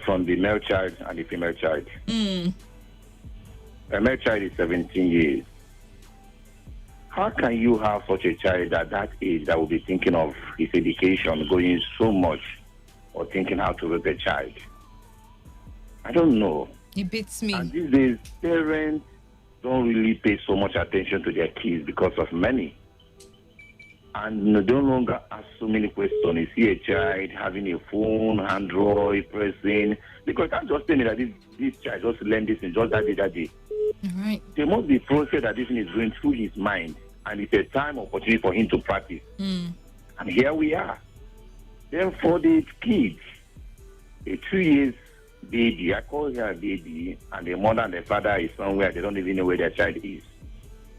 from the male child and the female child. Mm. A male child is 17 years. How can you have such a child at that age that will be thinking of his education, going so much, or thinking how to rape a child? I don't know. It beats me. And these days, parents don't really pay so much attention to their kids because of money. And they no longer ask so many questions. You see a child having a phone, Android, pressing. Because you can't just tell me that this child just learned this and just that day. All right. There must be a process that this thing is going through his mind. And it's a time opportunity for him to practice. Mm. And here we are. Then for the kids, a 2 years baby, I call her a baby, and the mother and the father is somewhere, they don't even know where their child is.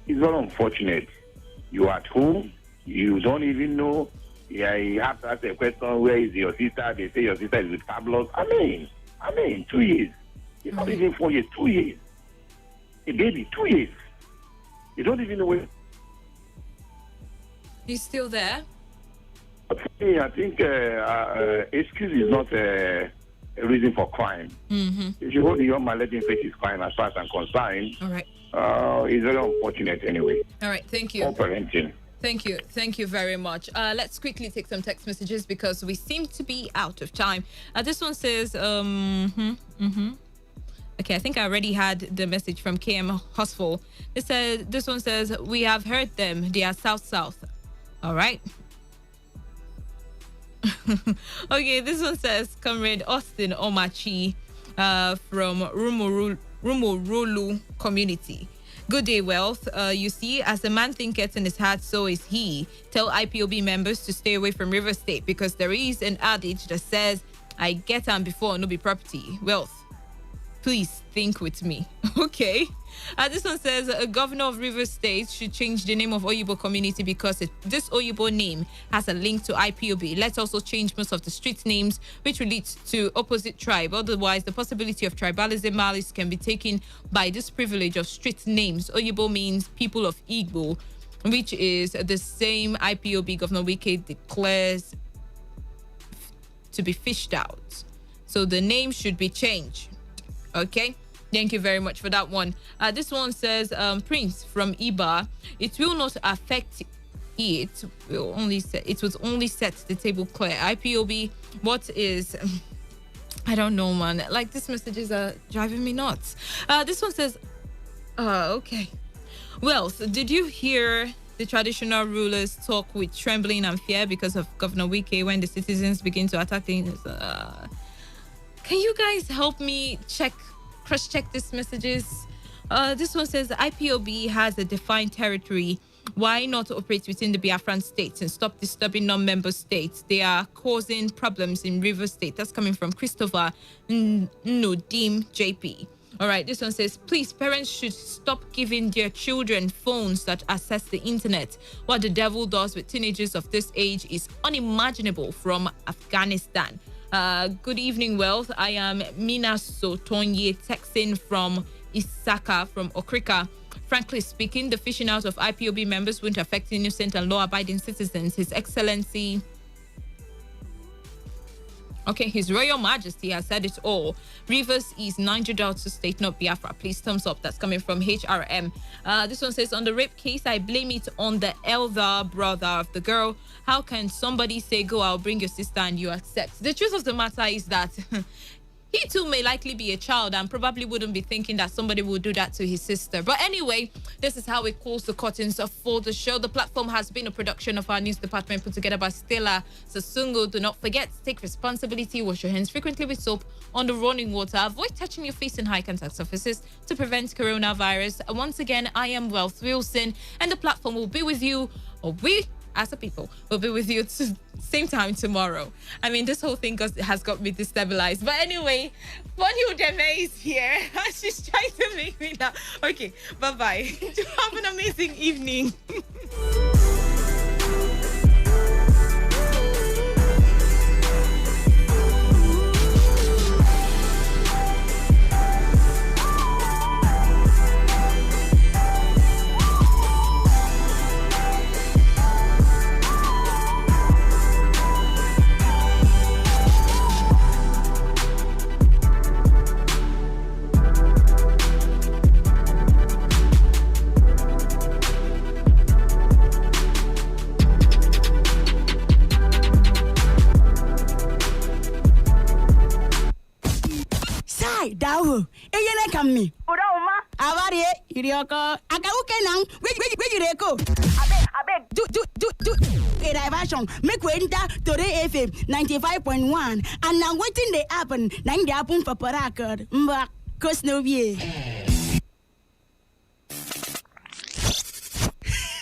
It's very unfortunate. You're at home, you don't even know. Yeah, you have to ask a question, where is your sister? They say your sister is with Pablos. I mean, 2 years. It's not even 4 years, 2 years. A baby, 2 years. You don't even know where. He's still there? I think excuse is not a reason for crime. Mm-hmm. If you hold the young man, let him face his crime as far as I'm concerned. All right. It's very unfortunate anyway. All right, thank you. For parenting. Thank you very much. Let's quickly take some text messages because we seem to be out of time. This one says, Okay, I think I already had the message from KM Hosful. This one says, we have heard them. They are South. All right. Okay, this one says, Comrade Austin Omachi from Rumorolu community. Good day, Wealth. You see, as a man thinketh in his heart, so is he. Tell IPOB members to stay away from River State because there is an adage that says, I get on before no be property. Wealth, please think with me. Okay. This one says, a governor of River State should change the name of Oyibo community because this Oyibo name has a link to IPOB. Let's also change most of the street names which relate to opposite tribe. Otherwise, the possibility of tribalism malice can be taken by this privilege of street names. Oyibo means people of Igbo, which is the same IPOB Governor Wike declares to be fished out. So the name should be changed. Okay. Thank you very much for that one. This one says, Prince from Iba, it will not affect it. It was only set the table clear. IPOB, what is... I don't know, man. Like, these messages are driving me nuts. This one says, okay. Well, so did you hear the traditional rulers talk with trembling and fear because of Governor Wike when the citizens begin to attack things? Can you guys help me cross-check these messages? This one says the IPOB has a defined territory. Why not operate within the Biafran states and stop disturbing non-member states? They are causing problems in River State. That's coming from Christopher Nudim JP. All right, this one says, please, parents should stop giving their children phones that access the internet. What the devil does with teenagers of this age is unimaginable. From Afghanistan. Good evening, Wealth. I am Mina Sotonye, texting from Isaka from Okrika. Frankly speaking, the fishing out of IPOB members won't affect innocent and law-abiding citizens. His Excellency... Okay, His Royal Majesty has said it all. Rivers is Niger Delta State, not Biafra. Please, thumbs up. That's coming from HRM. This one says, on the rape case, I blame it on the elder brother of the girl. How can somebody say, go, I'll bring your sister and you accept? The truth of the matter is that he too may likely be a child and probably wouldn't be thinking that somebody will do that to his sister. But anyway, this is how we close the curtains for the show. The platform has been a production of our news department put together by Stella Sasungo. Do not forget to take responsibility. Wash your hands frequently with soap on the running water. Avoid touching your face in high contact surfaces to prevent coronavirus. Once again, I am Wealth Wilson and the platform will be with you, or we as a people will be with you same time tomorrow. I mean, this whole thing has got me destabilized. But anyway, Bonnie Deme is here. She's trying to make me laugh. Okay, bye-bye. Have an amazing evening. Hi, Dawo. Eyene kam me. Oda Oma. Avare, Irioko. Aka uke nang. Where you go? Abeg. Do. A diversion. Make we enter Today FM 95.1. And now waiting they happen. Nang they happen for Parakard. Mba, cause no ye.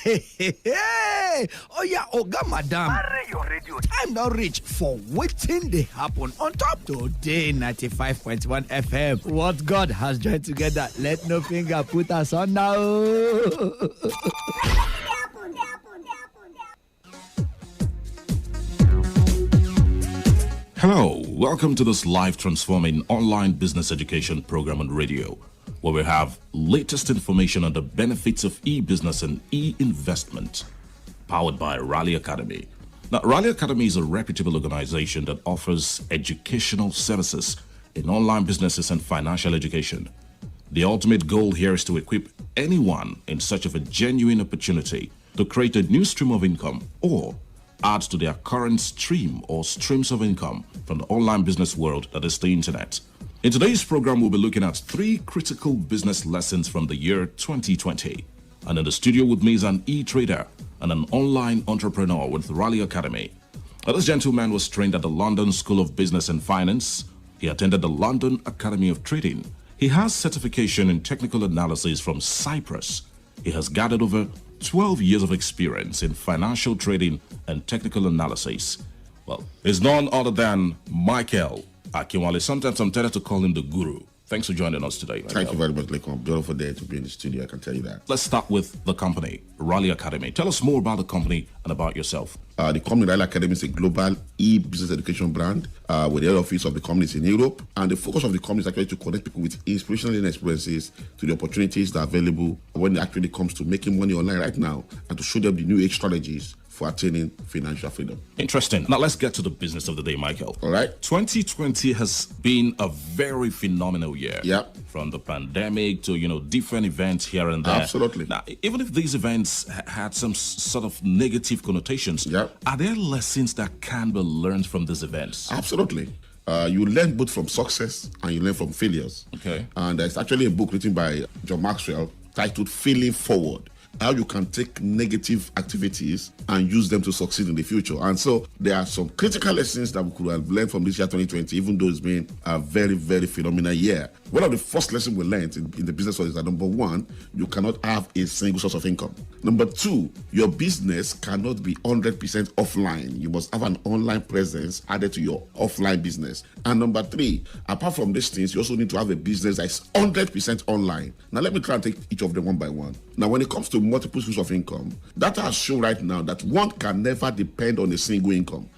Hey! Oh yeah, Oga Madam. Marry your radio. Time now reach for waiting they happen on top Today 95.1 FM. What God has joined together, let no finger put us on now. Hello, welcome to this live transforming online business education program on radio, where we have latest information on the benefits of e-business and e-investment, powered by Raleigh Academy. Now, Raleigh Academy is a reputable organization that offers educational services in online businesses and financial education. The ultimate goal here is to equip anyone in search of a genuine opportunity to create a new stream of income or add to their current stream or streams of income from the online business world that is the internet. In today's program, we'll be looking at 3 critical business lessons from the year 2020. And in the studio with me is an e-trader and an online entrepreneur with Raleigh Academy. Now, this gentleman was trained at the London School of Business and Finance. He attended the London Academy of Trading. He has certification in technical analysis from Cyprus. He has gathered over 12 years of experience in financial trading and technical analysis. Well, he's none other than Michael Akinwale. Sometimes I'm tempted to call him the guru. Thanks for joining us today. Thank you very much, Lekon. Beautiful day to be in the studio, I can tell you that. Let's start with the company, Raleigh Academy. Tell us more about the company and about yourself. The company Raleigh Academy is a global e-business education brand with the head office of the company is in Europe. And the focus of the company is actually to connect people with inspirational learning experiences to the opportunities that are available when it actually comes to making money online right now and to show them the new age strategies for attaining financial freedom. Interesting. Now let's get to the business of the day, Michael. All right. 2020 has been a very phenomenal year. Yeah. From the pandemic to, different events here and there. Absolutely. Now, even if these events had some sort of negative connotations, Yeah. are there lessons that can be learned from these events? Absolutely. You learn both from success and you learn from failures. Okay. And there's actually a book written by John Maxwell titled Failing Forward. How you can take negative activities and use them to succeed in the future. And so there are some critical lessons that we could have learned from this year 2020, even though it's been a very, very phenomenal year. One of the first lessons we learned in the business world is that number 1, you cannot have a single source of income. Number 2, your business cannot be 100% offline. You must have an online presence added to your offline business. And number 3, apart from these things, you also need to have a business that is 100% online. Now let me try and take each of them one by one. Now when it comes to multiple sources of income, data has shown right now that one can never depend on a single income.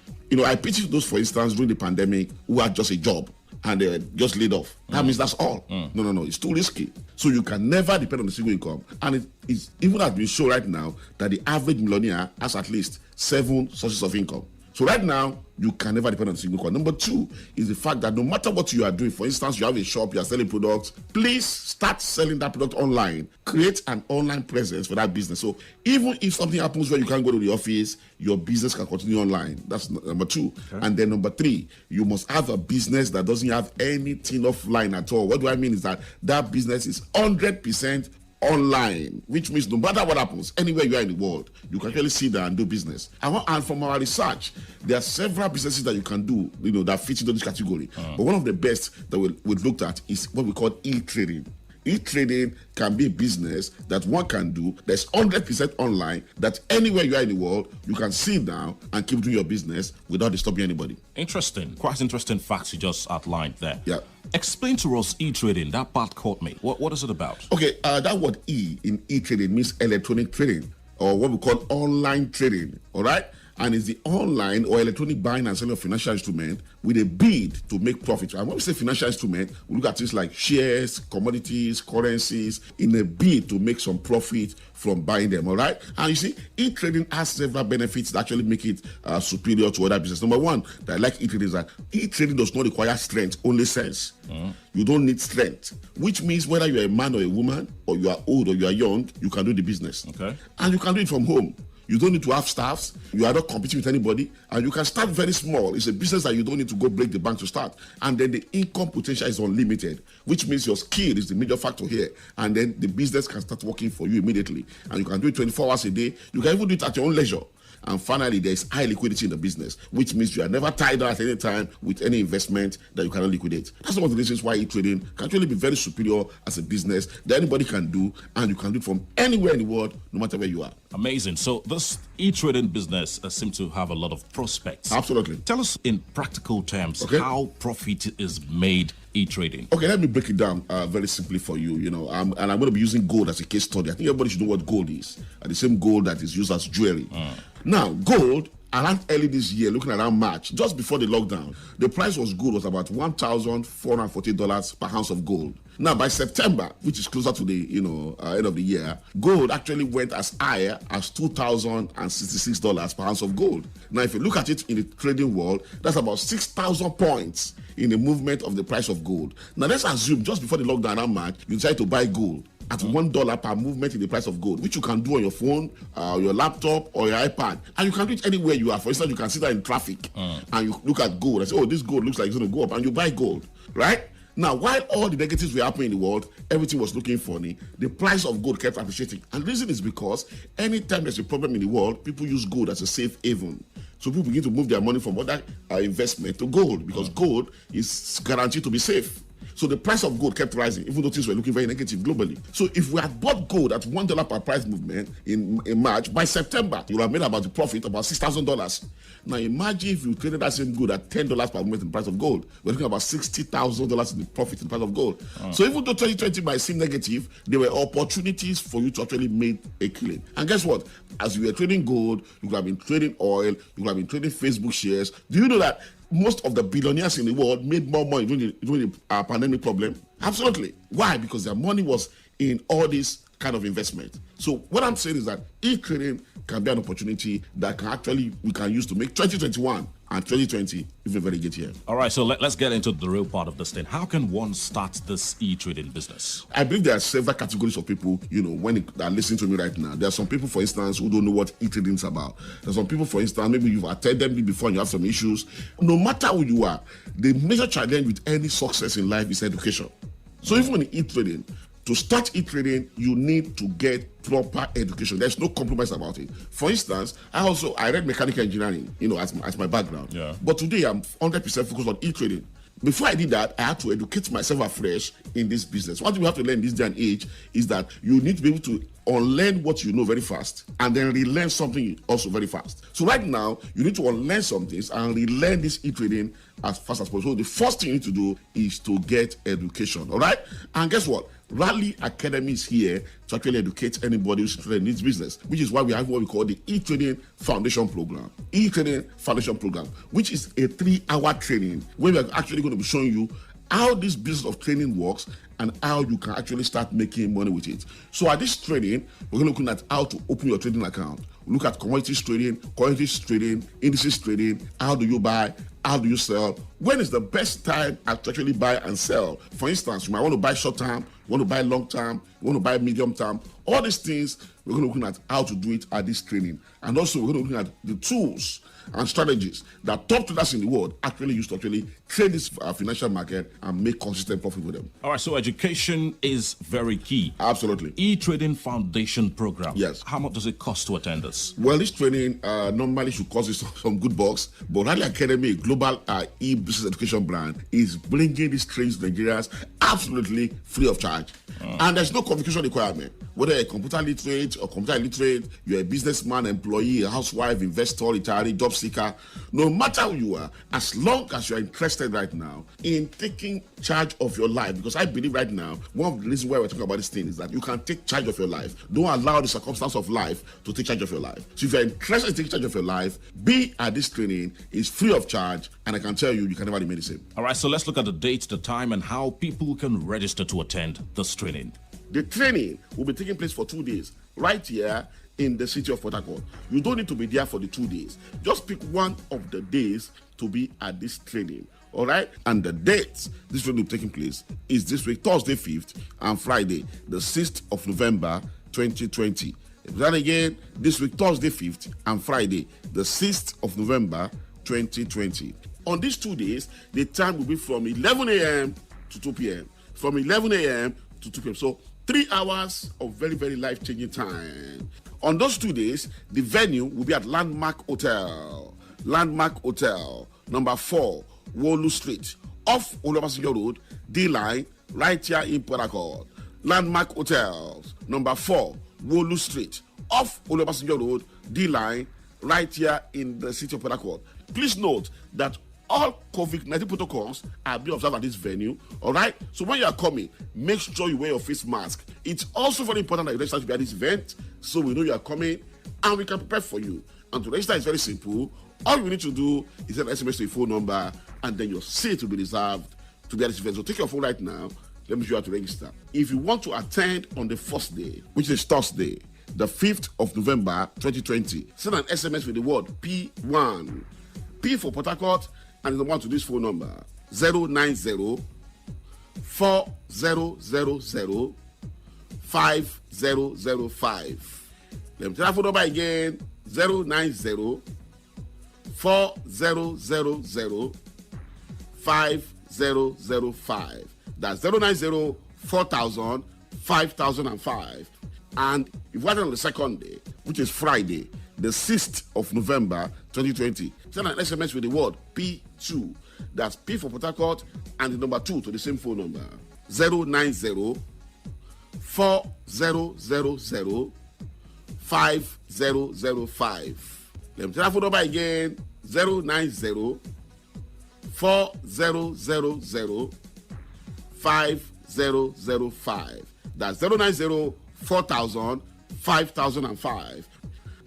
I pity those, for instance, during the pandemic who had just a job and they were just laid off. That means that's all. No, it's too risky. So you can never depend on a single income. And it's even has been shown right now that the average millionaire has at least 7 sources of income. So right now, you can never depend on a single income. Number 2 is the fact that no matter what you are doing, for instance, you have a shop, you are selling products, please start selling that product online. Create an online presence for that business. So even if something happens where you can't go to the office, your business can continue online. That's number 2. Okay. And then number 3, you must have a business that doesn't have anything offline at all. What do I mean is that business is 100% online, which means no matter what happens, anywhere you are in the world, you can actually sit there and do business. And from our research, there are several businesses that you can do, that fit into this category. But one of the best that we've looked at is what we call e-trading. E-trading can be a business that one can do that's 100% online, that anywhere you are in the world, you can sit down and keep doing your business without disturbing anybody. Interesting. Quite interesting facts you just outlined there. Yeah. Explain to us e-trading. That part caught me. What is it about? Okay, that word E in e-trading means electronic trading, or what we call online trading, all right? And it's the online or electronic buying and selling of financial instrument with a bid to make profit. And when we say financial instrument, we look at things like shares, commodities, currencies, in a bid to make some profit from buying them, all right? And you see, e-trading has several benefits that actually make it superior to other business. Number 1, that I like e-trading is that e-trading does not require strength, only sense. You don't need strength, which means whether you're a man or a woman, or you are old or you are young, you can do the business. Okay. And you can do it from home. You don't need to have staffs. You are not competing with anybody. And you can start very small. It's a business that you don't need to go break the bank to start. And then the income potential is unlimited, which means your skill is the major factor here. And then the business can start working for you immediately. And you can do it 24 hours a day. You can even do it at your own leisure. And finally, there is high liquidity in the business, which means you are never tied down at any time with any investment that you cannot liquidate. That's one of the reasons why e-trading can actually be very superior as a business that anybody can do, and you can do it from anywhere in the world, no matter where you are. Amazing. So this e-trading business seems to have a lot of prospects. Absolutely. Tell us in practical terms how profit is made e-trading. Okay, let me break it down very simply for you. And I'm going to be using gold as a case study. I think everybody should know what gold is. The same gold that is used as jewelry. Now, gold, around early this year, looking around March, just before the lockdown, the price was about $1,440 per ounce of gold. Now, by September, which is closer to the end of the year, gold actually went as high as $2,066 per ounce of gold. Now, if you look at it in the trading world, that's about 6,000 points in the movement of the price of gold. Now, let's assume just before the lockdown around March, you decide to buy gold at $1 per movement in the price of gold, which you can do on your phone, your laptop, or your iPad. And you can do it anywhere you are. For instance, you can sit there in traffic and you look at gold and say, oh, this gold looks like it's going to go up, and you buy gold, right? Now, while all the negatives were happening in the world, everything was looking funny, the price of gold kept appreciating. And the reason is because anytime there's a problem in the world, people use gold as a safe haven. So people begin to move their money from other investment to gold, because gold is guaranteed to be safe. So the price of gold kept rising, even though things were looking very negative globally. So if we had bought gold at $1 per price movement in March, by September, you would have made about the profit about $6,000. Now imagine if you traded that same gold at $10 per movement in the price of gold. We're looking at about $60,000 in the profit in the price of gold. So even though 2020 might seem negative, there were opportunities for you to actually make a killing. And guess what? As you were trading gold, you could have been trading oil, you could have been trading Facebook shares. Do you know that most of the billionaires in the world made more money during the pandemic problem? Absolutely. Why? Because their money was in all this kind of investment. So what I'm saying is that e-trading can be an opportunity that we can use to make 2021 and 2020 even very good year. All right, so let's get into the real part of this thing. How can one start this e-trading business? I believe there are several categories of people, when they are listening to me right now. There are some people, for instance, who don't know what e-trading is about. There are some people, for instance, maybe you've attended me before and you have some issues. No matter who you are, the major challenge with any success in life is education. So even in e-trading, to start e-trading, you need to get proper education. There's no compromise about it. For instance, I read mechanical engineering, as my background. Yeah. But today I'm 100% focused on e-trading. Before I did that, I had to educate myself afresh in this business. What we have to learn in this day and age is that you need to be able to unlearn what you know very fast and then relearn something also very fast. So right now, you need to unlearn some things and relearn this e-trading as fast as possible. So the first thing you need to do is to get education, all right? And guess what? Rally Academy is here to actually educate anybody who's interested in this business, which is why we have what we call the e-trading foundation program. E-trading foundation program, which is a 3-hour training where we're actually going to be showing you how this business of training works and how you can actually start making money with it. So at this training, we're going to look at how to open your trading account. We look at commodities trading, indices trading, how do you buy, how do you sell, when is the best time to actually buy and sell. For instance, you might want to buy short term, you want to buy long term, you want to buy medium term. All these things, we're going to look at how to do it at this training. And also, we're going to look at the tools and strategies that top traders in the world actually use to actually trade this financial market and make consistent profit with them. All right, so education is very key. Absolutely. E-Trading Foundation Program. Yes. How much does it cost to attend this? Well, this training normally should cost you some good bucks, but Rally Academy, a global e-business education brand, is bringing these trainings to Nigerians absolutely free of charge. And there's no qualification requirement. Whether you're a computer literate or computer illiterate, you're a businessman, employee, a housewife, investor, retiree, job seeker, no matter who you are, as long as you're interested right now in taking charge of your life, because I believe right now, one of the reasons why we're talking about this thing is that you can take charge of your life. Don't allow the circumstance of life to take charge of your life. So if you're interested in taking charge of your life, be at this training. It's free of charge, and I can tell you, you can never remain the same. All right, so let's look at the date, the time, and how people can register to attend this training. The training will be taking place for 2 days, right here in the city of Port Harcourt. You don't need to be there for the 2 days. Just pick one of the days to be at this training, all right? And the dates this will be taking place is this week, Thursday 5th, and Friday, the 6th of November, 2020. Then again, this week, Thursday 5th and Friday, the 6th of November, 2020. On these 2 days, the time will be from 11 a.m. to 2 p.m. From 11 a.m. to 2 p.m. So 3 hours of very, very life-changing time. On those 2 days, the venue will be at Landmark Hotel. Landmark Hotel, number 4, Wolu Street, off Oluwasegun Road, D-Line, right here in Port Harcourt. Landmark Hotels, number 4, Wolu Street, off Oluwasegun Road, D-Line, right here in the city of Port Harcourt. Please note that all COVID-19 protocols are being observed at this venue, all right? So when you are coming, make sure you wear your face mask. It's also very important that you register to be at this event, so we know you are coming and we can prepare for you. And to register is very simple. All you need to do is send an SMS to your phone number, and then your seat will be reserved to be at this event. So take your phone right now. Let me show you how to register. If you want to attend on the first day, which is Thursday, the 5th of November, 2020, send an SMS with the word P1. P for Port Harcourt, and the one to this phone number 090 4000 5005. Let me tell that phone number again 090 4000 5005. That's 090 4000 5005. And if we're on the second day, which is Friday, the 6th of November 2020, send an SMS with the word P2. That's P for Port Harcourt and the number 2 to the same phone number 090 4000 5005. Let me tell that phone number again 090 4000 5005. That's 090 4000 5005.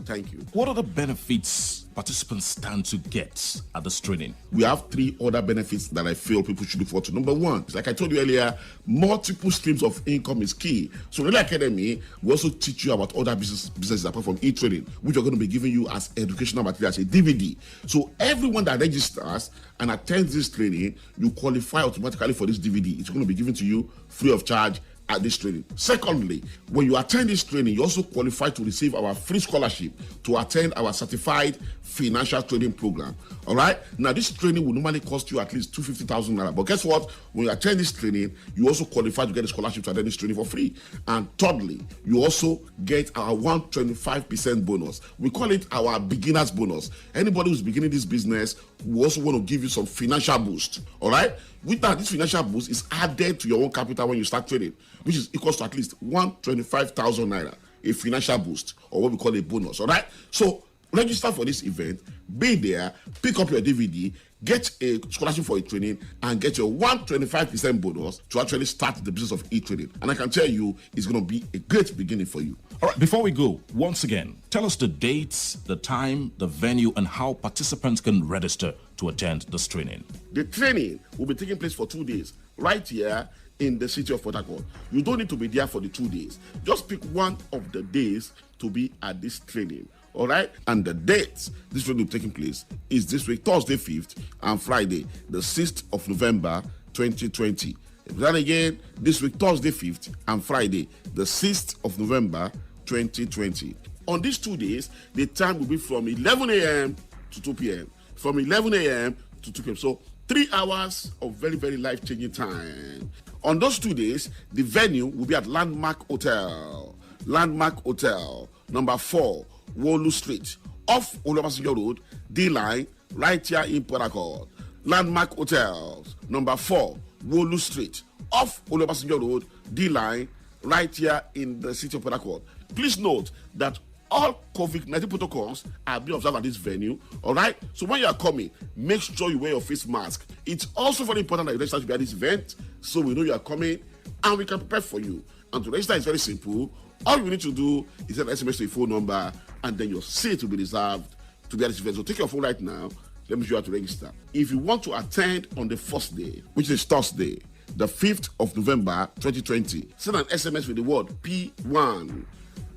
Thank you. What are the benefits participants stand to get at this training? We have 3 other benefits that I feel people should look forward to. Number 1, like I told you earlier, multiple streams of income is key. So in the Academy, we also teach you about other businesses apart from e-trading, which are going to be giving you as educational material, as a DVD. So everyone that registers and attends this training, you qualify automatically for this DVD. It's going to be given to you free of charge at this training. Secondly, when you attend this training, you also qualify to receive our free scholarship to attend our certified financial trading program. All right. Now, this training will normally cost you at least 250,000 naira. But guess what? When you attend this training, you also qualify to get a scholarship to attend this training for free. And thirdly, you also get our 125% bonus. We call it our beginner's bonus. Anybody who's beginning this business, we also want to give you some financial boost. All right. With that, this financial boost is added to your own capital when you start trading, which is equals to at least 125,000 naira, a financial boost, or what we call a bonus. All right. So register for this event, be there, pick up your DVD, get a scholarship for e-training, and get your 125% bonus to actually start the business of e-trading. And I can tell you, it's going to be a great beginning for you. All right, before we go, once again, tell us the dates, the time, the venue, and how participants can register to attend this training. The training will be taking place for 2 days, right here in the city of Port Harcourt. You don't need to be there for the 2 days. Just pick one of the days to be at this training. All right, and the dates this will be taking place is this week, Thursday 5th and Friday, the 6th of November 2020. Then again, this week, Thursday 5th and Friday, the 6th of November 2020. On these 2 days, the time will be from 11 a.m. to 2 p.m. From 11 a.m. to 2 p.m. So 3 hours of very, very life-changing time. On those 2 days, the venue will be at Landmark Hotel. Landmark Hotel, number 4, Wolu Street, off Oluwasegun Road, D-Line, right here in Port Harcourt. Landmark Hotels, number 4, Wolu Street, off Oluwasegun Road, D-Line, right here in the city of Port Harcourt. Please note that all COVID-19 protocols are being observed at this venue, all right? So when you are coming, make sure you wear your face mask. It's also very important that you register to be at this event, so we know you are coming and we can prepare for you. And to register is very simple. All you need to do is send an SMS to your phone number, and then your seat will be reserved to be at this event. So take your phone right now. Let me show you how to register. If you want to attend on the first day, which is Thursday, the 5th of November 2020, send an SMS with the word P1.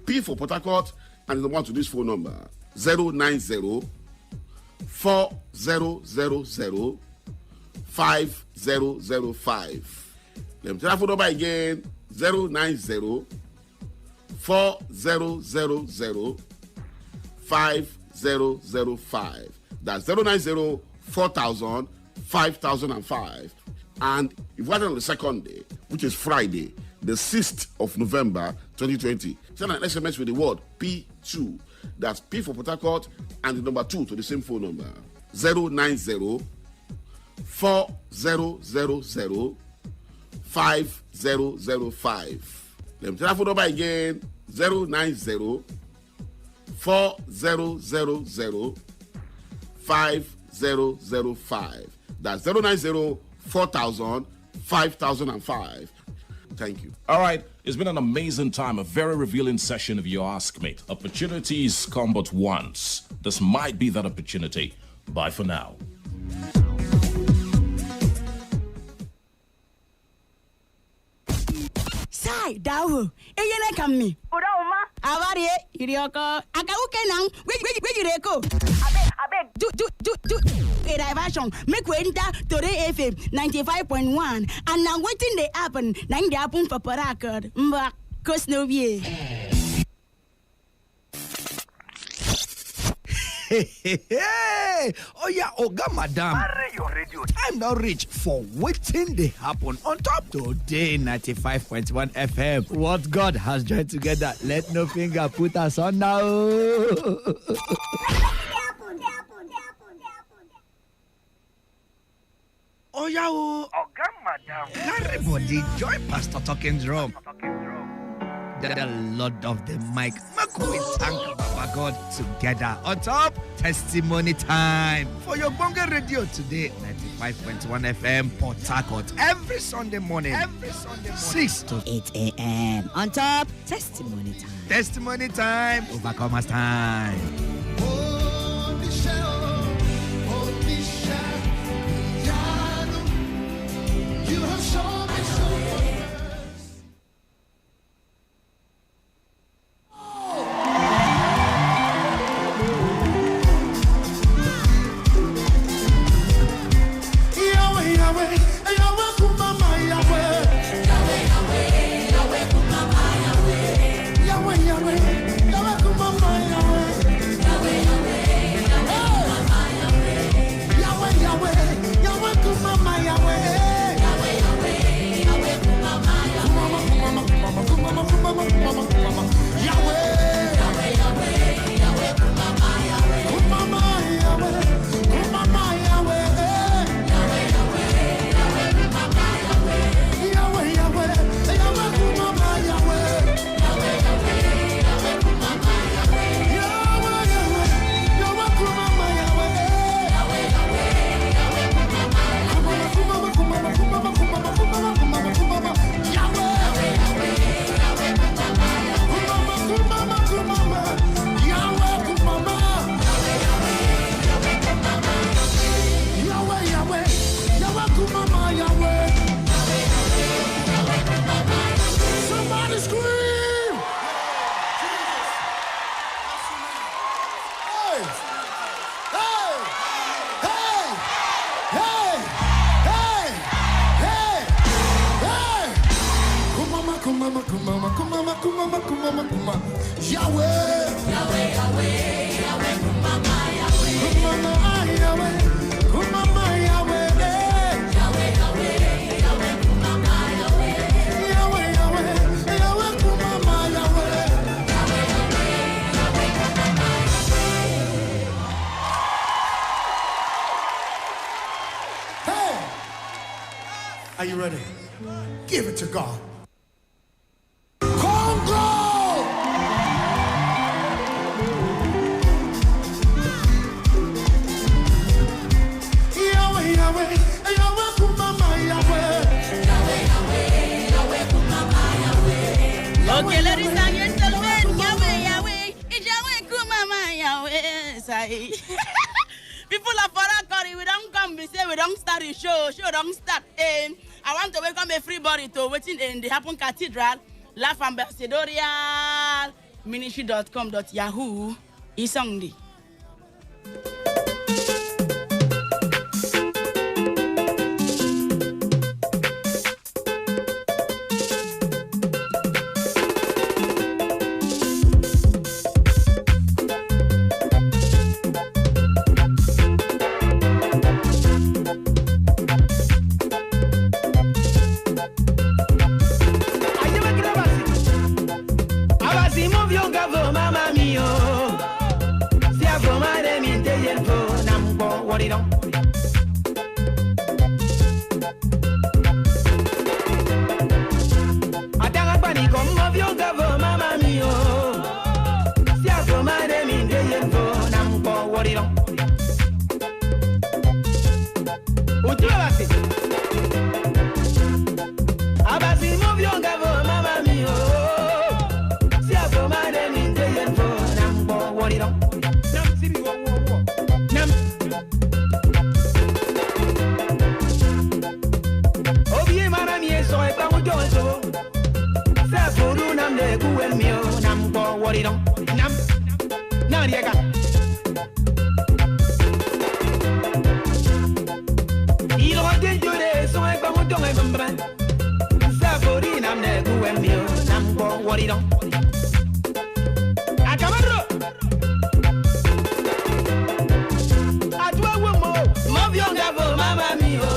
P for Port Harcourt, and the one to this phone number 090 4000 5005. Let me tell that phone number again 090 4000 5005. That's 090 4000 5005. And if we're on the second day, which is Friday, the 6th of November 2020, send an SMS with the word P2. That's P for Port Harcourt and the number 2 to the same phone number. 090 4000 5005. Let me tell that phone number again. 090 4000 5005. That's 090 4000 5005. Thank you. All right, it's been an amazing time, a very revealing session of Your Ask Mate. Opportunities come but once. This might be that opportunity. Bye for now. Sai, dawo. Eyene kammi. Uda uma. Avare, irioko. Akauke nang. We reko. Abeg. Do. A diversion. Make we enter Today FM 95.1. And now waiting they happen. Nang they happen for Parakard. Mbak. Cause no be. Hey. Oh yeah, Oga Madam. Marry your radio. Time now reach for waiting they happen on top Today 95.1 FM. What God has joined together, let no finger put us on now. Oh yeah, Oga Madam. everybody join Pastor Talking Drum. The Lord of the mic. Make we thank Baba God together on top testimony time for your Bonga Radio today 95.1 FM Port Harcourt every Sunday morning 6 to 8 a.m. On top, testimony time. testimony time, overcomers time. You have shown me so Are you ready? Give it to God. Okay, ladies and gentlemen, Yahweh, it's Yahweh, Kumama, Yahweh, say. People of Farakari, we don't come, we say we don't start the show don't start. I want to welcome everybody to waiting in the Happen Cathedral, Laugh Ambassadorial, ministry.com.yahoo, Isongdi. Abasi movio gavo mama mio. Si afomare mi intelligenza nampo warino. Adanga pani kom movio gavo mama mio. Si afomare mi intelligenza nampo warino. Utu abasi. Abasi movio gavo mama mio. Si afomare mi intelligenza nampo warino. Nam sibi wo. Nam. Obie mara mi eso e pa mujo eso. Sa furu nam de kuel mio nampo warino. Nam. Na riega. Il revient de les sons et pas mon temps et mon brin. Ça fourrit nam ne goût mio nam go warino. Akamaro. A toi womo, mo vionga vo mama mio.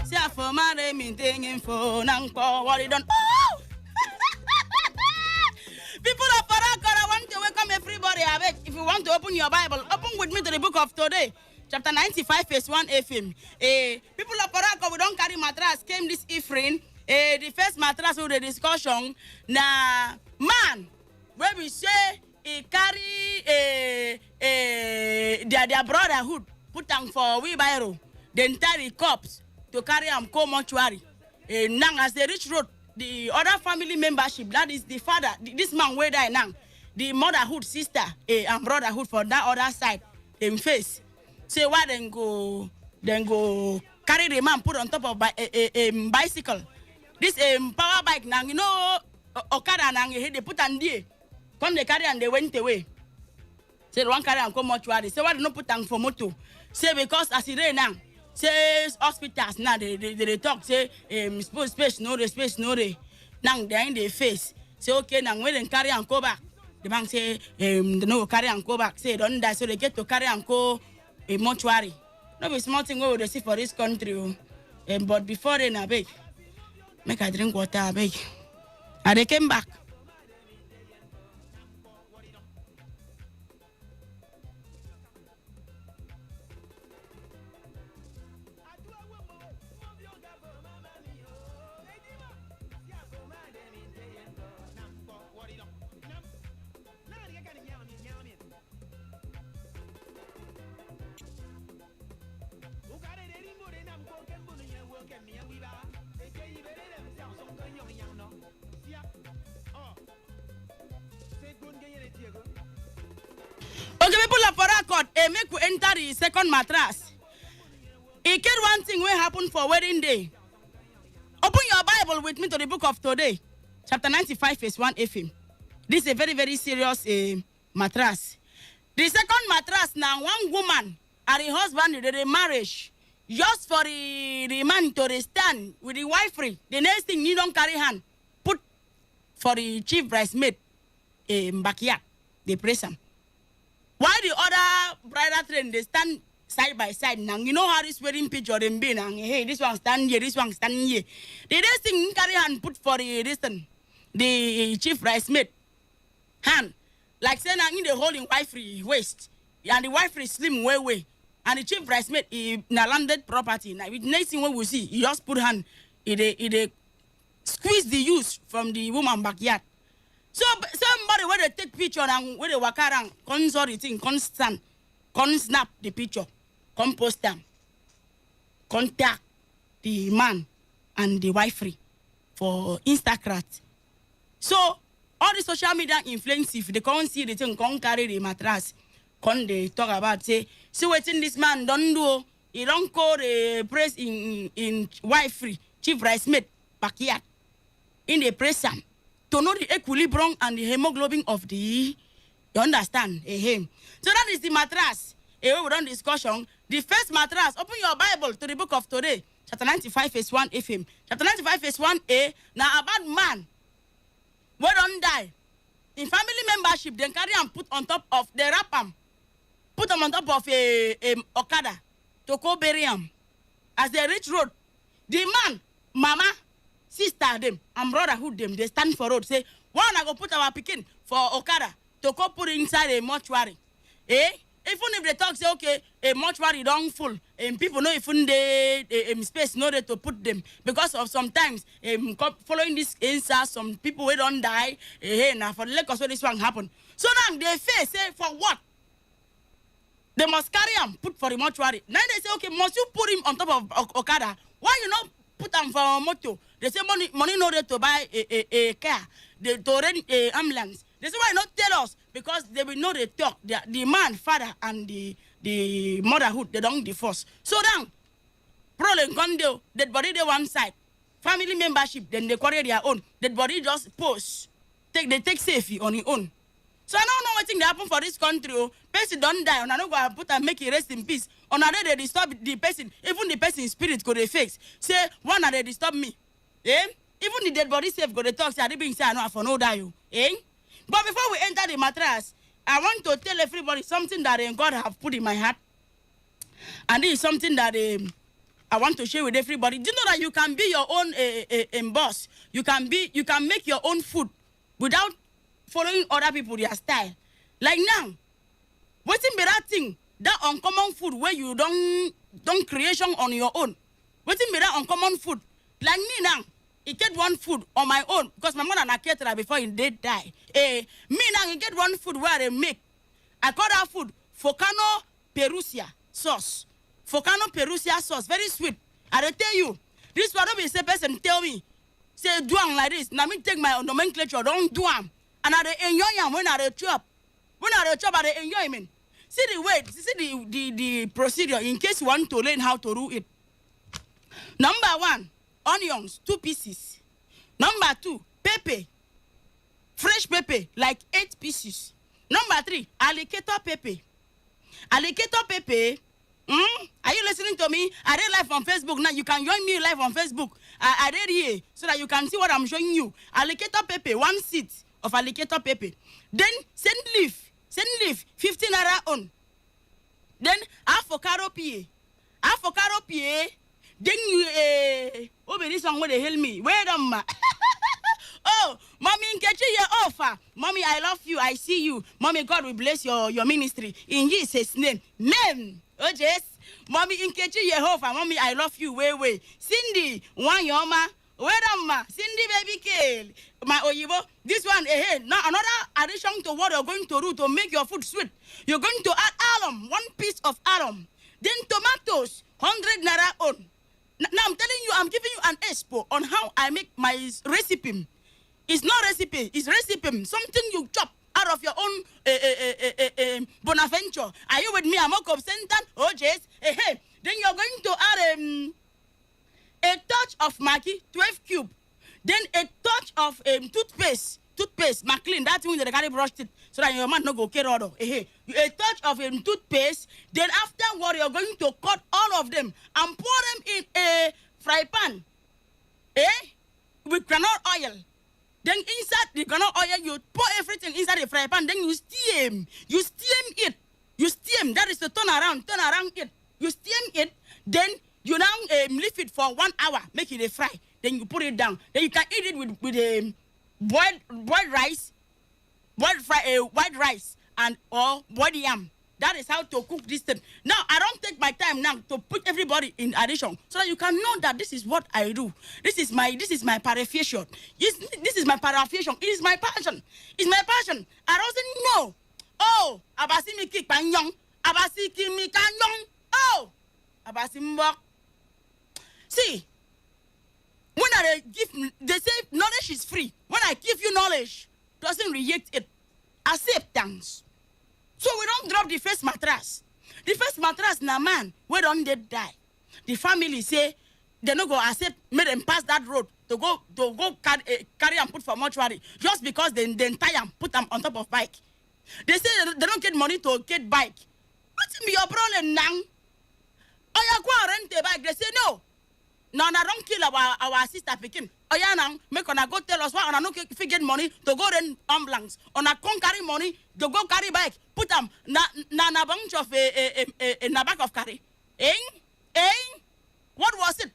Ça for mare mi tengin fo nang po warino. People of Parakor, I want to welcome everybody. If you want to open your Bible, open with me to the book of Today. Chapter 95, verse 1fm. People of Parakor, we don't carry mattress. Came this evening. The first mattress with the discussion. Na man, where we say he carry their brotherhood, put them for wheelbarrow, then tie the corpse to carry them go mortuary. Now as they reach road, the other family membership, that is the father, this man where die now, the motherhood sister and brotherhood for that other side, them face. Say why then go carry the man put on top of a bicycle. This power bike now, you know, Okada now they put on there. Come they carry and they went away. Say the one carry and come mortuary. Say why they not put on for motor? Say because as it now, say hospitals now they talk say space no they. Now they in their face. Say okay now when they carry and go back. The bank say they no carry and go back. Say don't die so they get to carry and go a mortuary. No be small thing we see for this country. But before then, I beg, make I drink water, I beg. And they came back. Okay, people of Parakot, make we enter the second mattress. It get one thing will happen for wedding day. Open your Bible with me to the book of Today, chapter 95, verse 1fm. This is a very, very serious mattress. The second mattress now, one woman and the husband did a marriage just for the man to stand with the wifery. The next thing you don't carry hand, put for the chief bridesmaid in backyard. They praise him. Why the other bridal train they stand side by side now? You know how this wedding picture them be now. Hey, this one stand here, this one stand here. The next thing carry hand put for the distance, the chief bridesmaid hand. Like saying in the hole in wifery waist. And the wifery slim way. And the chief bridesmaid in a landed property. Now with next thing what we see, he just put hand it squeeze the use from the woman backyard. So somebody where they take picture and where they walk around, con saw the thing, con stand, con snap the picture, con post them, contact the man and the wifery for Instagram. So all the social media influence, if they can't see the thing, can't carry the mattress, can't they talk about say what this man don't do, he don't call the press in wifery, chief bridesmaid backyard, in the press am. To know the equilibrium and the hemoglobin of the, you understand? So that is the mattress. We done discussion. The first mattress. Open your Bible to the book of Today, chapter 95, verse 1fm. Chapter 95, verse 1a. Now about man, we don't die. In family membership, then carry and put on top of the wrap put them on top of a Okada to go bury him. As they reach road, the man mama, sister them, and brotherhood them, they stand for road. Say, one I go put our pikin for Okada to go put it inside a mortuary. Eh? Even if they talk, say, okay, a mortuary don't full, and people know if they space no they to put them because of sometimes following this answer, some people will don't die. Hey, now for the Lagos where this one happen. So now they face say for what? They must carry him, put for the mortuary. Now they say, okay, must you put him on top of Okada? Why you not put him for a motor? They say money no there to buy a car, to rent a ambulance. They say why not tell us? Because they will know they talk. The man, father, and the motherhood, they don't divorce. So then, problem gone there, dead body they one side. Family membership, then they carry their own. Dead body just post. They take safety on your own. So I don't know what thing that happen for this country. Oh, person don't die, and I don't go and put and make it rest in peace. On a day they disturb the person, even the person's spirit go they fix. Say one they disturb me. Eh? Even the dead body safe go they talk. Say I didn't say I know for no die you. Eh? But before we enter the mattress, I want to tell everybody something that God have put in my heart. And this is something that I want to share with everybody. Do you know that you can be your own boss? You can make your own food without following other people their style. Like now, what's in that thing? That uncommon food where you don't creation on your own. What's in that uncommon food? Like me now. He get one food on my own because my mother na caterer before he did die. Me now he get one food where they make. I call that food Focano Perusia sauce. Focano Perusia sauce, very sweet. I will tell you, this one don't be say person tell me, say do am like this. Now me take my nomenclature, don't do am. And I dey enjoy am when I dey chop. When I dey chop, I dey enjoy it. See the way, see the procedure in case you want to learn how to do it. Number one. Onions, 2 pieces. Number 2, pepper. Fresh pepper, like 8 pieces. Number 3, alligator pepper. Alligator pepper. Are you listening to me? I did live on Facebook. Now you can join me live on Facebook. I did here so that you can see what I'm showing you. Alligator pepper, 1 seed of alligator pepper. Then send leaf, 15 naira on. Then avocado pie. Then you this one where they help me. Where them? Oh, mommy Nkechi, your offer. Mommy, I love you. I see you. Mommy, God will bless your ministry in Jesus' name. Amen. Oh yes. Mommy Nkechi, your offer. Mommy, I love you. Way. Cindy, one yoma. Where them? Cindy baby kale. My oyibo. This one, now another addition to what you're going to do to make your food sweet. You're going to add alum, 1 piece of alum. Then tomatoes, 100 naira on. Now I'm telling you, I'm giving you an expo on how I make my recipe. It's not recipe, it's recipe. Something you chop out of your own bonaventure. Are you with me? I'm a sentan. Oh yes. Then you're going to add a touch of Maggi, 12 cube. Then a touch of toothpaste, McLean. That thing that they carry brushed it so that your man no go carry order. A touch of toothpaste. Then afterward, you're going to cut all of them and pour them in a fry pan. With granola oil. Then inside the granola oil, you pour everything inside the fry pan. Then you steam. You steam it. You steam. That is the turn around it. You steam it. Then you now leave it for 1 hour. Make it a fry. Then you put it down. Then you can eat it with boiled rice, white rice, and or boiled yam. That is how to cook this thing. Now, I don't take my time now to put everybody in addition so that you can know that this is what I do. This is my paraffiation. This is my paraffiation. It is my passion. It's my passion. I don't know. Oh, abasi mi ki panyong. Abasi ki mi kanyong. Oh, abasi mbok. See, when I give, they say knowledge is free. When I give you knowledge, doesn't reject it. Acceptance. So we don't drop the first mattress. The first mattress, na man, we don't dead die. The family say they no go accept, make them pass that road to go carry and put for mortuary just because they tie and put them on top of bike. They say they don't get money to get bike. What's your problem now? Oh, you go and rent a bike. They say no. No, I don't kill our sister Pekin. Oh yeah, now make ona go tell us why ona no get money to go rent ambulance. Ona can't carry money to go carry bike. Put them na bunch of na back of carry. What was it?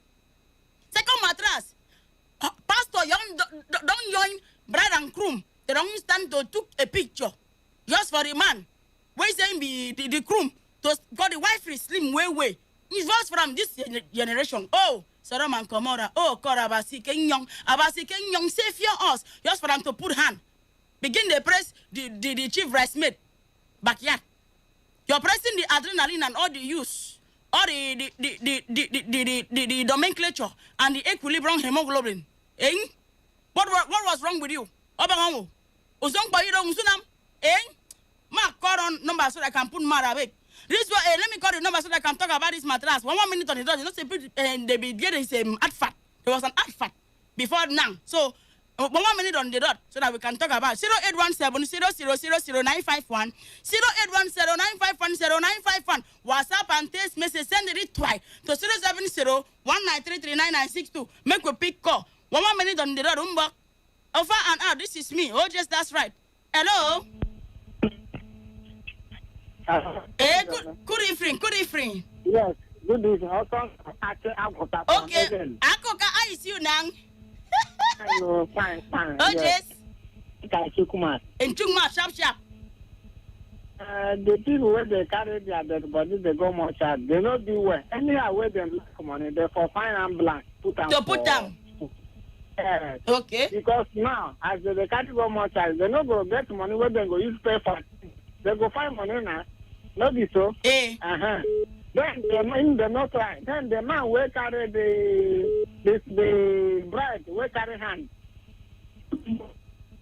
Second mattress. Pastor, don't join bride and groom. They don't stand to took a picture. Just for the man. Where saying be the groom to got the wife is slim way. It's just from this generation. Oh, Sodom and Gomorrah. Oh, God, Abasi Kenyong, save us. Just for them to put hand. Begin the press the chief bridesmaid backyard. You're pressing the adrenaline and all the use, all the nomenclature and the equilibrium hemoglobin. Eh? What was wrong with you? Obango. Uzong Bayiro Unsunam. Eh? Mark call on number so I can put Marabek. This way, let me call the number so that I can talk about this mattress. 1 minute on the dot. You know, say they be getting some advert. There was an advert before now. So 1 minute on the dot so that we can talk about 0817-0000951, 0810-951-0951. WhatsApp and text message, send it twice to 070-1933-9962. Make a pick call. 1 minute on the dot. Over and out. This is me. Oh, just that's right. Hello. Good evening. Yes, good evening. Okay, Akoka, I see you now. Hello, fine. Oh, yes. And sharp. The people where they carry their dead body, they go much out. They don't do well. Anyhow, where they lack money, they for fine and blank. Put them. Okay. Because now, as they can't go much out, they not go get money where they go use pay for. They go find money now. Not be so. Eh. Then the not right. Then the man will carry the bride will carry hand.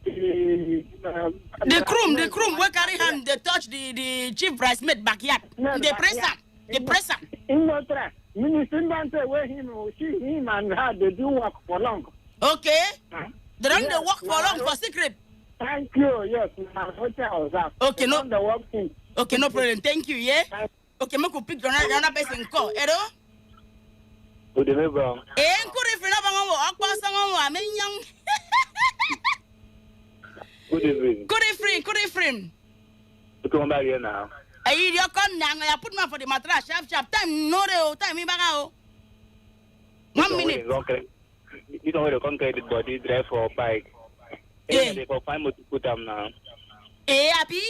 The groom will carry hand. They touch the chief bridesmaid backyard. They press up. In no try. Minister don't say where him and her they do work for long. Okay. They don't work for long for secret. Thank you. Yes, hotel. Okay, no. The work thing. Okay, no problem. Thank you. Yeah. Okay, me could pick another person call. Hello. Good evening, bro. Good evening. Good evening. You come back here now. I put my for the mattress. Sharp. Time no time me back out. 1 minute. You don't want to concrete body drive for bike. Yeah. They for 5 months to put them now. Happy?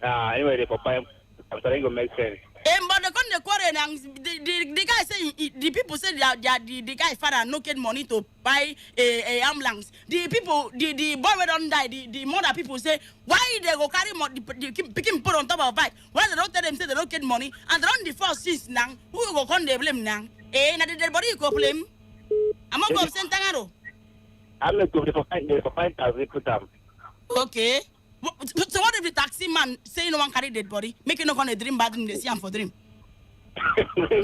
Anyway, they for 5. I'm starting to make sense. But the quarry the guy say the people say the guy father no get money to buy a ambulance. The people the boy we don't die. The mother people say why they go carry the picking put on top of bike. Why they don't tell them say they don't get money and they don't the first since now who go come they blame now? Now the dead body you go blame. I'm not going to send Tangaro. I'm not going to find 5,000 put them. Okay. So what if the taxi man say no one carry dead body? Make you not gonna dream bad in the sea for dream. Okay,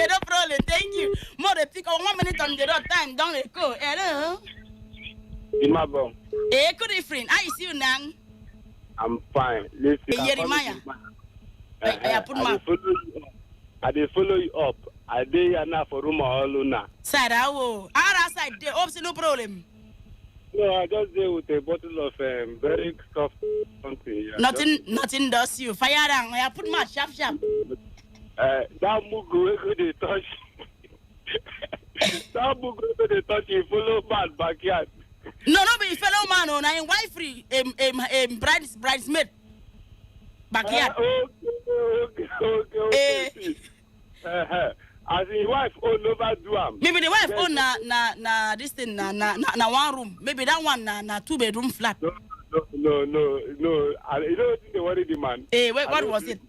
no problem. Thank you. More the pick on 1 minute on the dot time. Don't let go. Hello. In my bum. Good evening. I see you now. I'm fine. Listen. Jeremiah. I put my. I did follow you up. I did now for room all now. Sarah, outside there. No problem. No, I just deal with a bottle of very soft something. Yeah. Nothing does you. Fire down. I put my sharp. That mugu they touch. That mugu they touch. You follow bad backyard. No, be fellow man. No, I'm wife free. Bridesmaid. Backyard. Okay. As in wife own over do am. Maybe the wife own na this thing na 1 room. Maybe that one na 2-bedroom flat. No. You don't think they worry the man. What was it?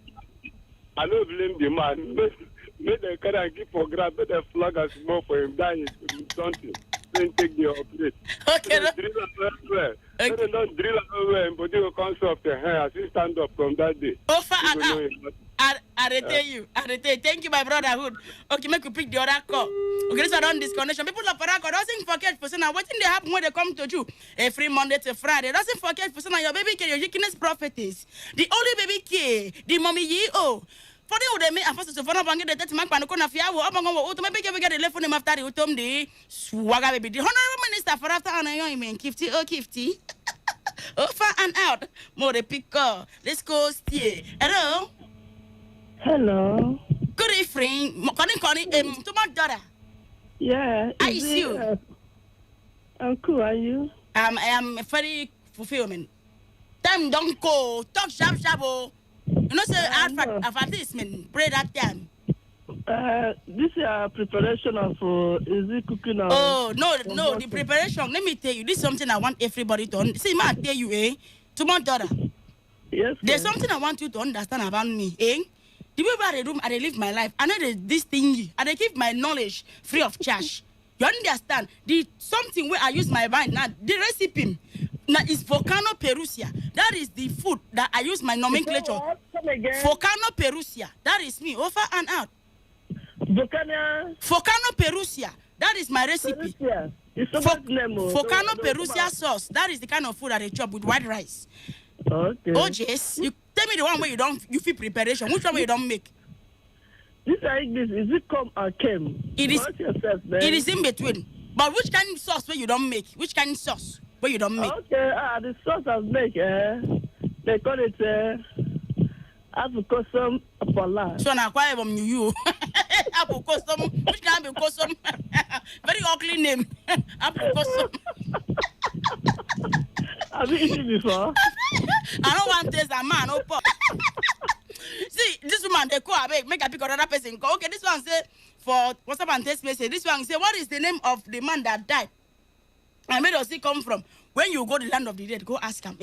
I don't blame the man. Make the car and keep for grab. Make the flag and small for him dying something. Then take the operate. Okay. They don't drill everywhere, but they will come soft the hair as he stand up from that day. Offer and out. I tell you. Thank you, my brotherhood. Okay, make you pick the other call. Okay, this is around this connection. People of Paraco, doesn't forget for now. What thing they happen when they come to you? Every Monday to Friday. Doesn't forget for now. Your baby care, your uniqueness prophetess. The only baby care, the mommy ye oh. For the me and first to follow bang the 30 mark and corner fia will open over maybe get the telephone after you told the swagger baby. The honorable minister for after an young man, Kifty. Over and out. More the pick call. Let's go stay. Hello. Hello. Good Good evening. Connie, to my daughter. Yeah. I see you. I'm cool, are you? I am very fulfillment. Time don't go. Talk sharp. Oh. You know, say advertisement. Pray that time. This is a preparation of is it cooking? Oh no, the preparation. Let me tell you, this is something I want everybody to see. I tell you, to my daughter. Yes. There's something I want you to understand about me, The way I live my life, I know this thing, and I give my knowledge free of charge. You understand? The something where I use my mind now, the recipe now is Volcano Perusia. That is the food that I use my nomenclature. Volcano Perusia. That is me, over and out. Volcano Perusia. That is my recipe. Volcano Perusia sauce. That is the kind of food that I chop with white rice. Okay. Oh, yes. You tell me the one where you feel preparation. Which one where you don't make? This like this. Is it come or came? It is. Yourself, it is in between. But which kind of sauce where you don't make? Which kind of sauce where you don't make? Okay. The sauce I make. They call it apple custom apple. So now why am you? Apple custom. Which kind of custom? Very ugly name. Apple custom. Have you eaten before? I don't want this a man. Oh, pop. See, this woman they call make a pick another person. Okay, this one say for what's up and text message. This one say, what is the name of the man that died? And where does he come from? When you go to the land of the dead, go ask him,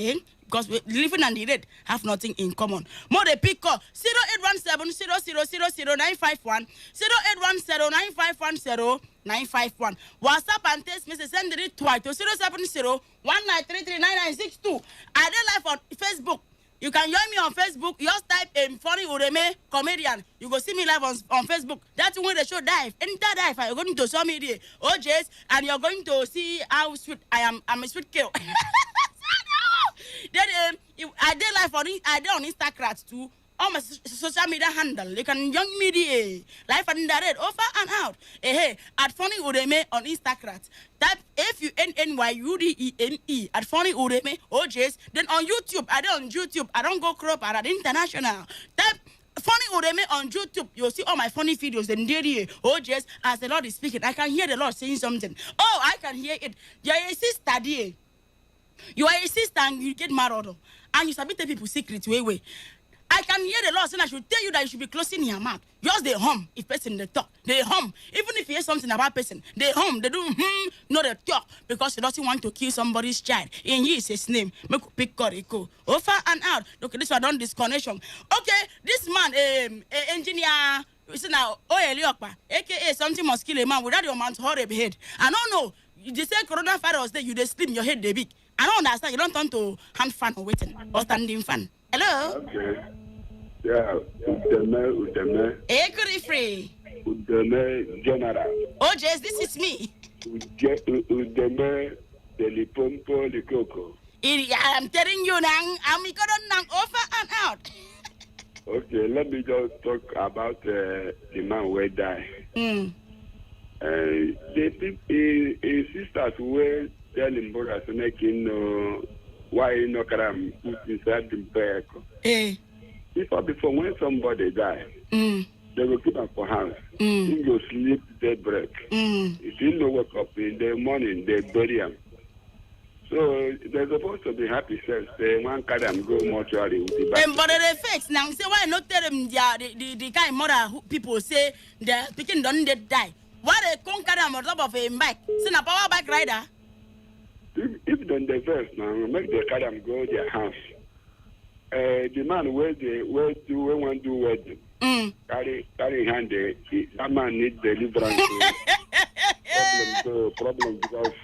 because living and the dead have nothing in common. More they pick call 0817 0000951 0817 951. WhatsApp and text message send it twice to 070 19339962. I did live on Facebook. You can join me on Facebook. Just type Funny Ureme Comedian. You go see me live on Facebook. That's when the show dive. Enter dive. You're going to show me the OJs and you're going to see how sweet I am. I'm a sweet girl. Then I did live on Instagram too. All my social media handle. You can join me the live and direct over and out. At Funny Ureme on Instagram. Type FUNNYUDEME at Funny Ureme OJs. Then on YouTube, I don't go crop at international. Type Funny Ureme on YouTube. You'll see all my funny videos. Then OJs, as the Lord is speaking, I can hear the Lord saying something. Oh, I can hear it. You're a sister, dear. You are a sister and you get married. And you submit the people secret way. I can hear the Lord saying I should tell you that you should be closing your mouth. Just they hum if person they talk. They hum. Even if you hear something about person, they hum. They do not they talk because he doesn't want to kill somebody's child. In Jesus' name, make pick God echo. Over and out. Look, this one done disconnection. Okay, this man, engineer. Listen now, Eliokpa, aka something must kill a man without your man's horrible head. I don't know. They say coronavirus there, you they sleep, your head they big. I don't understand. You don't turn to hand fan or waiting or standing fan. Hello? Okay. Yeah, Udeme. Free. Udeme General. Oh, Jess, this is me. Udeme Delipompo Likoko. I'm telling you now, I'm going over and out. Okay, let me just talk about the man who died. The sisters were telling brothers making why no can put inside the bag. Before when somebody dies, they will keep up for house. He go sleep, they break. If he no wake up in the morning, they bury him. So they're supposed to be happy self. Say one carry them go mortuary with the back. But the effects now say why not tell them the kind of mother who people say the speaking don't they die. Why they can't carry them on top of a bike? Send a power bike rider. If don't the verse now, make the carry them go their house. The man where want to do wedding. Carry hand that man needs deliverance. Problem because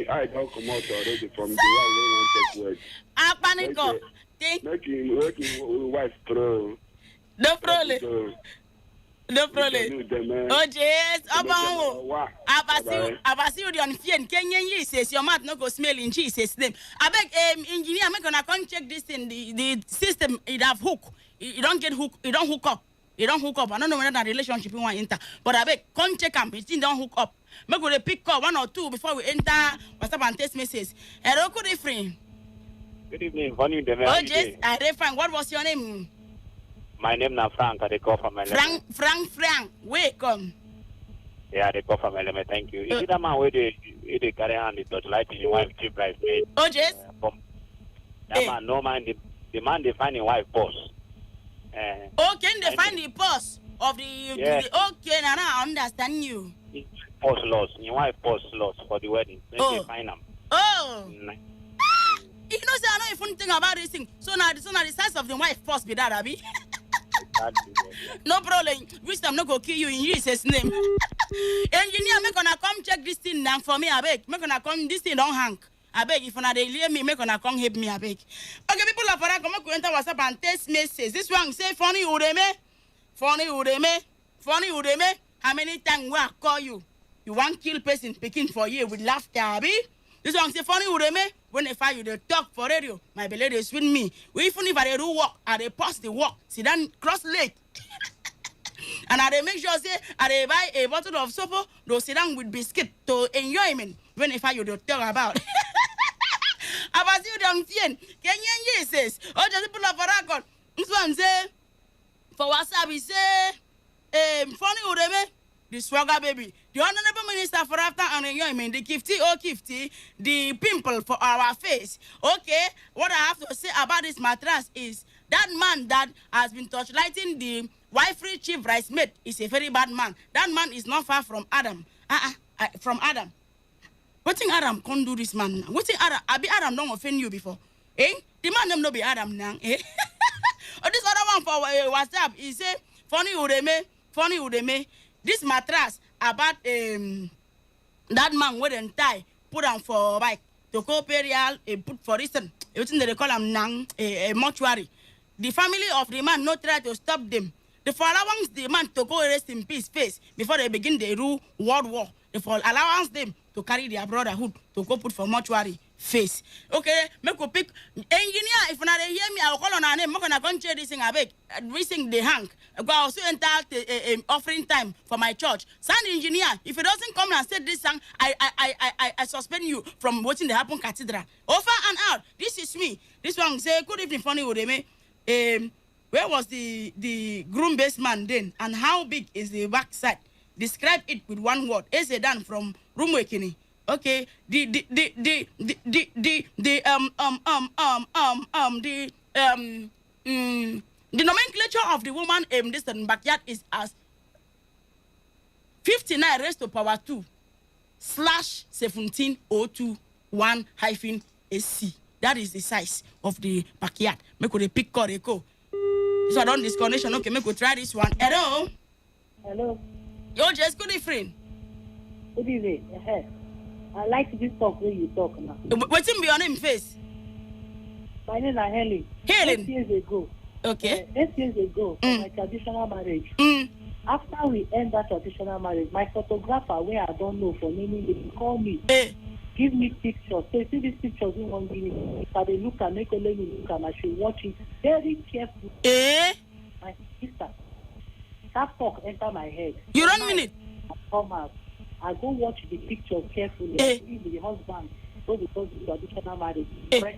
I don't come out already from the one we want to take work. Make him wife throw. No problem. Oh, yes. Abasi you on Fien. Kenyan says your mouth no go smell in Jesus' name. I beg engineer, I'm gonna come check this in the system. It have hook. You don't get hook. You don't hook up. I don't know whether that relationship you want enter. But I beg, come check and it don't hook up. Make go pick up 1 or 2 before we enter WhatsApp and text messages. Hello, good evening. Good evening, Funny. Oh, yes, I fine. What was your name? My name is Frank. They call from Element. Frank. Wait, come. Yeah, they call from Element. Thank you. Is it a man where they carry on the torchlight in your wife cheap price made? Oh, yes. That man, no man, the man they find in wife boss. Okay, they find the boss of the. Yeah. Okay, now I understand you. Post loss. Your wife post loss for the wedding. Then they find them. Oh. You know, say I know if you think about this thing. So now the size of the wife first be that, Abby. No problem. Wisdom no go kill you in Jesus' name. Engineer, make gonna come check this thing now for me, I beg. Make gonna come, this thing don't hang. I beg, if una dey hear me, make gonna come help me, I beg. Okay, people of Farah, come enter WhatsApp and text message. This one say, funny udeme. How many times we I call you? You want kill person picking for you with laughter, Abby? This one say, funny udeme. Whenever you dey talk for radio, my belly dey swing me. Even if I do work, I dey pause the work, sit down cross leg. And I dey make sure say I dey buy a bottle of soap, do sit down with biscuit to enjoyment. Whenever you dey talk about. About you don't think Kenyan says, oh just people of Aragon. This one say for WhatsApp he say funny udeme. The swagger baby, the honorable minister for after and enjoyment, the Kifty, the pimple for our face. Okay, what I have to say about this mattress is that man that has been torchlighting the wife-free chief rice mate is a very bad man. That man is not far from Adam. From Adam. What thing Adam can't do this man? What thing Adam don't offend you before? Eh? The man them no be Adam now. Eh? Oh, this other one for WhatsApp, he say funny udeme. This mattress about that man wouldn't tie, put on for bike to go burial, put for reason. Everything they call him nang a mortuary. The family of the man not try to stop them. The for allowance the man to go rest in peace face before they begin the rule world war. The for allowance them to carry their brotherhood to go put for mortuary face. Okay, make a pick engineer. If not hear me, I'll call on our name. I'm gonna go this thing. I beg. We sing the hang. Go also enter offering time for my church. Sound engineer, if it doesn't come and say this song, I suspend you from watching the happen cathedral. Over and out. This is me. This one say good evening, funny udeme. Where was the groom based man then, and how big is the backside? Describe it with one word. Eze Dan from Room Wakini. Okay, the nomenclature of the woman this backyard is as 59 raised to power 2 /17021-SC. That is the size of the backyard. Make we pick Koreko. So I don't disconnection. Okay, make we try this one. Hello. Hello. Yo, just good evening. Good evening. I like this talk when you talk now. What's in your name face? My name is Helen. 8 years ago. Okay. 8 years ago, for my traditional marriage. After we end that traditional marriage, my photographer, where I don't know for many years, call me. Give me pictures. Say, see these pictures in 1 minute. If I look and make a lady look and I should watch it very carefully. My sister. That talk enter my head. You don't mean it? I come out. I go watch the picture carefully. I see the husband go because the traditional marriage. Press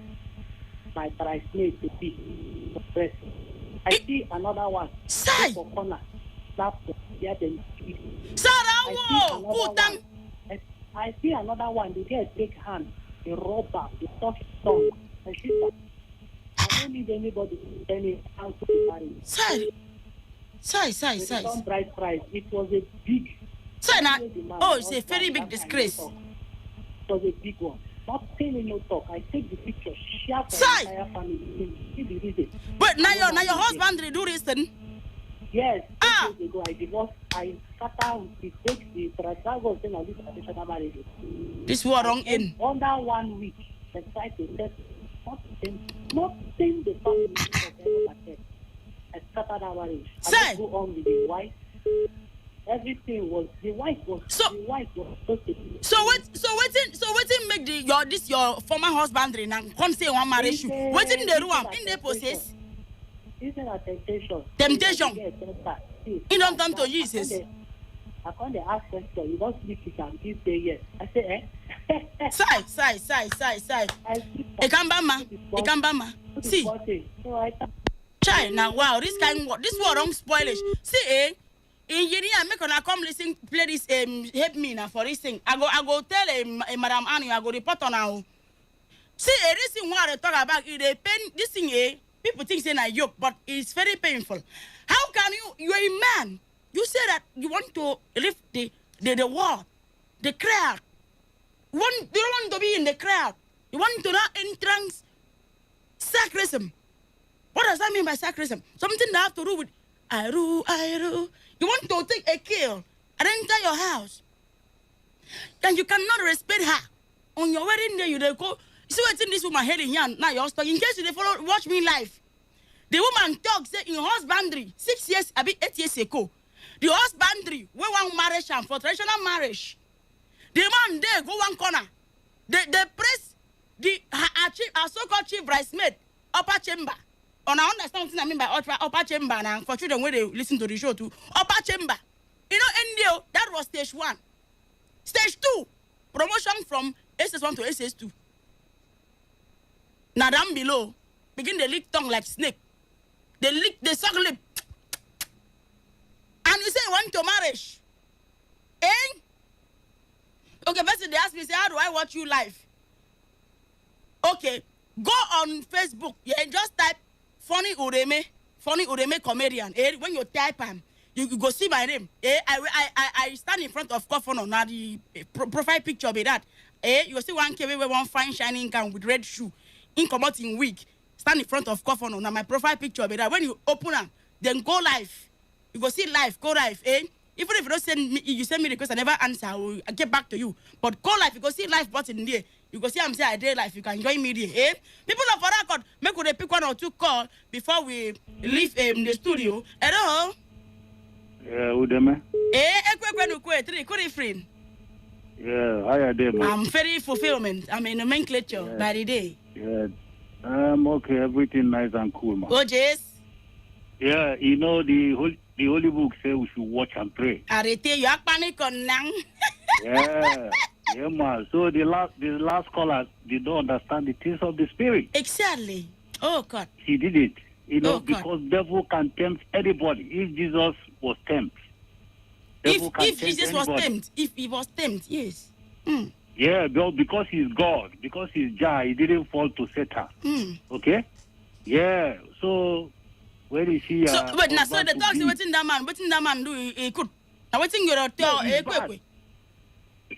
my bridesmaid to be press. I see another one. For corner. Laptop. Yeah, then I see another one. They get big hand. The rubber. The soft tongue. And she said, I don't need anybody to tell me how to marry. Size. Bride price. It was a big. It's a very big disgrace. It was a big one. Not saying no talk. I take the picture, share for the entire family. See the reason. But now your husband do this then? Yes. 8 years ago, I divorced. I scatter the traditional marriage. This war wrong in. Under 1 week, they tried to test nothing the family of ever. I scattered that marriage. I just go on with the wife. Everything was the wife was supposed to be. So what make your former husband come say one marriage you? What in the room? In the process? It's a temptation. He don't come to Jesus. I can't ask question. You don't speak it and you say yes. I say Sai. Ekambama. See. So I Chai, now wow, this one wrong spoilish. See, engineer, make gonna come listen, play this help me now for this thing. I go tell Madam Annie, I go report on now. See, this thing what I talk about, it pain. This thing, people think it's a yoke, but it's very painful. How can you're a man? You say that you want to lift the wall, the crowd. You don't want to be in the crowd. You want to not entrance sacrism. What does that mean by sacrism? Something that have to do with Iru. You want to take a kill and enter your house. And you cannot respect her. On your wedding day, you go. See what's in this woman head in here now. You're stuck. In case you follow, watch me live. The woman talks say in husbandry 6 years, I be 8 years ago. The husbandry we want marriage and for traditional marriage. The man there go one corner. They press our so-called chief bridesmaid upper chamber. And I understand what I mean by upper chamber now for children when they listen to the show too. Upper chamber. You know, NDO, that was stage 1. Stage 2, promotion from SS1 to SS2. Now down below, begin the lick tongue like snake. They suck lip. And you say you want to marriage. Eh? Okay, first they ask me, say, how do I watch you live? Okay, go on Facebook. Yeah, just type Funny Ureme comedian. Eh? When you type him, you go see my name. Eh? I stand in front of Kofono. Now the profile picture be that. Eh? You see one KB with one fine shining gown with red shoe, in commoting wig. Stand in front of Kofono. Now my profile picture be that. When you open them, then go live. You go see live, go live. Eh? Even if you don't send me, you send me request, I never answer. I will get back to you. But go live, you go see live button there. You go see I'm saying I did live. You can join me there. Eh? People of record, make we pick 1 or 2 calls before we leave the studio. Hello. Yeah, Udeme. Friend. Yeah, how are you, man? I'm very fulfillment. I'm in nomenclature by the day. Yeah. Okay, everything nice and cool, man. Oh, Jess. Yeah, you know the Holy Book say we should watch and pray. Arete, you are panic on now. Yeah, yeah, man. So the last caller did not understand the things of the spirit. Exactly. Oh God. He did it. You know, because devil can tempt anybody. If Jesus was tempted. If Jesus was tempted, if he was tempted, yes. Mm. Yeah, because he's God, because he's Jah, he didn't fall to Satan. Mm. Okay? Yeah. So where is he? So wait, now so the talk say wetin that man do he could. Now wetin you tell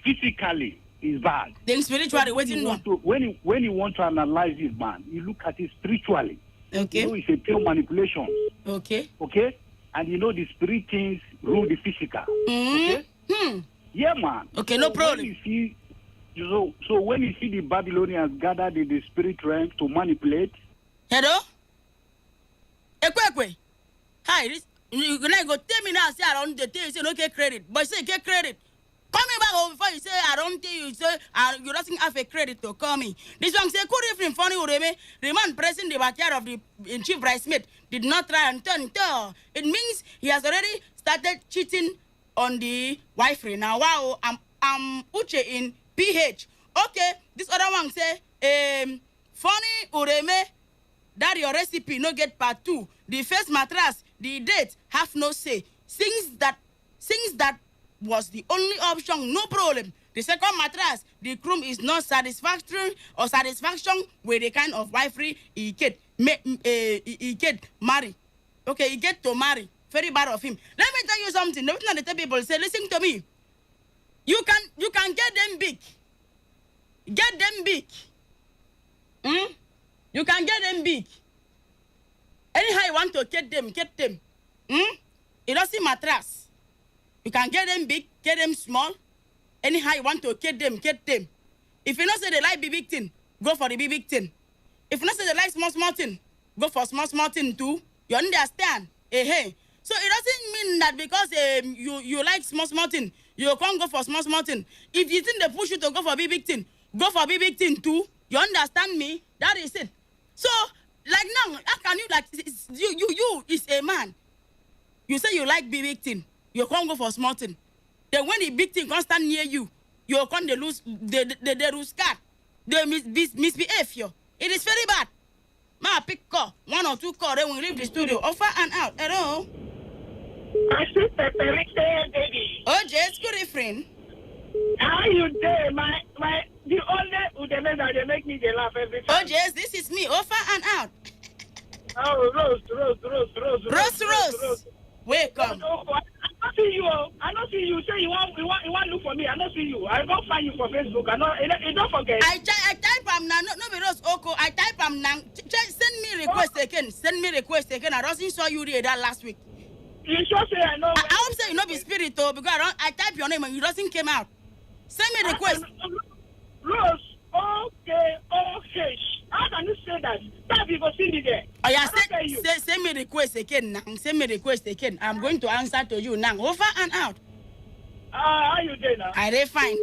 physically is bad. Then spiritually wetin do? When you want to analyze this man, you look at it spiritually. Okay. You know it's a pure manipulation. Okay. Okay? And you know the spirit things rule the physical. Mm-hmm. Okay? Yeah, man. Okay, no problem. So when you see the Babylonians gathered in the spirit realm to manipulate. Hello? Ekwe. Hi, you gonna go tell me now say I don't tell you say no get credit. But say get credit. Call me back home before you say I don't tell you say you don't have a credit to call me. This one say could if funny Ureme, the man pressing the backyard of the chief bridesmaid did not try and turn. It means he has already started cheating on the wife. Now wow, I'm Uche in PH. Okay, this other one say funny Ureme, that your recipe no get part 2. The first mattress, the date have no say. Since that was the only option, no problem. The second mattress, the groom is not satisfactory or satisfaction with the kind of wifery he get marry. Okay, he get to marry. Very bad of him. Let me tell you something. The people say, listen to me. You can get them big. Get them big. You can get them big. Anyhow you want to get them. It doesn't mattress. You can get them big, get them small. Anyhow you want to get them. If you not say they like big thing, go for the big thing. If you not say they like small thing, go for small thing too. You understand? Hey. So it doesn't mean that because you like small thing, you can't go for small thing. If you think they push you to go for big thing, go for big thing too. You understand me? That is it. So like now, how can you like you is a man? You say you like big thing. You can't go for small thing. Then when the big thing can't stand near you, you can't lose the lose card. They misbehave you. It is very bad. Ma pick call, 1 or 2 call, then we leave the studio. Offer and out. Hello. My sister, baby. Oh, Jess, good evening. How you doing? The only Udeme that they make me they laugh every time. Oh, Jess, this is me. Offer and out. Oh, Rose. Wake up. I don't see you. I don't see you. Say you want look for me. I don't see you. I go find you for Facebook. I don't forget. I type am now. No be Rose Oko. I type am now. Send me request again. I don't saw you there that last week. You sure say I know? I hope say you know be spirit though because I type your name and you doesn't came out. Send me request. Rose. Okay. How can you say that? That people see me there. Oh yeah, send me request again now. Send me request again. I'm going to answer to you now. Over and out. How you doing now? I dey fine.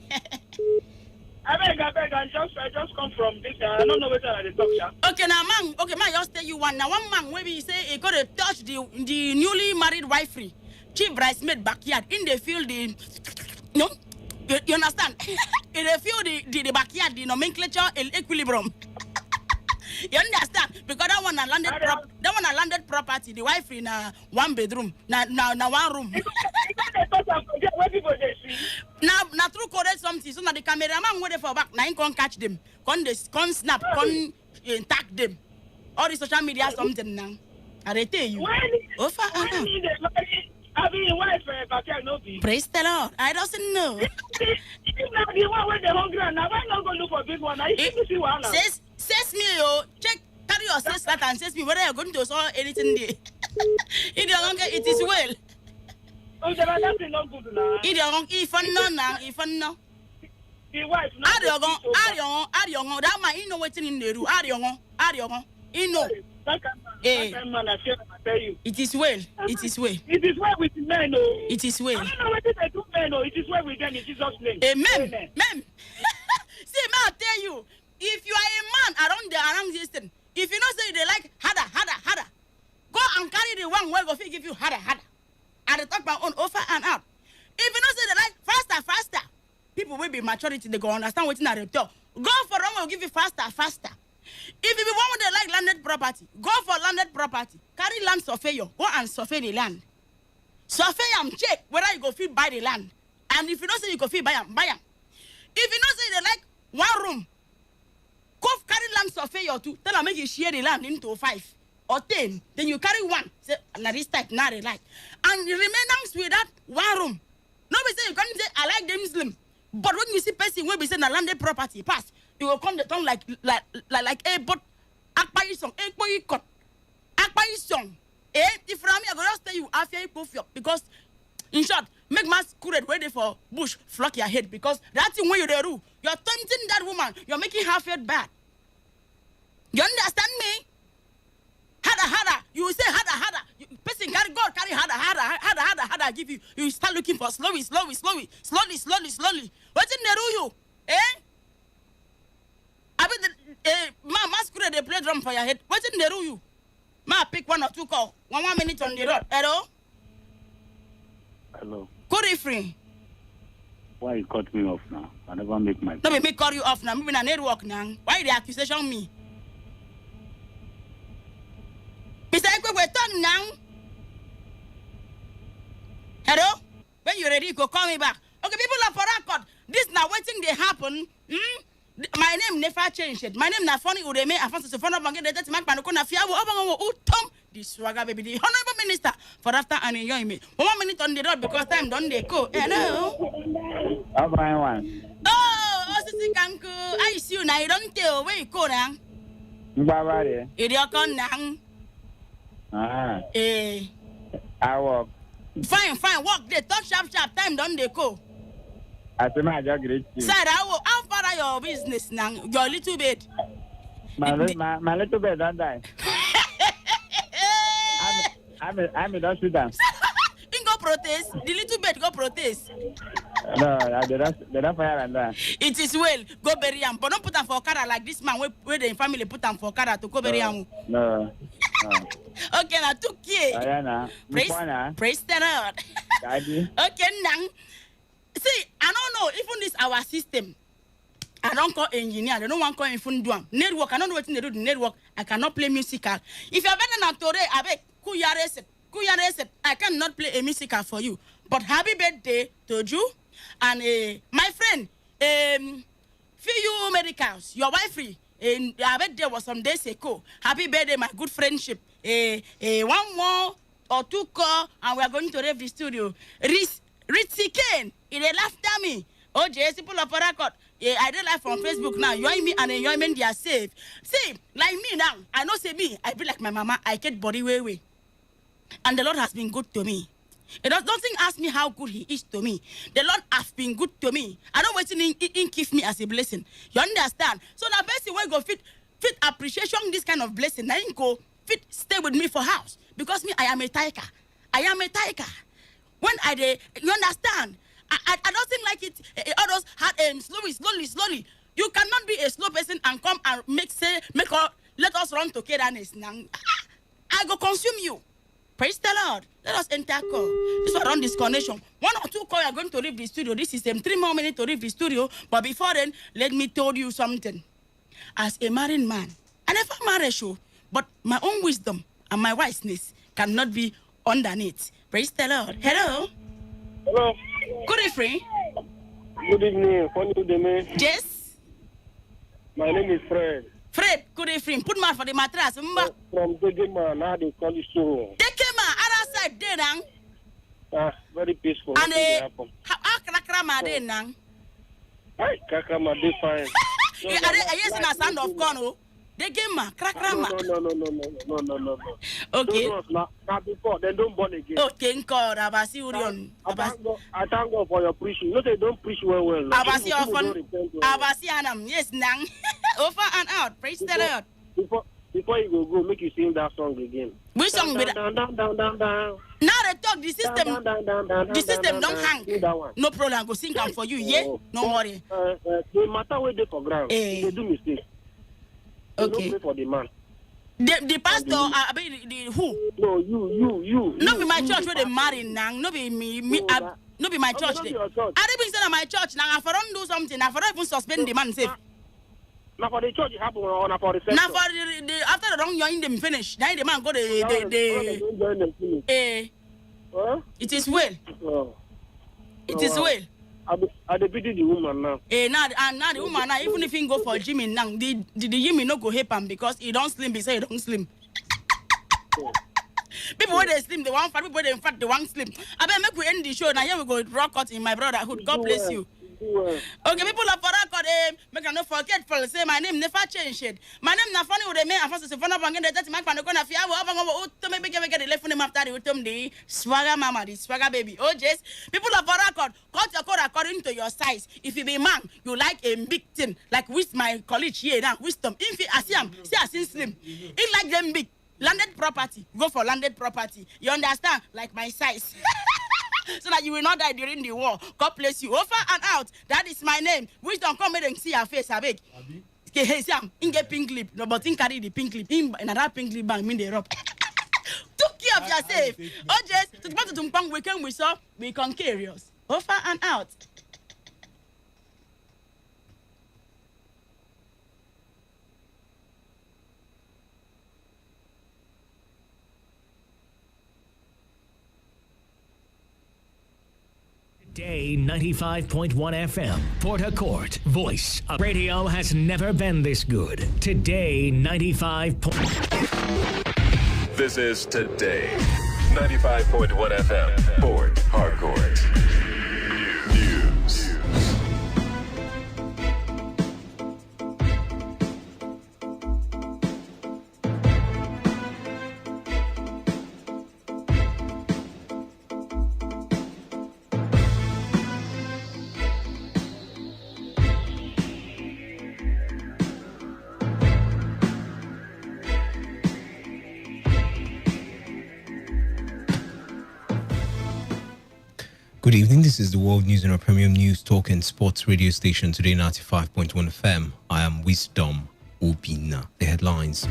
I beg, I just come from this. I don't know whether I talk, yeah. Okay, now, man. Okay, man, just tell you one. Now, one man, maybe say he got to touch the newly married wife free, chief bridesmaid backyard in the field. No, you understand? In the field, the backyard, the nomenclature, equilibrium. You understand? Because that one a landed property. The wife in 1 bedroom, now 1 room. Now through coded something, so now the cameraman waiting for back. Now he can't catch them. Can't snap, can't tag them. All the social media something now. I tell you. Praise the Lord. I don't know. The one where they're hungry now, why not go look for big one? I see see one. Says me, oh, check, carry your says that and says me whether you're going to saw anything there. If you're hungry, it is well. Oh, there are nothing not good now. If I'm not. The wife, no. Ariongo, that man, you know what's in the room. Ariongo, you know. Man, I tell you. It is well. It is well with men, oh. It is well. I don't know whether they do men, oh. It is well with them in Jesus' name. Amen. See, man, I tell you, if you are a man around this thing, if you know say they like harder, go and carry the one where go give you harder. And they talk about own offer and out. If you know say they like faster, people will be maturity, they go understand what's in the door. Go for one will give you faster. If you want they like landed property, go for landed property. Carry land surveyor, go and survey the land. Survey and check whether you go fit buy the land. And if you don't say you go fit buy them. If you don't say they like 1 room, go carry land surveyor too. Tell them make you share the land into 5 or 10. Then you carry 1. Say, now this type, now they like. And the remainings with that 1 room. Nobody say you can't say I like them slim. But when you see person will be saying a landed property pass, you will come the tongue like a but akpaisong, akpaisong. If from me I go just tell you after you proof because in short, make masquerade ready for bush flock your head because that's the way you do. You're tempting that woman, you're making her feel bad. You understand me? Harder. You say harder. Person carry God, carry harder. Give you. You start looking for slowly. What's in the you? I mean, masquerade they play drum for your head. What's in the you? Ma pick 1 or 2 call. 1 minute on the road. Hello. Good evening. Why you cut me off now? I never make my. Don't make me call you off now. Maybe na network now. Why the accusation on me? Mr. Ekwe, we're talking now. Hello? When you're ready, you go call me back. Okay, people are for record. This now waiting they happen. My name never changed. My name na funny Ureme. Afanso so funny bange de mark panoko na fiawo obango utom. This swagger baby, the honorable minister for after and enjoy me. 1 minute on the road because time don't they go. Hello. Oh, Sisi Kanku, I see you now. You don't tell where you go now. Mbabare. Idiot con now. I walk. Fine. Walk there. Talk sharp. Time don't they go. I say my job great. Sir, how far are your business now? Your little bit. My little bit don't die. I'm don't shoot them. You go protest. The little bit go protest. No, they don't fire and that. It is well. Go bury him. But don't put them for Kara like this man where the family put them for Kara to go bury him. No. Okay, now 2K. Praise the Lord. Okay, now. See, I don't know, even this our system. I I don't call engineer. They don't want to call in phone do network. I don't know what they do the network. I cannot play musical. If you're better than today, I beg Kuya, I cannot play a musical for you. But happy birthday to you and my friend. Few medicals, your wife free. I bet there was some days ago. Happy birthday, my good friendship. One more or two call, and we are going to leave the studio. Ritzy Kane, he laughed at me. Oh, JS, people of Parakot. I did live on Facebook now. You and me and enjoyment, they are safe. See, like me now, I know say me, I be like my mama, I get body way. And the Lord has been good to me. Don't ask me how good he is to me. The Lord has been good to me. I don't wait in give me as a blessing. You understand? So the person will go fit appreciation this kind of blessing. I ain't go fit stay with me for house. Because me, I am a tiger. When you understand? I don't think like it. Others had slowly. You cannot be a slow person and come and let us run togetherness. I go consume you. Praise the Lord. Let us enter call. This was on this connection. 1 or 2 calls are going to leave the studio. This is 3 more minutes to leave the studio. But before then, let me tell you something. As a married man, I never married you, but my own wisdom and my wiseness cannot be underneath. Praise the Lord. Hello. Hello. Good evening. Good evening. Funny to me. Yes. My name is Fred. Fred, good evening. Put man for the mattress. From Degema, now they call you so. Degema, other side, there, very peaceful. And how Krakrama, there, nang? Hi, Krakrama, they fine. Yes, in a sound of corn. Degema, Krakrama. No. Okay. Now before, then don't born again. Okay, God, Abasi Urion. I thank God for your preaching. You know, they don't preach well. Abasi often. Abasi Anam, yes, nang. Over and out. Praise the Lord. Before you go, make you sing that song again. Which song? Down. Now they talk the system. The system don't hang. No problem. Go sing them for you. Yeah. No worry. The matter where they for ground. They do mistake. Okay. Don't pray for the man. The pastor, the who? No, you. No be my church where they marry now. No be me. No be my church. I didn't say my church now. I for don't do something. I for don't even suspend the man safe. Now for the church it happen or now for the sector. Now for the after the wrong join them finish. Now the man go it is well. It is well. I pity the woman now. Now the woman now even if he go for Jimmy now the Jimmy no go help him because he don't slim. He say he don't slim. People when they slim, they want fat. People when they fat, they want slim. I bet make we end the show. Now here we go rock out in my brotherhood. God bless you. Okay, people of Parakot, make I not forget for say my name never changed. My name na funny with the man. I first say phone up and get that my friend gonna fear. To make get the telephone after the swagger mama, the swagger baby. Oh yes, people of Parakot, cut your code according to your size. If you be man, you like a big thing, like with my college here now, wisdom. If I see him, see I see slim. He like them big. Landed property, go for landed property. You understand? Like my size. So that you will not die during the war. God bless you. Over and out. That is my name. Which don't come and see your face, I beg. Okay, hey, Sam, in get pink lip. No, but in carry the pink lip. In another pink lip bang, mean the rope. Took care of yourself. Oh, yes. To Tumpang weekend we saw, we can curious. Over and out. Day 95.1 FM, Port Harcourt, voice of radio has never been this good. Today 95. This is Today 95.1 FM, Port Harcourt. News. Good evening, this is the World News and our Premium News Talk and Sports radio station, Today 95.1 FM. I am Wisdom Obina. The headlines.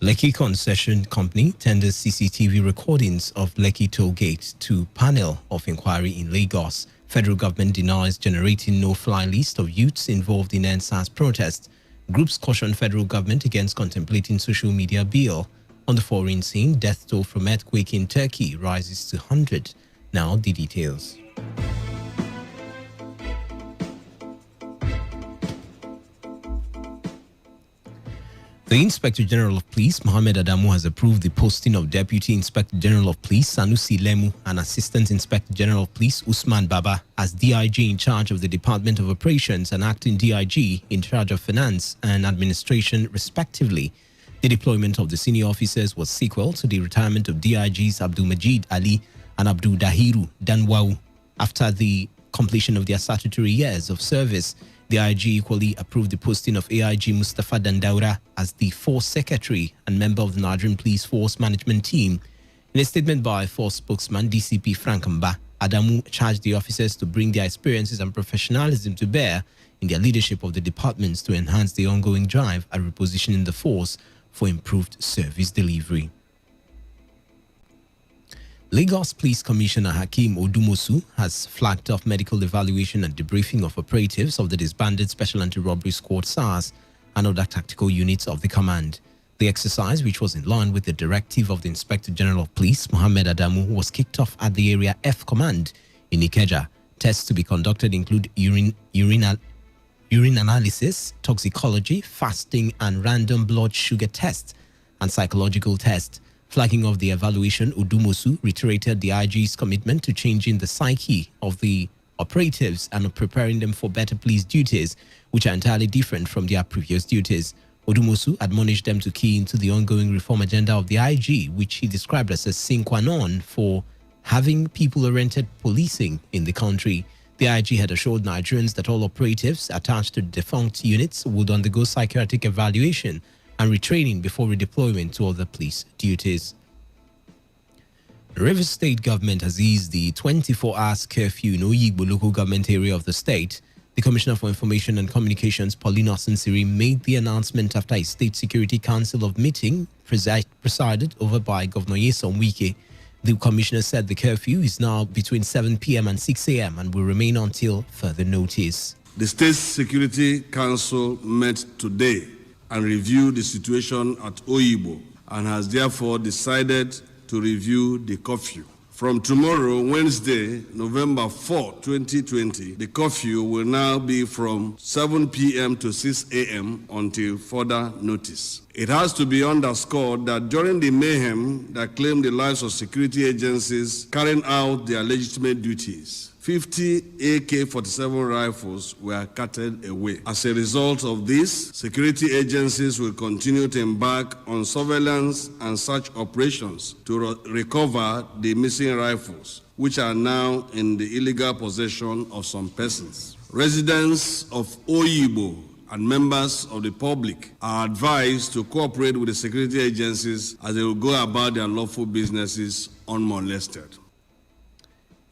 Lekki Concession Company tenders CCTV recordings of Lekki Toll Gate to panel of inquiry in Lagos. Federal government denies generating no-fly list of youths involved in NSAS protest. Groups caution federal government against contemplating social media bill. On the foreign scene, death toll from earthquake in Turkey rises to 100. Now the details. The Inspector General of Police, Mohammed Adamu, has approved the posting of Deputy Inspector General of Police, Sanusi Lemu, and Assistant Inspector General of Police, Usman Baba, as DIG in charge of the Department of Operations and Acting DIG in charge of Finance and Administration, respectively. The deployment of the senior officers was sequel to the retirement of DIGs Abdul Majid Ali and Abdul Dahiru Danwau after the completion of their statutory years of service. The IG equally approved the posting of AIG Mustafa Dandaura as the Force Secretary and member of the Nigerian Police Force Management Team. In a statement by Force spokesman DCP Frank Mba, Adamu charged the officers to bring their experiences and professionalism to bear in their leadership of the departments to enhance the ongoing drive at repositioning the force for improved service delivery. Lagos Police Commissioner Hakeem Odumosu has flagged off medical evaluation and debriefing of operatives of the disbanded Special Anti-Robbery Squad SARS and other tactical units of the command. The exercise, which was in line with the directive of the Inspector General of Police, Mohammed Adamu, was kicked off at the Area F Command in Ikeja. Tests to be conducted include urine analysis, toxicology, fasting and random blood sugar tests, and psychological tests. Flagging of the evaluation, Odumosu reiterated the IG's commitment to changing the psyche of the operatives and preparing them for better police duties, which are entirely different from their previous duties. Odumosu admonished them to key into the ongoing reform agenda of the IG, which he described as a sine qua non for having people-oriented policing in the country. The IG had assured Nigerians that all operatives attached to defunct units would undergo psychiatric evaluation and retraining before redeployment to other police duties. The Rivers State government has eased the 24-hour curfew in Oyigbo local government area of the state. The Commissioner for Information and Communications, Paulina Sinsiri, made the announcement after a State Security Council of meeting presided over by Governor Nyesom Wike. The Commissioner said the curfew is now between 7 p.m. and 6 a.m. and will remain until further notice. The State Security Council met today and reviewed the situation at Oyigbo and has therefore decided to review the curfew. From tomorrow, Wednesday, November 4, 2020, the curfew will now be from 7 p.m. to 6 a.m. until further notice. It has to be underscored that during the mayhem that claimed the lives of security agencies carrying out their legitimate duties, 50 AK-47 rifles were carted away. As a result of this, security agencies will continue to embark on surveillance and search operations to recover the missing rifles, which are now in the illegal possession of some persons. Residents of Oyigbo and members of the public are advised to cooperate with the security agencies as they will go about their lawful businesses unmolested.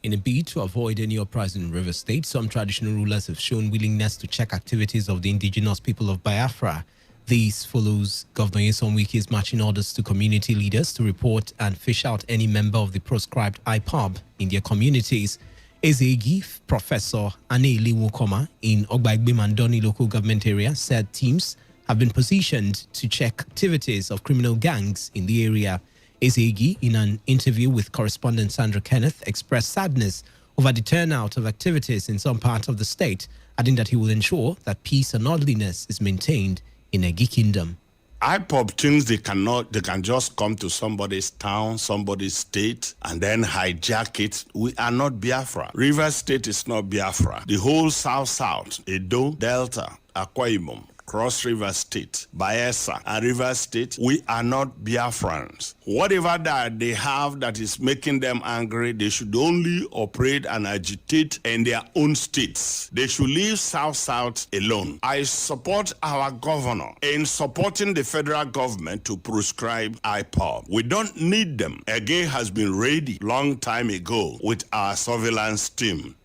In a bid to avoid any uprising in Rivers State, some traditional rulers have shown willingness to check activities of the indigenous people of Biafra. This follows Governor Nyesom Wike's marching orders to community leaders to report and fish out any member of the proscribed IPOB in their communities. Ezegi Professor Aneli Wokoma in Ogbaigbe Mandoni local government area said teams have been positioned to check activities of criminal gangs in the area. Ezegi, in an interview with correspondent Sandra Kenneth, expressed sadness over the turnout of activities in some parts of the state, adding that he will ensure that peace and orderliness is maintained in Egi Kingdom. IPOB thinks they can just come to somebody's town, somebody's state, and then hijack it. We are not Biafra. Rivers State is not Biafra. The whole South, Edo, Delta, Akwa Ibom, Cross River State, Bayelsa, and River State, we are not Biafrans. Whatever that they have that is making them angry, they should only operate and agitate in their own states. They should leave South alone. I support our governor in supporting the federal government to proscribe IPOB. We don't need them. Ege has been ready long time ago with our surveillance team.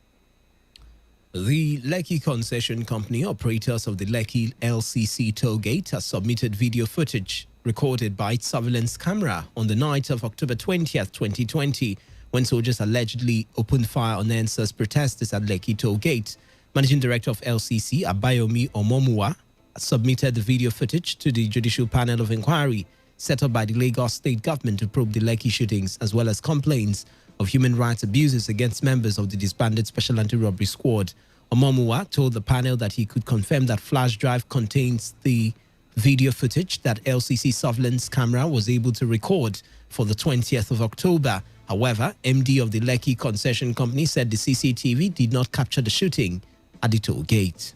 The Lekki Concession Company, operators of the Lekki LCC toll gate, has submitted video footage recorded by its surveillance camera on the night of October 20th, 2020, when soldiers allegedly opened fire on NSAS protesters at Lekki Toll Gate. Managing Director of LCC, Abayomi Omomuwa, submitted the video footage to the Judicial Panel of Inquiry set up by the Lagos State Government to probe the Lekki shootings, as well as complaints of human rights abuses against members of the disbanded Special Anti-Robbery Squad. Omomuwa told the panel that he could confirm that flash drive contains the video footage that LCC surveillance camera was able to record for the 20th of October. However, MD of the Lekki Concession Company said the CCTV did not capture the shooting at the toll gate.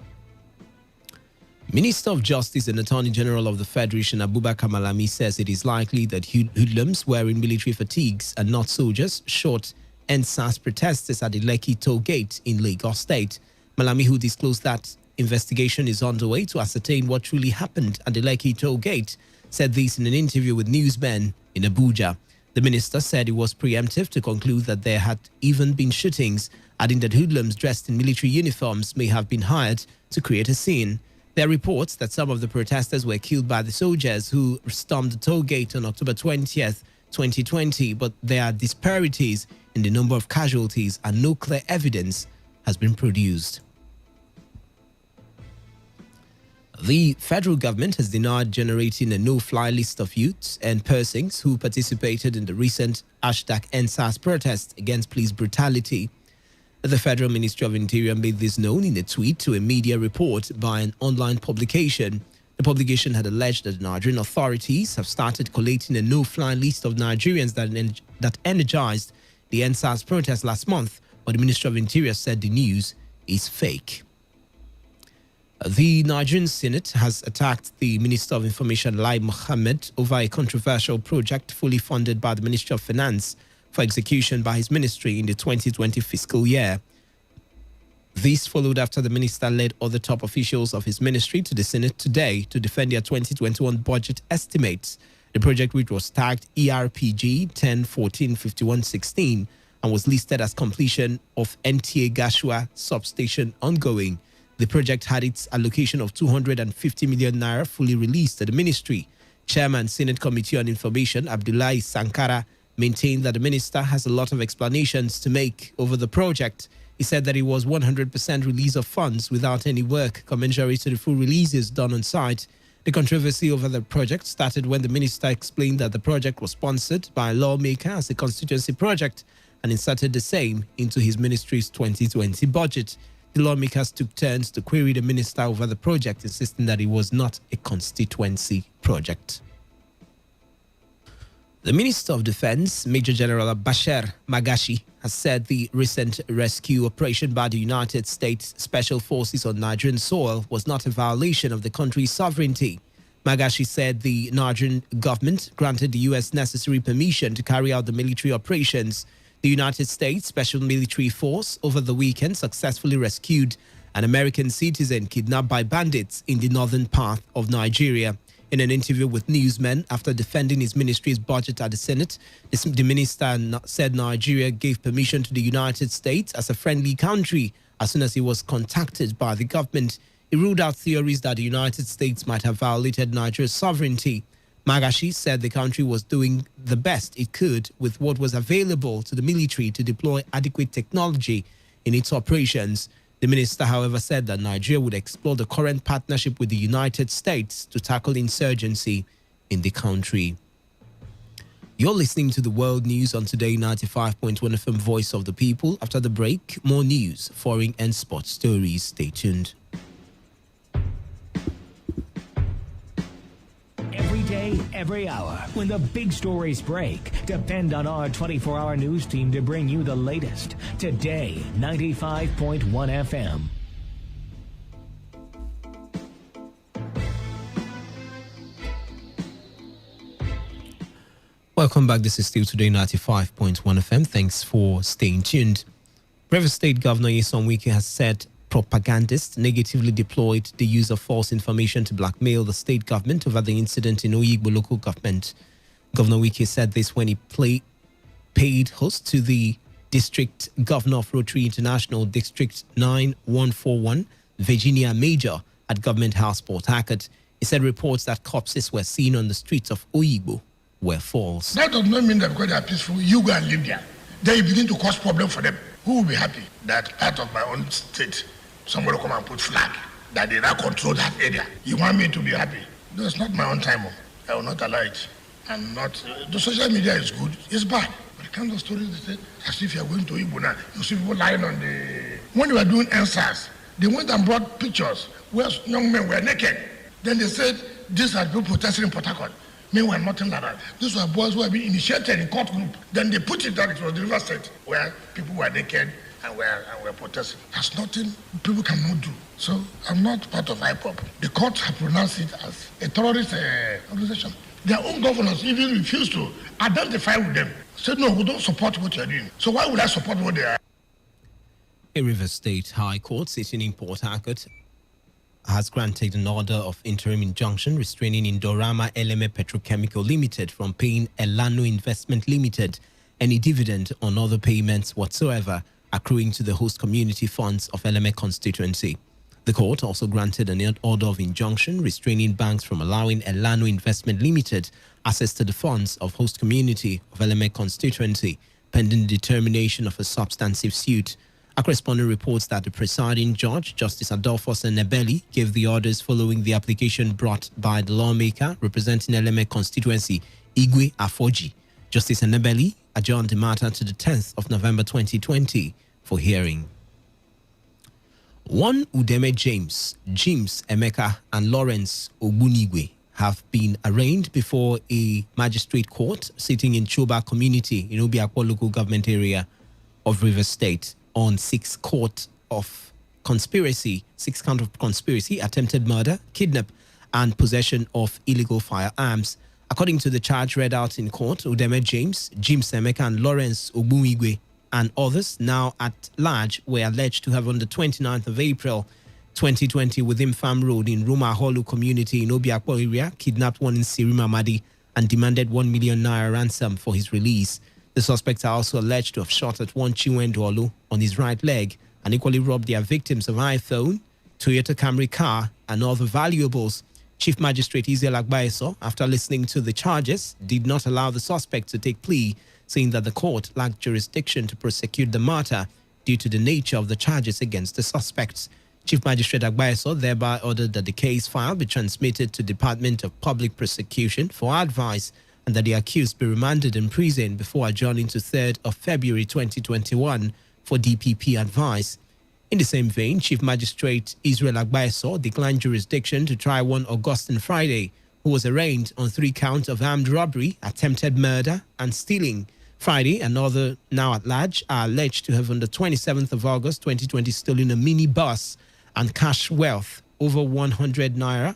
Minister of Justice and Attorney General of the Federation, Abubakar Malami, says it is likely that hoodlums wearing military fatigues and not soldiers shot NSAS protesters at the Lekki toll gate in Lagos State. Malami, who disclosed that investigation is underway to ascertain what truly happened at the Lekki toll gate, said this in an interview with newsmen in Abuja. The minister said it was preemptive to conclude that there had even been shootings, adding that hoodlums dressed in military uniforms may have been hired to create a scene. There are reports that some of the protesters were killed by the soldiers who stormed the toll gate on October 20th, 2020, but there are disparities in the number of casualties and no clear evidence has been produced. The federal government has denied generating a no-fly list of youths and persons who participated in the recent #NSAS protest against police brutality. The Federal Ministry of Interior made this known in a tweet to a media report by an online publication. The publication had alleged that the Nigerian authorities have started collating a no-fly list of Nigerians that energized the NSAS protest last month, but the Ministry of Interior said the news is fake. The Nigerian Senate has attacked the Minister of Information, Lai Mohammed, over a controversial project fully funded by the Ministry of Finance for execution by his ministry in the 2020 fiscal year. This followed after the minister led other top officials of his ministry to the Senate today to defend their 2021 budget estimates. The project, which was tagged ERPG 10145116 and was listed as completion of NTA Gashua substation ongoing. The project had its allocation of 250 million naira fully released to the ministry. Chairman, Senate Committee on Information, Abdullahi Sankara, maintained that the minister has a lot of explanations to make over the project. He said that it was 100% release of funds without any work commensurate to the full releases done on site. The controversy over the project started when the minister explained that the project was sponsored by a lawmaker as a constituency project and inserted the same into his ministry's 2020 budget. The lawmakers took turns to query the minister over the project, insisting that it was not a constituency project. The Minister of Defense, Major General Bashir Magashi, has said the recent rescue operation by the United States Special Forces on Nigerian soil was not a violation of the country's sovereignty. Magashi said the Nigerian government granted the U.S. necessary permission to carry out the military operations. The United States Special Military Force over the weekend successfully rescued an American citizen kidnapped by bandits in the northern part of Nigeria. In an interview with newsmen after defending his ministry's budget at the Senate, the minister said Nigeria gave permission to the United States as a friendly country as soon as he was contacted by the government. He ruled out theories that the United States might have violated Nigeria's sovereignty. Magashi said the country was doing the best it could with what was available to the military to deploy adequate technology in its operations. The minister, however, said that Nigeria would explore the current partnership with the United States to tackle insurgency in the country. You're listening to the World News on Today 95.1 FM Voice of the People. After the break, more news, foreign and sports stories. Stay tuned. Every day, every hour, when the big stories break, depend on our 24-hour news team to bring you the latest. Today, 95.1 FM. Welcome back. This is still Today 95.1 FM. Thanks for staying tuned. River State Governor Nyesom Wike has said propagandists negatively deployed the use of false information to blackmail the state government over the incident in Oyigbo local government. Governor Wike said this when he paid host to the District Governor of Rotary International District 9141, Virginia Major, at Government House, Port Harcourt. He said reports that corpses were seen on the streets of Oyigbo were false. That does not mean that because they are peaceful, you go and live there. Then you begin to cause problem for them. Who will be happy that part of my own state, somebody come and put flag, that they now control that area? You want me to be happy? No, it's not my own time. I will not allow it. I'm not. The social media is good. It's bad. But the kind of stories they say, as if you are going to Igbo now, you see people lying on the... When they were doing answers, they went and brought pictures where young men were naked. Then they said, these are people protesting in Port Harcourt. Meanwhile, nothing like that. These were boys who had been initiated in court group. Then they put it that it was the River State, where people were naked and were protesting. That's nothing people cannot do. So I'm not part of IPOP. The courts have pronounced it as a terrorist organization. Their own governors even refused to identify with them. Said, no, we don't support what you're doing. So why would I support what they are? A River State High Court sitting in Port Harcourt has granted an order of interim injunction restraining Indorama Eleme Petrochemical Limited from paying Elano Investment Limited any dividend on other payments whatsoever accruing to the host community funds of Eleme constituency. The court also granted an order of injunction restraining banks from allowing Elano Investment Limited access to the funds of host community of Eleme constituency pending the determination of a substantive suit. A correspondent reports that the presiding judge, Justice Adolphus Nebeli, gave the orders following the application brought by the lawmaker representing Eleme constituency, Igwe Afoji. Justice Nebeli adjourned the matter to the 10th of November 2020 for hearing. One Udeme James Emeka, and Lawrence Ogbunigwe have been arraigned before a magistrate court sitting in Choba community in Obiakpo local government area of Rivers State on 6 count of conspiracy, attempted murder, kidnap, and possession of illegal firearms. According to the charge read out in court, Udeme James Emeka, and Lawrence Ogbunigwe and others now at large were alleged to have on the 29th of April 2020 within Farm Road in Roma Holu community in Obiakpo area, kidnapped one in Sirima Madi and demanded 1 million naira ransom for his release. The suspects are also alleged to have shot at one Chiwendolu on his right leg and equally robbed their victims of iPhone, Toyota Camry car, and other valuables. Chief Magistrate Izel Agbaeso, after listening to the charges, did not allow the suspect to take plea, saying that the court lacked jurisdiction to prosecute the matter due to the nature of the charges against the suspects. Chief Magistrate Agbaeso thereby ordered that the case file be transmitted to Department of Public Prosecution for advice and that the accused be remanded in prison before adjourning to 3rd of February 2021 for DPP advice. In the same vein, Chief Magistrate Israel Agbaeso declined jurisdiction to try one Augustine Friday, who was arraigned on 3 counts of armed robbery, attempted murder, and stealing. Friday, another now at large, are alleged to have on the 27th of August 2020 stolen a minibus and cash wealth over 100 naira,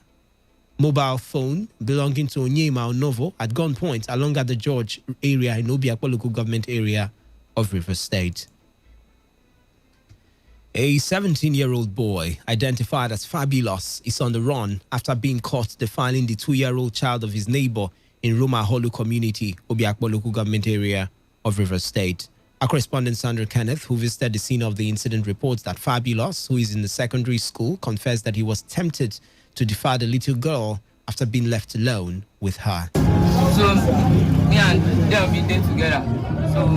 mobile phone belonging to Onyema Onovo at gunpoint along at the George area in Obiakpo local government area of Rivers State. A 17-year-old boy identified as Fabulous is on the run after being caught defiling the 2-year-old child of his neighbor in Roma Holu community, Obiakpo local government area of Rivers State. Our correspondent Sandra Kenneth, who visited the scene of the incident, reports that Fabulous, who is in the secondary school, confessed that he was tempted to defy the little girl after being left alone with her. So, me and them be there together. So,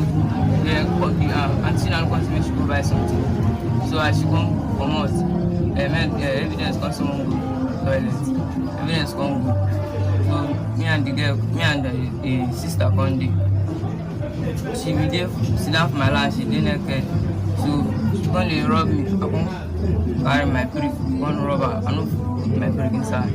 until I continue to provide something. So, I should come out. Evidence comes from toilet. Evidence come go. So, me and the girl, me and the sister come there. She be there, sit down for my lunch, she didn't naked. So, she come to rob me. I come carry my brief, one rubber, I know my brief inside.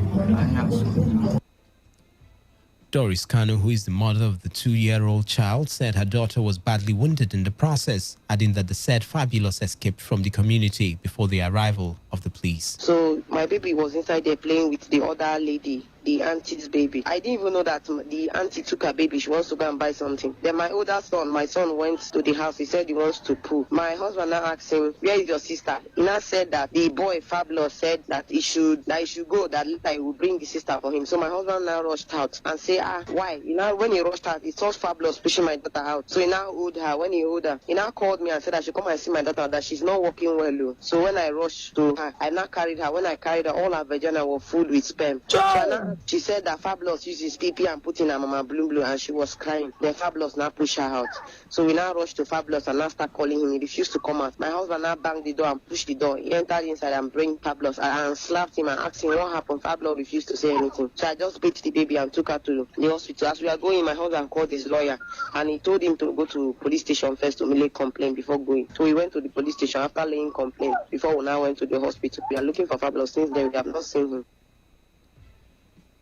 Doris Kanu, who is the mother of the 2-year-old child, said her daughter was badly wounded in the process, adding that the said Fabulous escaped from the community before the arrival of the police. So my baby was inside there playing with the other lady. the auntie's baby. I didn't even know that the auntie took her baby. She wants to go and buy something. Then my older son, my son went to the house. He said he wants to poo. My husband now asked him, where is your sister? He now said that the boy Fabulous said that he should go, that later he will bring the sister for him. So my husband now rushed out and say, why? When he rushed out, he saw Fabulous pushing my daughter out. So he now owed her. When he owed her, he now called me and said I should come and see my daughter, that she's not walking well. So when I rushed to her, I now carried her. When I carried her, all her vagina was full with sperm. So she said that Fabulous uses PP and put in her mama blue, and she was crying. Then Fabulous now pushed her out. So we now rushed to Fabulous and now start calling him. He refused to come out. My husband now banged the door and pushed the door. He entered inside and bring Fabulous and slapped him and asked him what happened. Fabulous refused to say anything. So I just beat the baby and took her to the hospital. As we are going, my husband called his lawyer and he told him to go to police station first to lay complaint before going. So we went to the police station after laying complaint before we now went to the hospital. We are looking for Fabulous. Since then we have not seen him.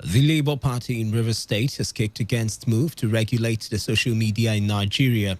The Labour Party in Rivers State has kicked against move to regulate the social media in Nigeria.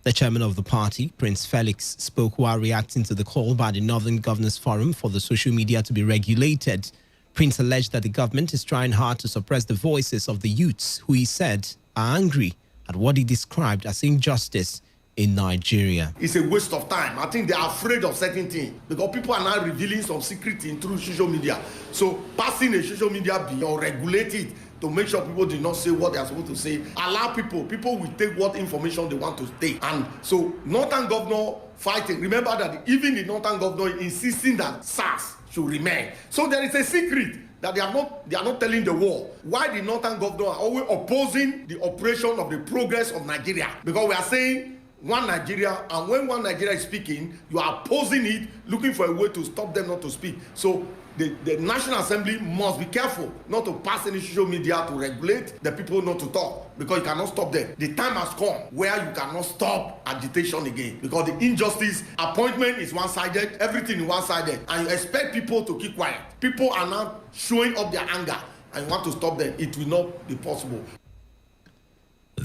The chairman of the party, Prince Felix, spoke while reacting to the call by the Northern Governors Forum for the social media to be regulated. Prince alleged that the government is trying hard to suppress the voices of the youths who he said are angry at what he described as injustice in Nigeria. It's a waste of time. I think they are afraid of certain things because people are now revealing some secret things through social media. So passing a social media bill or regulate it to make sure people do not say what they are supposed to say. Allow people will take what information they want to take. And so Northern Governor fighting. Remember that even the Northern Governor insisting that SARS should remain. So there is a secret that they are not telling the world. Why the Northern Governor are always opposing the operation of the progress of Nigeria? Because we are saying one Nigeria, and when one Nigeria is speaking, you are opposing it, looking for a way to stop them not to speak. So the National Assembly must be careful not to pass any social media to regulate the people not to talk, because you cannot stop them. The time has come where you cannot stop agitation again, because the injustice, appointment is one-sided, everything is one-sided, and you expect people to keep quiet. People are now showing up their anger, and you want to stop them. It will not be possible.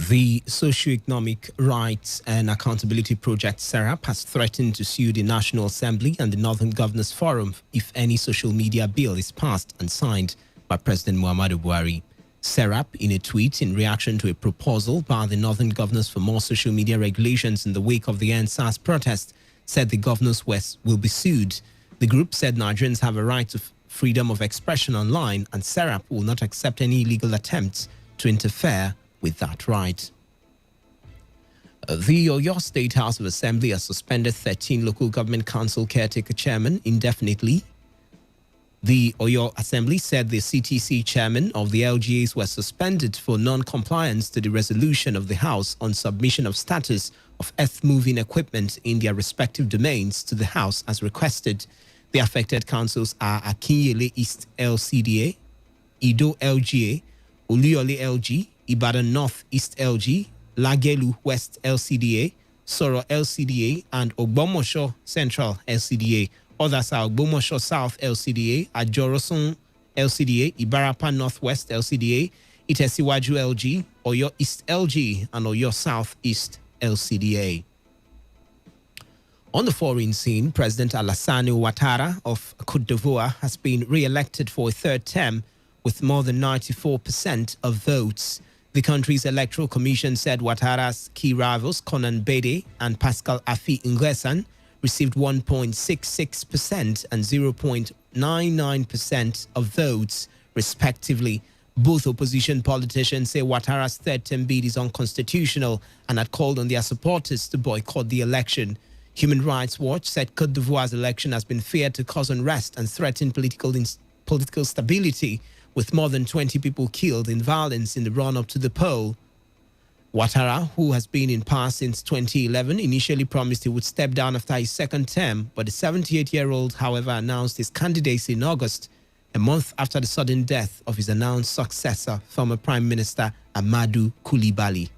The Socioeconomic Rights and Accountability Project, SERAP, has threatened to sue the National Assembly and the Northern Governors Forum if any social media bill is passed and signed by President Muhammadu Buhari. SERAP, in a tweet in reaction to a proposal by the Northern Governors for more social media regulations in the wake of the NSAS protest, said the governors will be sued. The group said Nigerians have a right to freedom of expression online, and SERAP will not accept any illegal attempts to interfere with that right. The Oyo State House of Assembly has suspended 13 local government council caretaker chairmen indefinitely. The Oyo Assembly said the CTC chairmen of the LGAs were suspended for non-compliance to the resolution of the House on submission of status of earth-moving equipment in their respective domains to the House as requested. The affected councils are Akinyele East LCDA, Ido LGA, Oluyole LG, Ibadan North East LG, Lagelu West LCDA, Soro LCDA, and Ogbomosho Central LCDA. Others are Ogbomosho South LCDA, Ajorosun LCDA, Ibarapa Northwest LCDA, Itesiwaju LG, Oyo East LG, and Oyo South East LCDA. On the foreign scene, President Alassane Ouattara of Côte d'Ivoire has been re-elected for a third term with more than 94% of votes. The country's electoral commission said Ouattara's key rivals, Konan Bede and Pascal Afi Nguessan, received 1.66% and 0.99% of votes, respectively. Both opposition politicians say Ouattara's third-term bid is unconstitutional and had called on their supporters to boycott the election. Human Rights Watch said Côte d'Ivoire's election has been feared to cause unrest and threaten political stability, with more than 20 people killed in violence in the run-up to the poll. Ouattara, who has been in power since 2011, initially promised he would step down after his second term, but the 78-year-old, however, announced his candidacy in August, a month after the sudden death of his announced successor, former Prime Minister Amadou Coulibaly.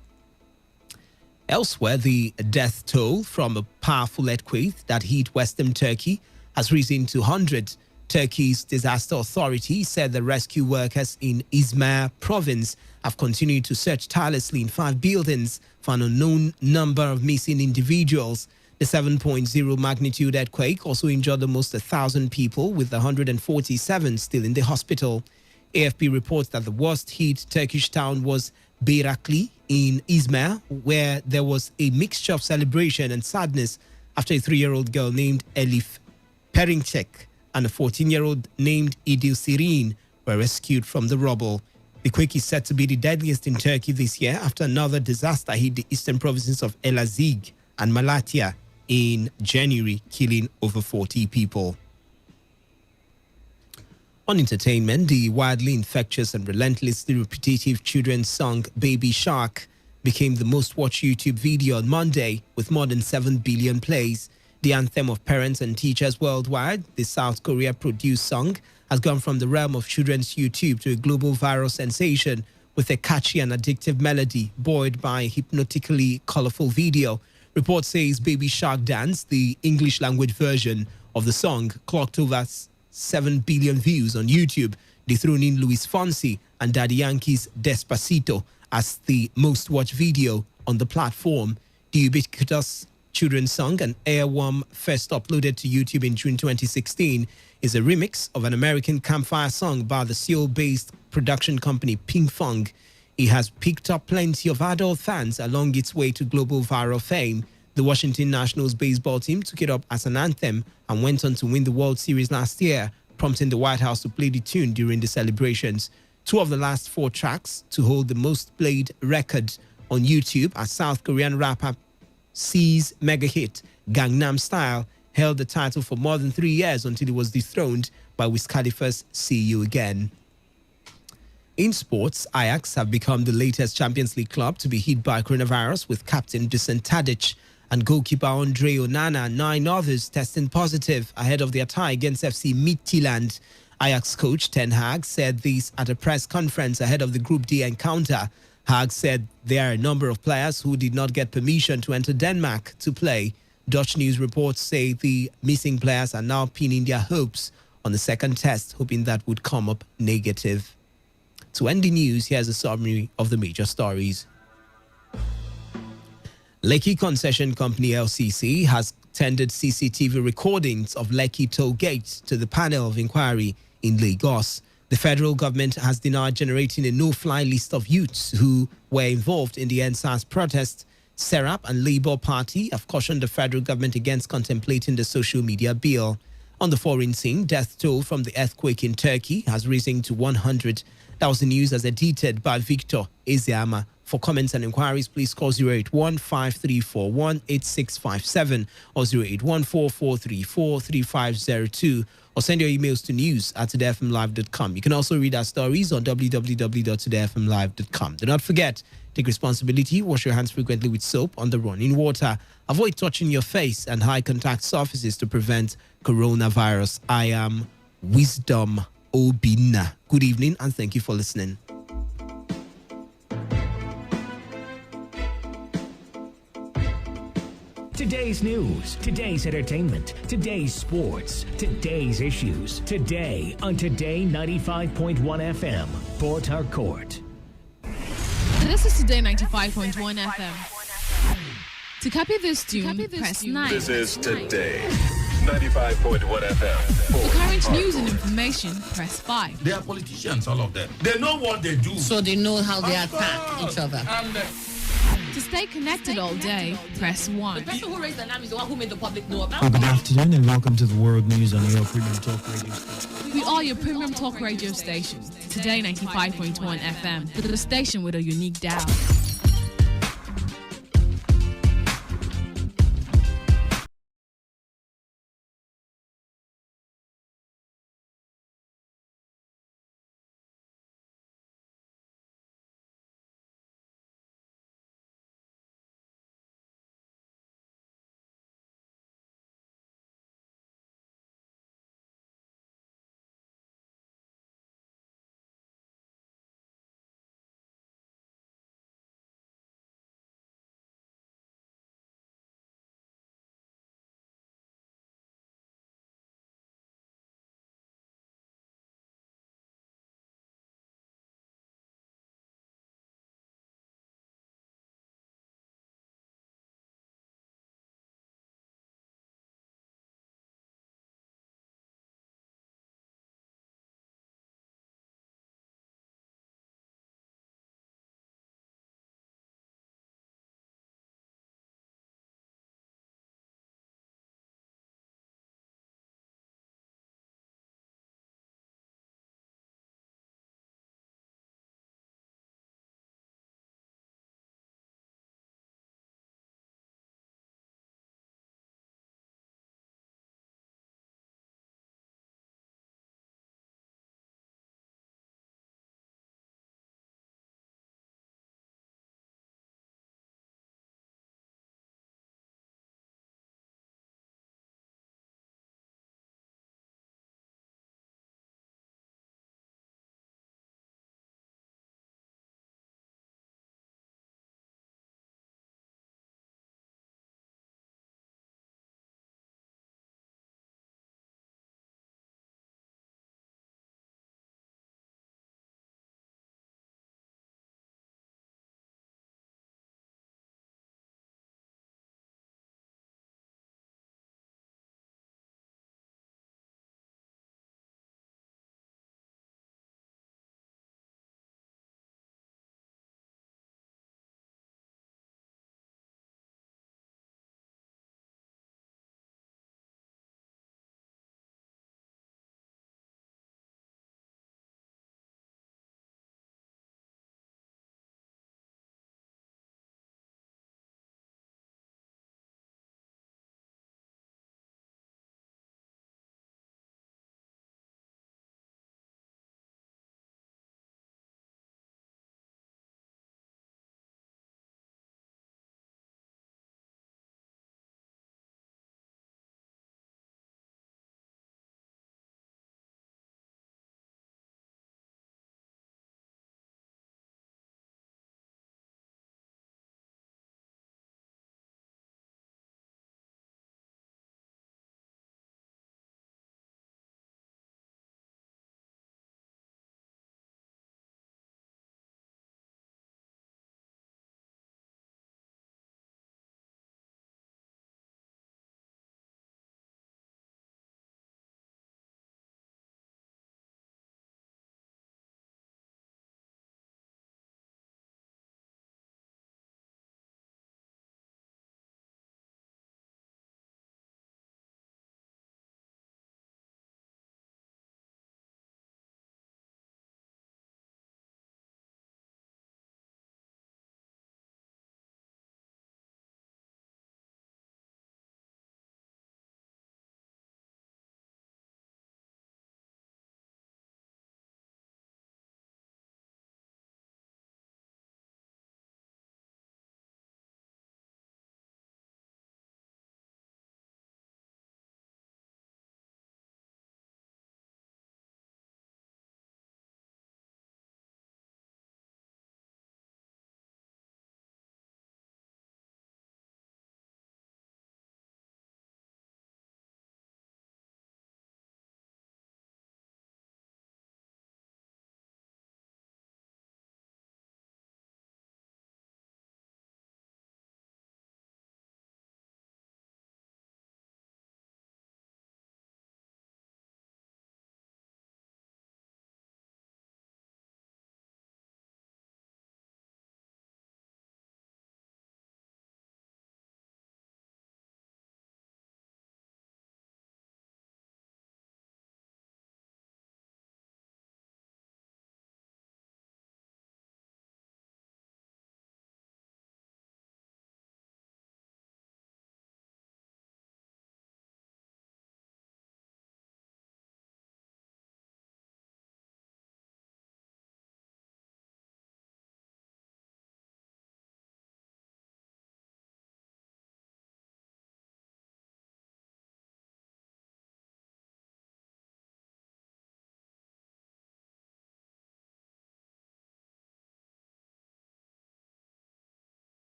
Elsewhere, the death toll from a powerful earthquake that hit western Turkey has risen to 100. Turkey's disaster authority said the rescue workers in Izmir province have continued to search tirelessly in 5 buildings for an unknown number of missing individuals. The 7.0 magnitude earthquake also injured almost 1,000 people, with 147 still in the hospital. AFP reports that the worst hit Turkish town was Bayrakli in Izmir, where there was a mixture of celebration and sadness after a 3-year-old girl named Elif Perinçek and a 14-year-old named Idil Sirin were rescued from the rubble. The quake is said to be the deadliest in Turkey this year after another disaster hit the eastern provinces of Elazig and Malatya in January, killing over 40 people. On entertainment, the wildly infectious and relentlessly repetitive children's song Baby Shark became the most watched YouTube video on Monday with more than 7 billion plays. The anthem of parents and teachers worldwide, the South Korea-produced song, has gone from the realm of children's YouTube to a global viral sensation with a catchy and addictive melody buoyed by a hypnotically colorful video. Report says Baby Shark Dance, the English language version of the song, clocked over 7 billion views on YouTube, dethroning Luis Fonsi and Daddy Yankee's Despacito as the most watched video on the platform. The ubiquitous children's song, an airworm first uploaded to YouTube in June 2016, is a remix of an American campfire song by the Seoul-based production company Pinkfong. It has picked up plenty of adult fans along its way to global viral fame. The Washington Nationals baseball team took it up as an anthem and went on to win the World Series last year, prompting the White House to play the tune during the celebrations. 2 of the last 4 tracks to hold the most played record on YouTube are South Korean rapper C's mega hit Gangnam Style held the title for more than 3 years until it was dethroned by Wiz Khalifa's See You Again. In sports, Ajax have become the latest Champions League club to be hit by coronavirus, with captain Dusan Tadic and goalkeeper Andre Onana and 9 others testing positive ahead of their tie against FC Midtjylland. Ajax coach Ten Hag said this at a press conference ahead of the Group D encounter. Hag said there are a number of players who did not get permission to enter Denmark to play. Dutch news reports say the missing players are now pinning their hopes on the second test, hoping that would come up negative. To end the news, here's a summary of the major stories. Lekki Concession Company LCC has tendered CCTV recordings of Lekki toll gates to the panel of inquiry in Lagos. The federal government has denied generating a no-fly list of youths who were involved in the NSAS protest. Serap and Labour Party have cautioned the federal government against contemplating the social media bill. On the foreign scene, death toll from the earthquake in Turkey has risen to 100. That was the news as edited by Victor Ezeama. For comments and inquiries, please call 081-5341-8657 or 081-4434-3502 or send your emails to news@todayfmlive.com. You can also read our stories on www.todayfmlive.com. Do not forget, take responsibility, wash your hands frequently with soap on the running water. Avoid touching your face and high contact surfaces to prevent coronavirus. I am Wisdom Obina. Good evening and thank you for listening. Today's news, today's entertainment, today's sports, today's issues. Today on Today 95.1 FM, Port Harcourt. This is Today 95.1 FM. To copy this tune, press 9. This is Today 95.1 FM. For current news and information, press 5. They are politicians, all of them. They know what they do. So they know how they attack each other. To stay connected all day, press 1. The person who raised the name is the one who made the public know about. Good afternoon and welcome to the World News on your Premium Talk Radio. We are your Premium Talk Radio station. Today 95.1 FM, the station with a unique dial.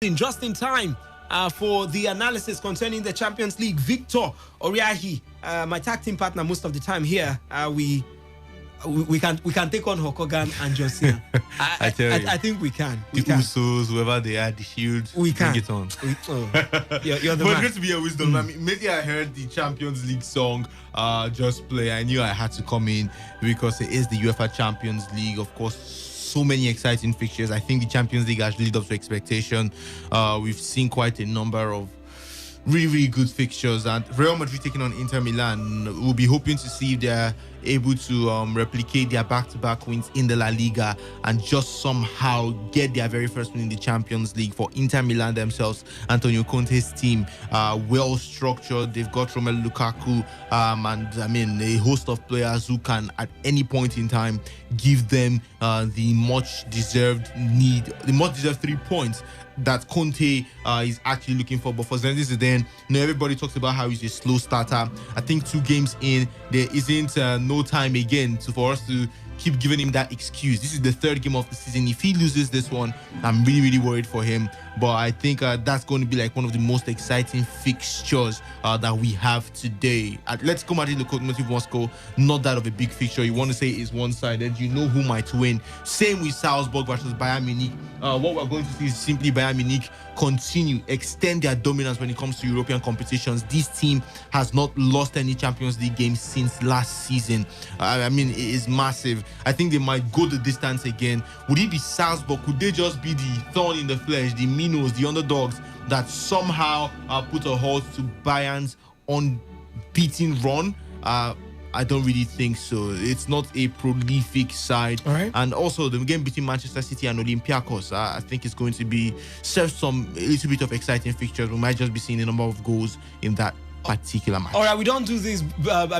just in time for the analysis concerning the Champions League. Victor Oriahi, my tag team partner most of the time here. We can take on Hokogan and John Cena. I think we can. The Usos, whoever they are, the Shield. We can. Bring it on. You're the but man. good to be here, Wisdom. I mean, maybe I heard the Champions League song just play. I knew I had to come in because it is the UEFA Champions League. Of course, so many exciting fixtures. I think the Champions League has lived up to expectation. We've seen quite a number of really good fixtures, and Real Madrid taking on Inter Milan. We'll be hoping to see if they're able to replicate their back-to-back wins in the La Liga and just somehow get their very first win in the Champions League. For Inter Milan themselves, Antonio Conte's team, well structured. They've got Romelu Lukaku and I mean a host of players who can at any point in time give them the much deserved 3 points that Conte is actually looking for. But for Zinedine Zidane, everybody talks about how he's a slow starter. I think 2 games in, there isn't no time again for us to keep giving him that excuse. This is the 3rd game of the season. If he loses this one, I'm really worried for him. But I think that's going to be like one of the most exciting fixtures that we have today. Atletico Madrid, Lokomotiv Moscow, not that of a big fixture. You want to say it's one-sided. You know who might win. Same with Salzburg versus Bayern Munich. What we're going to see is simply Bayern Munich extend their dominance when it comes to European competitions. This team has not lost any Champions League games since last season. I mean, it is massive. I think they might go the distance again. Would it be Salzburg? Could they just be the thorn in the flesh, the minnows, the underdogs that somehow put a halt to Bayern's unbeaten run? I don't really think so. It's not a prolific side. All right. And also the game between Manchester City and Olympiacos, I think it's going to be a little bit of exciting fixtures. We might just be seeing a number of goals in that particular match. All right, we don't do this.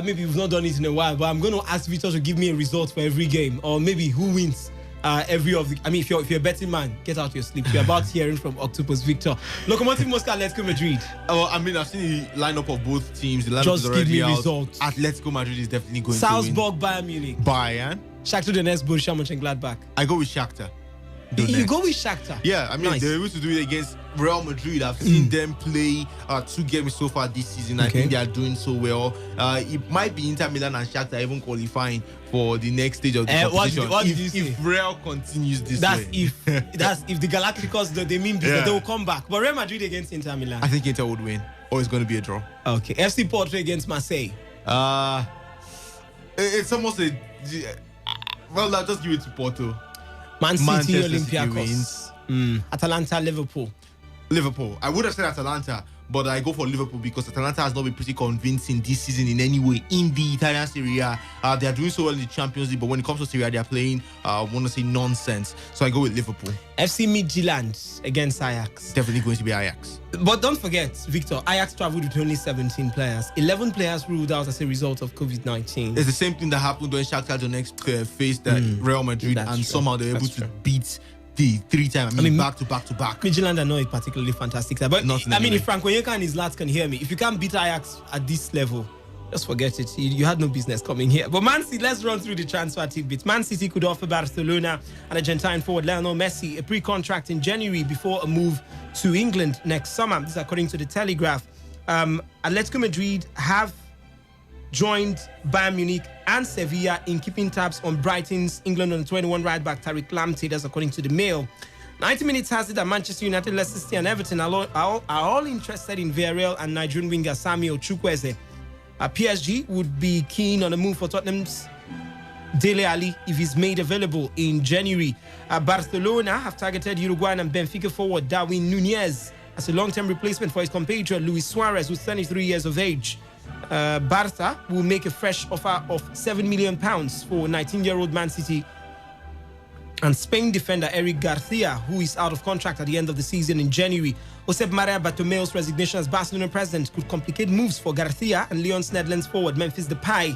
Maybe we've not done it in a while, but I'm going to ask Victor to give me a result for every game, or maybe who wins every of the. I mean, if you're a betting man, get out your sleep. You're about hearing from Octopus Victor. Lokomotiv Moscow, Atletico Madrid. Oh, I mean, I've seen the lineup of both teams. The lineup just is already give me out. results. Atletico Madrid is definitely going Salzburg, to win. Bayern Munich. Bayern. Shakhtar Donetsk, Borussia Mönchengladbach. I go with Shakhtar. You go with Shakhtar? Yeah, I mean, nice. They're able to do it against Real Madrid. I've seen them play 2 games so far this season. I think they are doing so well. It might be Inter Milan and Shakhtar even qualifying for the next stage of the competition. What did you say? If Real continues this that's way. That's if the Galacticos, they mean business, they will come back. But Real Madrid against Inter Milan. I think Inter would win. Or it's going to be a draw. Okay. FC Porto against Marseille. It's almost a... Well, I'll just give it to Porto. Man City, Manchester Olympiacos. Atalanta, Liverpool. I would have said Atalanta, but I go for Liverpool because Atalanta has not been pretty convincing this season in any way in the Italian Serie A. They are doing so well in the Champions League, but when it comes to Serie A, they are playing, I want to say, nonsense. So I go with Liverpool. FC Midtjylland against Ajax. Definitely going to be Ajax. But don't forget, Victor, Ajax traveled with only 17 players. 11 players ruled out as a result of COVID-19. It's the same thing that happened when Shakhtar Donetsk faced Real Madrid, and somehow they're able to beat the 3-time. I mean, back to back. Midtjylland are not a particularly fantastic side. But I mean, if Franco Yeka and his lads can hear me, if you can't beat Ajax at this level, just forget it. You had no business coming here. But Man City, let's run through the transfer tidbits. Man City could offer Barcelona and Argentine forward Lionel Messi a pre-contract in January before a move to England next summer. This is according to the Telegraph. Atletico Madrid have joined Bayern Munich and Sevilla in keeping tabs on Brighton's England under 21 right back Tariq Lamptey. That's according to the Mail. 90 Minutes has it that Manchester United, Leicester City and Everton are all interested in Villarreal and Nigerian winger Samuel Chukwueze. PSG would be keen on a move for Tottenham's Dele Alli if he's made available in January. Barcelona have targeted Uruguayan and Benfica forward Darwin Nunez as a long-term replacement for his compatriot Luis Suarez, who's 33 years of age. Barca will make a fresh offer of £7 million for 19-year-old Man City and Spain defender Eric Garcia, who is out of contract at the end of the season in January. Josep Maria Bartomeu's resignation as Barcelona president could complicate moves for Garcia and Lyon's Netherlands forward Memphis Depay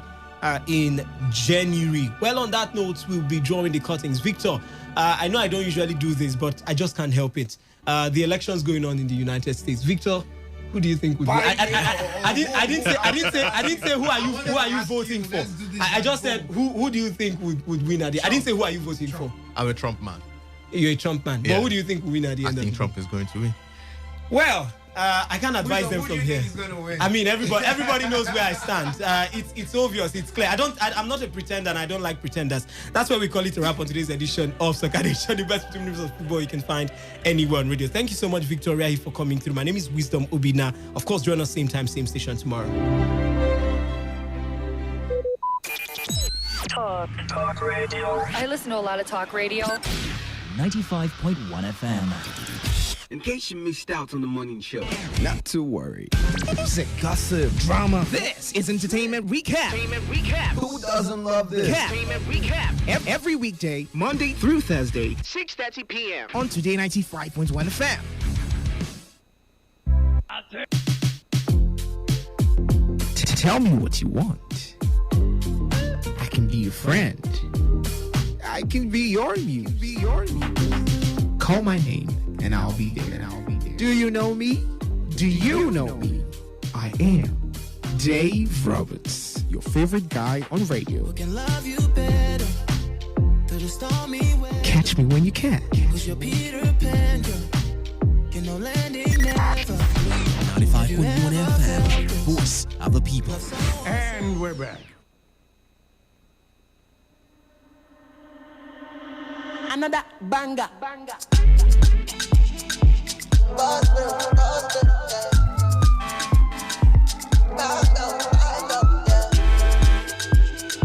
in January. Well, on that note, we'll be drawing the curtains. Victor, I know I don't usually do this, but I just can't help it. The election's going on in the United States. Victor, who do you think would win? I didn't say who are you voting for. I just said who do you think would win at the. I didn't say who are you voting for. I'm a Trump man. You're a Trump man. Yeah. But who do you think will win at the end? I think Trump is going to win. Well, I can't advise them from here. I mean, everybody knows where I stand. It's obvious. It's clear. I'm not a pretender, and I don't like pretenders. That's why we call it a wrap on today's edition of Soccer Nation, the best 15 minutes of football you can find anywhere on radio. Thank you so much, Victoria, for coming through. My name is Wisdom Obina. Of course, join us same time, same station tomorrow. Talk radio. I listen to a lot of talk radio. 95.1 FM. In case you missed out on the morning show, not to worry. Music, gossip, drama. This is Entertainment Recap. Who doesn't love this? Entertainment Recap. Every weekday, Monday through Thursday, 6:30 p.m. on Today 95.1 FM. Tell me what you want. I can be your friend. I can be your muse. Call my name and I'll be there. Do you know me? Do you know me? I am Dave Roberts, your favorite guy on radio. Catch me when you can. 95.1 FM, voice of the people. And we're back. Another banger.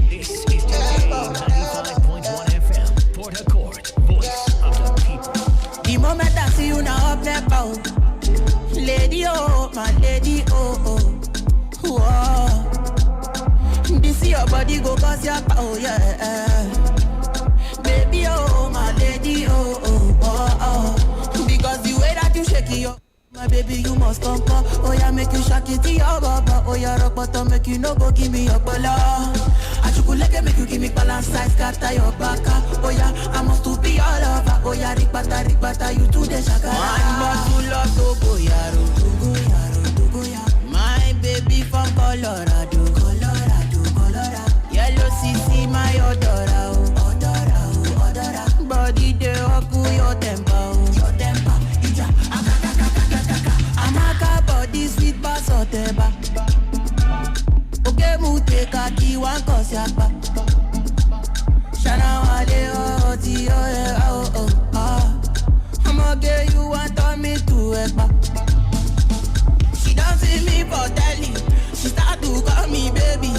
This is Today 95.1 FM, Port Harcourt, voice of the people. The moment I see you now up there, bow. Lady, oh, my lady, oh, oh. Whoa. This your body go cause your power, yeah. Baby, oh, my lady, oh, oh, oh, oh. Because the way that you shake it, my baby, you must come, come. Oh, yeah, make you shake it, your baba. Oh, yeah, rock bottom, make you no go give me your bala. I should like make you give me balance size, scatter your back. Oh, yeah, I must to be all over. Oh, yeah, rikbata, you to the shaka. One bottle of Togo, yaro. My baby from Colorado. Yellow CC, my odora. Body de oku your temper. Amaka body sweet bass oteba. Oke mute kaki wan kosi akpa. Shana wale oh ti oh oh. I'ma get you want me to ekpa. She don't see me for telly. She start to call me baby.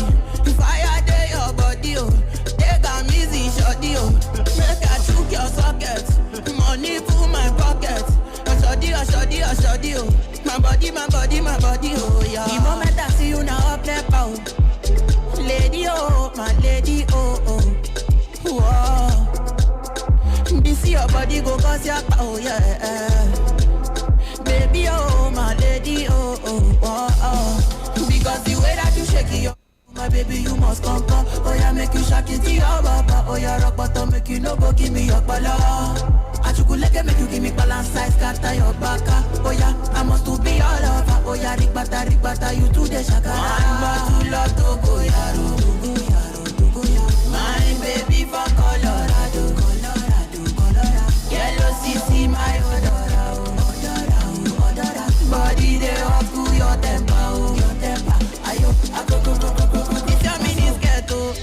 Fire day your body oh. Take a easy shorty oh. Make I choke your socket. Money full my pocket. Shorty oh. My body oh yeah. The moment I see you now up there bow. Lady oh, my lady oh oh. Whoa. This your body go cause your power yeah. Baby oh, my lady oh oh oh oh. Because the way that you shake it, my baby, you must come. Oh, yeah, make you shake it, your baba. Oh, yeah, rock bottom, make you no go give me your bala. I should make you give me balance size, scatter your back. Oh, yeah, I must to be all over. Oh, yeah, rikbata, you to the shaka. One bottle of Togo, yaro. My baby from Colorado. Yellow CC, my odora. Body, they up to your temper. This your mini skirt, oh.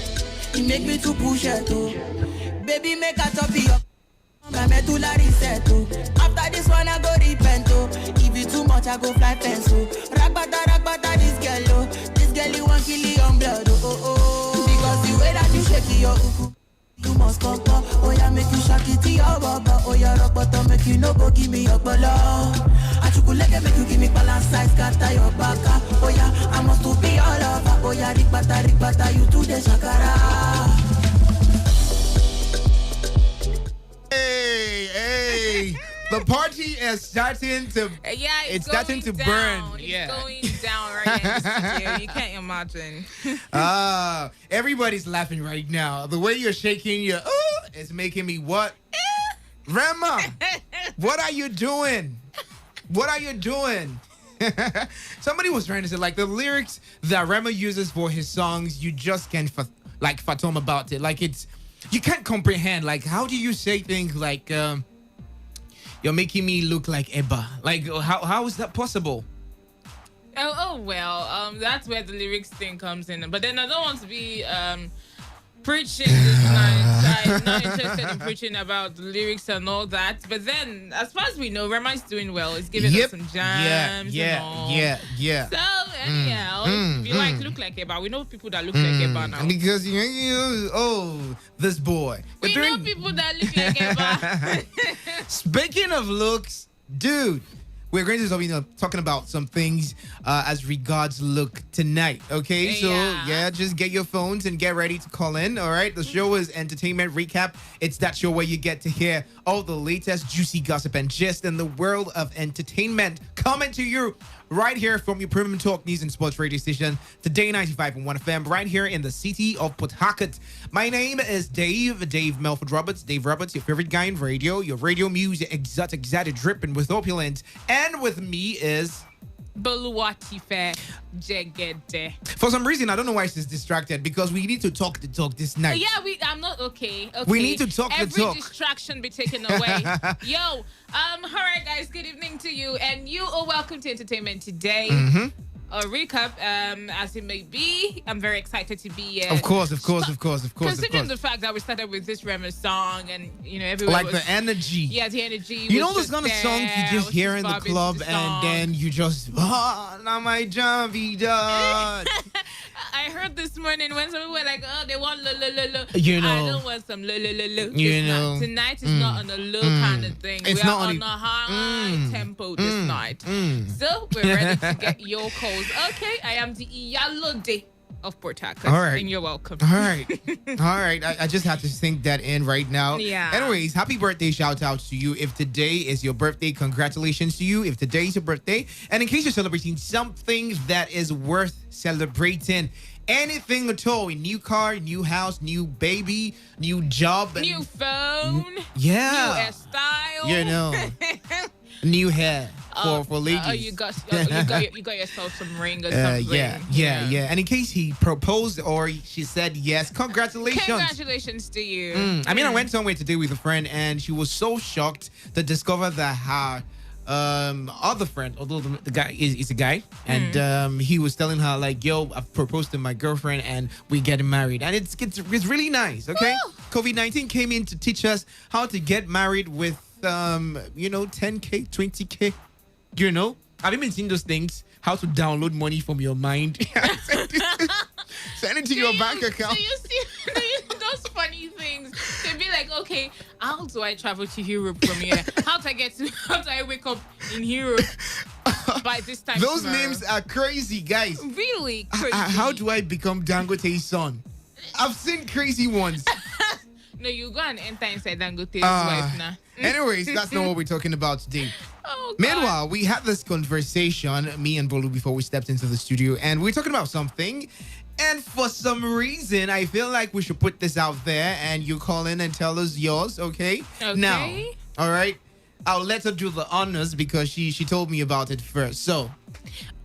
It make me to push it, oh. Baby, make a top it up. I'm a to la reset, oh. After this one, I go repent, oh. If it too much, I go fly fence, oh. Ragbata, this girl, oh. This girl, you want kill your blood, oh, oh. Because the way that you shake it, your uku. You must come, oh yeah, make you shake it, your baba. Oh yeah, rock bottom, make you no go give me your bala. I should make you give me balance size, scatter your back. Oh yeah, I must to be all over. Oh yeah, rikbata, you to the shakara. Hey, the party is starting to. Yeah, it's starting to burn. It's going down right now in the studio. You can't imagine. Everybody's laughing right now. The way you're shaking your is making me what? Rema, what are you doing? What are you doing? Somebody was trying to say, like, the lyrics that Rema uses for his songs, you just can't fathom about it. Like, it's, you can't comprehend. Like, how do you say things like, you're making me look like Eba. Like, how is that possible? Well, that's where the lyrics thing comes in. But then I don't want to be preaching this night. I'm not interested in preaching about the lyrics and all that. But then, as far as we know, Rema is doing well. He's giving us some jams and all. Yeah. So, anyhow, if you look like Eba, we know people that look like Eba now. Because this boy. We know people that look like Eba. Speaking of looks, dude, we're going to be talking about some things as regards look tonight, okay? So, just get your phones and get ready to call in, all right? The show is Entertainment Recap. It's that show where you get to hear all the latest juicy gossip and gist in the world of entertainment. Coming to you right here from your Premium Talk News and Sports radio station, Today 95.1 FM, right here in the city of Port Harcourt. My name is Dave Melford Roberts. Dave Roberts, your favorite guy in radio, your radio music, exotic, dripping with opulence. And with me is... Boluwatife Jegede. For some reason, I don't know why she's distracted, because we need to talk the talk this night. Yeah, I'm not okay. We need to talk the talk. Every distraction be taken away. Yo, all right, guys, good evening to you, and you are welcome to Entertainment Today. A recap, as it may be. I'm very excited to be here. Of course. Considering the fact that we started with this Rema song, and everyone like the energy. Yeah, the energy. You know those kind of songs you just hear in the club, and then you just, now my job be done. I heard this morning when some people were like, they want lo. I don't want some lo. Tonight is not on a low kind of thing. It's we are on a high tempo this night. So we're ready to get your calls. Okay, I am the Iyalode of Port Harcourt. All right. And you're welcome. All right. I just have to sink that in right now. Yeah. Anyways, happy birthday shout out to you. If today is your birthday, congratulations to you. If today is your birthday, and in case you're celebrating something that is worth celebrating, anything at all, a new car, new house, new baby, new job, new phone, new hairstyle, new hair for ladies. You got yourself some ring or something. Yeah. And in case he proposed or she said yes, congratulations. Congratulations to you. I mean, I went somewhere today with a friend, and she was so shocked to discover that her other friend, although the guy is a guy, and he was telling her like, yo, I've proposed to my girlfriend and we're getting married, and it's really nice. Okay. Woo! COVID-19 came in to teach us how to get married with 10K, 20K. Have you been seeing those things? How to download money from your mind? Send it to your bank account. Do you see those funny things? They'd be like, okay, how do I travel to Europe from here? How do I wake up in Europe by this time? Those tomorrow? names are crazy, guys. Really crazy. How do I become Dangote's son? I've seen crazy ones. No, you go and enter inside Dangote's wife now. Anyways, that's not what we're talking about today. Oh, Meanwhile, we had this conversation, me and Bolu, before we stepped into the studio, and we're talking about something. And for some reason, I feel like we should put this out there, and you call in and tell us yours, okay? Now, all right? I'll let her do the honors because she told me about it first. So.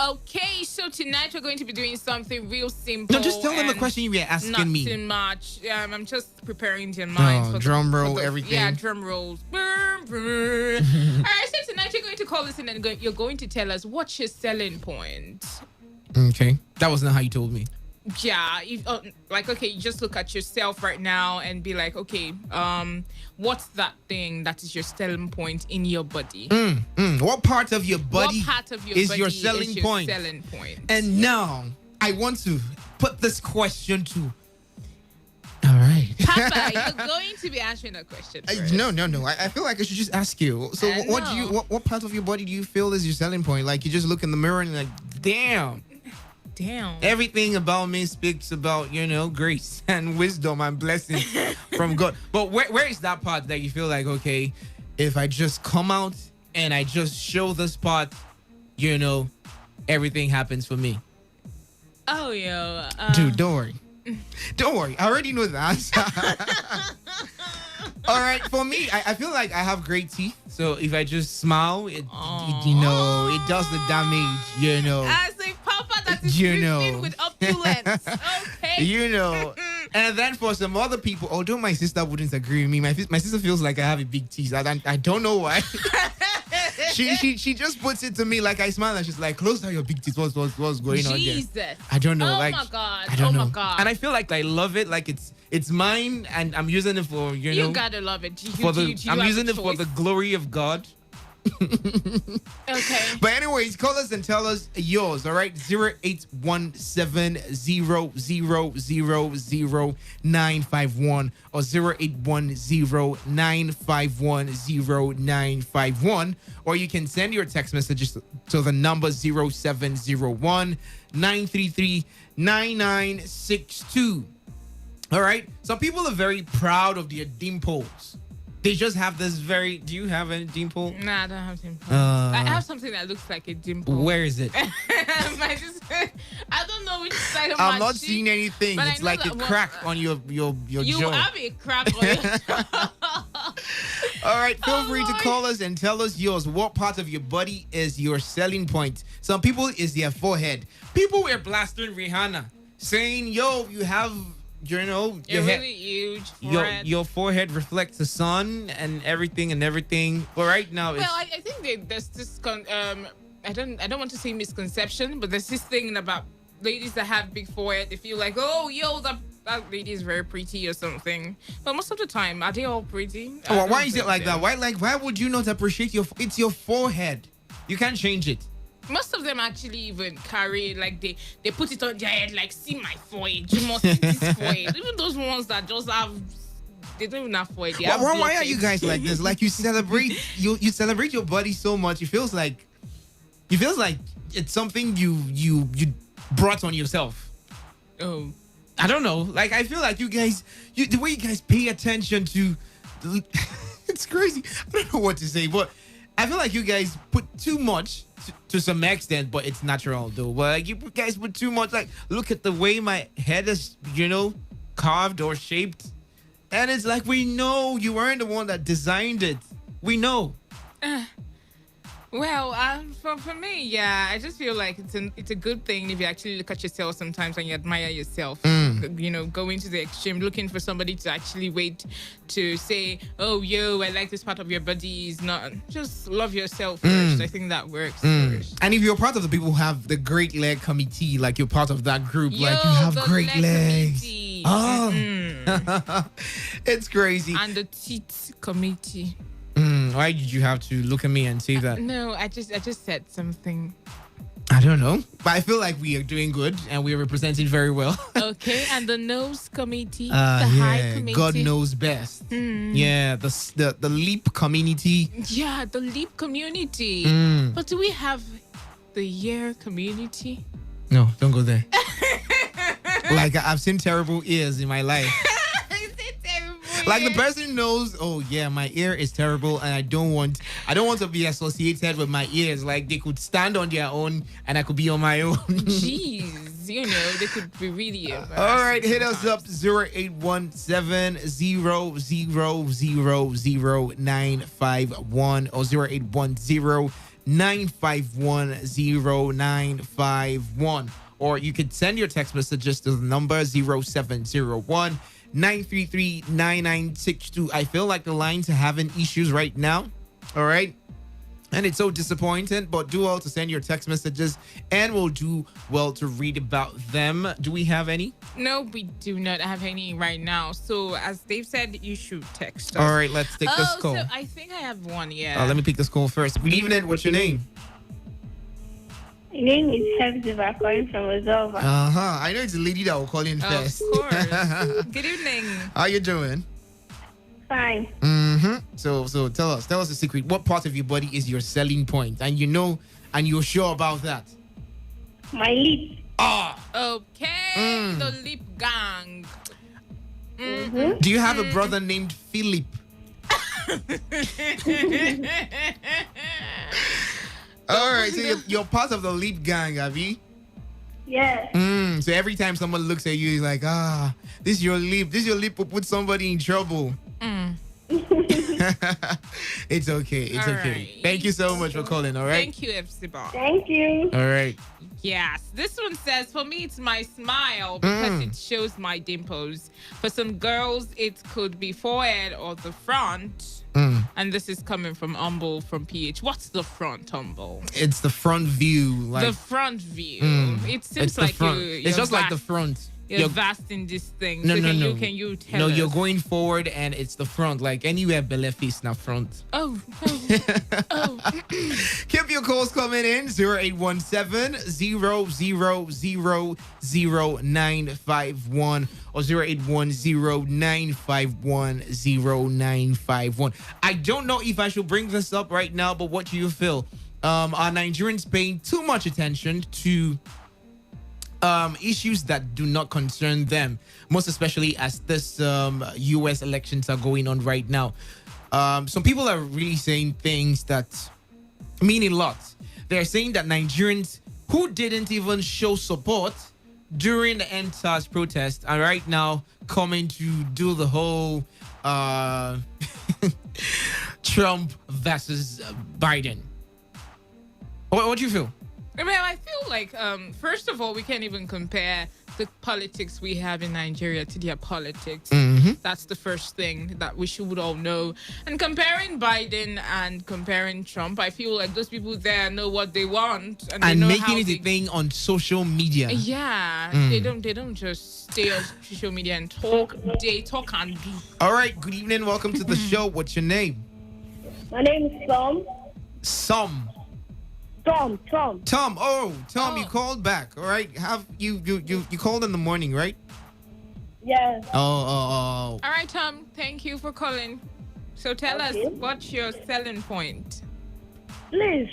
Okay, so tonight we're going to be doing something real simple. No, just tell them the question you were asking me. Not too much. I'm just preparing your mind. For drum roll, everything. Yeah, drum rolls. All right, so tonight you're going to call us in and you're going to tell us what's your selling point. Okay, that was not how you told me. Yeah, okay, you just look at yourself right now and be like, okay, what's that thing that is your selling point in your body? What part of your body is your selling point? And now I want to put this question to. All right, Papa, you're going to be answering that question first. No. I feel like I should just ask you. So, what part of your body do you feel is your selling point? Like you just look in the mirror and like, damn. Everything about me speaks about, grace and wisdom and blessings from God. But where is that part that you feel like, okay, if I just come out and I just show this part, everything happens for me? Oh, yo. Dude, don't worry. Don't worry. I already know the answer. All right, for me, I feel like I have great teeth. So if I just smile, it does the damage, As a papa that is with opulence. Okay. And then for some other people, although my sister wouldn't agree with me, my sister feels like I have a big teeth. I don't know why. she just puts it to me like I smile and she's like, close down your big teeth. What's going on there? I don't know. Oh like, my God. I don't know. My God. And I feel like I love it. Like it's mine and I'm using it for, you know. You gotta love it. I'm using it for the glory of God. Okay. But anyways, call us and tell us yours, all right? 0817-0000951 or 0810-951-0951. Or you can send your text messages to the number 0701-933-9962. All right? Some people are very proud of their dimples. They just have this very... Do you have a dimple? Nah, I don't have dimple. I have something that looks like a dimple. Where is it? I don't know which side of I'm my not cheek, seeing anything. but It's I know like a that crack on your You jaw. have a crack on your All right, feel free to call us and tell us yours. What part of your body is your selling point? Some people is their forehead. People were blasting Rihanna, saying, "Yo, you have, you know, You're really huge forehead. Your forehead reflects the sun and everything. But right now, Well, I think there's this I don't want to say misconception, but there's this thing about ladies that have big forehead. They feel like, oh, yo, that lady is very pretty or something. But most of the time, are they all pretty? Why is it like that? Why would you not appreciate it's your forehead? You can't change it. Most of them actually even carry, like, they put it on their head, like, see my forehead, you must see this forehead. Even those ones that just have, they don't even have forehead. Why are you guys like this? Like, you celebrate you celebrate your body so much. It feels like it's something you brought on yourself. Oh, I don't know. Like, I feel like you guys, the way you guys pay attention to, it's crazy. I don't know what to say, but I feel like you guys put too much to some extent, but it's natural though. But like, you guys put too much. Like, look at the way my head is, carved or shaped, and it's like, we know you weren't the one that designed it. We know. Well, for me, yeah, I just feel like it's a good thing if you actually look at yourself sometimes and you admire yourself. Going to the extreme, looking for somebody to actually wait to say, oh, yo, I like this part of your body. Is not just love yourself first. I think that works first. And if you're part of the people who have the great leg committee, like you're part of that group, Yo, like you have the great leg legs. committee. Oh, it's crazy. And the teeth committee. Why did you have to look at me and say that? No, I just said something. I don't know, but I feel like we are doing good and we're representing very well. Okay, and the nose committee, the high committee. God knows best. Yeah, the leap community. Yeah, the leap community. But do we have the year community? No, don't go there. Like, I've seen terrible ears in my life. Like, the person knows, oh yeah, my ear is terrible and I don't want to be associated with my ears. Like, they could stand on their own and I could be on my own. Jeez, they could be really embarrassing. All right, hit us up 0817-0000951 or 0810-951-0951. Or you could send your text messages to the number 0701-933-9962. I feel like the lines are having issues right now. All right. And it's so disappointing, but do well to send your text messages and we'll do well to read about them. Do we have any? No, we do not have any right now. So as Dave said, you should text us. All right, let's take this call. So I think I have one, yeah. Let me pick this call first. Good evening. What's your name? My name is Hepzibah, calling from Ozova. I know it's a lady that will call in first. Of course. Good evening. How you doing? Fine. So tell us the secret. What part of your body is your selling point? And you're sure about that? My lip. Okay. The lip gang. Do you have a brother named Philip? All right, so you're part of the lip gang, Abby? Yes. So every time someone looks at you, he's like, this is your lip. This is your lip will put somebody in trouble. It's okay. It's okay. Right. Thank you so much for calling, all right? Thank you, Epsiba. Thank you. All right. Yes, this one says, for me, it's my smile because it shows my dimples. For some girls, it could be forehead or the front. And this is coming from Humble from PH. What's the front, Humble? It's the front view. Like, the front view. It seems it's the like front. you're It's just like the vast. front. You're vast in this thing. No, so no, can no. You tell No, us? you're going forward and it's the front. Like anywhere belly face now front. Oh. Keep your calls coming in 0817 0000951 or 0810 I don't know if I should bring this up right now, but what do you feel? Are Nigerians paying too much attention to issues that do not concern them, most especially as this US elections are going on right now? Some people are really saying things that mean a lot. They're saying that Nigerians who didn't even show support during the NSAS protest are right now coming to do the whole Trump versus Biden. What do you feel? I mean, I feel like, first of all, we can't even compare the politics we have in Nigeria to their politics. That's the first thing that we should all know. And comparing Biden and comparing Trump, I feel like those people there know what they want. And they know making how it a thing on social media. Yeah, they don't just stay on social media and talk. They talk and do. All right, good evening. Welcome to the show. What's your name? My name is Tom. Tom. Oh, Tom, you called back. All right. Have you called in the morning, right? Yeah. Oh. All right, Tom. Thank you for calling. So tell us, what's your selling point? Please,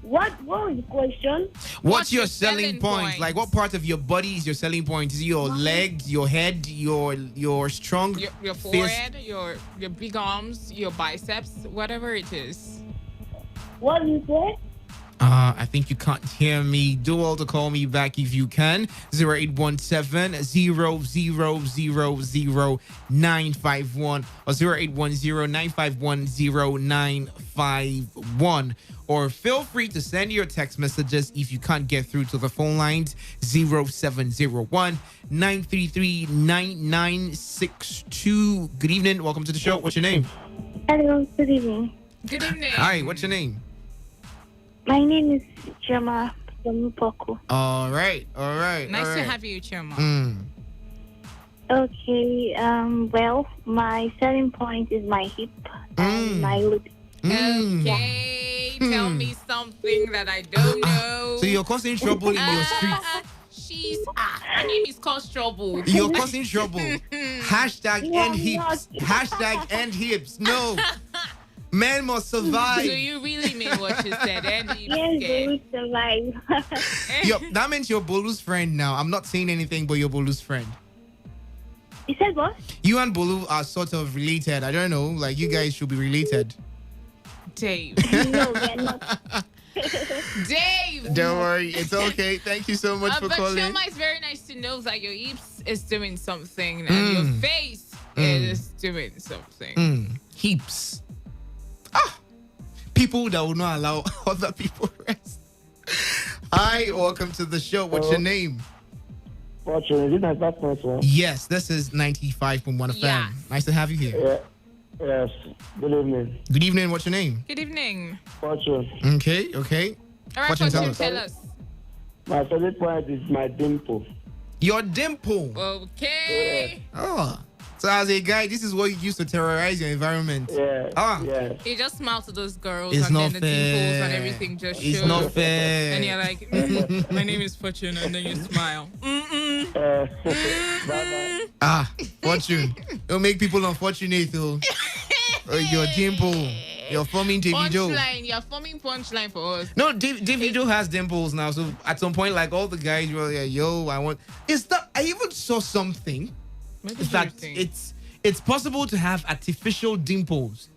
what was the question? What's your selling point? Like, what part of your body is your selling point? Is it your legs, your head, your strong your forehead, your big arms, your biceps, whatever it is. What did you say? I think you can't hear me. Do all to call me back if you can. 0817 0000951 or 0810 951 0951. Or feel free to send your text messages if you can't get through to the phone lines 0701 933 9962. Good evening. Welcome to the show. What's your name? Hello, good evening. Good evening. Hi, what's your name? My name is Chema from Poku. All right. Nice to have you, Chema. Okay, well, my selling point is my hip and my lip. Okay, tell me something that I don't know. So you're causing trouble in your streets. Her name is called Trouble. You're causing trouble. Hashtag end hips. Hashtag end hips. No. Men must survive. Do you really mean what you said? Yes, they will survive. That means you're Bolu's friend now. I'm not saying anything, but you're Bolu's friend. You said what? You and Bolu are sort of related. I don't know. Like, you guys should be related. Dave. No, we're not. Dave. Don't worry. It's okay. Thank you so much for calling. But Shoma, it's very nice to know that your hips is doing something and your face is doing something. Heaps. People that will not allow other people rest. Hi, welcome to the show. What's your name? Fortune, is it 95.1? Yes, this is 95.1 FM. Yes. Nice to have you here. Yes. Good evening. Good evening. What's your name? Good evening. Fortune. Okay. All right, Fortune, tell us. My selling point is my dimple. Your dimple. Okay. Oh. So as a guy, this is what you use to terrorize your environment. Yeah. You just smile to those girls It's and not then the dimples and everything just shows. It's not fair. And you're like, my name is Fortune, and then you smile. Fortune. It'll make people unfortunate though. Your dimple. You're forming Davido. Punchline. You're forming punchline for us. No, Davido has dimples now. So at some point, like all the guys were like, yo, I want. I even saw something that it's possible to have artificial dimples.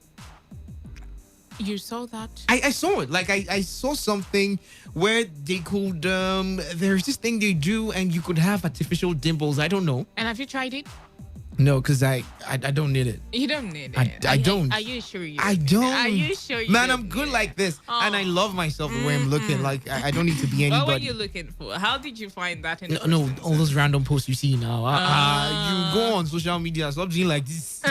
You saw that? I saw it. Like I saw something where they could there's this thing they do and you could have artificial dimples. I don't know. And have you tried it? No, because I don't need it. You don't need it. I don't. Are you sure you I don't? don't. Are you sure you Man, don't I'm good need like this. And I love myself the way I'm looking. Like, I don't need to be anybody. What were you looking for? How did you find that in the No, all those random posts you see now. You go on social media, stop doing like this.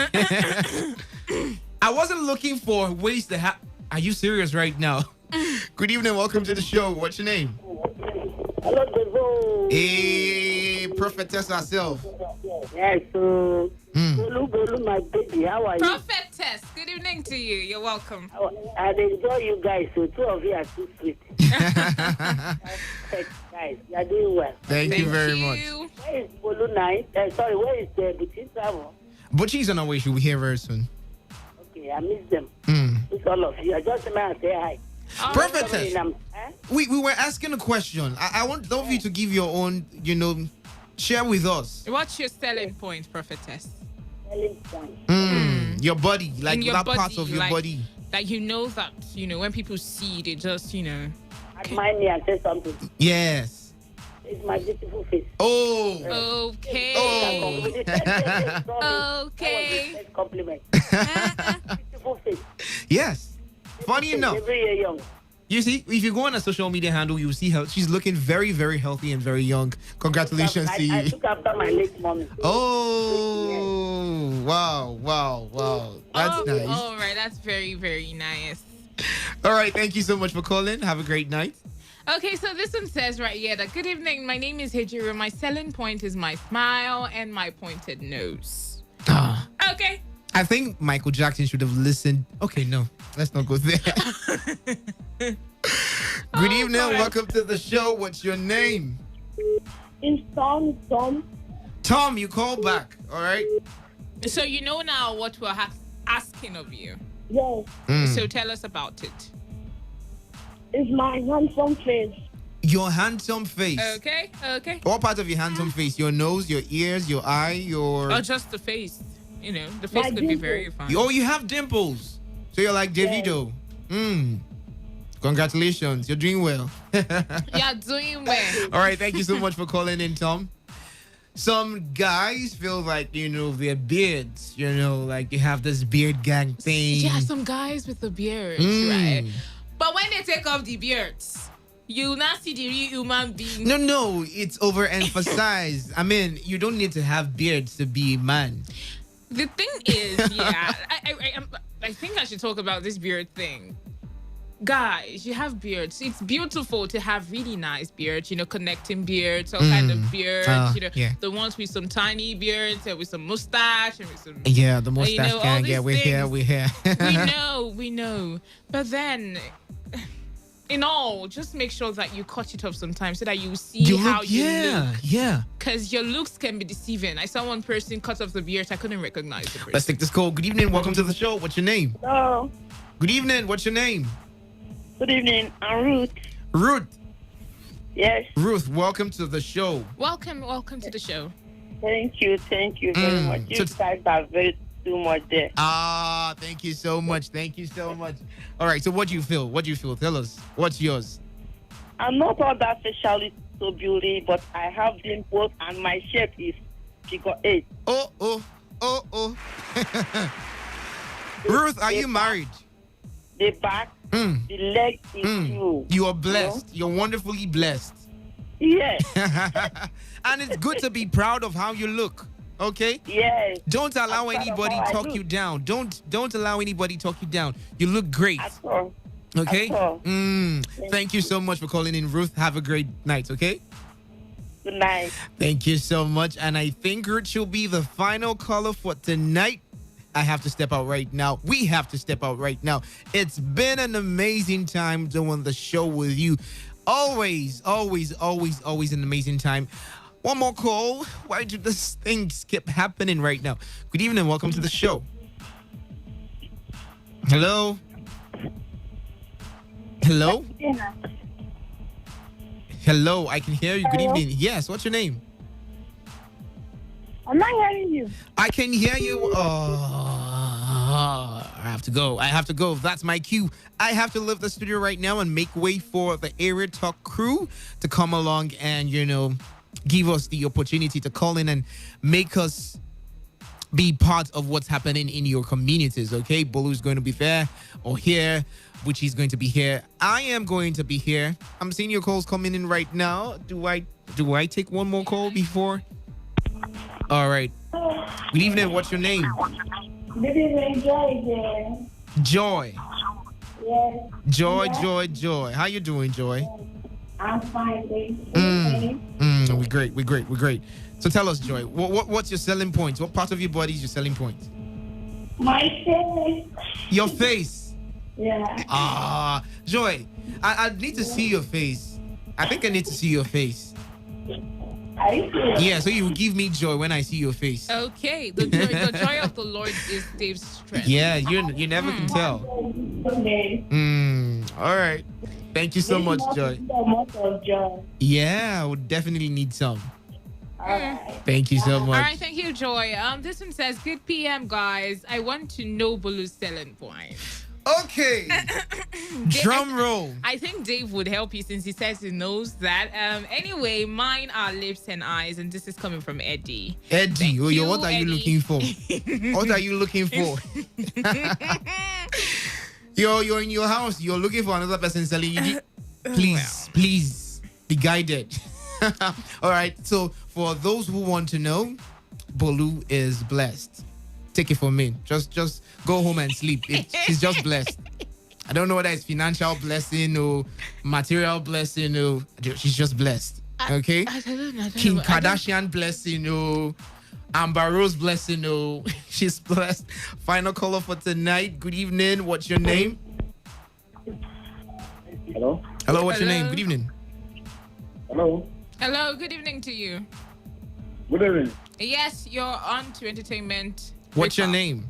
I wasn't looking for ways to have. Are you serious right now? Good evening, welcome to the show. What's your name? Hello, Devo. Hey, prophetess herself. Yes, Golu, my baby, how are you? Prophetess, good evening to you. You're welcome. I enjoy you guys. So two of you are too sweet. Guys, you are doing well. Thank you very much. Where is Golu 9? Sorry, where is the Boutique Travel? But she's on her way. She'll be here very soon. Okay, I miss them. Miss all of you. I just come out and say hi. Prophetess, we were asking a question. I want all of you to give your own, share with us. What's your selling point, prophetess? Selling point. Your body, like your that body, part of your body. Like that, when people see, they just, Admire me and say something. Yes. It's my beautiful face. Oh. Okay. Oh. Okay. Compliment. Beautiful face. Yes. Funny enough. Every year young. You see, if you go on a social media handle, you will see how she's looking very, very healthy and very young. Congratulations to you. I took after my late mommy. Oh, wow. That's nice. All right, that's very, very nice. All right, thank you so much for calling. Have a great night. Okay, so this one says right here that, good evening, my name is Hejiro. My selling point is my smile and my pointed nose. Okay. I think Michael Jackson should have listened. Okay, no, let's not go there. Good evening, welcome to the show. What's your name? It's Tom. Tom, you call back, all right? So you know now what we're asking of you. Yes. So tell us about it. It's my handsome face. Your handsome face. Okay. What part of your handsome face? Your nose, your ears, your eye, your... Or just the face. The face could be very fine. Oh, you have dimples. So you're like Davido. Yes. Congratulations. You're doing well. You're doing well. All right. Thank you so much for calling in, Tom. Some guys feel like, their beards, like they have this beard gang thing. Yeah, some guys with the beards, right? But when they take off the beards, you not see the real human being. No, it's overemphasized. I mean, you don't need to have beards to be a man. The thing is, yeah, I think I should talk about this beard thing. Guys, you have beards. It's beautiful to have really nice beards, connecting beards, all kind of beards, the ones with some tiny beards and with some mustache and with some... Yeah, the mustache gang. Yeah, we're here. We know. But then... In all, just make sure that you cut it off sometimes so that you see how you look. Yeah. Because your looks can be deceiving. I saw one person cut off the beard. I couldn't recognize the person. Let's take this call. Good evening. Welcome to the show. What's your name? Hello. Good evening. What's your name? Good evening. I'm Ruth. Ruth. Yes. Ruth, welcome to the show. Welcome to the show. Thank you very much. You guys are very too much there. Thank you so much. All right, so what do you feel? Tell us. What's yours? I'm not all that facially so beauty, but I have dimples and my shape is figure 8. Oh. Ruth, are you married? The back, the leg is you. You are blessed. You're wonderfully blessed. Yes. And it's good to be proud of how you look. Okay? Yes. Don't allow anybody talk you down. Don't allow anybody talk you down. You look great. Okay? Thank you so much for calling in, Ruth. Have a great night, okay? Good night. Thank you so much. And I think Ruth will be the final caller for tonight. I have to step out right now. We have to step out right now. It's been an amazing time doing the show with you. Always an amazing time. One more call. Why do these things keep happening right now? Good evening. Welcome to the show. Hello? Hello, I can hear you. Good evening. Yes, what's your name? I'm not hearing you. I can hear you. I have to go. That's my cue. I have to leave the studio right now and make way for the Area Talk crew to come along and, give us the opportunity to call in and make us be part of what's happening in your communities, okay? Bolu is going to be there or here, which is going to be here. I am going to be here. I'm seeing your calls coming in right now. Do I take one more call before? All right. Good evening. What's your name? Good evening, Joy. Joy. Yes. Joy. How you doing, Joy? I'm fine, thank you. We're great. So tell us, Joy, what's your selling points? What part of your body is your selling point? My face. Your face? Yeah. Joy, I need to see your face. I think I need to see your face. Yeah, so you give me joy when I see your face. Okay, the joy of the Lord is Dave's strength. Yeah, you never can tell. All right. Thank you so much, Joy. Yeah, I would definitely need some. Thank you so much. All right, thank you, Joy. This one says, "Good PM, guys. I want to know Bolu's selling point." Okay. Drum roll. I think Dave would help you since he says he knows that. Anyway, mine are lips and eyes, and this is coming from Eddie. Eddie, what are you looking for? What are you looking for? You're in your house. You're looking for another person selling you. Please be guided. All right. So for those who want to know, Bolu is blessed. Take it from me. Just go home and sleep. She's just blessed. I don't know whether it's financial blessing or material blessing or she's just blessed. Okay? I don't know. Kim Kardashian blessing or Amber Rose blessing or she's blessed. Final caller for tonight. Good evening. What's your name? Hello. Hello. What's your name? Good evening. Hello. Hello. Good evening to you. Good evening. Yes, you're on to entertainment. What's your name?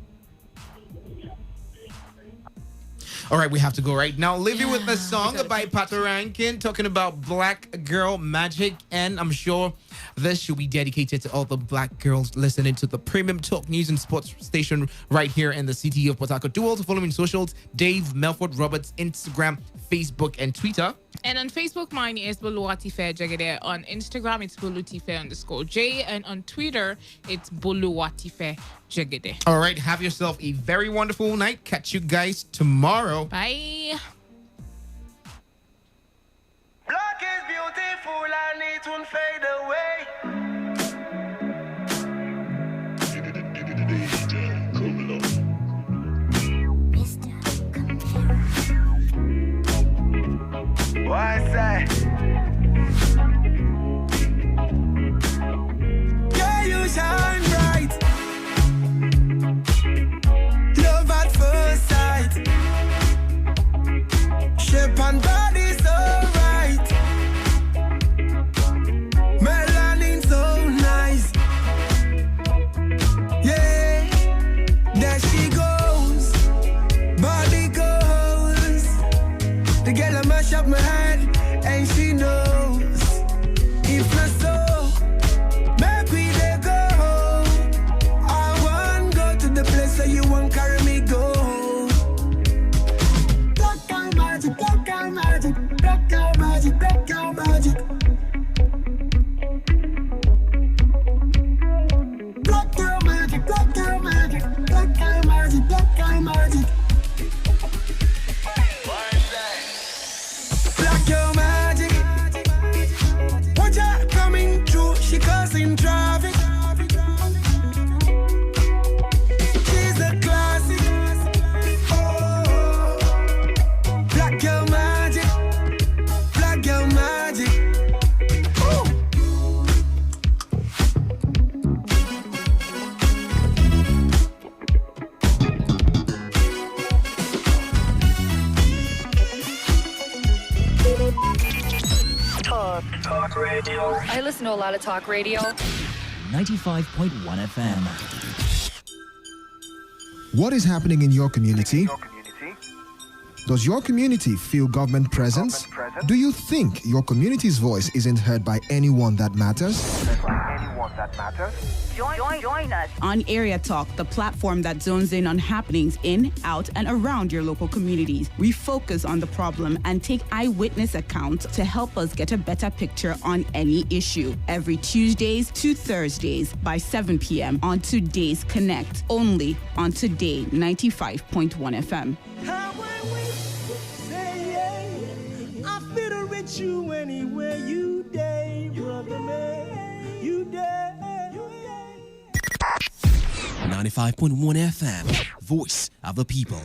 All right, we have to go right now. Leaving with the song by Pato Rankin talking about Black Girl Magic. And I'm sure this should be dedicated to all the black girls listening to the premium talk news and sports station right here in the city of Port Harcourt. Do also follow me on socials. Dave Melford Roberts, Instagram, Facebook, and Twitter. And on Facebook, mine is Boluwatife Jagede. On Instagram, it's Bolutife_J. And on Twitter, it's Boluwatife Jagede. All right, have yourself a very wonderful night. Catch you guys tomorrow. Bye. Black is beautiful and it won't fade away. Why say? Yeah, you shine bright. Love at first sight. Shape and body so right. Melanin so nice. Yeah, there she goes. Body goes. The girl mash up my head, and she knows. If not so, make we dey go. I want go to the place where you want carry me go. Black girl magic, black girl magic, black girl magic, black girl magic. Black girl magic, black girl magic, black girl magic, black girl magic. Black girl magic. Watch her coming through, she causing traffic. She's a classic. Oh, black girl magic. Black girl magic. Ooh. Talk radio. I listen to a lot of talk radio. 95.1 FM. What is happening in your community? Does your community feel government presence? Do you think your community's voice isn't heard by anyone that matters? that matters? Join us on Area Talk, the platform that zones in on happenings in, out, and around your local communities. We focus on the problem and take eyewitness accounts to help us get a better picture on any issue. Every Tuesdays to Thursdays by 7 p.m. on Today's Connect, only on Today 95.1 FM. I fit a rich you anywhere you day, brother man, you day. 95.1 FM, voice of the people.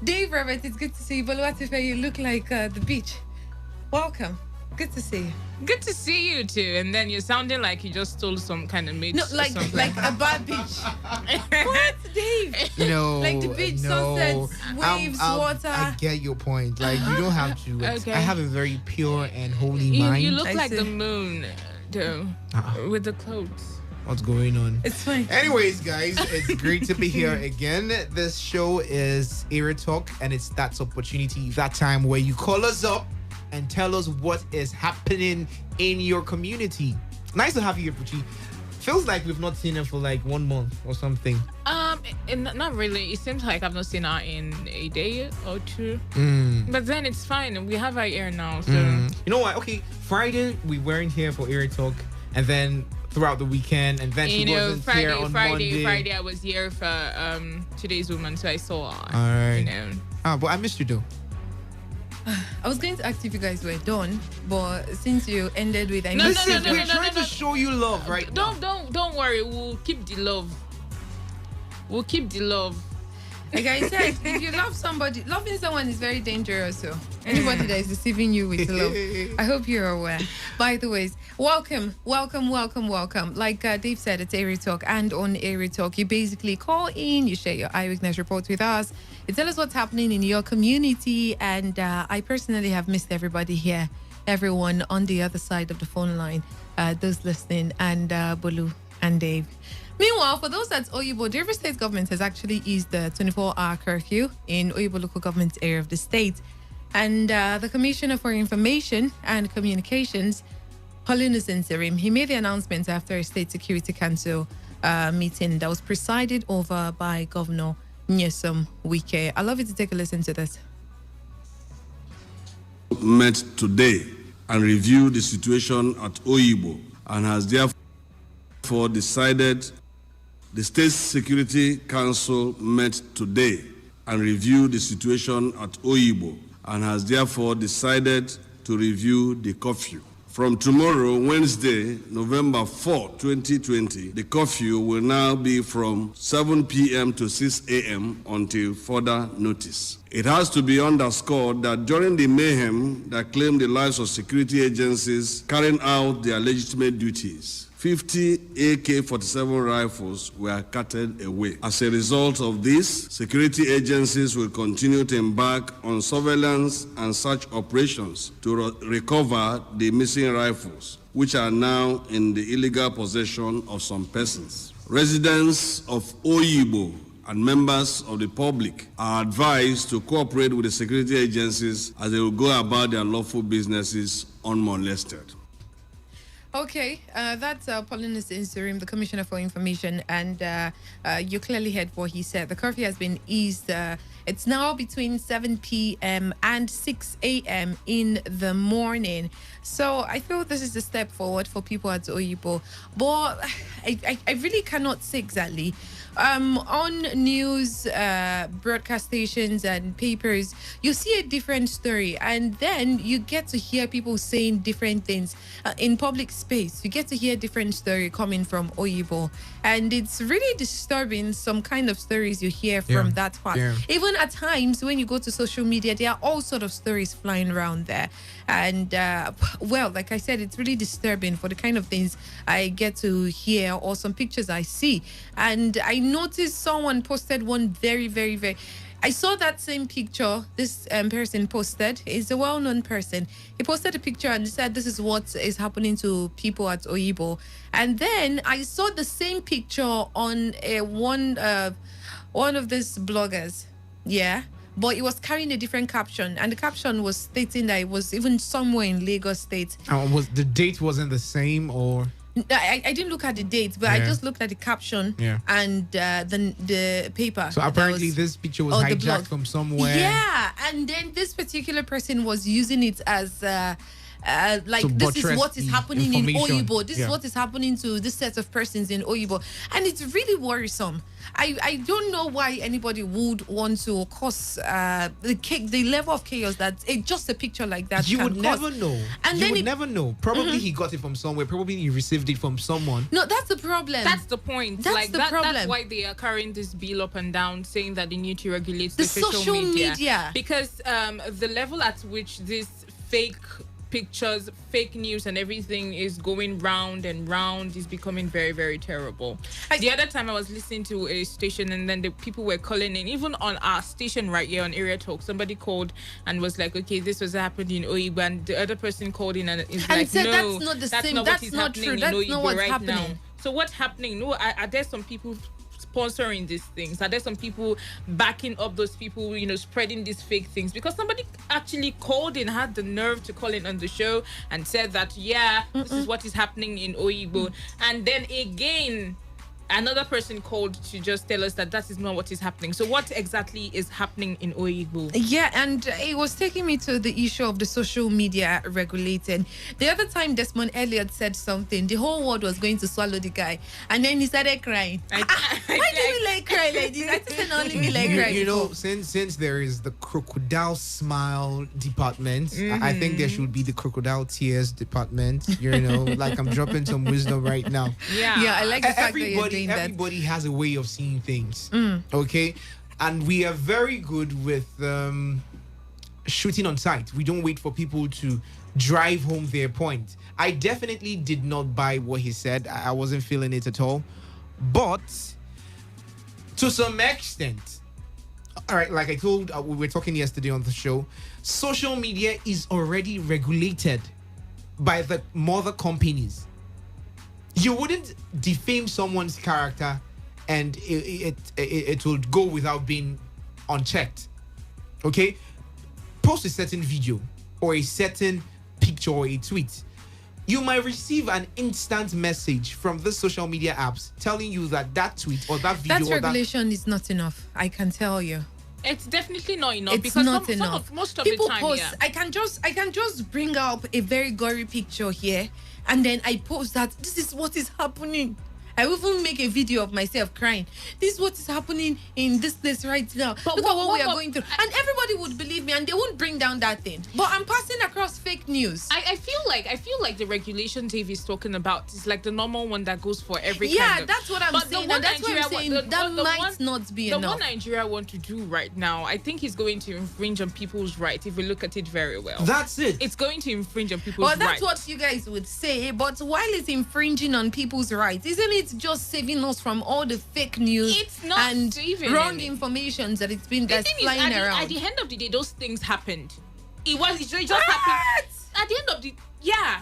Dave Robert, it's good to see you. Boluwatife, you look like the beach. Welcome. Good to see you. Good to see you too. And then you're sounding like you just stole some kind of meat. No, like a bad beach. What, Dave? No, like the beach, sunsets, waves, water. I get your point. Like you don't have to. Okay. I have a very pure and holy mind. You look like the moon, though, with the clothes. What's going on? It's fine. Anyways, guys, it's great to be here again. This show is Area Talk, and it's that opportunity, that time where you call us up and tell us what is happening in your community. Nice to have you here, Puchi. Feels like we've not seen her for like 1 month or something. Not really. It seems like I've not seen her in a day or two. But then it's fine. We have her here now. So You know what? Okay, Friday we weren't here for Area Talk, and then throughout the weekend, and then she wasn't here on Monday. Friday I was here for Today's Woman, so I saw her. All right. You know. But I missed you though. I was going to ask if you guys were done, but since you ended with No, we're trying to show you love, right? Don't worry. We'll keep the love. Like I said, if you love somebody, loving someone is very dangerous. So anybody that is deceiving you with love, I hope you're aware. By the way, welcome. Like Dave said, it's Area Talk, and on Area Talk, you basically call in, you share your eyewitness reports with us, you tell us what's happening in your community, and I personally have missed everybody here, everyone on the other side of the phone line, those listening, and Bolu and Dave. Meanwhile, for those that's Oyibo, the River State government has actually eased the 24-hour curfew in Oyibo local government area of the state. And the Commissioner for Information and Communications, Paulinus Nserim, he made the announcement after a State Security Council meeting that was presided over by Governor Nyesom Wike. I'd love you to take a listen to this. Met today and reviewed the situation at Oyibo and has therefore decided. The State Security Council met today and reviewed the situation at Oyibo and has therefore decided to review the curfew. From tomorrow, Wednesday, November 4, 2020, the curfew will now be from 7 p.m. to 6 a.m. until further notice. It has to be underscored that during the mayhem that claimed the lives of security agencies carrying out their legitimate duties, 50 AK-47 rifles were carted away. As a result of this, security agencies will continue to embark on surveillance and search operations to recover the missing rifles, which are now in the illegal possession of some persons. Residents of Oyibo and members of the public are advised to cooperate with the security agencies as they will go about their lawful businesses unmolested. Okay, that's Paulinus Insurim, the Commissioner for Information, and you clearly heard what he said. The curfew has been eased. It's now between 7 p.m. and 6 a.m. in the morning. So I feel this is a step forward for people at Oyibo. But I really cannot say exactly. On news broadcast stations and papers, you see a different story, and then you get to hear people saying different things in public space. You get to hear different story coming from Oyibo, and it's really disturbing some kind of stories you hear from that part. Even at times when you go to social media, there are all sort of stories flying around there, and well, like I said, it's really disturbing for the kind of things I get to hear or some pictures I see. And I noticed someone posted one very I saw that same picture this person posted. Is a well-known person. He posted a picture and said this is what is happening to people at Oyibo. And then I saw the same picture on one of these bloggers. Yeah. But it was carrying a different caption, and the caption was stating that it was even somewhere in Lagos State. Was the date wasn't the same, or? I didn't look at the date, but I just looked at the caption and the paper. So apparently this picture was hijacked from somewhere. Yeah, and then this particular person was using it as like this is what is happening in Oyibo. This is what is happening to this set of persons in Oyibo, and it's really worrisome. I don't know why anybody would want to cause the level of chaos that just a picture like that you can would cause. never know. And you then would never know. Probably he got it from somewhere. Probably he received it from someone. No, that's the problem. That's the point. That's like the that, problem. That's why they are carrying this bill up and down, saying that they need to regulate The social social media. media. Because the level at which this fake pictures, fake news and everything is going round and round is becoming very terrible. The other time I was listening to a station, and then the people were calling in, even on our station right here on Area Talk, somebody called and was like, okay, this was happening in Oyibo, and the other person called in and is like, said, no, that's not the same. not That's what is not happening true. in That's Oyibo not what's right happening. now. So what's happening? No, are there some people sponsoring these things? Are there some people backing up those people, spreading these fake things? Because somebody actually called in, had the nerve to call in on the show and said that, this is what is happening in Oyibo. And then again, another person called to just tell us that that is not what is happening. So what exactly is happening in Oyibo? Yeah, and it was taking me to the issue of the social media regulating. The other time Desmond Elliott said something, the whole world was going to swallow the guy, and then he started crying. Why do we like cry like this? I just only me like crying. You know, since there is the crocodile smile department, I think there should be the crocodile tears department. Like I'm dropping some wisdom right now. Yeah, I like the fact that you're doing that. Everybody has a way of seeing things. Okay, and we are very good with shooting on sight. We don't wait for people to drive home their point. I definitely did not buy what he said. I wasn't feeling it at all. But to some extent, all right, like I told, we were talking yesterday on the show, social media is already regulated by the mother companies. You wouldn't defame someone's character and it will go without being unchecked. Okay? Post a certain video or a certain picture or a tweet. You might receive an instant message from the social media apps telling you that tweet or that video that regulation is not enough. I can tell you. It's definitely not enough. It's because not enough. Most of people the time, post. I can just bring up a very gory picture here, and then I post that this is what is happening, I will even make a video of myself crying. This is what is happening in this place right now. But look at what we are going through. And everybody would believe me and they won't bring down that thing. But I'm passing across fake news. I feel like the regulation Dave is talking about is like the normal one that goes for every Yeah, kind of, that's what I'm saying. And that's what I'm saying. That might not be enough. The one Nigeria want to do right now, I think is going to infringe on people's rights if we look at it very well. That's it. It's going to infringe on people's rights. Well, that's what you guys would say. But while it's infringing on people's rights, isn't it just saving us from all the fake news and wrong information that it's been that's flying around? At the end of the day, those things happened. It just happened. At the end of the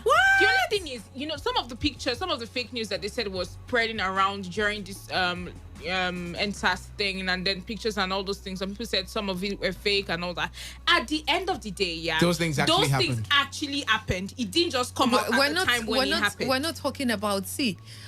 What? The only thing is, some of the pictures, some of the fake news that they said was spreading around during this NSAS thing, and then pictures and all those things. Some people said some of it were fake and all that. At the end of the day, those things actually happened. It didn't just come out at the time when it happened. We're not talking about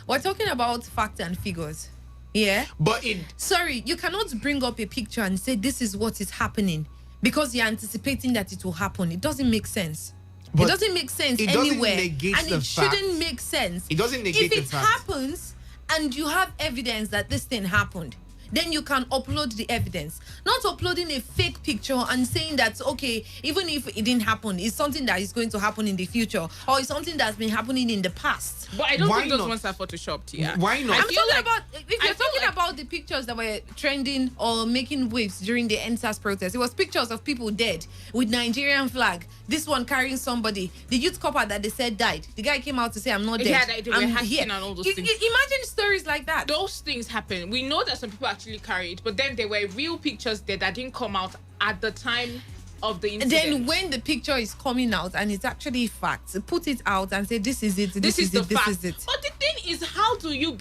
we're talking about fact and figures. Yeah. But sorry, you cannot bring up a picture and say this is what is happening because you're anticipating that it will happen. It doesn't make sense. It doesn't make sense anywhere. And it shouldn't make sense. It doesn't negate the fact. If it happens and you have evidence that this thing happened, then you can upload the evidence. Not uploading a fake picture and saying that, okay, even if it didn't happen, it's something that is going to happen in the future, or it's something that's been happening in the past. But I don't think those ones are photoshopped, yeah. Why not? I'm talking about, if you're talking about the pictures that were trending or making waves during the NSAS protest, it was pictures of people dead with Nigerian flag. This one carrying somebody. The youth copper that they said died. The guy came out to say, I'm not dead. Yeah, they were hacking and all those things. Imagine stories like that. Those things happen. We know that some people actually carried, but then there were real pictures there that didn't come out at the time of the incident. Then when the picture is coming out and it's actually facts, put it out and say this is it, this is it, this is it. But the thing is, who do you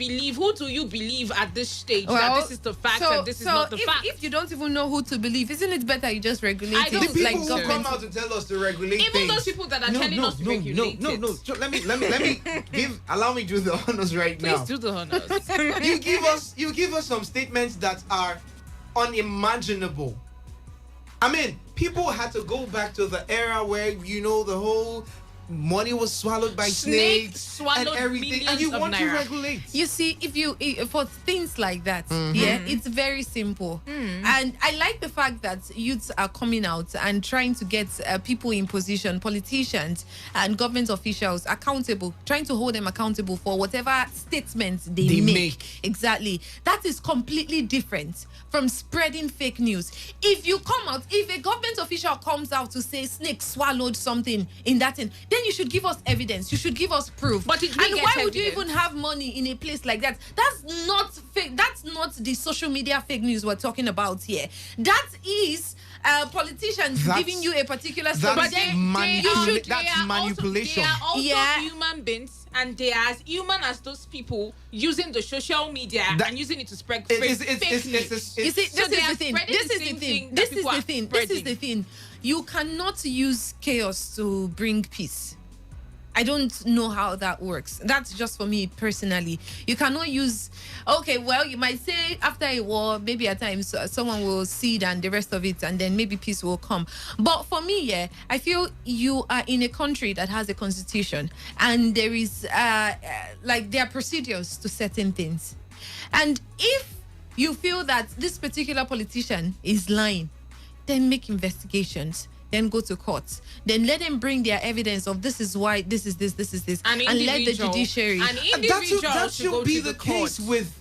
believe at this stage that this is the fact and this is not the fact? If you don't even know who to believe, isn't it better you just regulate it? The people who come out to tell us to regulate even things. Those people that are telling us to regulate it. No. So let me allow me to do the honors right now. Please do the honors. You give us some statements that are unimaginable. I mean, people had to go back to the era where, the whole money was swallowed by snakes and everything, and you want to regulate. You see, for things like that, it's very simple. And I like the fact that youths are coming out and trying to get people in position, politicians and government officials accountable, trying to hold them accountable for whatever statements they make. Exactly. That is completely different from spreading fake news. If a government official comes out to say snake swallowed something in that thing, then you should give us evidence. You should give us proof. But why would you even have money in a place like that? That's not fake. That's not the social media fake news we're talking about here. That is politicians giving you a particular story. That's manipulation. They are also human beings, and they are as human as those people using the social media and using it to spread fake news. You see, this is the thing. You cannot use chaos to bring peace. I don't know how that works. That's just for me personally. You cannot use, you might say after a war, maybe at times someone will cede and the rest of it, and then maybe peace will come. But for me, I feel you are in a country that has a constitution, and there is there are procedures to certain things. And if you feel that this particular politician is lying, then make investigations. Then go to court. Then let them bring their evidence of this is why, this is this, and let the judiciary. That should be the case with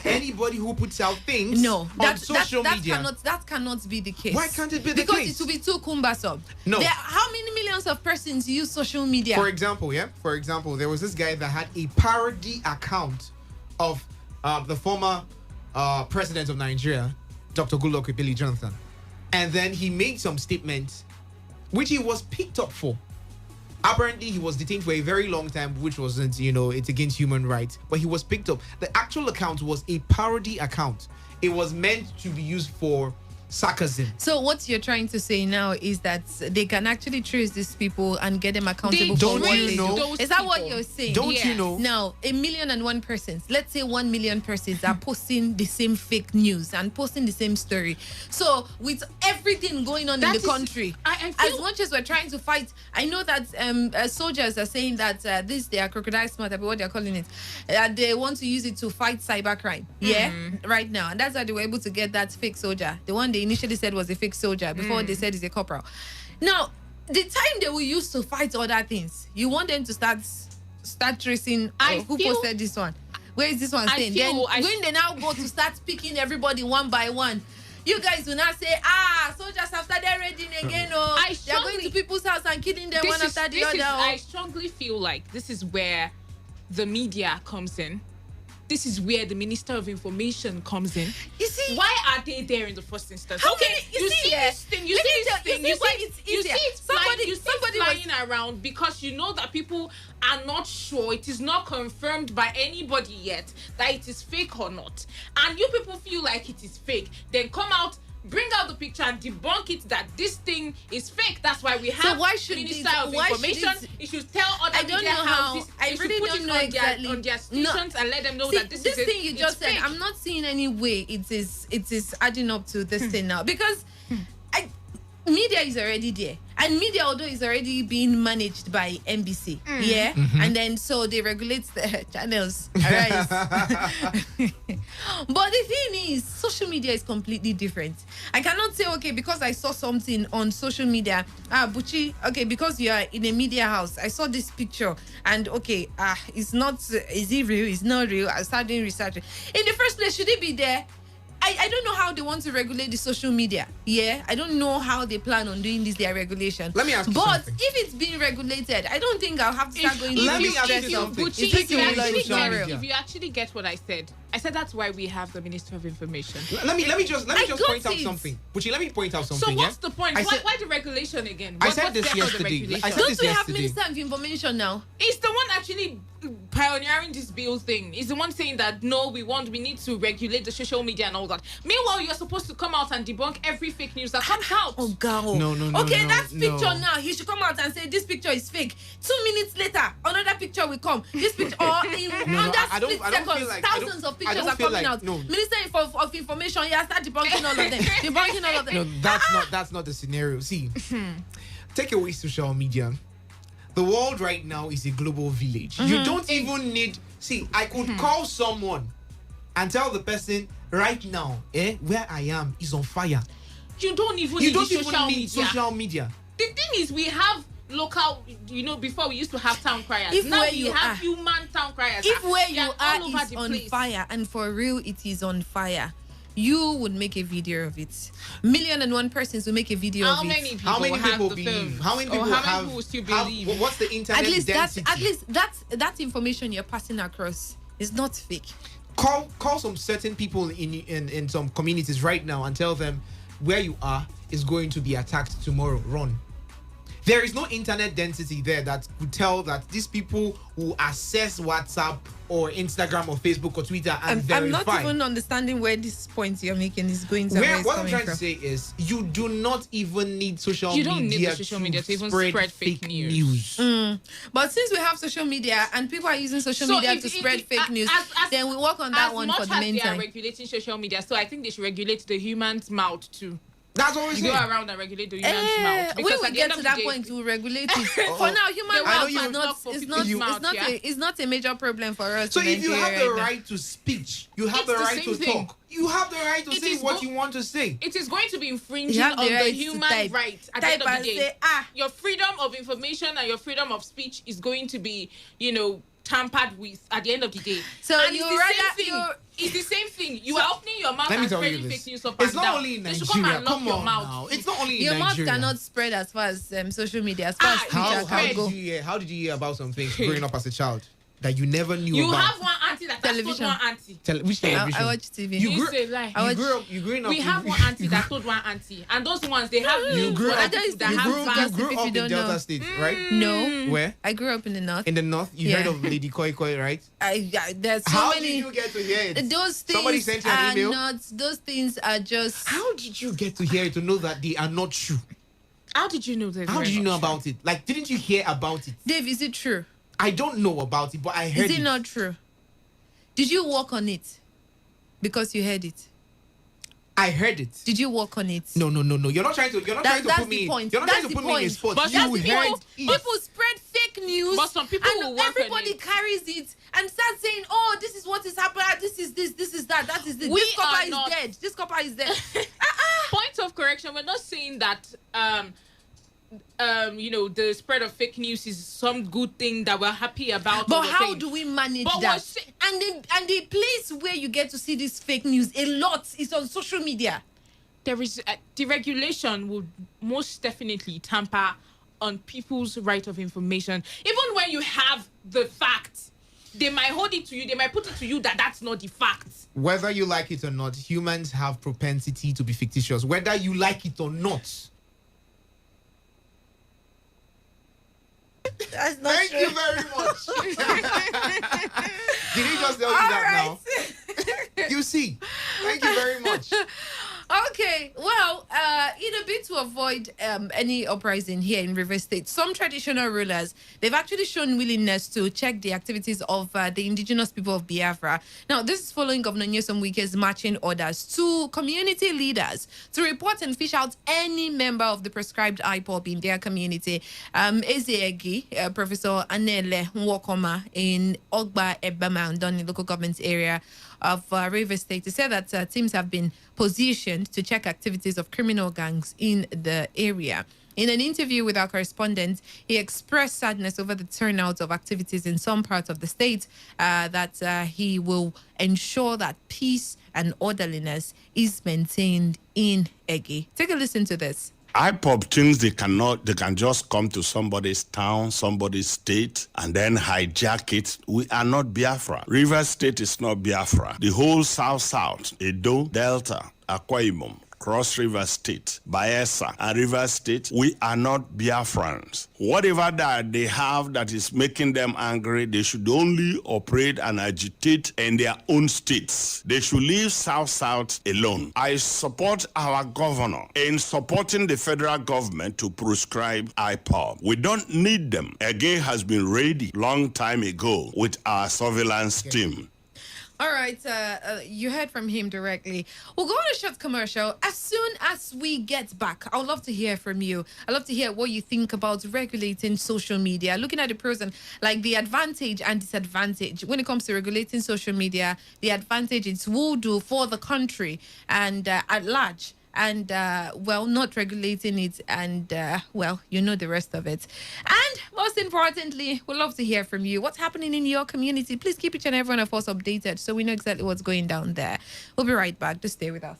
anybody who puts out things on social media. That cannot be the case. Why can't it be the case? Because it will be too cumbersome. No. How many millions of persons use social media? For example, there was this guy that had a parody account of the former president of Nigeria, Dr. Goodluck Ebele Jonathan. And then he made some statements which he was picked up for. Apparently, he was detained for a very long time, which wasn't, it's against human rights. But he was picked up. The actual account was a parody account. It was meant to be used for sarcasm. So what you're trying to say now is that they can actually trace these people and get them accountable for what they do. Is that what you're saying? Don't you know? Now, 1,000,001 persons, let's say 1 million persons are posting the same fake news and posting the same story. So with everything going on in the country, as much as we're trying to fight, I know that soldiers are saying that they are crocodile smart, what they're calling it. They want to use it to fight cybercrime. Yeah, right now. And that's why they were able to get that fake soldier. The one they initially said was a fake soldier before they said he's a corporal. Now, the time they will use to fight other things, you want them to start tracing who posted this one. Where is this one staying? Then when they now go to start picking everybody one by one, you guys will now say, soldiers have started raiding again. They're going to people's house and killing them one after the other. I strongly feel like this is where the media comes in. This is where the Minister of Information comes in. You see, why are they there in the first instance? How okay, you see this thing. You see it flying around because you know that people are not sure. It is not confirmed by anybody yet that it is fake or not. And you people feel like it is fake. Then come out, bring out the picture and debunk it that this thing is fake. That's why we have Minister of Information. It should tell other media houses. I really don't know exactly on their stations and let them know that this thing you just said. I'm not seeing any way it is adding up to this thing now because media is already there. And media, although is already being managed by NBC, and then so they regulate the channels, right? But the thing is, social media is completely different. I cannot say, okay, because I saw something on social media, Buchi, okay, because you are in a media house, I saw this picture, and okay, it's not, is it real? It's not real. I started doing research. In the first place, should it be there? I don't know how they want to regulate the social media. Yeah, I don't know how they plan on doing this, their regulation. Let me ask you something. But if it's being regulated, I don't think I'll have to start going. Let me ask you something. If you actually get what I said that's why we have the Minister of Information. Let me just point out something. Buchi, let me point out something. So what's the point? Why the regulation again? I said this yesterday. Don't we have Minister of Information now? It's the one actually pioneering this bill thing. Is the one saying that no, we need to regulate the social media and all that. Meanwhile, you're supposed to come out and debunk every fake news that comes out. Oh God. No. Okay, that's picture now. He should come out and say this picture is fake. 2 minutes later, another picture will come. This picture, or in under split seconds, thousands of pictures are coming out. Minister of Information, start debunking all of them. Debunking all of them. No, that's not the scenario. See, take away social media. The world right now is a global village. You don't even need. See, I could call someone and tell the person right now, where I am is on fire. You don't need social media. The thing is, we have local, before we used to have town criers. Now we have human town criers. If where you are is on fire, and for real it is on fire, you would make a video of it. 1,000,001 persons will make a video of it. How many people believe? How many people will still believe? What's the internet density? At least that information you're passing across is not fake. Call some certain people in some communities right now and tell them where you are is going to be attacked tomorrow. Run. There is no internet density there that could tell that these people will access WhatsApp or Instagram or Facebook or Twitter and verify. I'm not even understanding where this point you're making is going to. What I'm trying to say is, you do not even need social media. You don't need the social media to even spread fake news. But since we have social media and people are using social media to spread fake news, then we work on that one for the meantime. They are regulating social media, so I think they should regulate the human's mouth too. That's what we go around and regulate the human's mouth. When we get to that point, we'll regulate it. For now, human mouth is not a major problem for us. So if you have the right to speech, you have the right to talk. You have the right to say what you want to say. It is going to be infringing on the human right at the end of the day. Your freedom of information and your freedom of speech is going to be, tampered with at the end of the day. So and it's the same thing. You are opening your mouth and spreading fake news up and down. It's not only in Nigeria. Come on now. It's not only in Nigeria. Your mouth cannot spread as far as social media. As far as how did you hear about some things growing up as a child? that you never knew You about? have one auntie that Television. told one auntie. Which television? I watch TV. You grew, say lie. you grew up. We have one auntie that told one auntie, and those ones they have. You grew up. that You have vast- grew up in Delta State, right? No. Where? I grew up in the north. In the north, you heard of Lady Koi Koi, right? There's so How many. did you get to hear it? Those things Somebody sent you an are email? not. Those things are just. How did you get to hear it to know that they are not true? How did you know that? How did you know about it? Like, didn't you hear about it? Dave, is it true? I don't know about it, but I heard it. Is it not true? Did you work on it? Because you heard it. I heard it. Did you work on it? No. You're not trying to. You're not trying to put me. You're not trying to put me in a spot. But you that's the heard point. it. People spread fake news. But some people and will work on everybody it. carries it and starts saying, "Oh, this is what is happening. This is this. This is that. That is this. We This copper are is not- dead. This copper is dead." Point of correction: we're not saying that the spread of fake news is some good thing that we're happy about. But how do we manage But that? And the place where you get to see this fake news a lot is on social media. There is deregulation would most definitely tamper on people's right of information. Even when you have the facts, they might hold it to you. They might put it to you that that's not the facts. Whether you like it or not, humans have propensity to be fictitious. Whether you like it or not. That's not Thank true. you very much. Did he just tell you that now? You see. Thank you very much. Okay, well, in a bid to avoid any uprising here in River State, some traditional rulers, they've actually shown willingness to check the activities of the indigenous people of Biafra. Now, this is following Governor Nyesom Wike's marching orders to community leaders to report and fish out any member of the prescribed IPOB in their community. Ezeegi, Professor Anele Nwokoma in Ogba Ebama and Donny local government area of River State, to say that teams have been positioned to check activities of criminal gangs in the area. In an interview with our correspondent, he expressed sadness over the turnout of activities in some parts of the state, that he will ensure that peace and orderliness is maintained in Egi. Take a listen to this. IPOB thinks they can just come to somebody's town, somebody's state, and then hijack it. We are not Biafra. River State is not Biafra. The whole South, Edo, Delta, Akwa Ibom, Cross River State, Bayelsa, and River State, we are not Biafrans. Whatever that they have that is making them angry, they should only operate and agitate in their own states. They should leave South alone. I support our governor in supporting the federal government to prescribe IPOB. We don't need them. Again has been ready long time ago with our surveillance team. All right, you heard from him directly. We'll go on a short commercial. As soon as we get back, I would love to hear from you. I'd love to hear what you think about regulating social media, looking at the pros and like the advantage and disadvantage. When it comes to regulating social media, the advantage it will do for the country and at large. And, not regulating it and, you know the rest of it. And most importantly, we'd love to hear from you. What's happening in your community? Please keep each and every one of us updated so we know exactly what's going down there. We'll be right back. Just stay with us.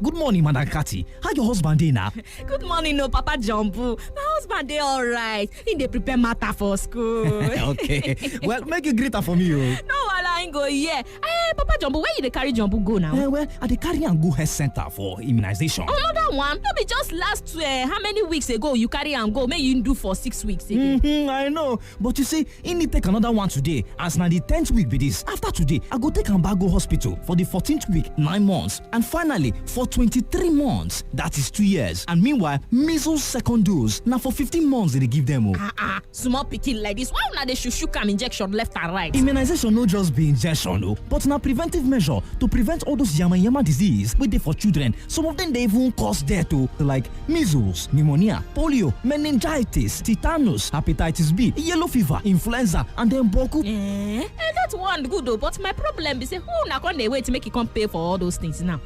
Good morning, Madam Cathy. How your husband dey now? Good morning, Papa Jumbo. My husband dey all right. He dey prepare matter for school. Okay. Well, make you greet her for me. No, I ain't go here. Hey, Papa Jumbo, where you dey carry Jumbo go now? I dey carry am go health center for immunization. Another one? No be just last how many weeks ago you carry am go? Make you do for 6 weeks again. I know. But you see, he need take another one today. As na the 10th week be this. After today, I go take am back go hospital for the 14th week, 9 months. And finally, for 23 months, that is 2 years. And meanwhile, measles second dose, now for 15 months they give them. Small pikin like this, why una dey shoot am injection left and right? Immunization no just be injection, but na preventive measure to prevent all those yama disease wey dey for children. Some of them dey even cause death like measles, pneumonia, polio, meningitis, tetanus, hepatitis B, yellow fever, influenza, and then boku. That one good though, but my problem be say who na come dey wait make e come pay for all those things now?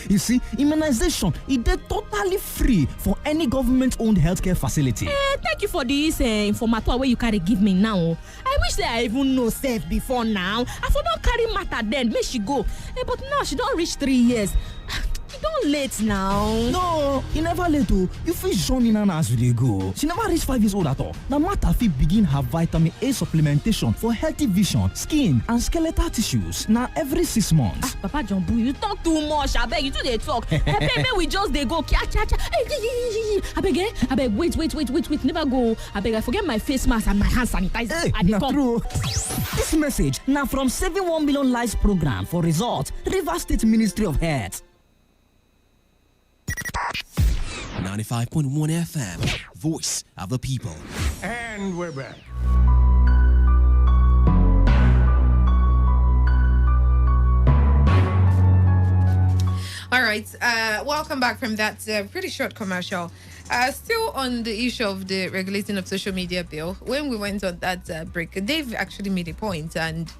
You see, immunization is totally free for any government-owned healthcare facility. Thank you for this informator wey you carry give me now. I wish that I even know safe before now. I for don carry matter then make she go. But now she don reach 3 years. don't late now. No, you never late oh. You fit join in and as we dey go. She never reach 5 years old at all. Now Martha fit begin her vitamin A supplementation for healthy vision, skin and skeletal tissues. Now every 6 months. Papa Jumbo, you talk too much. Abeg, you too dey talk. Abeg, we just dey go. Abeg, wait. Never go. Abeg, I forget my face mask and my hand sanitizer. Hey, I dey na come. true. This message now from Saving 1 Million Lives program for result, Rivers State Ministry of Health. 95.1 FM, voice of the people. And we're back. All right, welcome back from that pretty short commercial. Still on the issue of the regulating of social media bill, when we went on that break, Dave actually made a point, and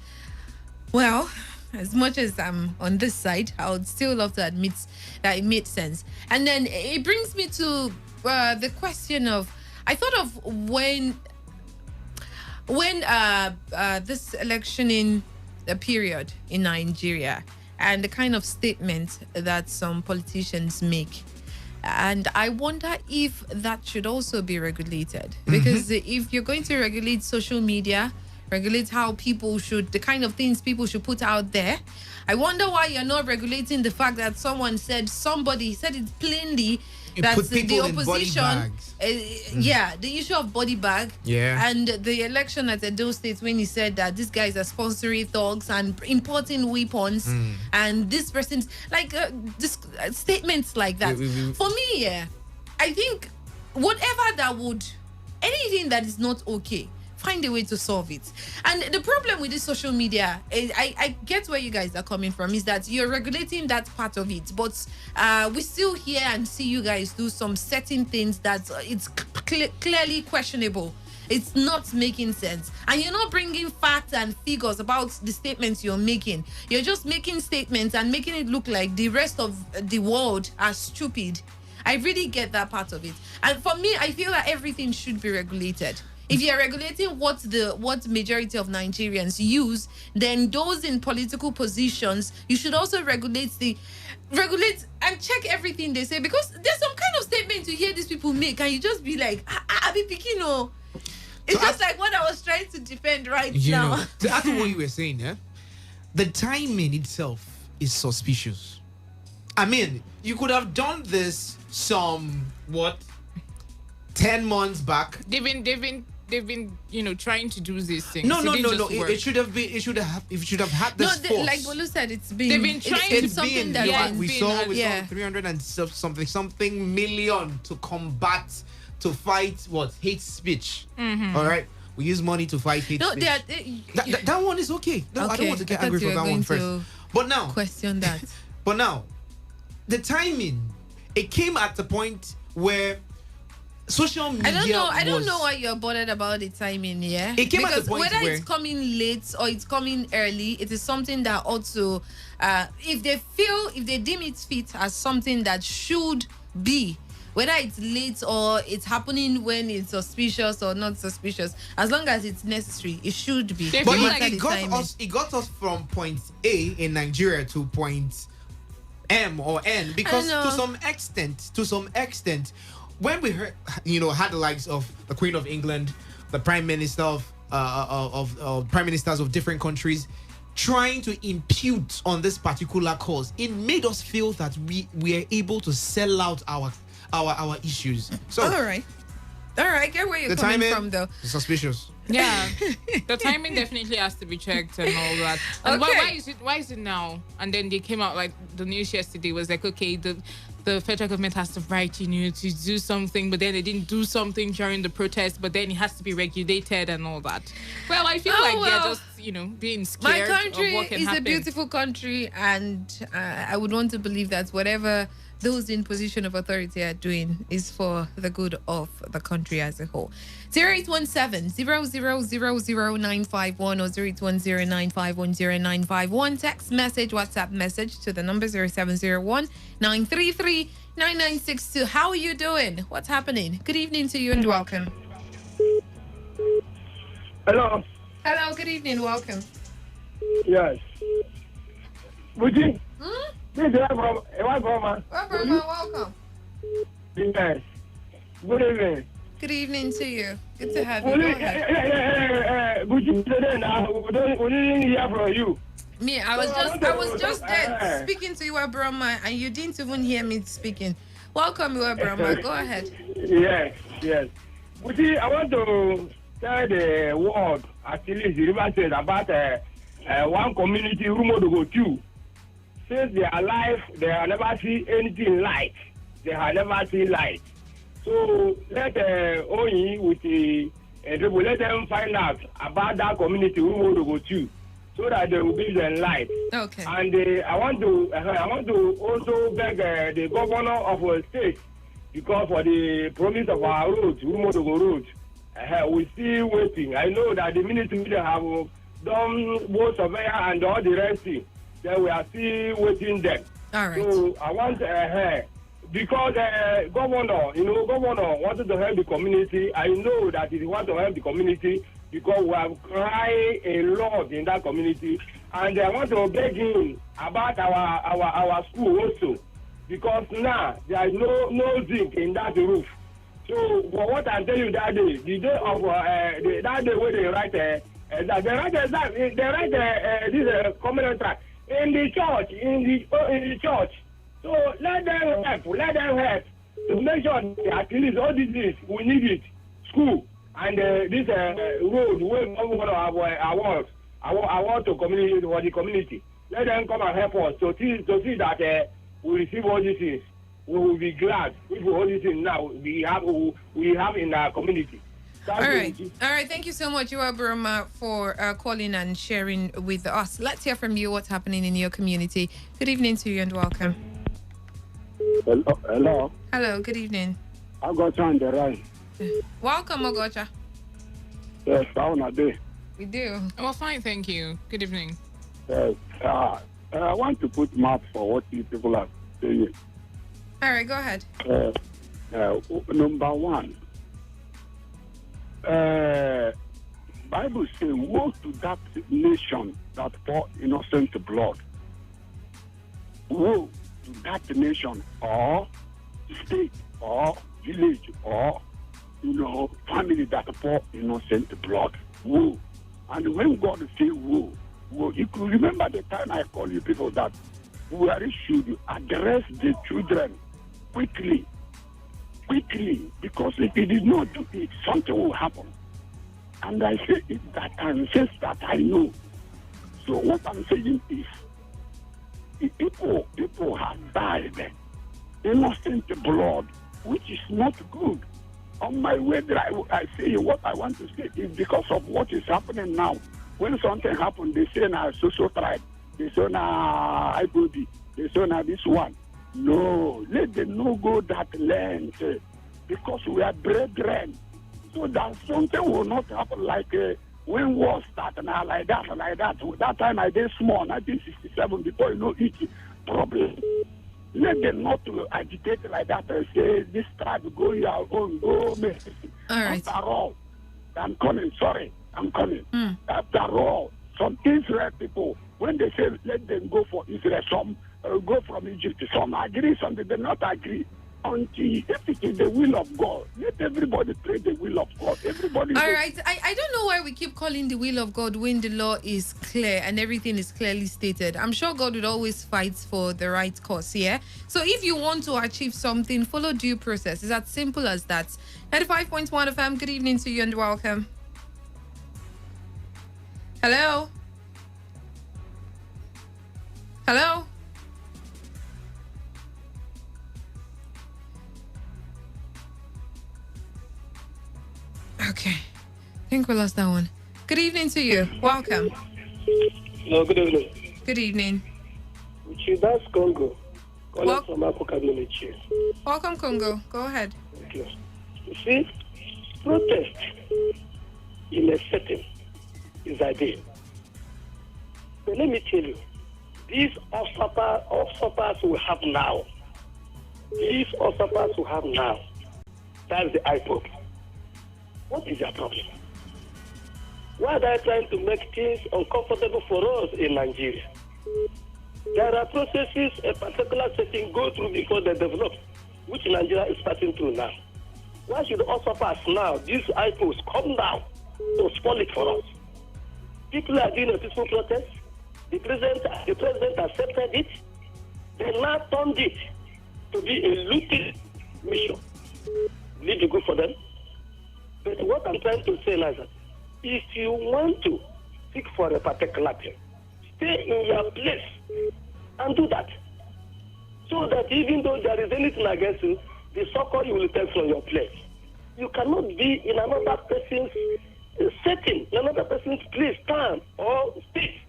well, as much as I'm on this side, I would still love to admit that it made sense. And then it brings me to the question of, I thought of when this electioning period in Nigeria and the kind of statement that some politicians make. And I wonder if that should also be regulated. Because if you're going to regulate social media, regulate how people should, the kind of things people should put out there, I wonder why you're not regulating the fact that somebody said it plainly, that the opposition, the issue of body bag, and the election at Edo State, when he said that these guys are sponsoring thugs and importing weapons, and this person's like statements like that. For me, I think whatever that would, anything that is not okay, find a way to solve it. And the problem with this social media, I get where you guys are coming from, is that you're regulating that part of it, but we still hear and see you guys do some certain things that it's clearly questionable. It's not making sense. And you're not bringing facts and figures about the statements you're making. You're just making statements and making it look like the rest of the world are stupid. I really get that part of it. And for me, I feel that everything should be regulated. If you're regulating what majority of Nigerians use, then those in political positions, you should also regulate and check everything they say, because there's some kind of statement you hear these people make and you just be like, I be picking. It's just like what I was trying to defend right now. To add to what you were saying, the timing itself is suspicious. I mean, you could have done this 10 months back. They've been trying to do these things. No. It should have had this force. Like Bolu said, they've been trying it's to something been, that we saw 300 and something million to fight hate speech. All right, we use money to fight hate speech. That one is okay. No, I don't want to get angry for that one first. But now, question that. But now, the timing, it came at the point where social media I don't know why you're bothered about the timing, It came because at the point whether where it's coming late or it's coming early, it is something that also, if they deem it fit as something that should be, whether it's late or it's happening when it's suspicious or not suspicious, as long as it's necessary, it should be. But it got us from point A in Nigeria to point M or N, because to some extent, when we heard, had the likes of the Queen of England, the Prime Minister of Prime Ministers of different countries trying to impute on this particular cause, it made us feel that we are able to sell out our issues. So all right, I get where you're coming from, though. Suspicious. Yeah, the timing definitely has to be checked and all that. And why is it now? And then they came out, like the news yesterday was like, okay, the federal government has the right, to do something, but then they didn't do something during the protest, but then it has to be regulated and all that. Well, I feel they're just, being scared. My country of what can is happen. a beautiful country, and I would want to believe that whatever those in position of authority are doing is for the good of the country as a whole. 0817 0000951 or 0810951091. Text message, WhatsApp message to the number 0701 933 9962. How are you doing? What's happening? Good evening to you and welcome. Hello. Hello, good evening, welcome. Yes. Would you This is welcome. Welcome. Yes. Good evening. Good evening to you. Good to have you. Go ahead. Good evening. We didn't hear from you. Me, I was just there speaking to you, Brahma, and you didn't even hear me speaking. Welcome, you, Brahma. Go ahead. Yes. You see, I want to tell the world, at least the river said about one community, Rumo to go to. Since they are alive, they have never seen anything light. They have never seen light. So let OE with the let them find out about that community Rumo to go to, so that they will be the light. Okay. And I want to also beg the governor of a state, because for the promise of our road, Rumo to go road, we still waiting. I know that the ministry have done both surveyor and all the rest thing. Then we are still waiting them. All right. So I want because governor wanted to help the community. I know that he wants to help the community because we have cried a lot in that community, and I want to beg him about our school also, because now there is no zinc in that roof. So for what I tell you that day, the day of that day where they write this communal tract in the church. So let them help to make sure that at least all these things we need it. School and this road where I want to community for the community. Let them come and help us to see that we receive all these things. We will be glad if all these things now we have in our community. All right. Thank you so much, Burma, for calling and sharing with us. Let's hear from you. What's happening in your community? Good evening to you and welcome. Hello. Hello. Good evening. Ogocha on the right. Welcome, Ogocha. Yes, how are you? We do. Oh, fine, thank you. Good evening. Yes. I want to put map for what you people are saying. All right, go ahead. Number one. Bible says, woe to that nation that pour innocent blood. Woe to that nation or state or village or family that pour innocent blood. Woe. And when God say woe, you could remember the time I called you people that we should address the children quickly, because if he did not do it, something will happen. And I say it that time, says that I know. So what I'm saying is, people have died, innocent blood, which is not good. On my way there, I say what I want to say is because of what is happening now. When something happens, they say na social tribe, they say na IBOD, they say na this one. No, let them no go that length, because we are brethren. So that something will not happen like when war started now, like that. That time I did small, 1967, before each problem. Let them not agitate like that and say this tribe go your own, go me. All right. After all, I'm coming. After all, some Israel people, when they say let them go for Israel, some go from Egypt, some agree, some did not agree. Until if it is the will of God, let everybody pray the will of God. Everybody. All right. I don't know why we keep calling the will of God when the law is clear and everything is clearly stated. I'm sure God would always fight for the right cause, yeah? So if you want to achieve something, follow due process. It's as simple as that. 95.1 FM, good evening to you and welcome. Hello? Hello? Okay. I think we lost that one. Good evening to you. Welcome. No, good evening. Good evening. That's Congo. Calling from Africa Village. Welcome, Congo. Go ahead. Thank you. You see, protest in a setting is ideal. So let me tell you, these usurpers we have now, that's the iPod. What is their problem? Why are they trying to make things uncomfortable for us in Nigeria? There are processes a particular setting go through before they develop, which Nigeria is passing through now. Why should also pass now? These IPOs come down to spoil it for us. People are doing a peaceful protest. The president accepted it. They now turned it to be a looting mission. Will it be good for them? But what I'm trying to say now is that if you want to seek for a particular thing, stay in your place and do that. So that even though there is anything against you, the so-called you will take from your place. You cannot be in another person's setting, in another person's place, time, or state,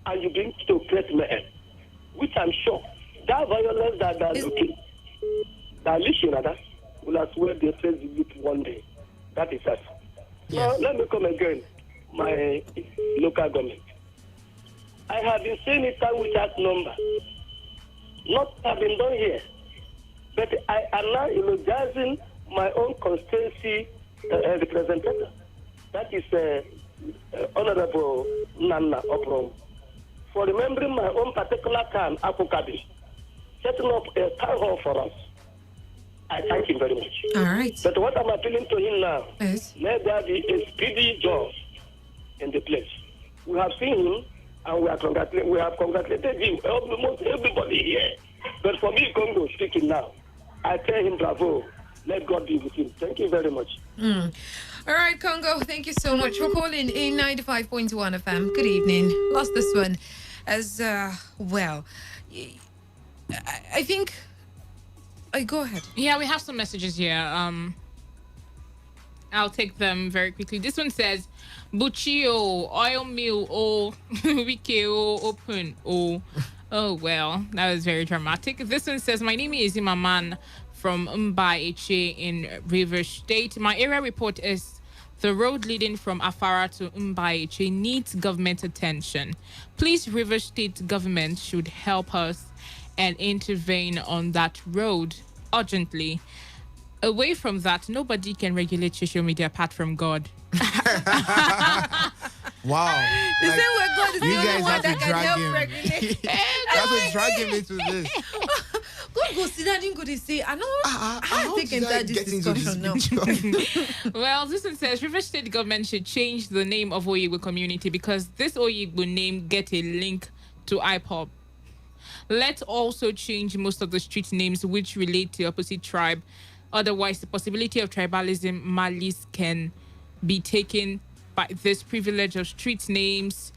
and you bring to create mayhem, which I'm sure that violence that they're looking, that leashing rather, will as well be faced with one day. That is us. Yes. Now, let me come again, my local government. I have been saying it time without number. Not have been done here. But I am now energizing my own constituency representative. That is Honorable Nana Oprom. For remembering my own particular town, Apokabi, setting up a town hall for us. I thank him very much. All right. But what I'm appealing to him now, yes, let there be a speedy job in the place. We have seen him and we have congratulated him, almost everybody here. But for me, Congo speaking now, I tell him bravo. Let God be with him. Thank you very much. All right, Congo, thank you so much for calling in 95.1 FM. Good evening. Lost this one as well. I think... go ahead. Yeah, we have some messages here. I'll take them very quickly. This one says, Buchio, oil mill, Wikio, open, Oh, well, that was very dramatic. This one says, my name is Imaman from Mbaeche in Rivers State. My area report is the road leading from Afara to Mbaeche needs government attention. Please, Rivers State government should help us and intervene on that road urgently. Away from that, nobody can regulate social media apart from God. Wow. The same way God is the you only guys one have that to can drag help him. regulate. You have to drag him into this. God go sit down and go to say, I know how to take inside this discussion now. Well, this one says River State government should change the name of Oyigbo community because this Oyigbo name get a link to IPOB. Let's also change most of the street names which relate to opposite tribe. Otherwise, the possibility of tribalism malice can be taken by this privilege of street names.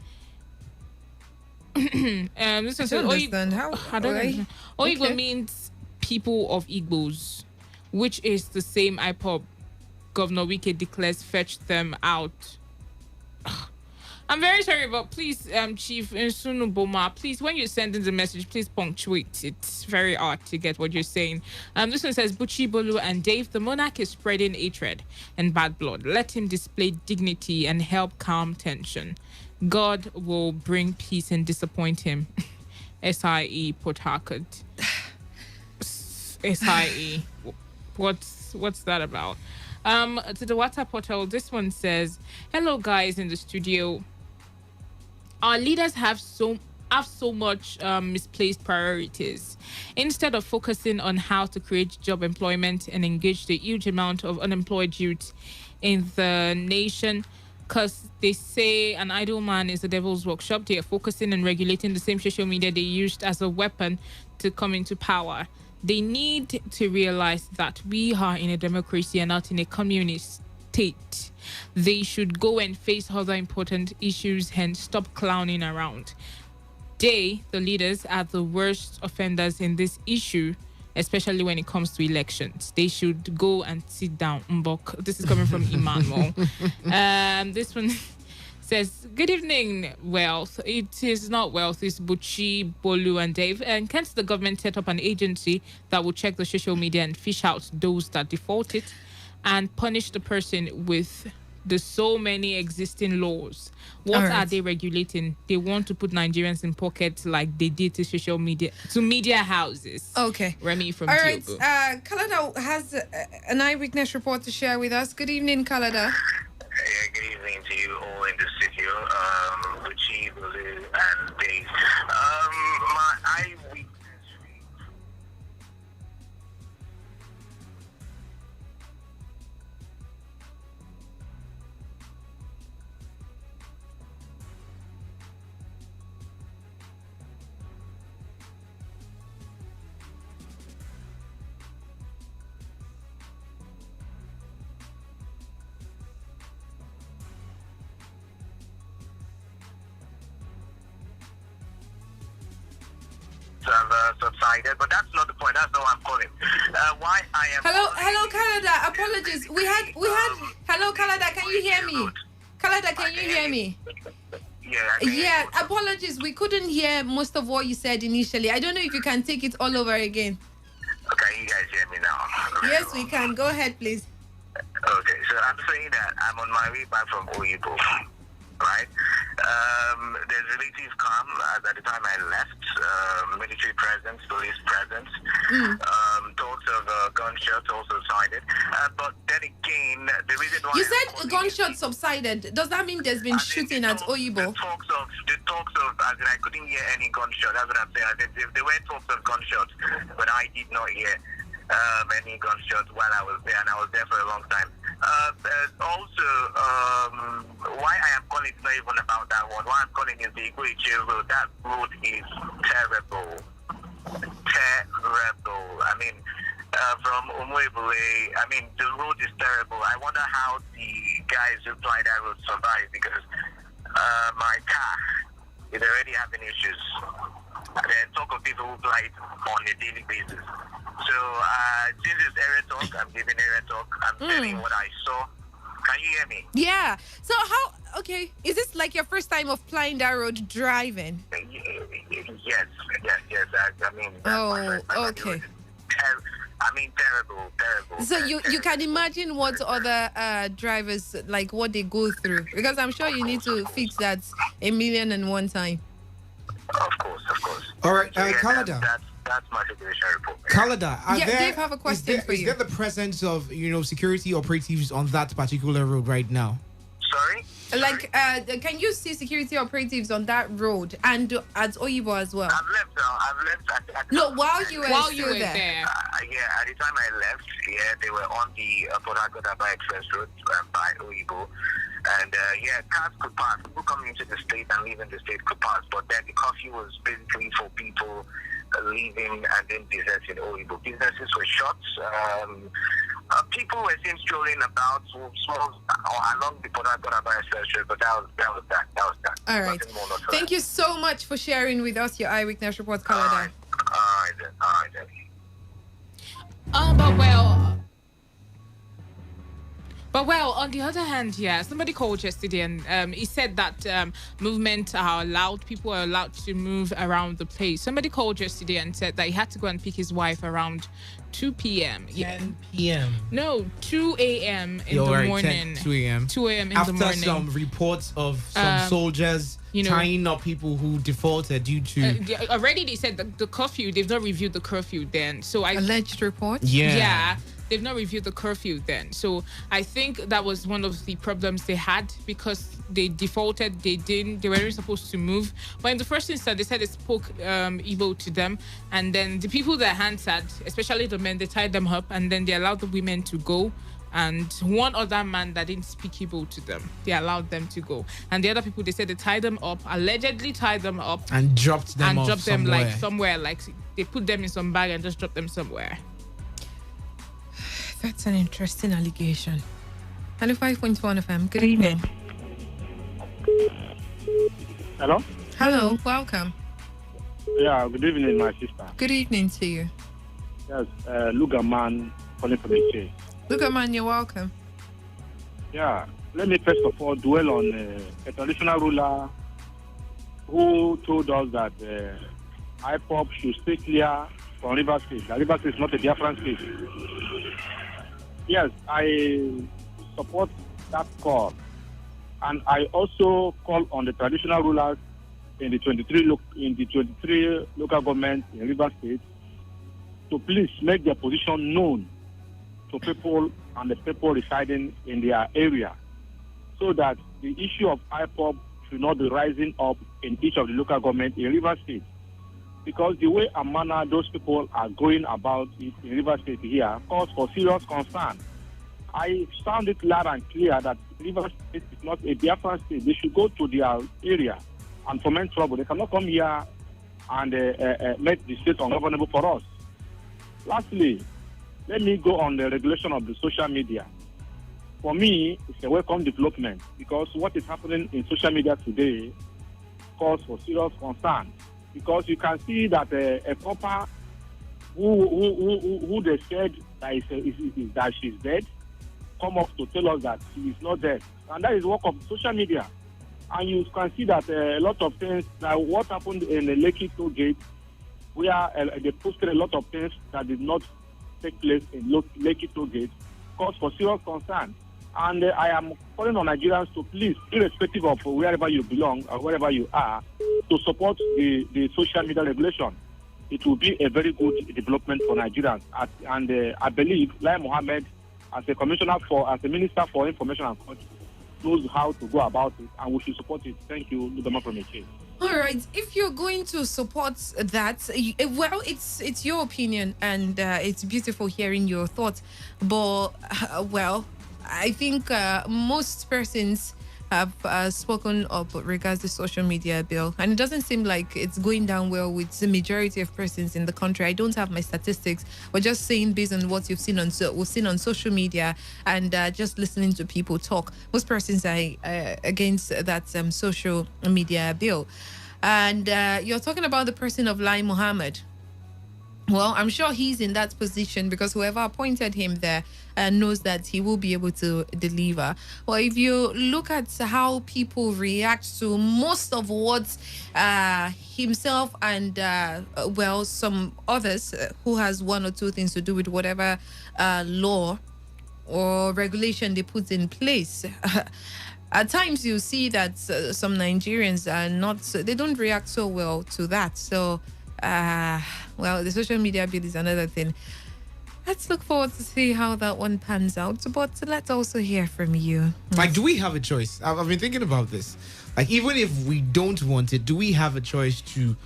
This one says, Oyigbo means people of Igbos, which is the same IPOB. Governor Wike declares fetch them out. I'm very sorry, but please, Chief Nsunu Boma, please, when you're sending the message, please punctuate. It's very hard to get what you're saying. This one says, Buchi, Bolu, and Dave, the monarch is spreading hatred and bad blood. Let him display dignity and help calm tension. God will bring peace and disappoint him. SIE, Port Harcourt. SIE. What's that about? To the WhatsApp portal, this one says, hello guys in the studio. Our leaders have so much misplaced priorities. Instead of focusing on how to create job employment and engage the huge amount of unemployed youth in the nation, because they say an idle man is the devil's workshop, they are focusing on regulating the same social media they used as a weapon to come into power. They need to realize that we are in a democracy and not in a communist state. They should go and face other important issues and stop clowning around. They, the leaders, are the worst offenders in this issue, especially when it comes to elections. They should go and sit down. Mbok. This is coming from Emmanuel. This one says, good evening, Wealth. It is not Wealth, it's Buchi, Bolu, and Dave. And can't the government set up an agency that will check the social media and fish out those that defaulted and punish the person with the so many existing laws? What are they regulating? They want to put Nigerians in pockets like they did to social media, to media houses. Okay. Remy from All right. Diogo. Kalada has an eyewitness report to share with us. Good evening, Kalada. Good evening to you all in the studio, Buchi, Bulu, and Dave. have subsided, but that's not the point. That's not why I'm calling. Why I am. Hello, Canada. Apologies. We had. Hello, Canada. Can you hear me? Canada, can you hear me? Yeah. Apologies. We couldn't hear most of what you said initially. I don't know if you can take it all over again. Okay, you guys hear me now? Yes, we can. Go ahead, please. Okay, so I'm saying that I'm on my way back from Oyibo, right? There's relatives come at the time I left, military presence, police presence, talks of gunshots also subsided. But then again, the reason why you said gunshots subsided. Does that mean there's been shooting at Oyibo? The talks of, as in I couldn't hear any gunshot. That's what I'm saying. There were talks of gunshots, but I did not hear any gunshots while I was there, and I was there for a long time. Also, why I am calling is not even about that one. Why I'm calling is the Iguiche Road. That road is terrible. Terrible. I mean, from Umuebule, I mean, the road is terrible. I wonder how the guys who fly that road survive, because my car is already having issues. And then talk of people who fly it on a daily basis. So, since it's area talk, I'm giving area talk. I'm telling what I saw. Can you hear me? Yeah. So is this like your first time of flying that road driving? Yes. I mean, okay. I mean, terrible. So you can imagine what other drivers, like what they go through, because I'm sure you need to fix that 1,000,001 time. Of course. All right, Canada. That's my situation report. Canada, Dave have a question for you. Is there the presence of security operatives on that particular road right now? Sorry? Like, can you see security operatives on that road and at Oyibo as well? I've left. No, while you were there. At the time I left, they were on the Port-Harcourt-Aba Express Road by Oyibo. And cars could pass. People coming into the state and leaving the state could pass. But then the curfew was basically for people leaving and doing business in Oyibo. Businesses were shut. People were seen strolling about small along the Port-Harcourt-Aba Express Road, but that was that. All right. Thank you so much for sharing with us your eyewitness report, Canada. All right then. But on the other hand, somebody called yesterday and he said that movement are allowed, people are allowed to move around the place. Somebody called yesterday and said that he had to go and pick his wife around 2 p.m. 10 p.m. No, 2 a.m. in the morning. 2 a.m. 2 a.m. in After the morning. After some reports of some soldiers tying up people who defaulted due to... already they said the curfew, they've not reviewed the curfew then. So alleged report? Yeah. They've not reviewed the curfew then. So I think that was one of the problems they had, because they defaulted, they weren't supposed to move. But in the first instance, they said they spoke Igbo to them. And then the people that answered, especially the men, they tied them up and then they allowed the women to go. And one other man that didn't speak Igbo to them, they allowed them to go. And the other people, they said they tied them up, allegedly tied them up. And dropped them off somewhere. Like somewhere, like they put them in some bag and just dropped them somewhere. That's an interesting allegation. 95.1 FM. Good evening. Hello. Welcome. Yeah, good evening, my sister. Good evening to you. Yes, Lugaman calling from the chase. Lugaman, you're welcome. Yeah, let me first of all dwell on a traditional ruler who told us that IPOP should stay clear from River State. The River State is not a Biafran state. Yes, I support that call. And I also call on the traditional rulers in the 23 local governments in River State to please make their position known to people and the people residing in their area, so that the issue of IPOP should not be rising up in each of the local governments in River State. Because the way and manner those people are going about it in River State here calls for serious concern. I found it loud and clear that River State is not a Biafran state. They should go to their area and foment trouble. They cannot come here and make the state ungovernable for us. Lastly, let me go on the regulation of the social media. For me, it's a welcome development, because what is happening in social media today calls for serious concern. because you can see that a copper who they said that she's dead come up to tell us that she is not dead, and that is work of social media. And you can see that a lot of things, that what happened in the Lekki toll gate, where they posted a lot of things that did not take place in Lekki toll gate, cause for serious concern. And I am calling on Nigerians to please, irrespective of wherever you belong or wherever you are, to support the social media regulation. It will be a very good development for Nigerians. And I believe Lai Mohammed, as a Minister for Information and Culture, knows how to go about it, and we should support it. Thank you, Ludama from Eche. All right, if you're going to support that, well, it's your opinion, and it's beautiful hearing your thoughts. But well, I think most persons have spoken up regards the social media bill, and it doesn't seem like it's going down well with the majority of persons in the country. I don't have my statistics, but just saying based on what we've seen on social media and just listening to people talk, most persons are against that social media bill. And you're talking about the person of Lai Mohammed. Well, I'm sure he's in that position because whoever appointed him there knows that he will be able to deliver. Well, if you look at how people react to most of what himself and, well, some others who has one or two things to do with whatever law or regulation they put in place, at times you see that some Nigerians are not, they don't react so well to that. So, well, the social media bill is another thing. Let's look forward to see how that one pans out. But let's also hear from you. Like, do we have a choice? I've been thinking about this. Like, even if we don't want it, do we have a choice to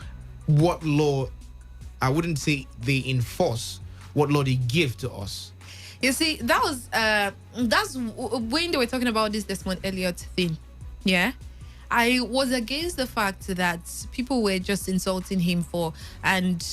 what law, I wouldn't say they enforce, what law they give to us? You see, that was, that's when they were talking about this Desmond Elliott thing. Yeah. I was against the fact that people were just insulting him for and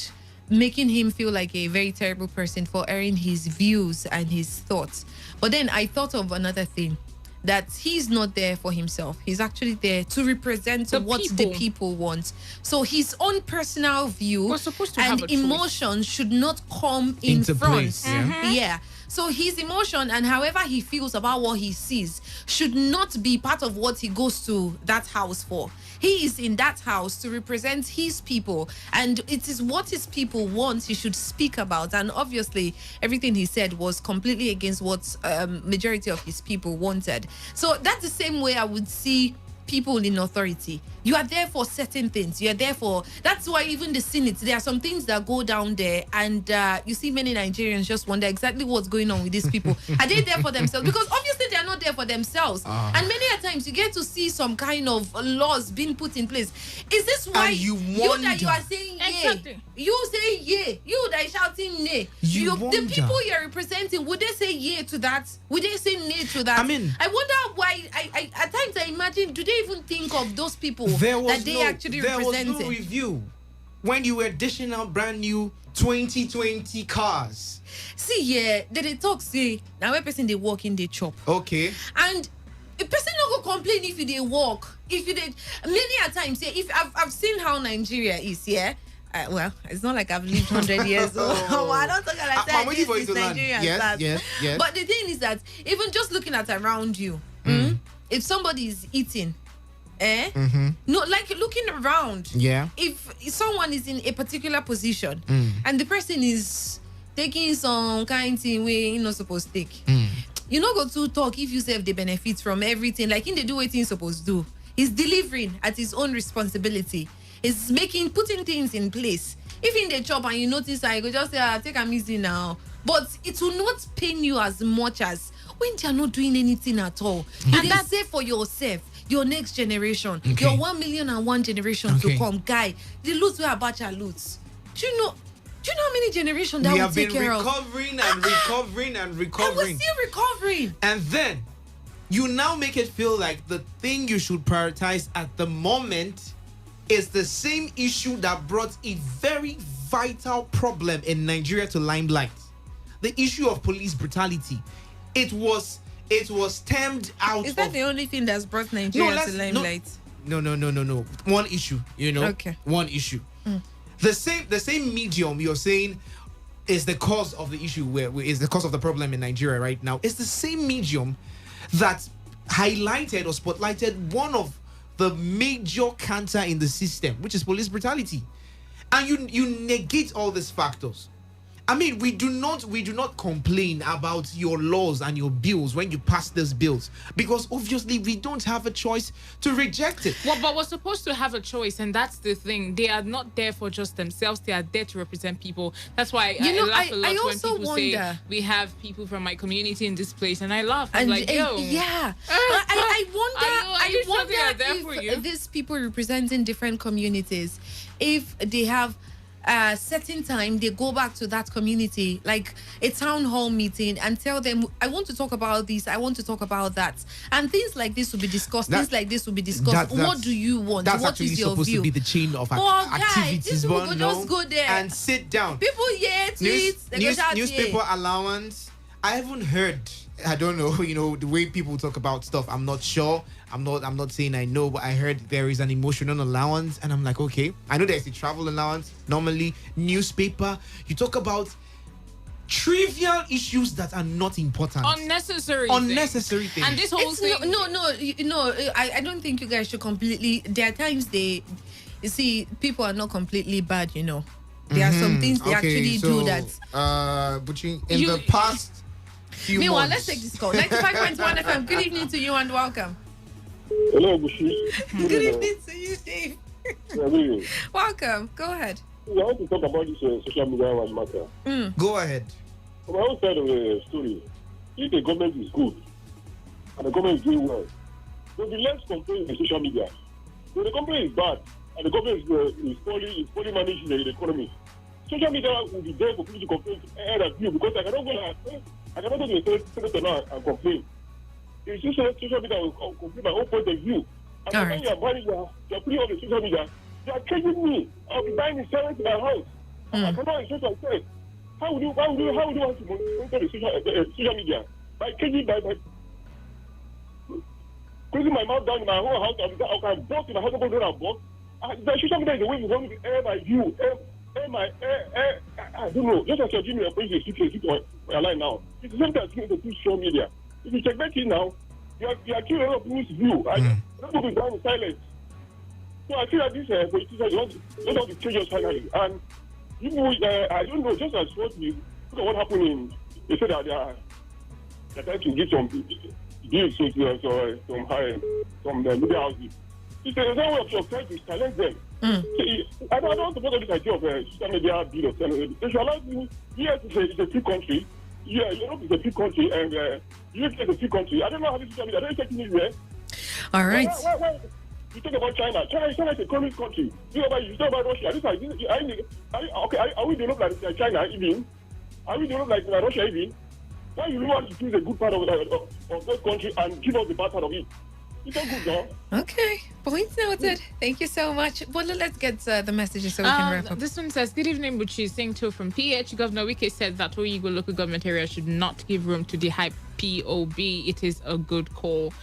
making him feel like a very terrible person for airing his views and his thoughts. But then I thought of another thing, that he's not there for himself. He's actually there to represent what the people want. So his own personal view and emotion should not come into front. Place, yeah. Yeah. So his emotion and however he feels about what he sees should not be part of what he goes to that house for. He is in that house to represent his people, and it is what his people want he should speak about. And obviously, everything he said was completely against what majority of his people wanted. So that's the same way I would see people in authority. You are there for certain things. You are there for, that's why even the Senate, there are some things that go down there, and you see many Nigerians just wonder exactly what's going on with these people. Are they there for themselves? Because obviously they are not there for themselves. And many a times you get to see some kind of laws being put in place. Is this why you that you are saying yay? You say yay. You that is shouting nay. The people you're representing, would they say yay to that? Would they say nay to that? I mean, I wonder why. I at times I imagine, do they even think of those people that they actually represented? There was no review when you were dishing out brand new 2020 cars. See, yeah, they talk, say, now where person they walk in, they chop. Okay. And a person not go complain if they walk. If you did, many a times, yeah, if I've seen how Nigeria is, yeah. Well, it's not like I've lived 100 years. So I don't talk like that. This is Nigeria. Yes. But the thing is that even just looking at around you, if somebody is eating, no, like looking around. Yeah. If someone is in a particular position and the person is taking some kind of thing where you're not supposed to take, you not go to talk if you save the benefits from everything. Like in the do what he's supposed to do. He's delivering at his own responsibility. He's putting things in place. If in the job and you notice that, you go just say, take a easy now. But it will not pain you as much as when you're not doing anything at all. And that's safe for yourself. Your next generation, your 1,000,001 generation to come, guy. The loot where Abacha loots. Do you know how many generations that will take care of? We have been recovering and recovering. And we're still recovering. And then you now make it feel like the thing you should prioritize at the moment is the same issue that brought a very vital problem in Nigeria to limelight. The issue of police brutality. It was stemmed out. Is that the only thing that's brought Nigeria to limelight? No. One issue, Okay. One issue. The same medium you're saying is the cause of the issue, where is the cause of the problem in Nigeria right now. It's the same medium that highlighted or spotlighted one of the major cancer in the system, which is police brutality. And you negate all these factors. I mean, we do not complain about your laws and your bills when you pass these bills, because obviously we don't have a choice to reject it. Well, but we're supposed to have a choice, and that's the thing. They are not there for just themselves. They are there to represent people. That's why I laugh a lot when people say we have people from my community in this place, and I laugh. I'm like, yo, yeah. I wonder if these people representing different communities, if they have certain time they go back to that community, like a town hall meeting, and tell them, I want to talk about this, I want to talk about that, and things like this will be discussed. Things like this will be discussed. What do you want? That's what actually is your supposed view? to be the chain of activities. People just go there and sit down. People tweets, newspaper allowance. I haven't heard. I don't know. The way people talk about stuff. I'm not sure. I'm not saying I know, but I heard there is an emotional allowance, and I'm like, okay. I know there's a travel allowance. Normally, newspaper, you talk about trivial issues that are not important, unnecessary things. And this whole thing. I don't think you guys should completely. There are times you see, people are not completely bad. There are some things they actually do that. But in the past few Meanwhile, months. let's take this call. 95.1 FM. Good evening to you and welcome. Hello, Bushi. Good evening to you, Dave. Welcome. Go ahead. I want to talk about this social media matter. Go ahead. From my own side of the story, if the government is good and the government is doing well, there will be less complaints in social media. If the government is bad and the government is poorly managing the economy, social media will be there for people to complain and view, because I cannot go to the senator now and complain. It's just social media will complain my own point of view. And when you are buying, you are putting on the social media, you are charging me. I'll be buying insurance in my house. I cannot insure myself. How would you want to monitor the social media? By changing, by closing my mouth down in my whole house, I can box in my house, I don't box. The social media is the way you want me to air my view, I don't know. Just as you're giving me a place to speak my line now. It's the same thing as giving the social media. If you check back in now, you are killing a lot of people's view. I don't want to be down in silence. So I feel that this politicians don't want to change us finally. And people, I don't know, just as what you look at what happened they said that they're trying to get some deals with some media houses. It's a way of trying to silence them. I don't support this idea of social media bill of telling. They should allow me. Yes, it's a free country. Yeah, Europe is a free country, and UK is a free country. I don't know how this social media. I don't take it anywhere. All right. Why you talk about China? China is a communist country. You talk about Russia. Are we developed like China even? Are we developed like Russia even? Why you want to choose a good part of that country and give us the bad part of it? It's not good, no? Okay, point noted. Thank you so much. Well, let's get the messages so we can wrap up. This one says, good evening, Buchi. Saying to from PH. Governor Wike said that Oyigo local government area should not give room to the hype POB. It is a good call.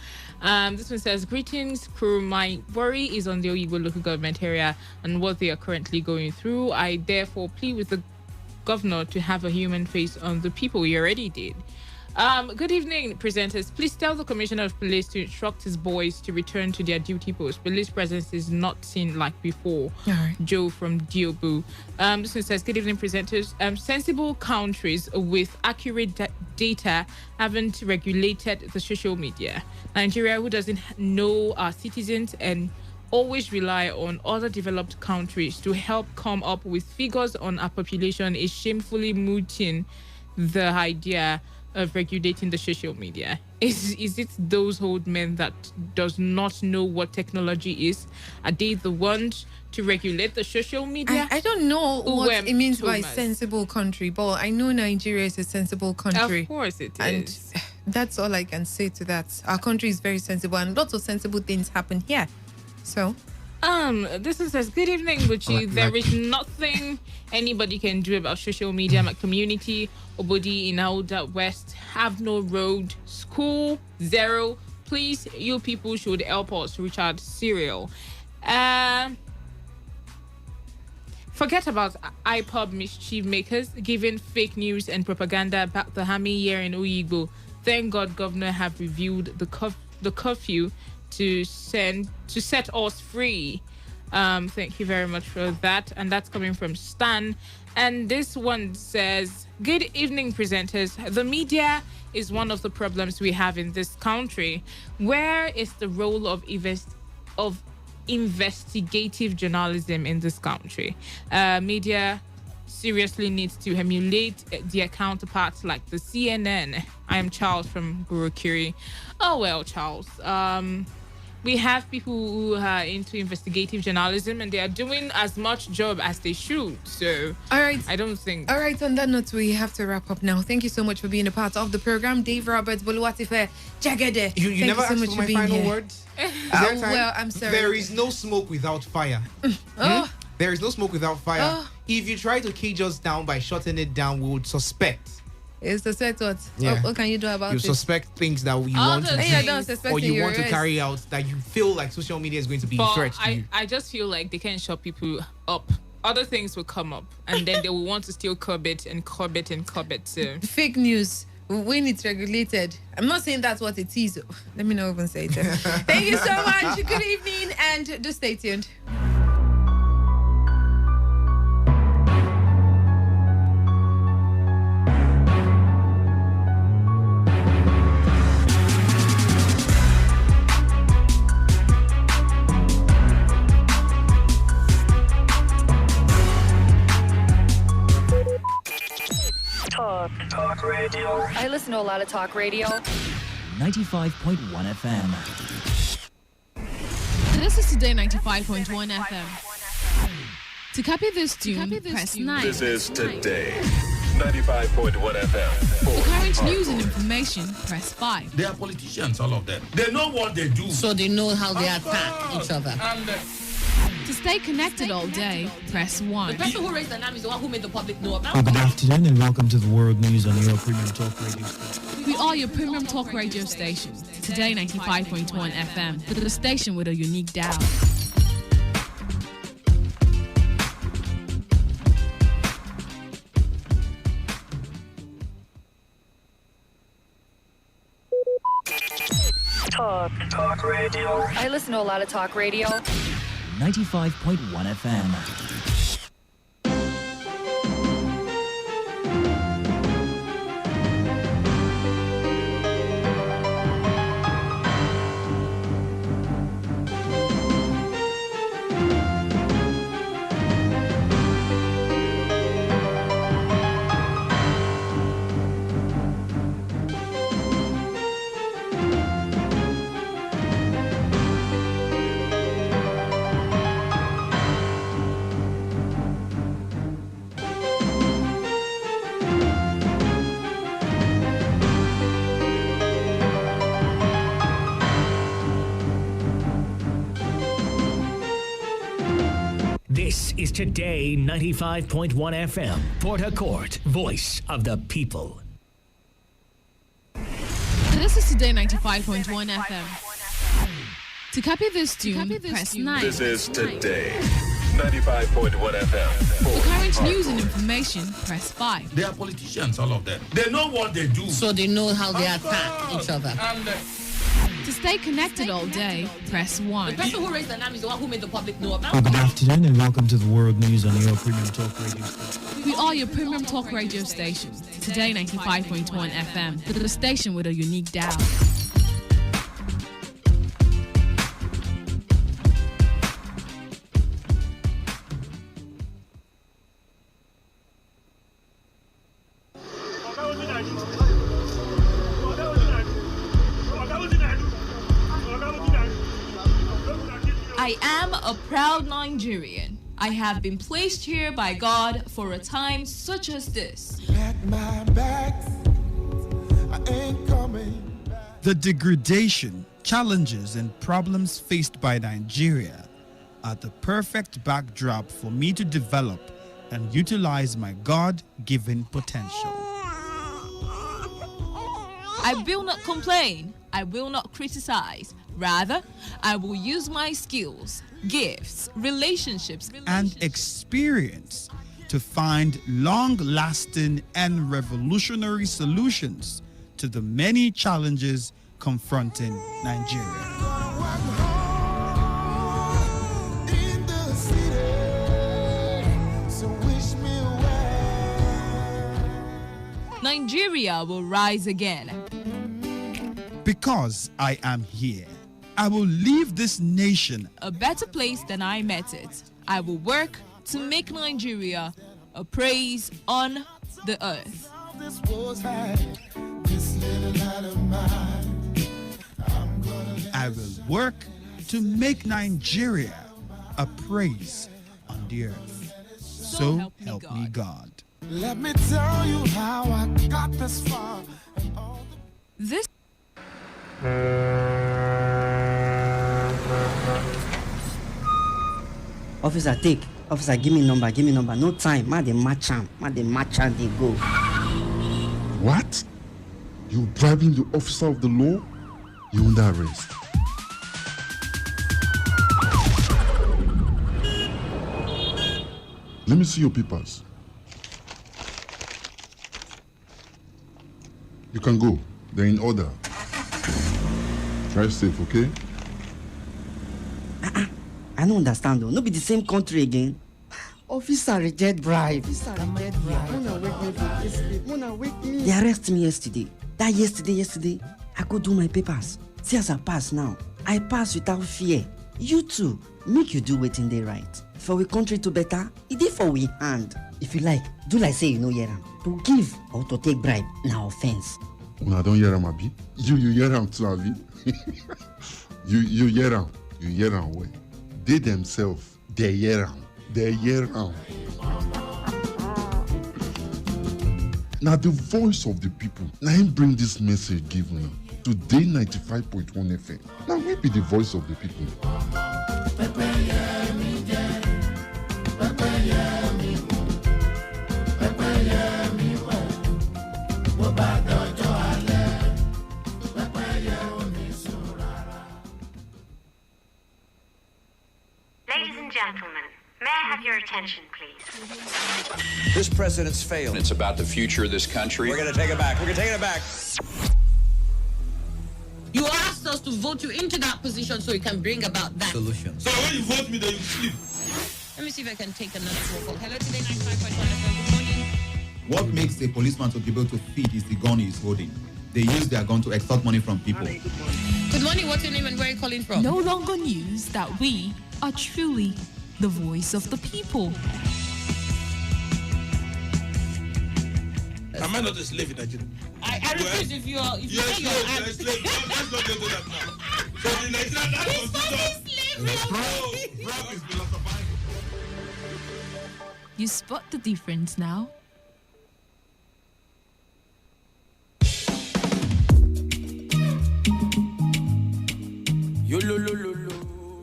This one says, greetings, crew. My worry is on the Oyigo local government area and what they are currently going through. I therefore plead with the governor to have a human face on the people. He already did. Good evening, presenters. Please tell the Commissioner of Police to instruct his boys to return to their duty post. Police presence is not seen like before. All right. Joe from Diobu. This one says, good evening, presenters. Sensible countries with accurate data haven't regulated the social media. Nigeria, who doesn't know our citizens and always rely on other developed countries to help come up with figures on our population, is shamefully mooting the idea of regulating the social media. Is it those old men that does not know what technology is? Are they the ones to regulate the social media? I don't know what it means by sensible country, but I know Nigeria is a sensible country. Of course it is. And that's all I can say to that. Our country is very sensible and lots of sensible things happen here. So this one says, good evening, Buchi. There is nothing anybody can do about social media. My community, Obodi in Outer West, have no road, school, zero. Please, you people should help us. Richard Serial. Forget about IPOB mischief makers giving fake news and propaganda about the Hami year in Uyigbo. Thank God governor have reviewed the curfew to set us free. Thank you very much for that. And that's coming from Stan. And this one says, good evening, presenters. The media is one of the problems we have in this country. Where is the role of investigative journalism in this country? Media seriously needs to emulate their counterparts like the CNN. I am Charles from Gurukiri. Oh well, Charles. We have people who are into investigative journalism and they are doing as much job as they should. So, all right, I don't think. All right, on that note, we have to wrap up now. Thank you so much for being a part of the program. Dave Roberts, Boluwatife, Jagede. You never asked for my final word? Well, I'm sorry. There is no smoke without fire. There is no smoke without fire. If you try to cage us down by shutting it down, we would suspect. It's suspect what? Yeah. What can you do about it? You suspect things that you want to do, or you want to carry out that you feel like social media is going to be a threat to you. I just feel like they can't shut people up. Other things will come up, and then they will want to still curb it and curb it and curb it. So. Fake news. When it's regulated, I'm not saying that's what it is. Let me not even say it. Thank you so much. Good evening, and just stay tuned. Talk radio. I listen to a lot of talk radio. 95.1 FM. This is Today 95.1 FM. To copy this tune, press 9. This is Today 95.1 FM. For current news and information, press 5. They are politicians, all of them. They know what they do. So they know how they attack each other. To stay connected all day, press 1. The person who raised the alarm is the one who made the public know about. Good afternoon and welcome to the World News on your premium talk radio station. We are your premium talk radio station. Today 95.1 FM, the station with a unique dial. Talk radio. I listen to a lot of talk radio. 95.1 FM. This is Today 95.1 FM, Port Harcourt, voice of the people. This is Today 95.1 FM. To copy this tune, press 9. This is Today 95.1 FM. For current news and information, press 5. They are politicians, all of them. They know what they do. So they know how they attack each other. To stay connected all day, press 1. The person who raised the alarm is the one who made the public know about. Good afternoon and welcome to the World News on your premium talk radio station. We are your premium talk radio station. Today 95.1 FM, the station with a unique dial. I am a proud Nigerian. I have been placed here by God for a time such as this. The degradation, challenges, and problems faced by Nigeria are the perfect backdrop for me to develop and utilize my God-given potential. I will not complain. I will not criticize. Rather, I will use my skills, gifts, relationships, and experience to find long-lasting and revolutionary solutions to the many challenges confronting Nigeria. Nigeria will rise again. Because I am here, I will leave this nation A better place than I met it. I will work to make Nigeria a praise on the earth. I will work to make Nigeria a praise on the earth. So help me God. Let me tell you how I got this far. This Officer, take. Officer, give me number. No time. Ma dey match am. They go. What? You bribing the officer of the law? You under arrest. Let me see your papers. You can go. They're in order. Drive safe, okay? I don't understand though. No be the same country again. Officer reject bribe. They arrest me yesterday. That yesterday, I go do my papers. See as I pass now. I pass without fear. You too, make you do wetin dey right. For we country to better, it dey for we hand. If you like, do like say you no hear am. To give or to take bribe, na offense. Una don't hear am, abi? You hear am too, abi? You hear am. You hear am well. They themselves, they hear am. Now the voice of the people. Now him bring this message give me. Today 95.1 FM. Now we be the voice of the people. Ladies and gentlemen, may I have your attention, please? This president's failed. It's about the future of this country. We're going to take it back. You asked us to vote you into that position so you can bring about that Solution. So when you vote me, then you sleep. Let me see if I can take another phone call. Hello, Today 95.1 FM. Good morning. What makes a policeman to be able to feed is the gun he's holding. They use their gun to extort money from people. Good morning. What's your name and where are you calling from? no longer news that we are truly the voice of the people. Am I not a slave in Nigeria? I refuse if you are. If you say you're a slave. Let's not get to that now. So the Nigerian Rock is philosophizing. You spot the difference now?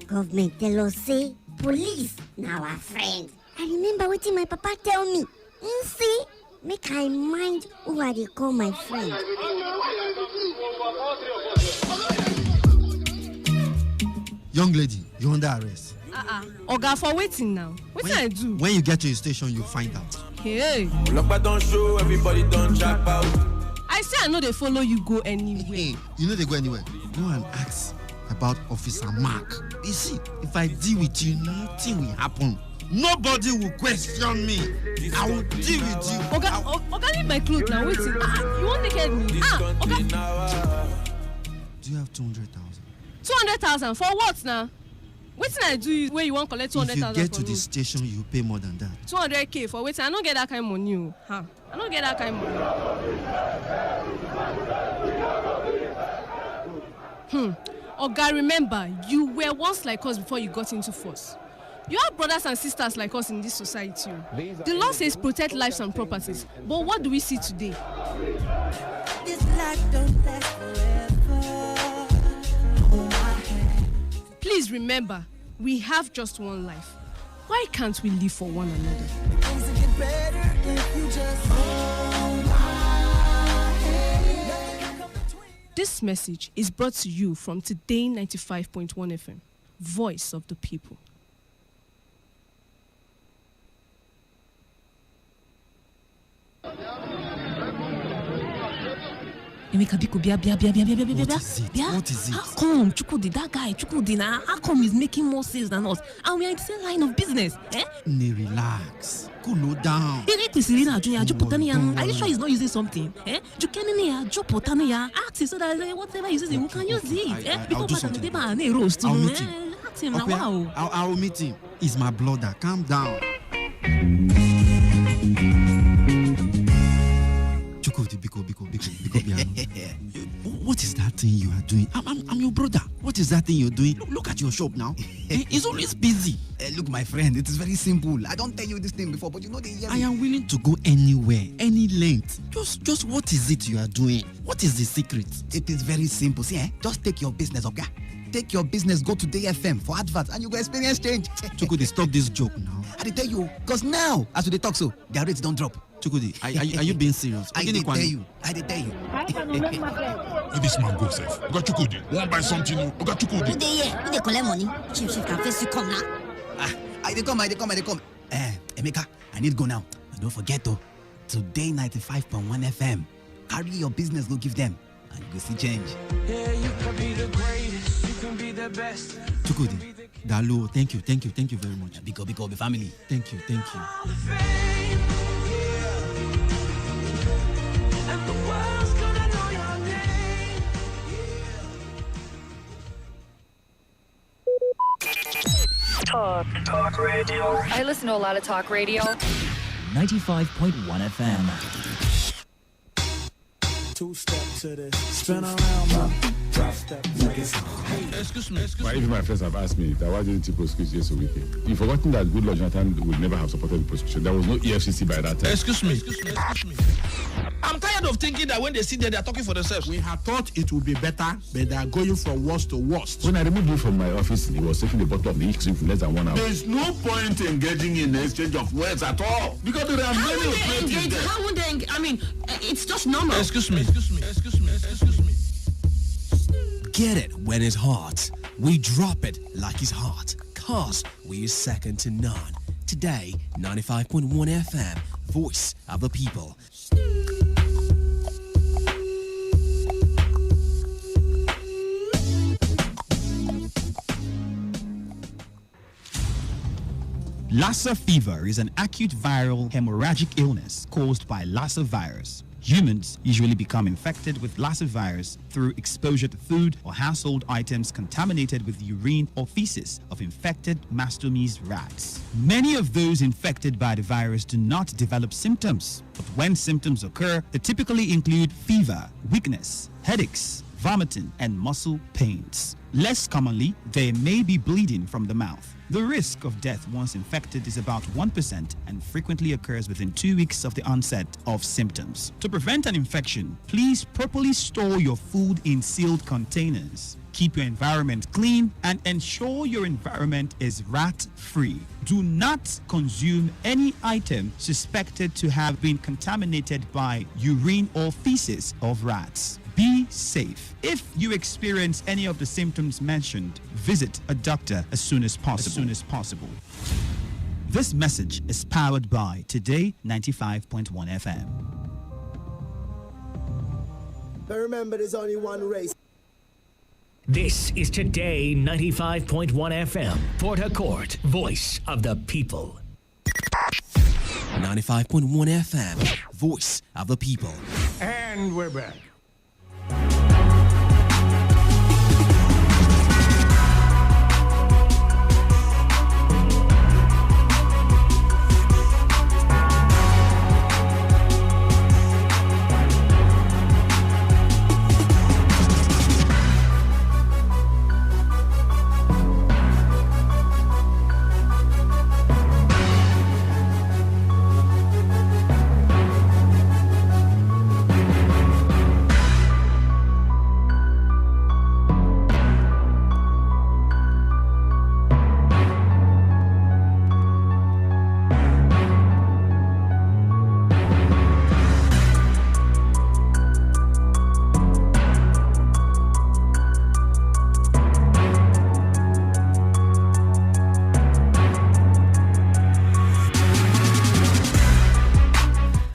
Government tell us say police now our friend. I remember wetin my papa tell me. He say make I mind who I dey call my friend. Young lady, you're under arrest. Oga, for waiting now. What I do? When you get to the station, you find out. Hey. Don't show, everybody don't jack out. I say I know they follow you go anywhere. You know they go anywhere. Go and ask about Officer Mark. You see, if I deal with you, nothing will happen. Nobody will question me. I will deal with you. Oga, leave my clothes now. Waiting. You won't naked me. Oga. Do you have 200,000? 200,000 for what now? Wetin I do where you want collect 200,000? If you get to the station, you pay more than that. 200K for waiting. I don't get that kind of money. I don't get that kind of money. Oga, remember, you were once like us before you got into force. You have brothers and sisters like us in this society. The law says protect lives and properties. But what do we see today? This life don't last forever. Please remember, we have just one life. Why can't we live for one another? This message is brought to you from Today 95.1 FM, Voice of the People. Emeka biko bia. What is it? How come Chukudi, that guy Chukudi now? How come he's making more sales than us? And we are in the same line of business. Relax. Cool down. Are you sure he's not using something? Ask him so that whatever he's using, we can use it. I'll do something. I'll meet him. Ask him now. I'll meet him. He's my brother. Calm down. What is that thing you are doing? I'm your brother. What is that thing you're doing? Look at your shop now. It's always busy. Look, my friend, it is very simple. I don't tell you this thing before, but you know they hear me. I am willing to go anywhere, any length. Just what is it you are doing? What is the secret? It is very simple. See, just take your business, okay? Take your business, go to Today FM for adverts, and you go experience change. Chukudi, stop this joke now. I tell you, because now, as we talk so, their rates don't drop. Chukudi, are you being serious? I did tell you. Where this man go, sef? You got Chukudi. Want buy something? You got Chukudi. Who they collect money? Chief can face you come now. I come. Emeka, I need to go now. And don't forget to Today 95.1 FM. Carry your business, go give them, and you go see change. Yeah, you can be the greatest, you can be the best. Chukudi, Dalo, thank you very much. Biko, family. Thank you. And the world's gonna know your name. Talk radio. I listen to a lot of talk radio. 95.1 FM. Two-step to this. Spin around, man. Step to this. Excuse me. Why even my friends have asked me that why didn't you prosecute just a weekend? You've forgotten that Goodluck Jonathan would never have supported the prosecution. There was no EFCC by that time. Excuse me. I'm tired of thinking that when they sit there, they are talking for themselves. We had thought it would be better, but they are going from worst to worst. When I removed him from my office, he was taking the bottle of the cream for less than 1 hour. There is no point engaging in the exchange of words at all. Because there are many operatives there. How would they engage? I mean, it's just normal. Excuse me. Get it when it's hot. We drop it like it's hot. Cause we are second to none. Today, 95.1 FM, voice of the people. Lassa fever is an acute viral hemorrhagic illness caused by Lassa virus. Humans usually become infected with Lassa virus through exposure to food or household items contaminated with urine or feces of infected mastomys rats. Many of those infected by the virus do not develop symptoms, but when symptoms occur, they typically include fever, weakness, headaches, vomiting, and muscle pains. Less commonly, there may be bleeding from the mouth. The risk of death once infected is about 1% and frequently occurs within 2 weeks of the onset of symptoms. To prevent an infection, please properly store your food in sealed containers. Keep your environment clean and ensure your environment is rat-free. Do not consume any item suspected to have been contaminated by urine or feces of rats. Be safe. If you experience any of the symptoms mentioned, visit a doctor as soon as possible. This message is powered by Today 95.1 FM. But remember, there's only one race. This is Today 95.1 FM, Port Harcourt, voice of the people. 95.1 FM, voice of the people. And we're back.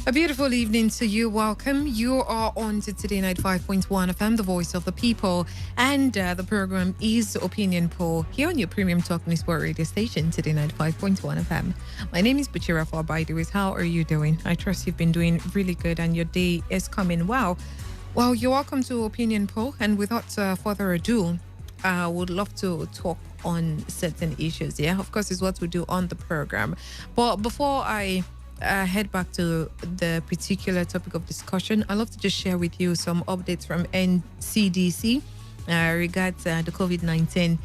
A beautiful evening to you. Welcome. You are on to Today 95.1 FM, the voice of the people. And the program is Opinion Poll here on your premium talk news sport radio station, Today 95.1 FM. My name is Buchira Fabaidewis. How are you doing? I trust you've been doing really good and your day is coming well. Well, you're welcome to Opinion Poll. And without further ado, I would love to talk on certain issues. Yeah, of course, is what we do on the program. But before I head back to the particular topic of discussion, I'd love to just share with you some updates from NCDC regards the COVID-19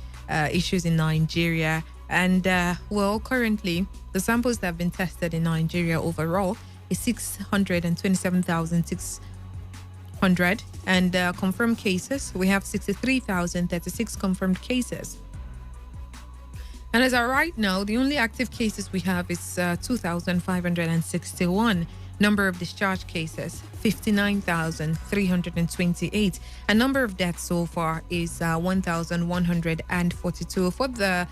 issues in Nigeria. And well, currently, the samples that have been tested in Nigeria overall is 627,600. And confirmed cases, we have 63,036 confirmed cases. And as of right now, the only active cases we have is 2,561. Number of discharge cases, 59,328. And number of deaths so far is 1,142. For the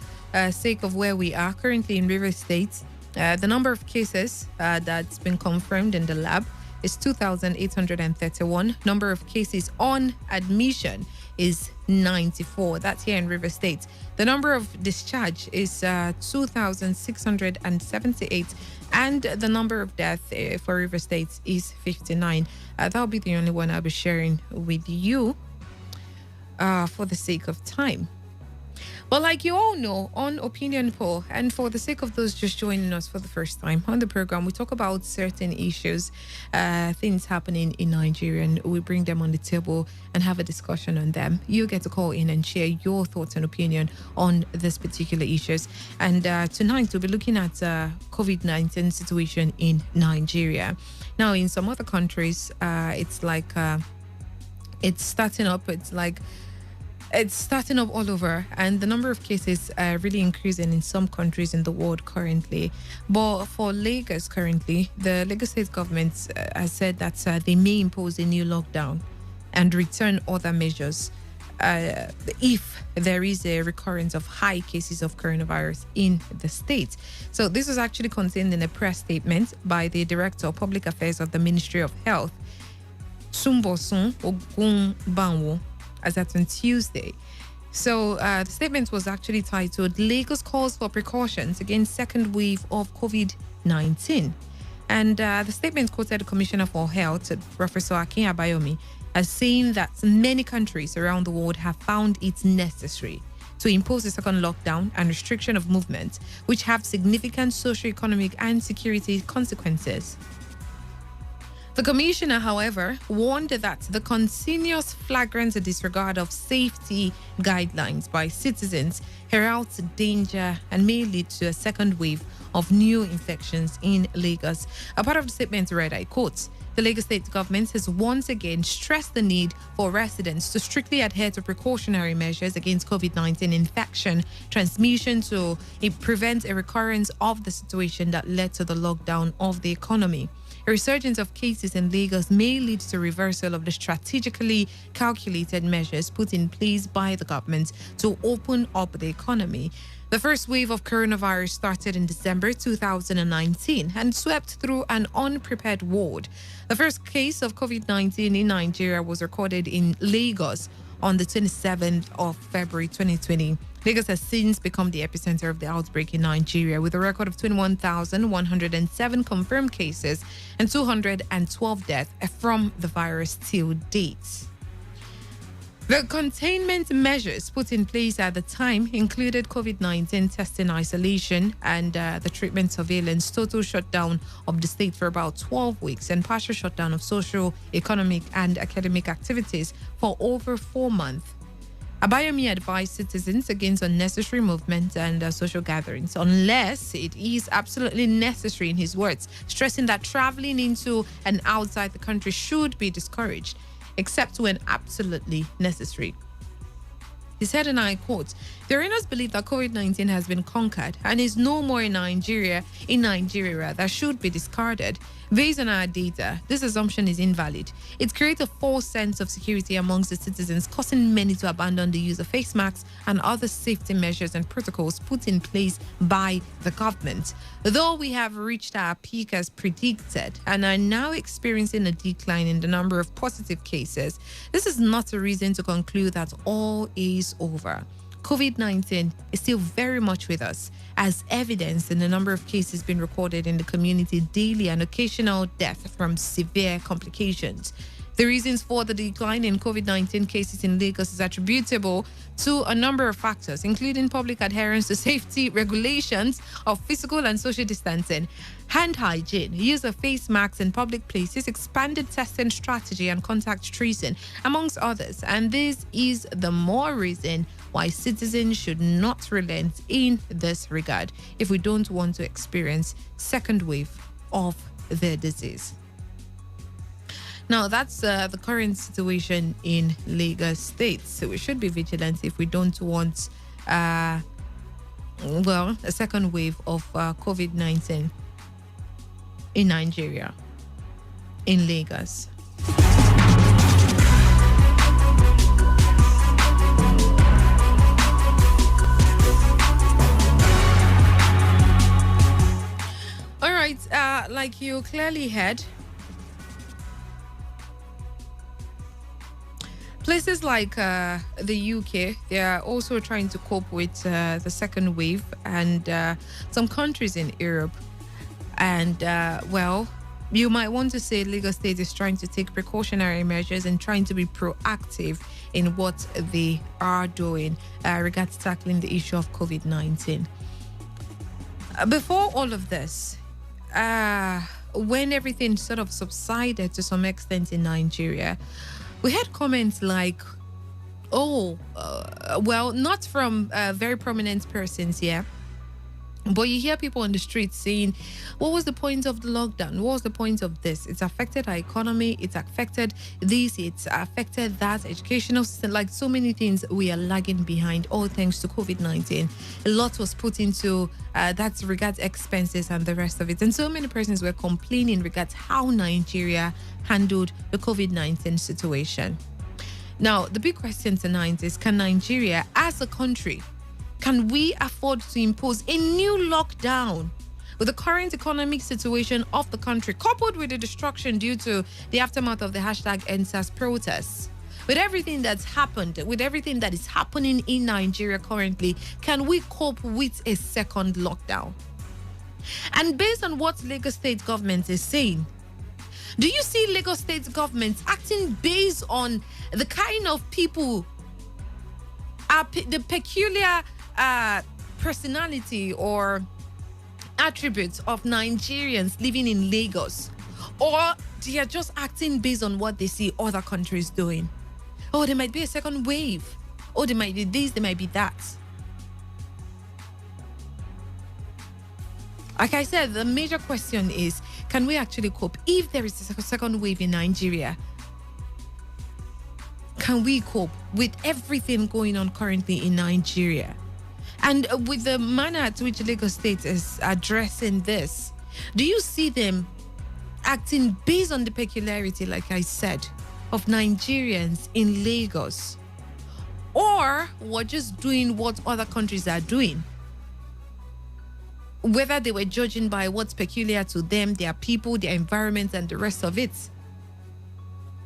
sake of where we are currently in River State, the number of cases that's been confirmed in the lab is 2,831. Number of cases on admission is 94. That's here in River State. The number of discharge is 2,678. And the number of deaths for River State is 59. That'll be the only one I'll be sharing with you for the sake of time. But like you all know, on Opinion Poll, and for the sake of those just joining us for the first time on the program, we talk about certain issues, things happening in Nigeria, and we bring them on the table and have a discussion on them. You get to call in and share your thoughts and opinion on this particular issues. And tonight we'll be looking at COVID-19 situation in Nigeria. Now, in some other countries, it's like it's starting up. It's starting up all over, and the number of cases are really increasing in some countries in the world currently. But for Lagos currently, the Lagos state government has said that they may impose a new lockdown and return other measures if there is a recurrence of high cases of coronavirus in the state. So this was actually contained in a press statement by the Director of Public Affairs of the Ministry of Health, Sumbosun Ogunbanwo, as at on Tuesday. So the statement was actually titled Lagos Calls for Precautions Against Second Wave of COVID-19. And the statement quoted the Commissioner for Health, Professor Akin Abayomi, as saying that many countries around the world have found it necessary to impose a second lockdown and restriction of movement, which have significant socio-economic and security consequences. The commissioner, however, warned that the continuous flagrant disregard of safety guidelines by citizens heralds danger and may lead to a second wave of new infections in Lagos. A part of the statement read, I quote, "The Lagos state government has once again stressed the need for residents to strictly adhere to precautionary measures against COVID-19 infection transmission to prevent a recurrence of the situation that led to the lockdown of the economy. A resurgence of cases in Lagos may lead to reversal of the strategically calculated measures put in place by the government to open up the economy. The first wave of coronavirus started in December 2019 and swept through an unprepared ward. The first case of COVID-19 in Nigeria was recorded in Lagos on the 27th of February 2020. Lagos has since become the epicenter of the outbreak in Nigeria, with a record of 21,107 confirmed cases and 212 deaths from the virus till date. The containment measures put in place at the time included COVID-19 testing, isolation, and the treatment surveillance, total shutdown of the state for about 12 weeks, and partial shutdown of social, economic, and academic activities for over 4 months. Abayomi advised citizens against unnecessary movement and social gatherings unless it is absolutely necessary, in his words, stressing that traveling into and outside the country should be discouraged, except when absolutely necessary. He said, and I quote, "The arenas believe that COVID-19 has been conquered and is no more in Nigeria that should be discarded. Based on our data, this assumption is invalid. It creates a false sense of security amongst the citizens, causing many to abandon the use of face masks and other safety measures and protocols put in place by the government. Though we have reached our peak as predicted and are now experiencing a decline in the number of positive cases, this is not a reason to conclude that all is over. COVID-19 is still very much with us, as evidenced in the number of cases being recorded in the community daily and occasional death from severe complications. The reasons for the decline in COVID-19 cases in Lagos is attributable to a number of factors, including public adherence to safety regulations of physical and social distancing, hand hygiene, use of face masks in public places, expanded testing strategy and contact tracing, amongst others. And this is the more reason why citizens should not relent in this regard if we don't want to experience second wave of the disease. Now, that's the current situation in Lagos State. So we should be vigilant if we don't want, a second wave of COVID-19 in Nigeria, in Lagos. All right, like you clearly heard, places like the UK, they are also trying to cope with the second wave, and some countries in Europe. And, you might want to say Lagos State is trying to take precautionary measures and trying to be proactive in what they are doing regards tackling the issue of COVID-19. Before all of this, when everything sort of subsided to some extent in Nigeria, we had comments like, not from very prominent persons here, but you hear people on the streets saying, what was the point of the lockdown? What was the point of this? It's affected our economy. It's affected this. It's affected that. Educational system, like so many things, we are lagging behind, all thanks to COVID-19. A lot was put into that regards expenses and the rest of it. And so many persons were complaining regards how Nigeria handled the COVID-19 situation. Now, the big question tonight is, can Nigeria as a country, can we afford to impose a new lockdown with the current economic situation of the country, coupled with the destruction due to the aftermath of the #EndSARS protests? With everything that's happened, with everything that is happening in Nigeria currently, can we cope with a second lockdown? And based on what Lagos State government is saying, do you see Lagos State government acting based on the kind of people, the peculiar personality or attributes of Nigerians living in Lagos, or they are just acting based on what they see other countries doing? Oh, there might be a second wave. Oh, there might be this, there might be that. Like I said, the major question is, can we actually cope? If there is a second wave in Nigeria, can we cope with everything going on currently in Nigeria? And with the manner at which Lagos State is addressing this, do you see them acting based on the peculiarity, like I said, of Nigerians in Lagos? Or we're just doing what other countries are doing? Whether they were judging by what's peculiar to them, their people, their environment, and the rest of it.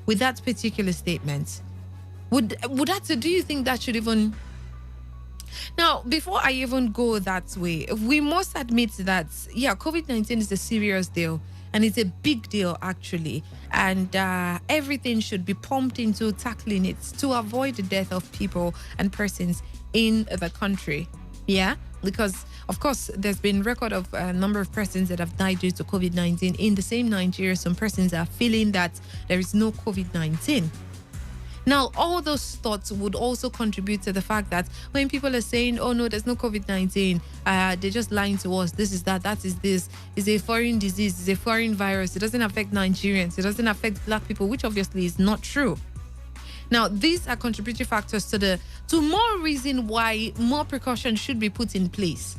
With that particular statement, would that, do you think that should even... Now, before I even go that way, we must admit that, COVID-19 is a serious deal, and it's a big deal, actually. And everything should be pumped into tackling it to avoid the death of people and persons in the country. Yeah? Because, of course, there's been record of a number of persons that have died due to COVID-19. In the same Nigeria, some persons are feeling that there is no COVID-19. Now, all those thoughts would also contribute to the fact that when people are saying, oh no, there's no COVID-19, they're just lying to us, this is that is this, is a foreign disease, is a foreign virus, it doesn't affect Nigerians, it doesn't affect black people, which obviously is not true. Now, these are contributory factors to more reason why more precautions should be put in place.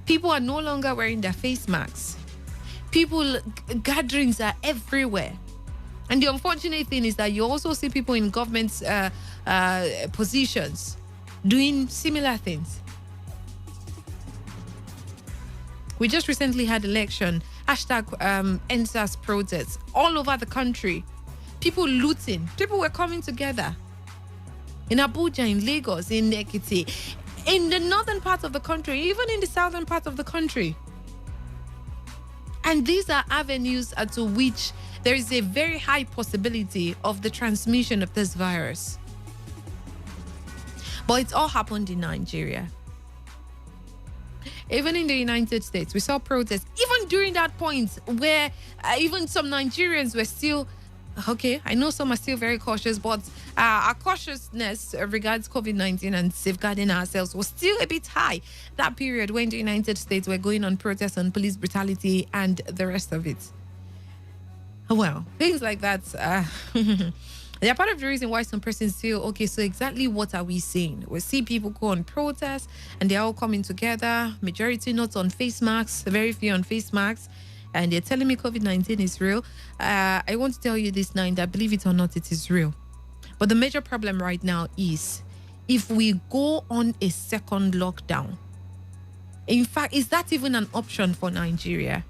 People are no longer wearing their face masks. Gatherings are everywhere. And the unfortunate thing is that you also see people in government positions doing similar things. We just recently had election, #NSAS protests all over the country. People looting. People were coming together. In Abuja, in Lagos, in Ekiti, in the northern part of the country, even in the southern part of the country. And these are avenues to which there is a very high possibility of the transmission of this virus. But it's all happened in Nigeria. Even in the United States, we saw protests, even during that point where even some Nigerians were still, okay, I know some are still very cautious, but our cautiousness regards COVID-19 and safeguarding ourselves was still a bit high. That period when the United States were going on protests on police brutality and the rest of it. Well, things like that, they're part of the reason why some persons feel, okay, so exactly what are we saying? We see people go on protests and they're all coming together, majority not on face masks, very few on face masks, and they're telling me COVID-19 is real. I want to tell you this now, that believe it or not, it is real. But the major problem right now is if we go on a second lockdown. In fact, is that even an option for Nigeria?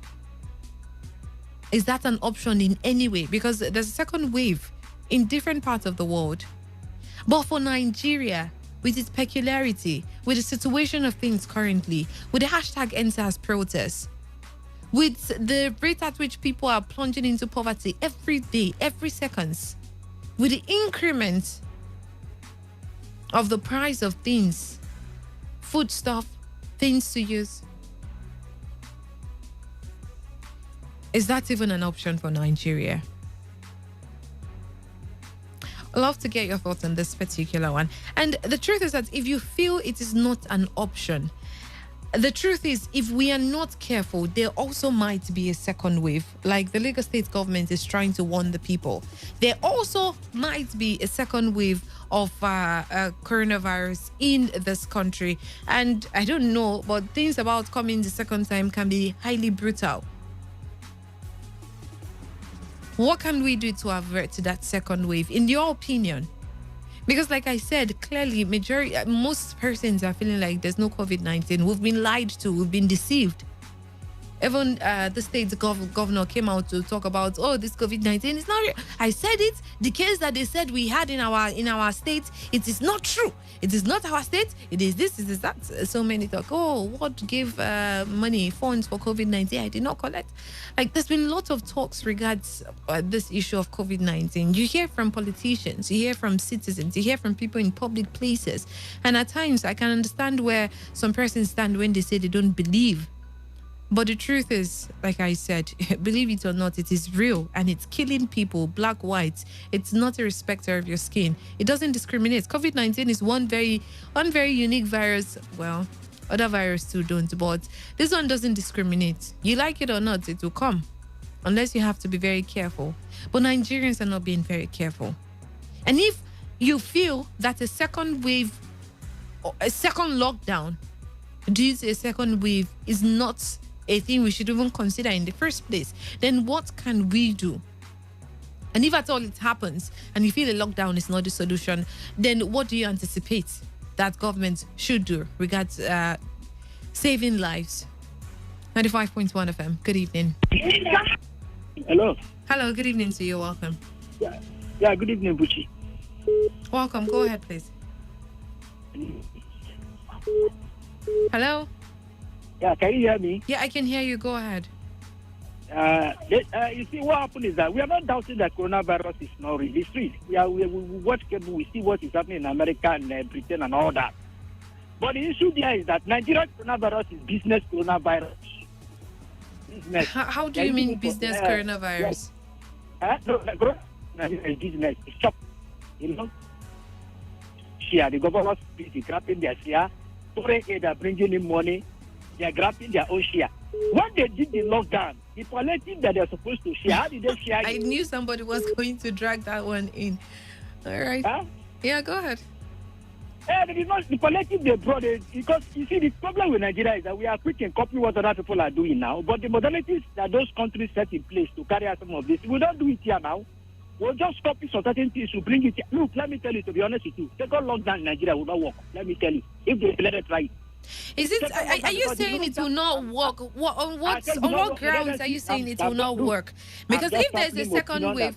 Is that an option in any way? Because there's a second wave in different parts of the world. But for Nigeria, with its peculiarity, with the situation of things currently, with the #NSAS protests, with the rate at which people are plunging into poverty every day, every seconds, with the increment of the price of things, foodstuff, things to use, is that even an option for Nigeria? I'd love to get your thoughts on this particular one. And the truth is that if you feel it is not an option, the truth is, if we are not careful, there also might be a second wave, like the Lagos State government is trying to warn the people. There also might be a second wave of coronavirus in this country. And I don't know, but things about coming the second time can be highly brutal. What can we do to avert that second wave, in your opinion? Because like I said, clearly, most persons are feeling like there's no COVID-19. We've been lied to. We've been deceived. Even the state governor came out to talk about, oh, this COVID-19 is not real. I said it. The case that they said we had in our state, it is not true. It is not our state. It is this, it is that. So many talk, oh, what gave money, funds for COVID-19? I did not collect. Like, there's been lots of talks regards this issue of COVID-19. You hear from politicians, you hear from citizens, you hear from people in public places. And at times, I can understand where some persons stand when they say they don't believe. But the truth is, like I said, believe it or not, it is real and it's killing people, black, white. It's not a respecter of your skin. It doesn't discriminate. COVID-19 is one very unique virus. Well, other viruses too don't, but this one doesn't discriminate. You like it or not, it will come. Unless you have to be very careful. But Nigerians are not being very careful. And if you feel that a second wave, or a second lockdown due to a second wave is not a thing we should even consider in the first place, then what can we do? And if at all it happens and you feel a lockdown is not the solution, then what do you anticipate that government should do regards saving lives? 95.1 FM, good evening. Hello. Hello, good evening to you. Welcome. Yeah, good evening, Buchi. Welcome. Go ahead, please. Hello? Yeah, can you hear me? Yeah, I can hear you. Go ahead. You see, what happened is that we are not doubting that coronavirus is not real. It's real. We watch cable, we see what is happening in America and Britain and all that. But the issue there is that Nigerian coronavirus is business coronavirus. Business. How do you mean business coronavirus? No, business. It's shop. You know? Share. The government is grabbing their share. Foreign aid are bringing in money. They are grabbing their own share. When they did the lockdown, the palliative that they're supposed to share, how did they share I knew somebody was going to drag that one in. All right. Huh? Yeah, go ahead. They did not, the palliative they brought it, because you see, the problem with Nigeria is that we are quick and copy what other people are doing now, but the modalities that those countries set in place to carry out some of this, we don't do it here now. We'll just copy some certain things to bring it here. Look, let me tell you, to be honest with you, second lockdown in Nigeria will not work. Let me tell you, if they let it try. Is it? Are you saying it will not work? On what grounds are you saying it will not work? Because if there's a second wave,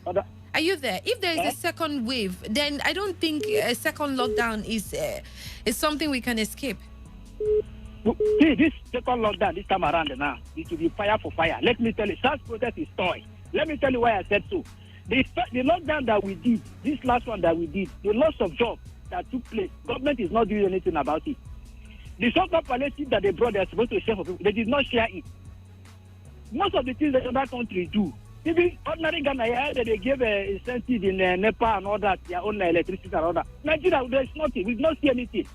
are you there? If there is a second wave, then I don't think a second lockdown is something we can escape. See, this second lockdown this time around now, it will be fire for fire. Let me tell you, SARS protest is toy. Let me tell you why I said so. The lockdown that we did, this last one that we did, the loss of jobs that took place, government is not doing anything about it. The so-called palliative that they brought, they're supposed to share for people, they did not share it. Most of the things that other countries do, even ordinary Ghana, I heard that they gave a incentive in Nepal and all that, their own electricity and all that. Nigeria, there's nothing. We did not see anything.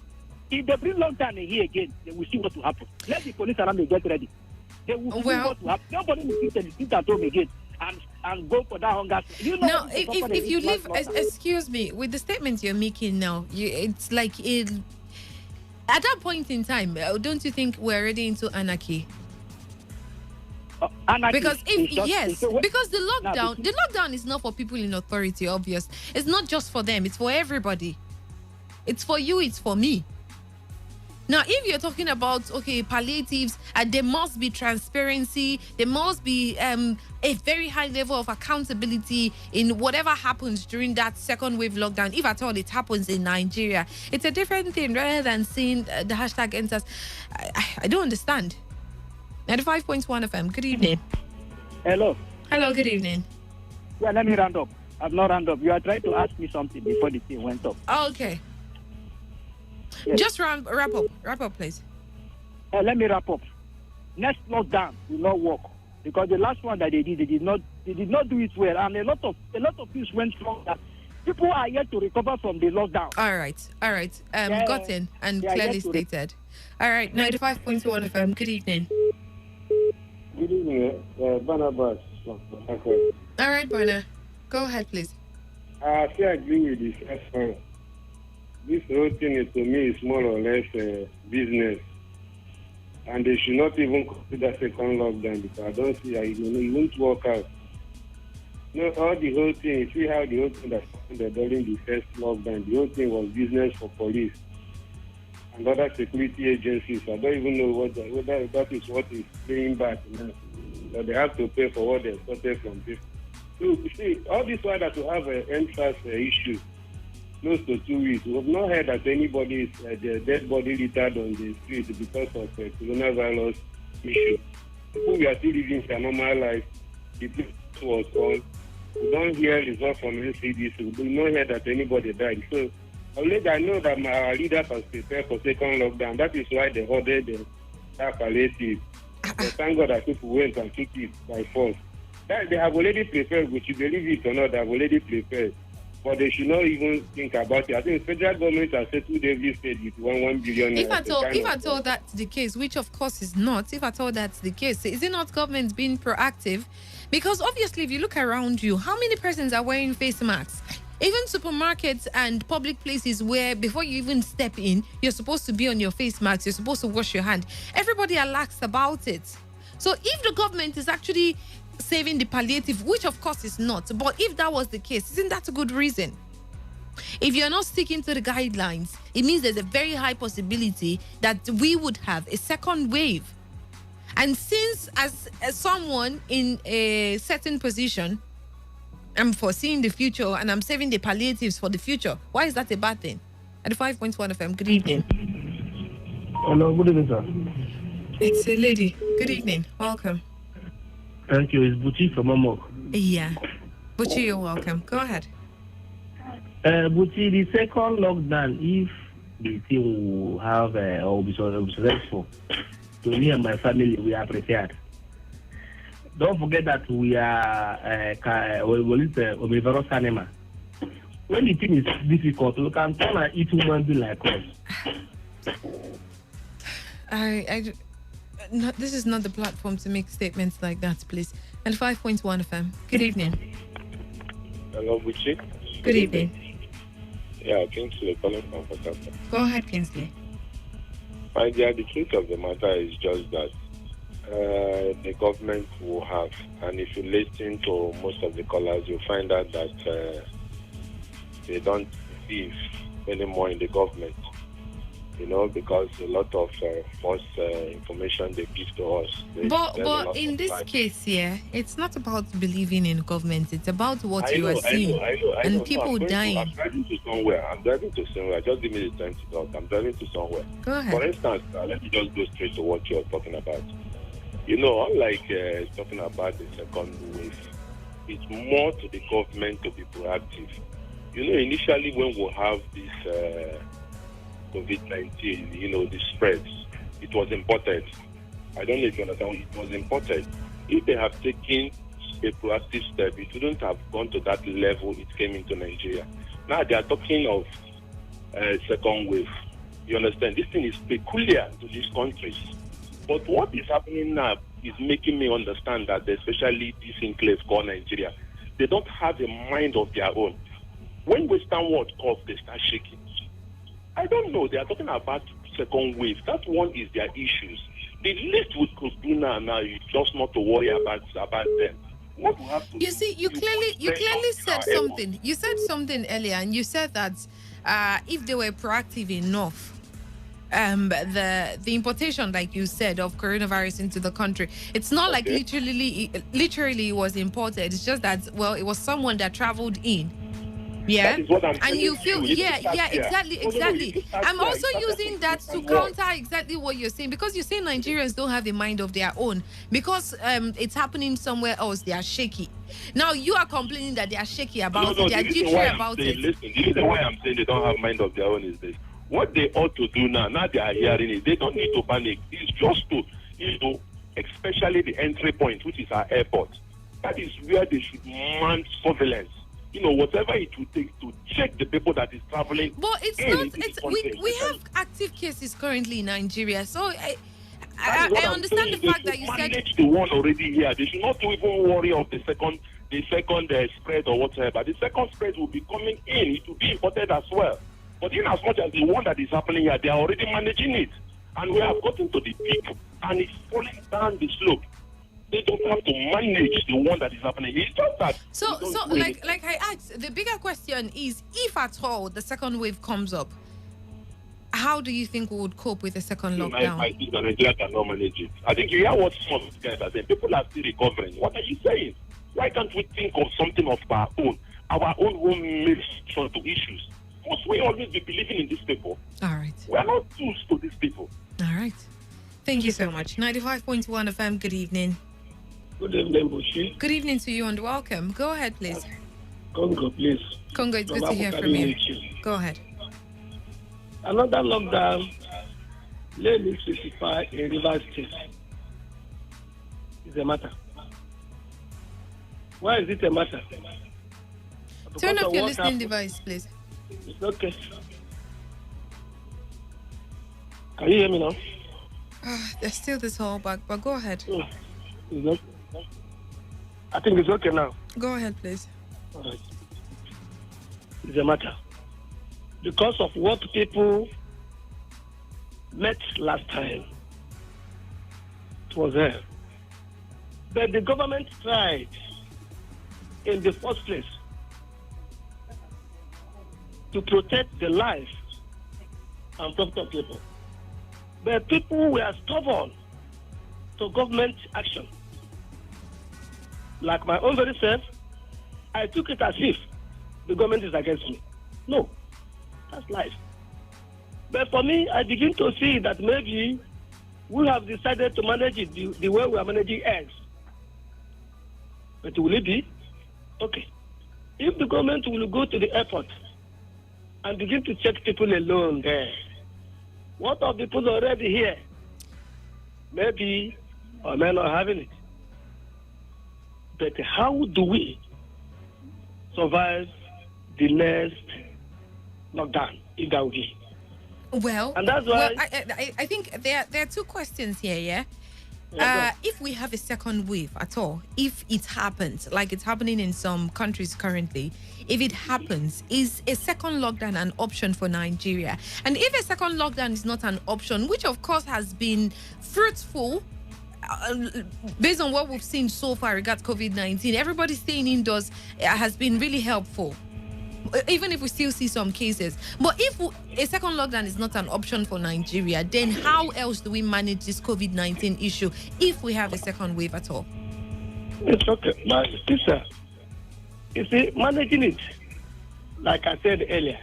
If they bring lockdown here again, they will see what will happen. Let the police around them get ready. They will see what will happen. Nobody will sit at home again and go for that hunger. You know, now, if you leave, excuse me, with the statements you're making now, it's like it. At that point in time, don't you think we're already into anarchy? Anarchy. Because because the lockdown is not for people in authority. Obvious, it's not just for them. It's for everybody. It's for you. It's for me. Now, if you're talking about palliatives, there must be transparency. There must be a very high level of accountability in whatever happens during that second wave lockdown. If at all it happens in Nigeria, it's a different thing rather than seeing the hashtag enters. I don't understand. 95.1 FM. Good evening. Hello. Hello. Good evening. Yeah, let me round up. I've not round up. You are trying to ask me something before the thing went up. Oh, okay. Yes. Just wrap up, please. Let me wrap up. Next lockdown will not work because the last one that they did not do it well, and a lot of things went wrong. That people are yet to recover from the lockdown. All right. Gotten and clearly stated. All right, 95.1 FM. Good evening. Good evening, Barnabas. All right, Barna. Go ahead, please. I still agree with this. This whole thing to me is more or less business, and they should not even consider second lockdown because I don't see how it won't work out. All the whole thing. See how the whole thing that happened during the first lockdown. The whole thing was business for police and other security agencies. I don't even know whether that is what is paying back now. But they have to pay for what they started from people. So you see, all this while that to have an NSAS issue. Close to 2 weeks. We have not heard that anybody is the dead body littered on the street because of coronavirus issue. People are still living their normal life. The place was on. We don't hear results from NCDC. We do not hear that anybody died. So I know that our leaders have prepared for second lockdown. That is why they ordered that palliative. Thank God that people went and took it by force. That they have already prepared, which you believe it or not, they have already prepared. But they should not even think about it. I think the federal government has settled every state with 1 billion. If at all that's the case, which of course is not, if at all that's the case, is it not government being proactive? Because obviously, if you look around you, how many persons are wearing face masks? Even supermarkets and public places where before you even step in, you're supposed to be on your face mask, you're supposed to wash your hand. Everybody are lax about it. So if the government is actually saving the palliative, which of course is not, but if that was the case, isn't that a good reason? If you're not sticking to the guidelines, it means there's a very high possibility that we would have a second wave. And since as someone in a certain position, I'm foreseeing the future and I'm saving the palliatives for the future, why is that a bad thing? At 5.1 FM, good evening. Hello, good evening, sir. It's a lady. Good evening. Welcome. Thank you. It's Buchi from Amok. Yeah. Buchi, you're welcome. Go ahead. Buchi, the second lockdown, if the thing will have or be successful, to me and my family, we are prepared. Don't forget that we are omnivorous animal. When the thing is difficult, we can turn and eat human being like us. No, this is not the platform to make statements like that, please. And 5.1 FM. Good evening. Hello, Buchi. Good evening. Yeah, Kingsley calling from Port. Go ahead, Kingsley. My dear, the truth of the matter is just that the government will have, and if you listen to most of the callers, you'll find out that they don't believe anymore in the government. You know, because a lot of false information they give to us. But in this case here, it's not about believing in government. It's about what you are seeing. I and know. people I'm dying. driving to somewhere. Just give me the time to talk. I'm driving to somewhere. Go ahead. For instance, let me just go straight to what you're talking about. You know, unlike talking about the second wave, it's more to the government to be proactive. You know, initially when we have this COVID-19, you know, the spreads, it was imported. I don't know if you understand, it was imported. If they have taken a proactive step, it wouldn't have gone to that level it came into Nigeria. Now they are talking of second wave. You understand? This thing is peculiar to these countries. But what is happening now is making me understand that especially this enclave called Nigeria, they don't have a mind of their own. When Western world cough, they start shaking. I don't know. They are talking about second wave. That one is their issues. The least we could do now is just not to worry about them. What we have to You see, you clearly said something. You said something earlier, and you said that if they were proactive enough, the importation, like you said, of coronavirus into the country, it's not like literally it was imported. It's just that, well, it was someone that traveled in. Yeah, and you feel exactly. I'm also using that to counter exactly what you're saying, because you say Nigerians don't have a mind of their own because it's happening somewhere else. They are shaky. Now you are complaining that they are shaky about it. They are jittery about it. Listen, the reason why I'm saying they don't have mind of their own is this: what they ought to do now they are hearing it. They don't need to panic. It's just to, especially the entry point, which is our airport. That is where they should mount surveillance. You know, whatever it will take to check the people that is traveling. But it's not. We have active cases currently in Nigeria, so I understand the fact that you said the one already here. They should not even worry of the second spread or whatever. The second spread will be coming in. It will be imported as well. But in as much as the one that is happening here, they are already managing it, and we have gotten to the peak, and it's falling down the slope. They don't have to manage the one that is happening. It's just that. So like I asked, the bigger question is, if at all the second wave comes up, how do you think we would cope with the second lockdown? I think that Nigeria cannot manage it. I think you hear what some of these guys are saying. People are still recovering. What are you saying? Why can't we think of something of our own homemade solution to issues? Must we always be believing in these people? All right. We are not tools to these people. All right. Thank you so much. 95.1 FM, good evening. Good evening, Bushi. Good evening to you and welcome. Go ahead, please. Congo, please. Congo, it's good to hear from you. Go ahead. Another lockdown, let me specify in Rivers State. It's a matter. Why is it a matter? Turn off your listening device, please. It's okay. Can you hear me now? There's still this whole back, but go ahead. It's okay. I think it's okay now. Go ahead, please. All right. It's a matter. Because of what people met last time, it was there. But the government tried in the first place to protect the life and property of people. But people were stubborn to government action. Like my own very self, I took it as if the government is against me. No, that's life. But for me, I begin to see that maybe we have decided to manage it the way we are managing eggs. But will it be? Okay. If the government will go to the airport and begin to check people alone there, what of the people already here? Maybe or may not having it. But how do we survive the next lockdown, if that will be? Well, and that's why I think there are two questions here, yeah? If we have a second wave at all, if it happens, like it's happening in some countries currently, if it happens, is a second lockdown an option for Nigeria? And if a second lockdown is not an option, which of course has been fruitful, based on what we've seen so far regarding COVID-19, everybody staying indoors has been really helpful, even if we still see some cases. But if a second lockdown is not an option for Nigeria, then how else do we manage this COVID-19 issue if we have a second wave at all? It's okay. My sister, you see, managing it, like I said earlier,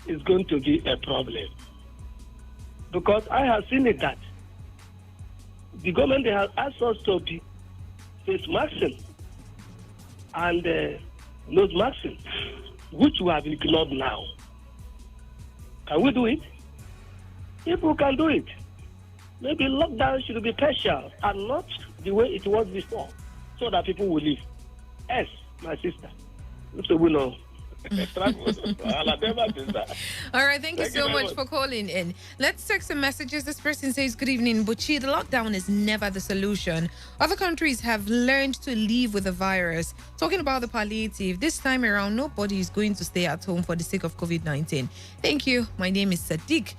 is going to be a problem. Because I have seen it that the government they have asked us to be face masking and nose masking, which we have ignored now. Can we do it? People can do it. Maybe lockdown should be partial and not the way it was before, so that people will live. Yes, my sister. So we know. All right, thank you so much for calling in. Let's check some messages. This person says, good evening, Buchi. The lockdown is never the solution. Other countries have learned to live with the virus. Talking about the palliative, this time around, nobody is going to stay at home for the sake of COVID-19. Thank you. My name is Sadiq.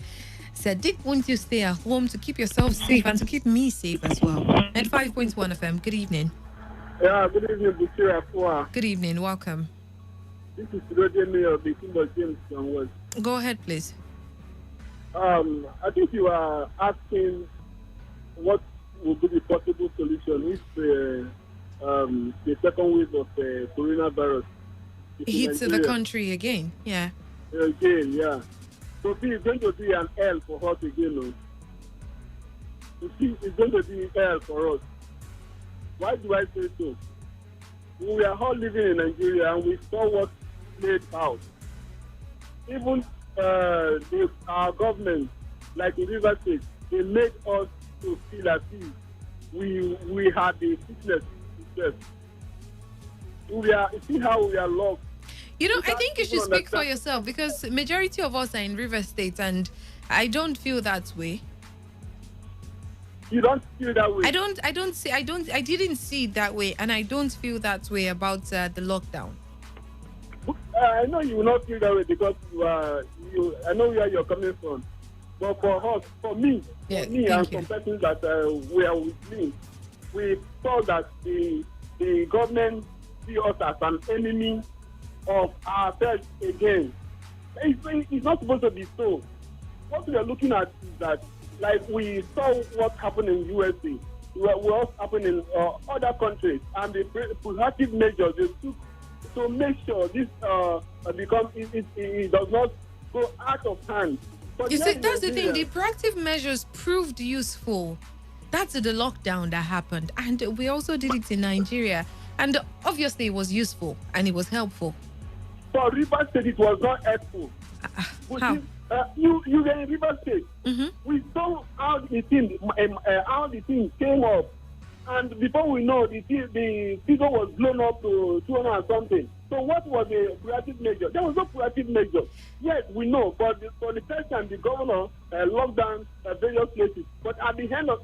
Sadiq, won't you stay at home to keep yourself safe and to keep me safe as well? At 5.1 FM, good evening. Yeah, good evening, Buchi. Good evening, welcome. This is Today of the King of James from West. Go ahead, please. I think you are asking what would be the possible solution if the second wave of coronavirus hits the country again. Yeah. Again, yeah. So see, it's going to be an L for us again. No? You see, it's going to be L for us. Why do I say so? We are all living in Nigeria and we saw what played out. Even our government, like in River State, they made us to feel as if we had the sickness itself. See how we are locked. You know, I think you should speak for yourself because majority of us are in River State and I don't feel that way. You don't feel that way? I didn't see it that way and I don't feel that way about the lockdown. I know you will not feel that way because I know where you're coming from. But for me and some persons that were with me, we saw that the government see us as an enemy of ourselves again. It's not supposed to be so. What we are looking at is that, like we saw what happened in USA, what happened in other countries, and the proactive measures they took to make sure this it does not go out of hand. But you see, that's the thing. The proactive measures proved useful. That's the lockdown that happened, and we also did it in Nigeria, and obviously it was useful and it was helpful. For River State, it was not helpful. How? You were in River State. Mm-hmm. We saw how the thing came up, and before we know, the figure was blown up to 200 and something. So what was the proactive measure? There was no proactive measure. Yes, we know, but for the first time, the governor locked down various places. But at the end of,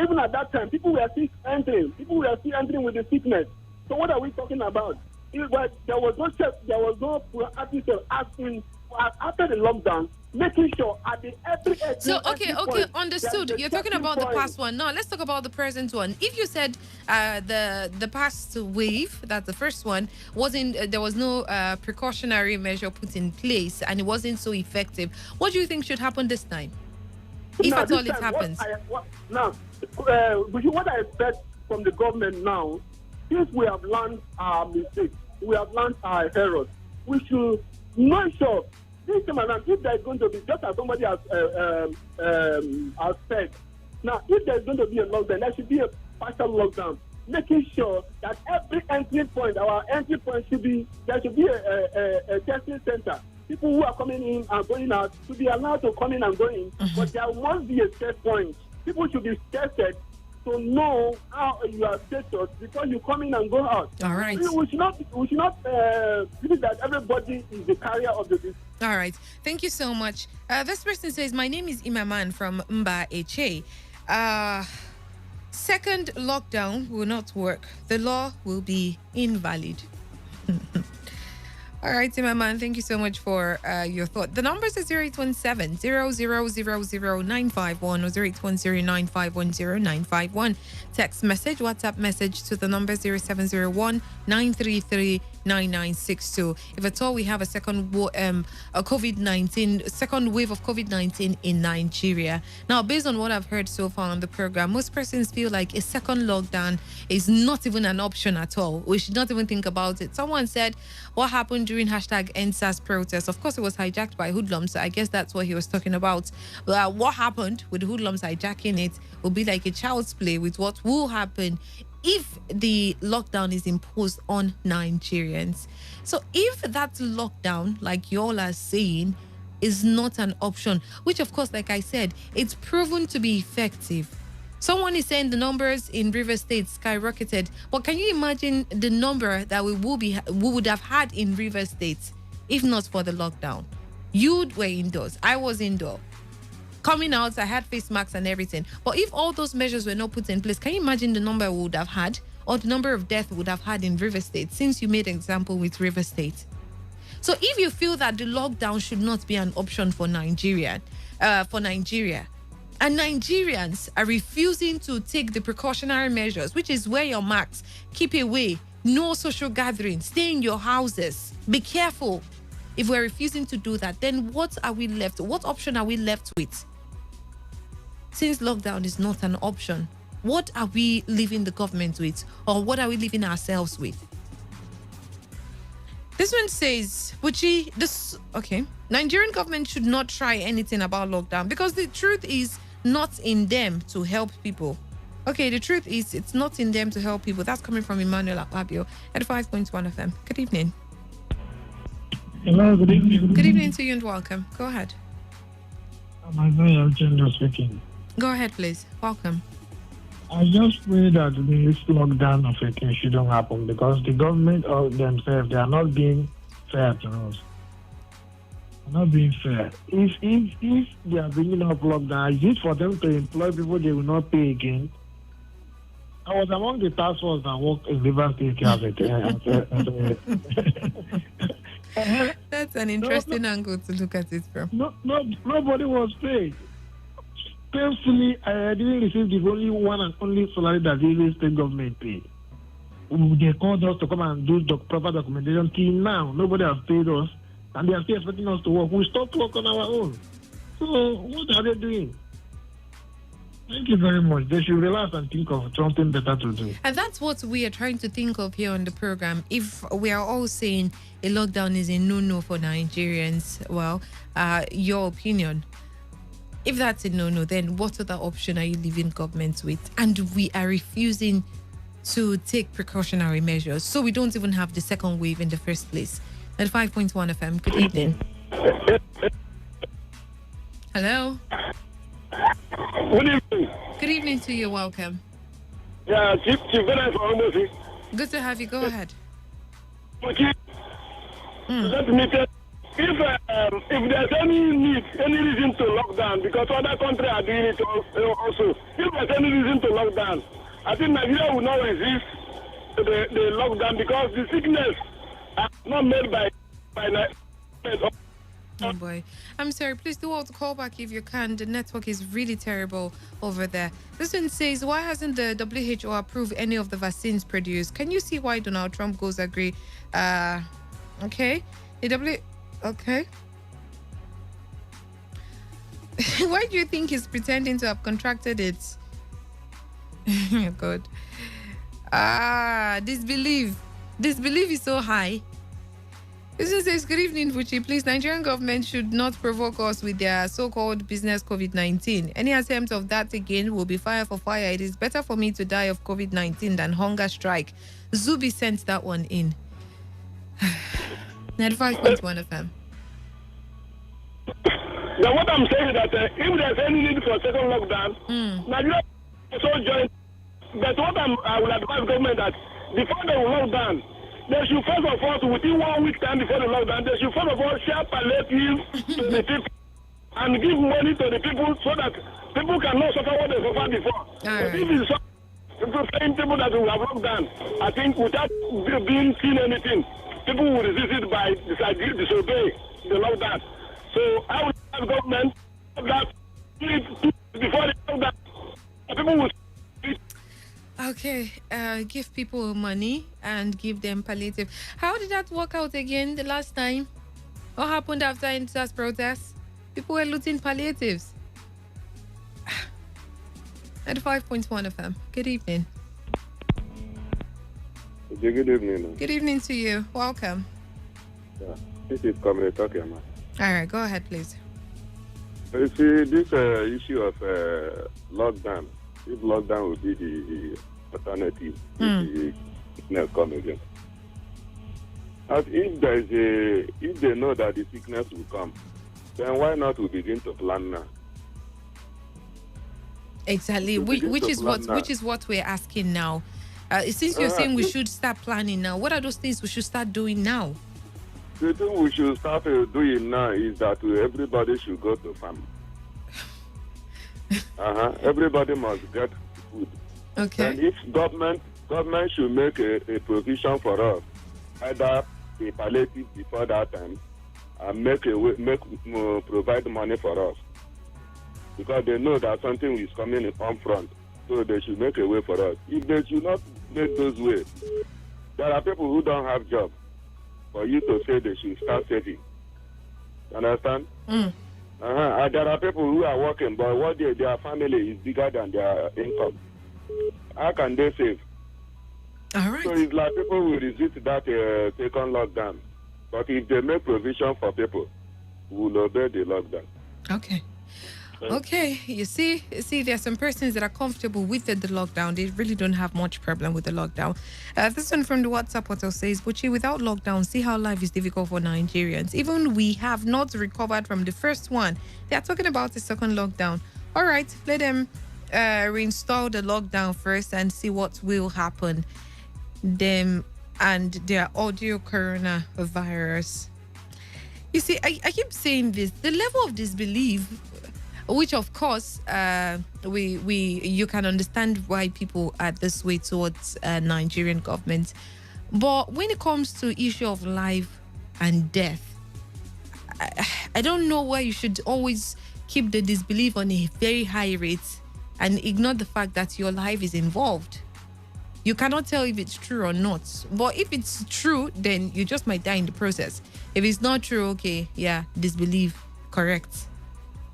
even at that time, people were still entering. People were still entering with the sickness. So what are we talking about? There was no check. There was no proactive asking after the lockdown, making sure at the every. So okay, understood. You're talking about the past one. Now let's talk about the present one. If you said the past wave, that's the first one, there was no precautionary measure put in place and it wasn't so effective. What do you think should happen this time, if at all it happens? What I expect from the government now, since we have learned our mistakes, we have learned our errors, we should make sure this time around, if there's going to be, just as somebody has said, now if there's going to be a lockdown, there should be a partial lockdown, making sure that every entry point, our entry point there should be a testing center. People who are coming in and going out should be allowed to come in and go in, but there must be a test point. People should be tested to know how you are status before you come in and go out. All right. We should not believe that everybody is the carrier of the disease. All right. Thank you so much. This person says, my name is Imaman from Mba Eche. Second lockdown will not work. The law will be invalid. All right, my man, thank you so much for your thought. The numbers are 0817 0000951 or 08109510 Text message, WhatsApp message to the number 0701 933 9962. If at all we have a second second wave of COVID-19 in Nigeria. Now, based on what I've heard so far on the program, most persons feel like a second lockdown is not even an option at all. We should not even think about it. Someone said, what happened during #EndSARS protest? Of course, it was hijacked by hoodlums. So I guess that's what he was talking about. What happened with the hoodlums hijacking it will be like a child's play with what will happen if the lockdown is imposed on Nigerians. So if that lockdown, like y'all are saying, is not an option, which of course, like I said, it's proven to be effective. Someone is saying the numbers in River State skyrocketed. But can you imagine the number that we would have had in River State if not for the lockdown? You were indoors. I was indoor. Coming out, I had face masks and everything. But if all those measures were not put in place, can you imagine the number we would have had or the number of deaths we would have had in River State, since you made an example with River State? So if you feel that the lockdown should not be an option for Nigeria, and Nigerians are refusing to take the precautionary measures, which is wear your masks, keep away, no social gatherings, stay in your houses, be careful. If we're refusing to do that, then what are we left? What option are we left with? Since lockdown is not an option, what are we leaving the government with? Or what are we leaving ourselves with? This one says, Nigerian government should not try anything about lockdown because the truth is not in them to help people. Okay, the truth is it's not in them to help people. That's coming from Emmanuel Akpabio at 5.1 FM. Good evening. Hello, good evening. Good evening to you and welcome. Go ahead. I'm Alexander speaking. Go ahead, please. Welcome. I just pray that this lockdown of it shouldn't happen because the government of themselves, they are not being fair to us. They're not being fair. If they are bringing up lockdown, is it for them to employ people they will not pay again? I was among the task force that worked in River State. That's an interesting angle to look at it from. Nobody was paid. Painfully, I didn't receive the only one and only salary that the state government paid. They called us to come and do the proper documentation. Till now, nobody has paid us, and they are still expecting us to work. We stopped work on our own. So, what are they doing? Thank you very much. They should relax and think of something better to do. And that's what we are trying to think of here on the program. If we are all saying a lockdown is a no-no for Nigerians, well, your opinion. If that's a no-no, then what other option are you leaving government with? And we are refusing to take precautionary measures, so we don't even have the second wave in the first place. At 5.1 FM, good evening. Hello. Good evening. Good evening to you. Welcome. Yeah, Chief Almost. Good to have you. Go ahead. Let me tell you, if there's any need, any reason to lock down, because other countries are doing it also. If there's any reason to lock down, I think Nigeria will not resist the lockdown because the sickness are not made by Oh boy. I'm sorry, please do all the call back if you can. The network is really terrible over there. This one says, why hasn't the WHO approved any of the vaccines produced? Can you see why Donald Trump goes agree? Okay. Okay. Why do you think he's pretending to have contracted it? Oh God. Disbelief. Disbelief is so high. This one says, good evening, Fuchi. Please, Nigerian government should not provoke us with their so-called business COVID-19. Any attempt of that again will be fire for fire. It is better for me to die of COVID-19 than hunger strike. Zubi sent that one in. 95.1 FM. Now, what I'm saying is that if there's any need for second lockdown, Nigeria also join. But what I will advise government that before they will lock down, they should first of all, within 1 week time before the lockdown, they should first of all share palliative to the people and give money to the people so that people can not suffer what they suffered before. Right. If it's The same people that we have locked down, I think without being seen anything, people will resist it by disobey the lockdown. So I would ask government that before the lockdown, people will. Okay, give people money and give them palliative. How did that work out again the last time? What happened after INSA's protests? People were looting palliatives. 95.1 FM. Good evening. Good evening. Good evening to you. Welcome. Yeah, this is Comrade talking, man. All right, go ahead, please. You see, this issue of lockdown, if lockdown would be the alternative, if sickness come again. As if they know that the sickness will come, then why not we begin to plan now? Exactly, which is what we're asking now. Since you're saying we should start planning now, what are those things we should start doing now? The thing we should start doing now is that everybody should go to farm. Everybody must get food. Okay. And if government should make a provision for us, either a palliative before that time, and provide money for us, because they know that something is coming on front, so they should make a way for us. If they should not make those ways, there are people who don't have jobs. For you to say they should start saving, you understand? And there are people who are working, but their family is bigger than their income. How can they save? All right. So it's like people will resist that second lockdown. But if they make provision for people, we will obey the lockdown. Okay. Okay, you see, there are some persons that are comfortable with the lockdown. They really don't have much problem with the lockdown. This one from the WhatsApp portal says, Buchi, without lockdown, see how life is difficult for Nigerians. Even we have not recovered from the first one. They are talking about the second lockdown. All right, let them reinstall the lockdown first and see what will happen. Them and their audio coronavirus. You see, I keep saying this. The level of disbelief, which of course you can understand why people are this way towards Nigerian government, but when it comes to issue of life and death, I don't know why you should always keep the disbelief on a very high rate and ignore the fact that your life is involved. You cannot tell if it's true or not, but if it's true, then you just might die in the process. If it's not true, okay, yeah, disbelief, correct.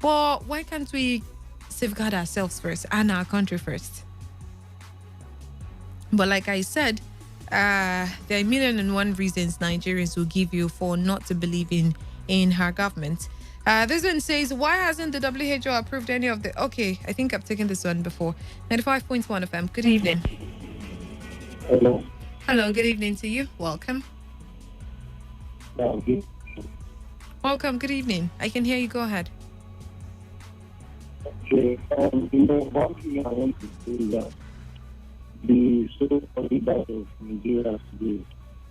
But why can't we safeguard ourselves first and our country first? But like I said, there are 1,000,001 reasons Nigerians will give you for not to believe in her government. This one says, why hasn't the WHO approved any of the... Okay, I think I've taken this one before. 95.1 FM. Good evening. Hello. Hello, good evening to you. Welcome. Welcome, good evening. I can hear you. Go ahead. Okay, one thing I want to say is that the so-called leaders of Nigeria today,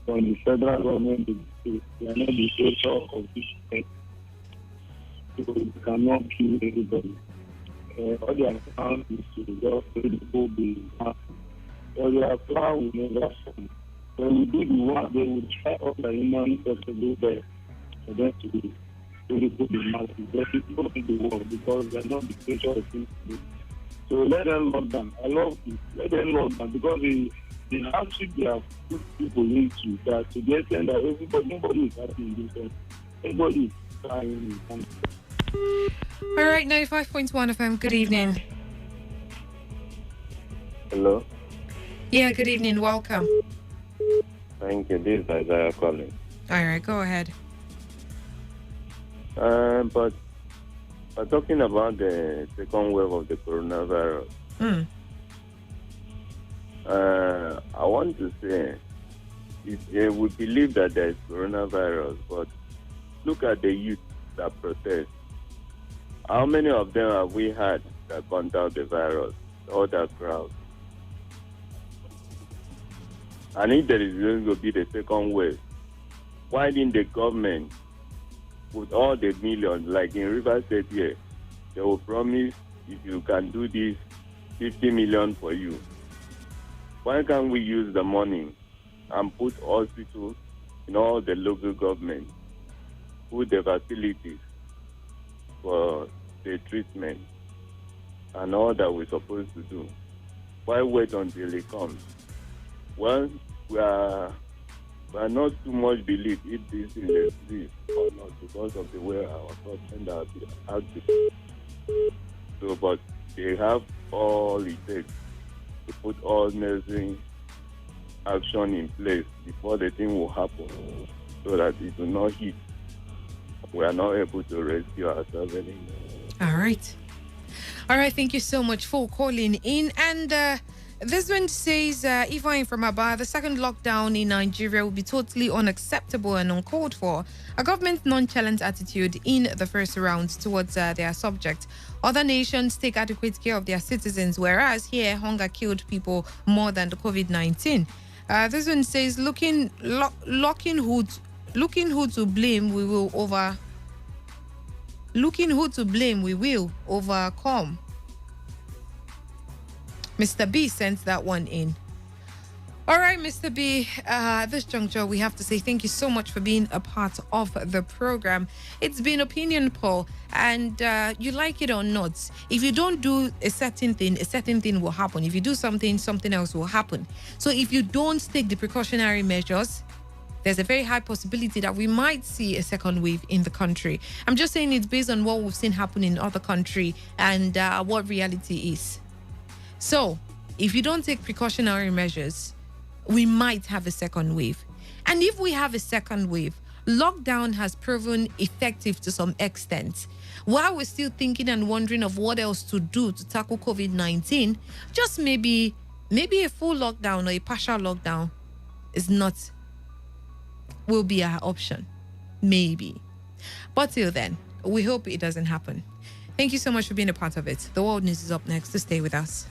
from the federal government to the state, they are not the social of this state. So you cannot kill everybody. All their plan is to just let people be happy. But their plan will never form. When we do the work, they will try all the human possible best for them to be. Really put the masses, let people do the work because they're not the future of things to do. So let them lock down. I love it. Let them lock down because the hardship they have put people into that to the extent that nobody is happy in this sense. Everybody is trying. All right, 95.1 FM. Good evening. Hello. Yeah, good evening. Welcome. Thank you. This is Isaiah calling. All right, go ahead. But talking about the second wave of the coronavirus, I want to say, we believe that there is coronavirus, but look at the youth that protest. How many of them have we had that contact the virus, all that crowd? And if there is going to be the second wave, why didn't the government put all the millions, like in River State here, they will promise if you can do this, 50 million for you. Why can't we use the money and put hospitals in all the local governments, put the facilities for the treatment and all that we're supposed to do? Why wait until it comes? Well, we are not too much believe if this is exist or not because of the way our government are acting. So, but they have all it takes to put all necessary action in place before the thing will happen, so that it will not hit. We are not able to rescue ourselves anymore. All right. Thank you so much for calling in. And this one says, Ivan from Aba, the second lockdown in Nigeria will be totally unacceptable and uncalled for. A government nonchalant attitude in the first round towards their subject. Other nations take adequate care of their citizens, whereas here hunger killed people more than the COVID-19. This one says, looking who to blame, we will overcome. Mr. B sent that one in. All right, Mr. B, this juncture, we have to say thank you so much for being a part of the program. It's been opinion poll, and you like it or not, if you don't do a certain thing will happen. If you do something else will happen. So if you don't take the precautionary measures, there's a very high possibility that we might see a second wave in the country. I'm just saying it's based on what we've seen happen in other countries and what reality is. So, if you don't take precautionary measures, we might have a second wave. And if we have a second wave, lockdown has proven effective to some extent. While we're still thinking and wondering of what else to do to tackle COVID-19, just maybe a full lockdown or a partial lockdown will be our option. Maybe. But till then, we hope it doesn't happen. Thank you so much for being a part of it. The World News is up next, to stay with us.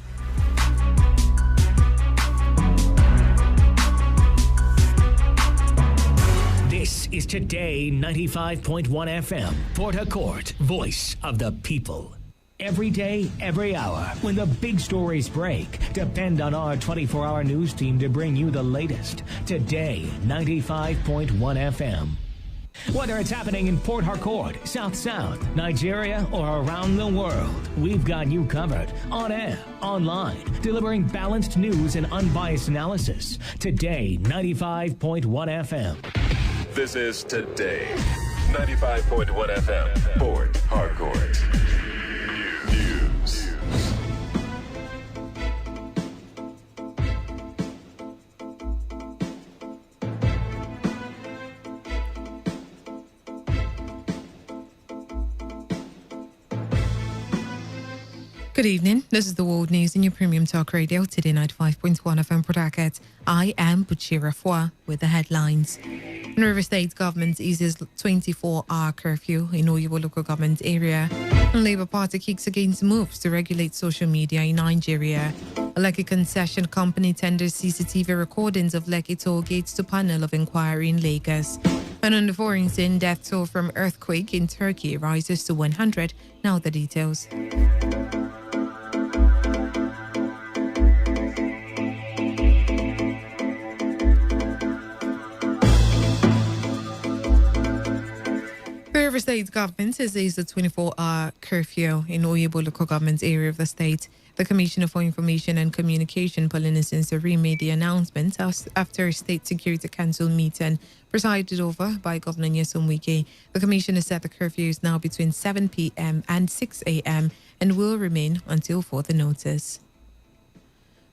This is Today 95.1 FM, Port Harcourt, voice of the people. Every day, every hour, when the big stories break, depend on our 24-hour news team to bring you the latest. Today 95.1 FM. Whether it's happening in Port Harcourt, South South, Nigeria, or around the world, we've got you covered. On air, online, delivering balanced news and unbiased analysis. Today 95.1 FM. This is Today 95.1 FM, Port Harcourt. News. Good evening. This is the World News in your premium talk radio, Today 95.1 FM Port Harcourt. I am Buchira Fwa with the headlines. River State government eases 24-hour curfew in Oyibo local government area. Labour Party kicks against moves to regulate social media in Nigeria. A Lekki concession company tenders CCTV recordings of Lekki toll gates to panel of inquiry in Lagos. And on the foreign scene, death toll from earthquake in Turkey rises to 100. Now the details. The River State government has eased the 24-hour curfew in Oyibo local government area of the state. The Commissioner for Information and Communication, Paulina Sinseri, made the announcement after a State Security Council meeting presided over by Governor Nyesom Wike. The Commissioner said the curfew is now between 7 p.m. and 6 a.m. and will remain until further notice.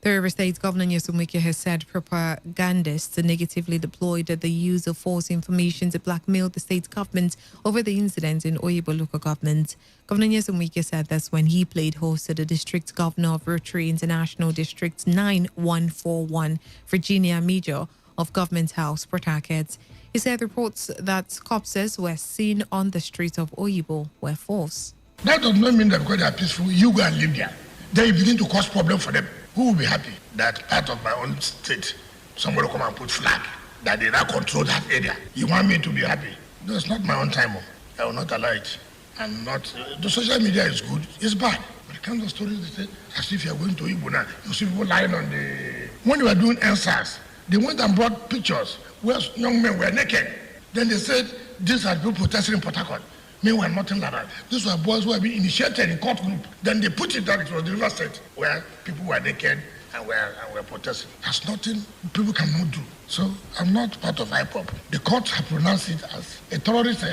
The River State Governor Nyesom Wike has said propagandists negatively deployed the use of false information to blackmail the state government over the incident in Oyibo local government. Governor Nyesom Wike said this when he played host to the district governor of Rotary International District 9141, Virginia Major of Government House, Port Harcourt. He said reports that corpses were seen on the street of Oyibo were false. That does not mean that because they are peaceful, you go and live there. Then you begin to cause problem for them. Who will be happy that part of my own state, somebody come and put flag, that they now control that area? You want me to be happy? No, it's not my own time. I will not allow it. And not, the social media is good, it's bad. But the kind of stories they say, as if you are going to Igbo now, you see people lying on the When they were doing answers, they went and brought pictures where young men were naked. Then they said, these are people protesting in Port Harcourt. Meanwhile, nothing like that. These were boys who had been initiated in court group. Then they put it that it was the River State where people were naked and were protesting. That's nothing people cannot do. So I'm not part of IPOP. The courts have pronounced it as a terrorist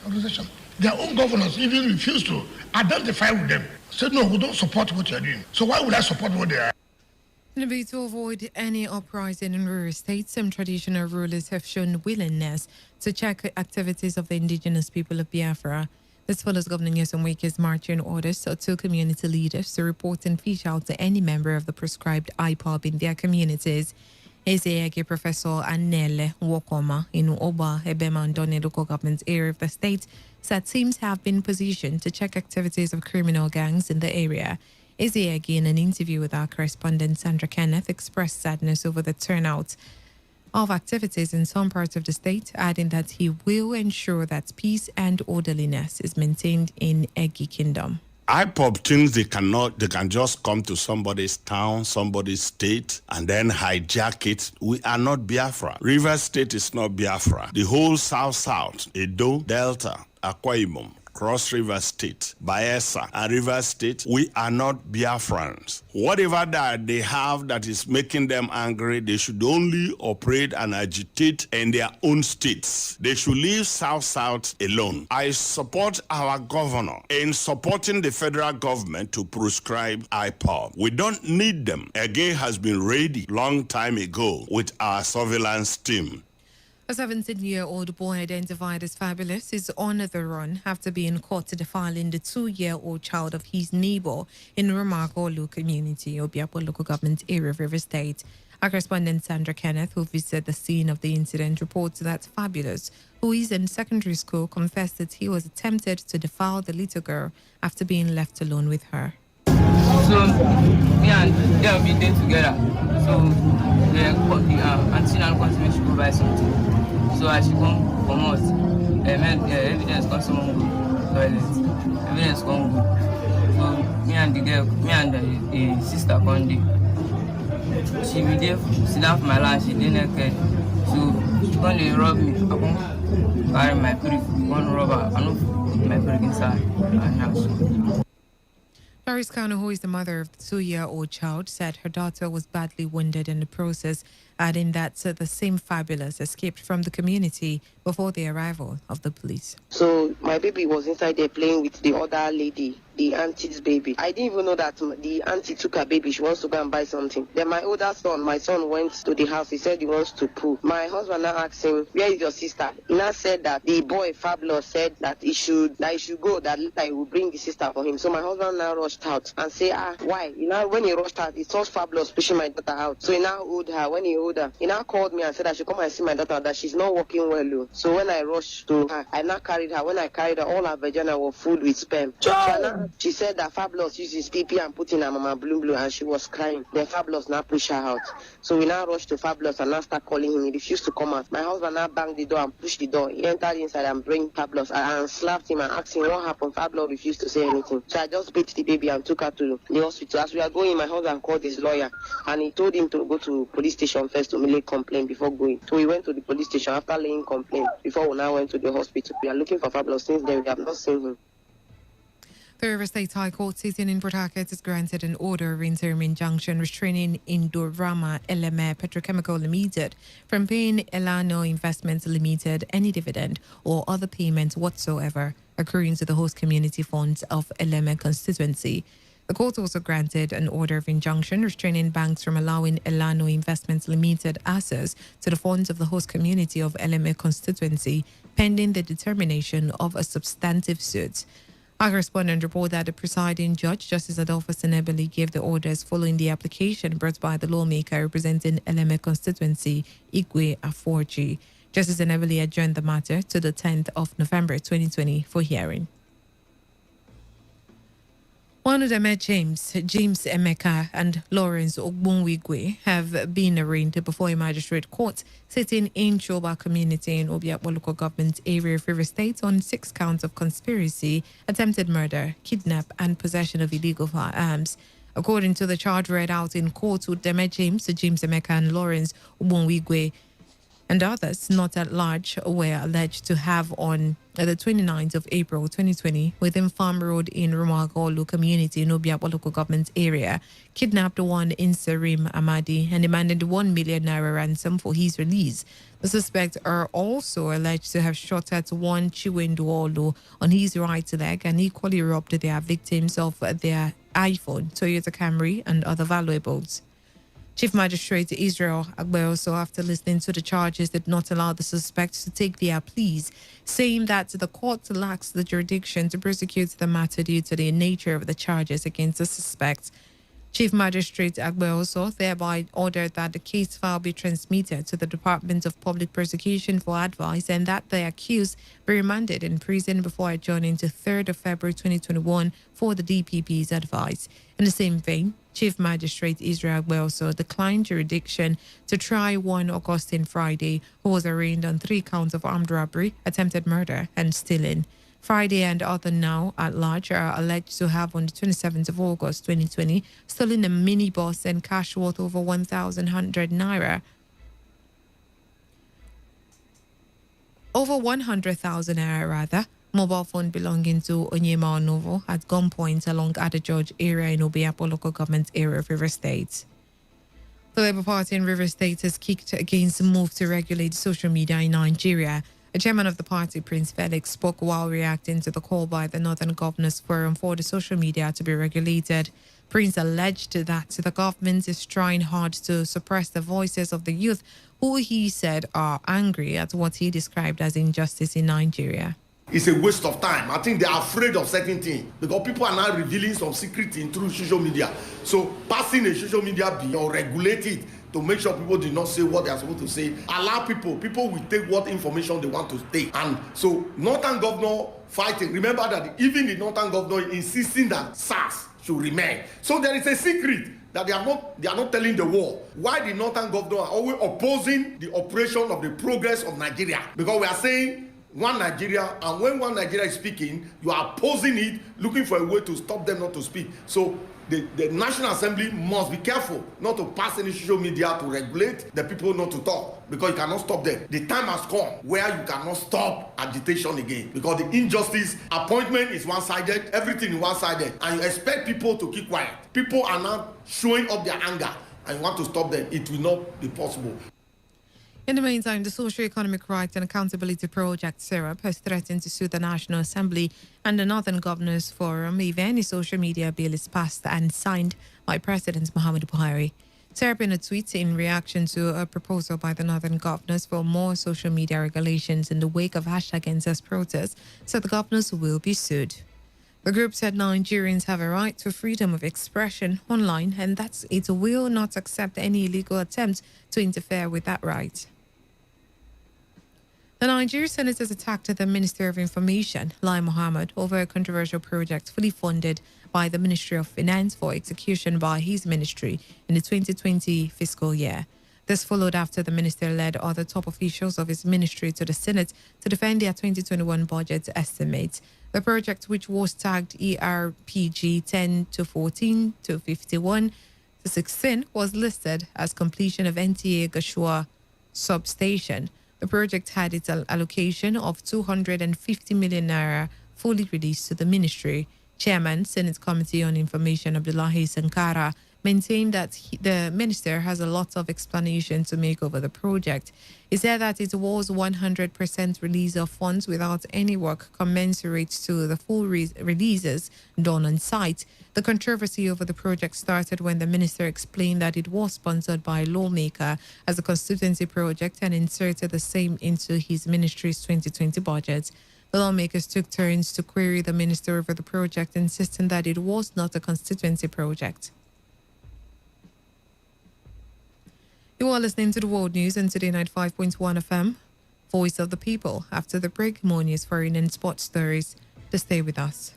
organization. Their own governors even refused to identify with them. Said, no, we don't support what you're doing. So why would I support what they are? In a bid to avoid any uprising in rural states, some traditional rulers have shown willingness to check activities of the indigenous people of Biafra. This follows Governor Nyesom Wake's marching orders to community leaders to report and fish out to any member of the prescribed IPOB in their communities. Ezeage Professor Anele Wokoma in Oba, Ebema, and Doni local government area of the state said teams have been positioned to check activities of criminal gangs in the area. Ezeage, in an interview with our correspondent Sandra Kenneth, expressed sadness over the turnout of activities in some parts of the state, adding that he will ensure that peace and orderliness is maintained in Egi Kingdom. IPOB thinks they can just come to somebody's town, somebody's state, and then hijack it. We are not Biafra. Rivers State is not Biafra. The whole South, Edo, Delta, Akwa Ibom, Cross River State, Bayelsa, and River State, we are not Biafrans. Whatever that they have that is making them angry, they should only operate and agitate in their own states. They should leave South alone. I support our governor in supporting the federal government to prescribe IPOB. We don't need them. Again has been ready long time ago with our surveillance team. A 17-year-old boy identified as Fabulous is on the run after being caught defiling the 2-year-old child of his neighbor in Remarkolu community, Obiapo local government area of River State. Our correspondent Sandra Kenneth, who visited the scene of the incident, reports that Fabulous, who is in secondary school, confessed that he was attempted to defile the little girl after being left alone with her. So, me and them be there together. So, the auntie now wants me to go buy something. So I should come out. Evidence comes from toilet. Evidence come go. So me and the girl, me and the sister come there. She be there, sit down for my lunch, she didn't naked. So she come dey rob me. I come carry my brief, one rubber, I don't put my brief inside and now. Doris Kano, who is the mother of the 2-year-old child, said her daughter was badly wounded in the process, adding that the same Fabulous escaped from the community before the arrival of the police. So my baby was inside there playing with the other lady, the auntie's baby. I didn't even know that the auntie took her baby. She wants to go and buy something. Then my older son, my son went to the house. He said he wants to poo. My husband now asked him, where is your sister? He now said that the boy Fabulous said that he should go, that later he will bring the sister for him. So my husband now rushed out and say, why? When he rushed out, he saw Fabulous pushing my daughter out. So he now hold her. When he hold her, he now called me and said I should come and see my daughter, that she's not walking well. So when I rushed to her, I now carried her. When I carried her, all her vagina was full with sperm. So she said that Fabulous used his pee and put in her mama blue, and she was crying. Then Fabulous now pushed her out. So we now rushed to Fabulous and now start calling him. He refused to come out. My husband now banged the door and pushed the door. He entered inside and bring Fabulous and slapped him and asked him what happened. Fabulous refused to say anything. So I just beat the baby and took her to the hospital. As we are going, my husband called his lawyer and he told him to go to police station first to lay complaint before going. So we went to the police station after laying complaint before we now went to the hospital. We are looking for Fabulous. Since then, we have not seen him. The River State High Court sitting in Port Harcourt has granted an order of interim injunction restraining Indorama LMA Petrochemical Limited from paying Elano Investments Limited any dividend or other payments whatsoever accruing to the host community funds of LMA constituency. The court also granted an order of injunction restraining banks from allowing Elano Investments Limited access to the funds of the host community of LMA constituency pending the determination of a substantive suit. Our correspondent reported that the presiding judge, Justice Adolphus Senebeli, gave the orders following the application brought by the lawmaker representing LMA constituency, Igwe Aforji. Justice Senebeli adjourned the matter to the 10th of November 2020 for hearing. One of them, James Emeka and Lawrence Ogbunwigwe, have been arraigned before a magistrate court sitting in Choba community in Obiakpo local government area of River State on 6 counts of conspiracy, attempted murder, kidnap, and possession of illegal firearms. According to the charge read out in court, Udeme James Emeka, and Lawrence Ubonwigwe and others not at large were alleged to have on the 29th of April 2020 within Farm Road in Rumagolu community in Obiakpo local government area, kidnapped one Inserim Amadi and demanded 1 million naira ransom for his release. The suspects are also alleged to have shot at one Chiwenduolu on his right leg and equally robbed their victims of their iPhone, Toyota Camry, and other valuables. Chief Magistrate Israel Agbeoso, after listening to the charges, did not allow the suspects to take their pleas, saying that the court lacks the jurisdiction to prosecute the matter due to the nature of the charges against the suspects. Chief Magistrate Agbeoso thereby ordered that the case file be transmitted to the Department of Public Prosecution for advice and that the accused be remanded in prison before adjourning to 3rd of February 2021 for the DPP's advice. In the same vein, Chief Magistrate Israel Agbeoso declined jurisdiction to try one Augustine Friday, who was arraigned on 3 counts of armed robbery, attempted murder, and stealing. Friday and other now at large are alleged to have on the 27th of August 2020 stolen a minibus and cash worth over 1,100 naira. Over 100,000 naira rather. Mobile phone belonging to Onyema Onovo at gunpoint along Ada George area in Obiakpo local government area of River State. The Labour Party in River State has kicked against the move to regulate social media in Nigeria. A chairman of the party, Prince Felix, spoke while reacting to the call by the Northern Governors Forum for the social media to be regulated. Prince alleged that the government is trying hard to suppress the voices of the youth, who he said are angry at what he described as injustice in Nigeria. It's a waste of time. I think they are afraid of certain things because people are now revealing some secret things through social media. So passing a social media bill or regulate it to make sure people do not say what they are supposed to say. Allow people will take what information they want to take. And so Northern Governor fighting. Remember that even the Northern Governor insisting that SARS should remain. So there is a secret that they are not telling the world. Why the Northern Governor are always opposing the operation of the progress of Nigeria? Because we are saying one Nigeria, and when one Nigeria is speaking, you are opposing it, looking for a way to stop them not to speak. So the National Assembly must be careful not to pass any social media to regulate the people not to talk, because you cannot stop them. The time has come where you cannot stop agitation again, because the injustice, appointment is one-sided, everything is one-sided, and you expect people to keep quiet. People are now showing up their anger, and you want to stop them. It will not be possible. In the meantime, the Socio-Economic Rights and Accountability Project, SERAP, has threatened to sue the National Assembly and the Northern Governors Forum if any social media bill is passed and signed by President Muhammadu Buhari. SERAP, in a tweet in reaction to a proposal by the Northern Governors for more social media regulations in the wake of #Ensas protests, said the governors will be sued. The group said Nigerians have a right to freedom of expression online and that it will not accept any illegal attempt to interfere with that right. The Nigerian senators attacked the Minister of Information, Lai Mohammed, over a controversial project fully funded by the Ministry of Finance for execution by his ministry in the 2020 fiscal year. This followed after the minister led other top officials of his ministry to the Senate to defend their 2021 budget estimates. The project, which was tagged ERPG 10 to 14 to 51 to 16, was listed as completion of NTA Gashua substation. The project had its allocation of 250 million naira fully released to the ministry. Chairman, Senate Committee on Information Abdullahi Sankara, maintained that the minister has a lot of explanation to make over the project. He said that it was 100% release of funds without any work commensurate to the full releases done on site. The controversy over the project started when the minister explained that it was sponsored by a lawmaker as a constituency project and inserted the same into his ministry's 2020 budget. The lawmakers took turns to query the minister over the project, insisting that it was not a constituency project. You are listening to the World News on Today95.1 FM, Voice of the People. After the break, more news, foreign and sports stories. To stay with us.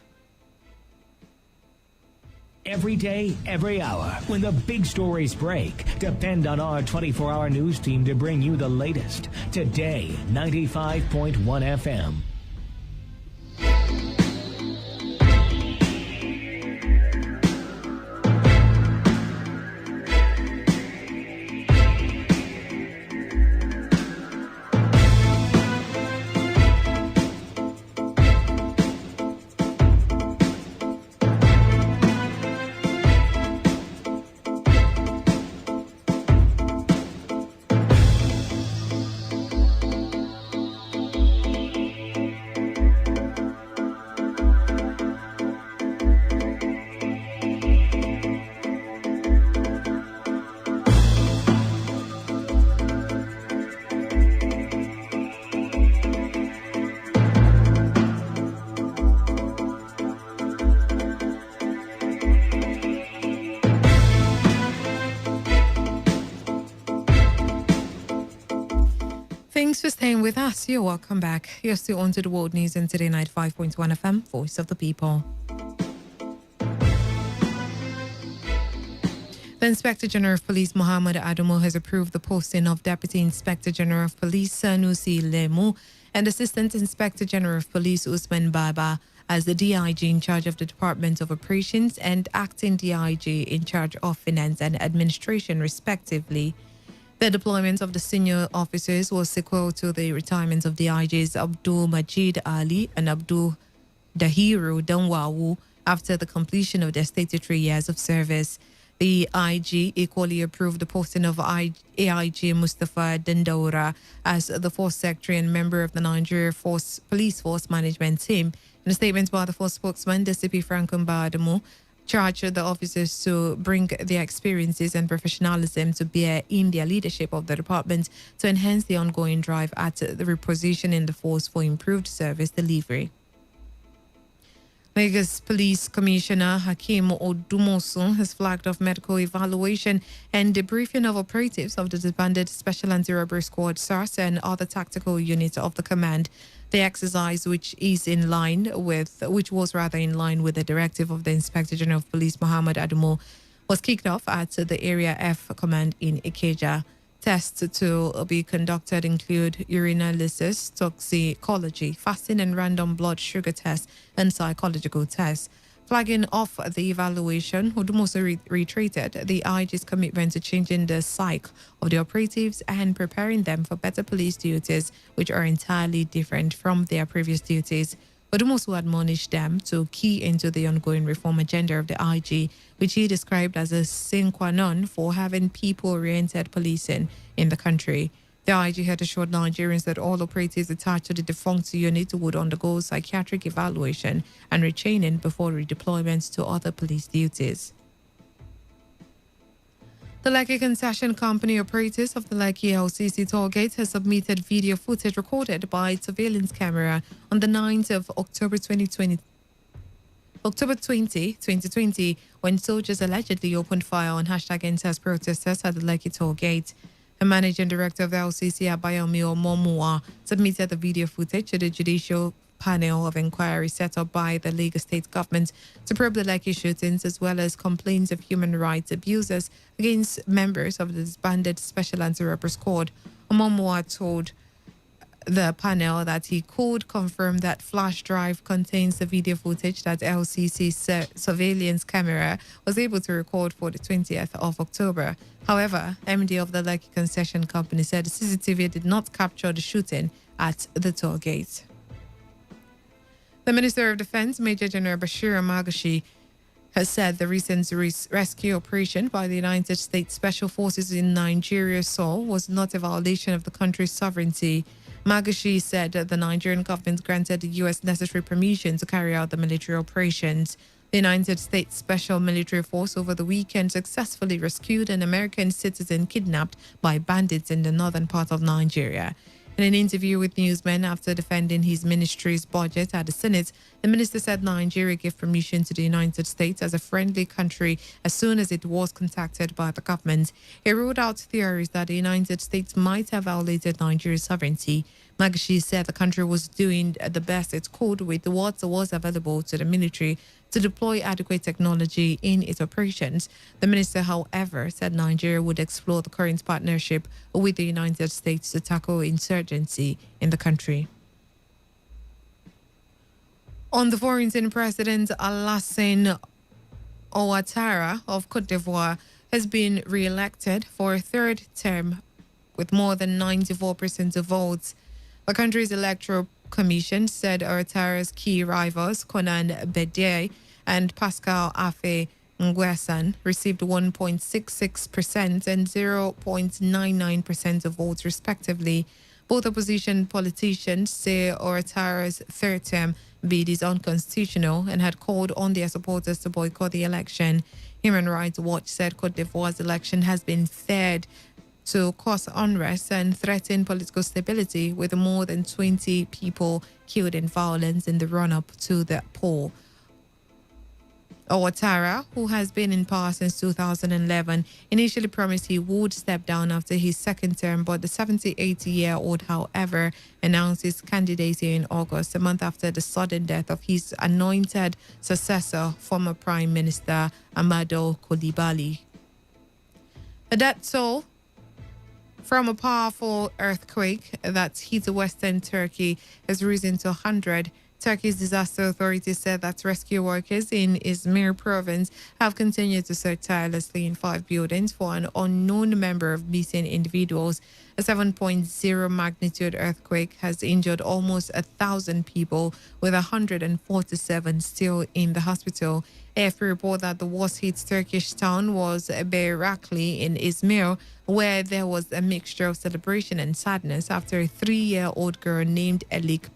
Every day, every hour, when the big stories break, depend on our 24-hour news team to bring you the latest. Today, 95.1 FM. Thanks for staying with us. You're welcome back. You're still on to the world news on Today 95.1 FM, Voice of the People. The Inspector General of Police, Muhammad Adamu, has approved the posting of Deputy Inspector General of Police, Sanusi Lemu, and Assistant Inspector General of Police, Usman Baba, as the DIG in charge of the Department of Operations and Acting DIG in charge of Finance and Administration, respectively. The deployment of the senior officers was sequel to the retirement of DIGs Abdul Majid Ali and Abdul Dahiru Danwawu after the completion of their statutory years of service. The IG equally approved the posting of AIG Mustafa Dandaura as the Force Secretary and member of the Nigeria Police Force Management Team. In a statement by the Force spokesman, DCP Franco Mbadamo charged the officers to bring their experiences and professionalism to bear in their leadership of the department to enhance the ongoing drive at the repositioning the force for improved service delivery. Lagos Police Commissioner Hakeem Odumosu has flagged off medical evaluation and debriefing of operatives of the disbanded Special Anti-Robbery Squad, SARS, and other tactical units of the command. The exercise, which was in line with the directive of the Inspector General of Police, Muhammad Adamu, was kicked off at the Area F Command in Ikeja. Tests to be conducted include urinalysis, toxicology, fasting and random blood sugar tests, and psychological tests. Flagging off the evaluation, Odumosu reiterated the IG's commitment to changing the psyche of the operatives and preparing them for better police duties, which are entirely different from their previous duties. Odumosu admonished them to key into the ongoing reform agenda of the IG, which he described as a sine qua non for having people-oriented policing in the country. The IG had assured Nigerians that all operatives attached to the defunct unit would undergo psychiatric evaluation and retraining before redeployment to other police duties. The Lekki Concession Company operators of the Lekki LCC toll gate has submitted video footage recorded by surveillance camera on the 9th of October 2020, when soldiers allegedly opened fire on #Enters protesters at the Lekki toll gate. The managing director of the LCC, Abayomi Omomua, submitted the video footage to the judicial panel of inquiry set up by the Lagos state government to probe the Lekki shootings, as well as complaints of human rights abuses against members of the disbanded Special Anti-Robbery Squad. Omomua told the panel that he could confirm that flash drive contains the video footage that LCC surveillance camera was able to record for the 20th of October. However, MD of the Lekki Concession Company said the CCTV did not capture the shooting at the toll gate. The Minister of Defense, Major General Bashir Magashi, has said the recent rescue operation by the United States Special Forces in Nigeria Seoul was not a violation of the country's sovereignty. Magashi said that the Nigerian government granted the U.S. necessary permission to carry out the military operations. The United States Special Military Force over the weekend successfully rescued an American citizen kidnapped by bandits in the northern part of Nigeria. In an interview with newsmen after defending his ministry's budget at the Senate, the minister said Nigeria gave permission to the United States as a friendly country as soon as it was contacted by the government. He ruled out theories that the United States might have violated Nigeria's sovereignty. Magashi said the country was doing the best it could with what was available to the military to deploy adequate technology in its operations. The minister, however, said Nigeria would explore the current partnership with the United States to tackle insurgency in the country. On the foreign scene, President Alassane Ouattara of Cote d'Ivoire has been re-elected for a third term with more than 94% of votes. The country's electoral commission said Ouattara's key rivals, Conan Bedier and Pascal Affe Nguessan, received 1.66% and 0.99% of votes, respectively. Both opposition politicians say Ouattara's third term bid is unconstitutional and had called on their supporters to boycott the election. Human Rights Watch said Cote d'Ivoire's election has been feared to cause unrest and threaten political stability, with more than 20 people killed in violence in the run-up to the poll. Ouattara, who has been in power since 2011, initially promised he would step down after his second term, but the 78-year-old, however, announced his candidacy in August, a month after the sudden death of his anointed successor, former Prime Minister Amadou Coulibaly. A death toll from a powerful earthquake that hit western Turkey has risen to 100. Turkey's disaster authority said that rescue workers in Izmir province have continued to search tirelessly in 5 buildings for an unknown number of missing individuals. A 7.0 magnitude earthquake has injured almost 1,000 people, with 147 still in the hospital. AFP report that the worst hit Turkish town was Bayrakli in Izmir, where there was a mixture of celebration and sadness after a 3-year-old girl named Elik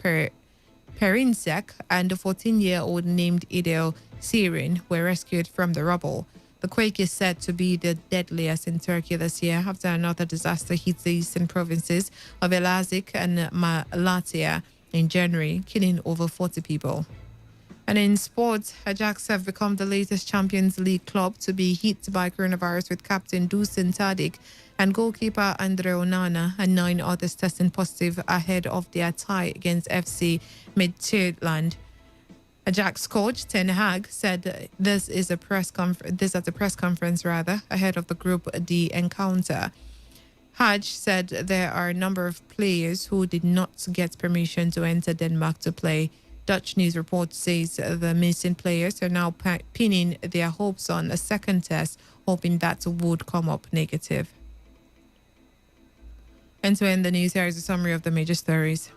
Perinsek and a 14-year-old named Idil Sirin were rescued from the rubble. The quake is said to be the deadliest in Turkey this year after another disaster hit the eastern provinces of Elazığ and Malatya in January, killing over 40 people. And in sports, Ajax have become the latest Champions League club to be hit by coronavirus, with captain Dusan Tadic and goalkeeper Andre Onana and 9 others testing positive ahead of their tie against FC Midtjylland. Ajax coach Ten Hag said this at a press conference ahead of the Group D encounter. Haj said there are a number of players who did not get permission to enter Denmark to play. Dutch news report says the missing players are now pinning their hopes on a second test, hoping that would come up negative. And to end the news, here is a summary of the major stories.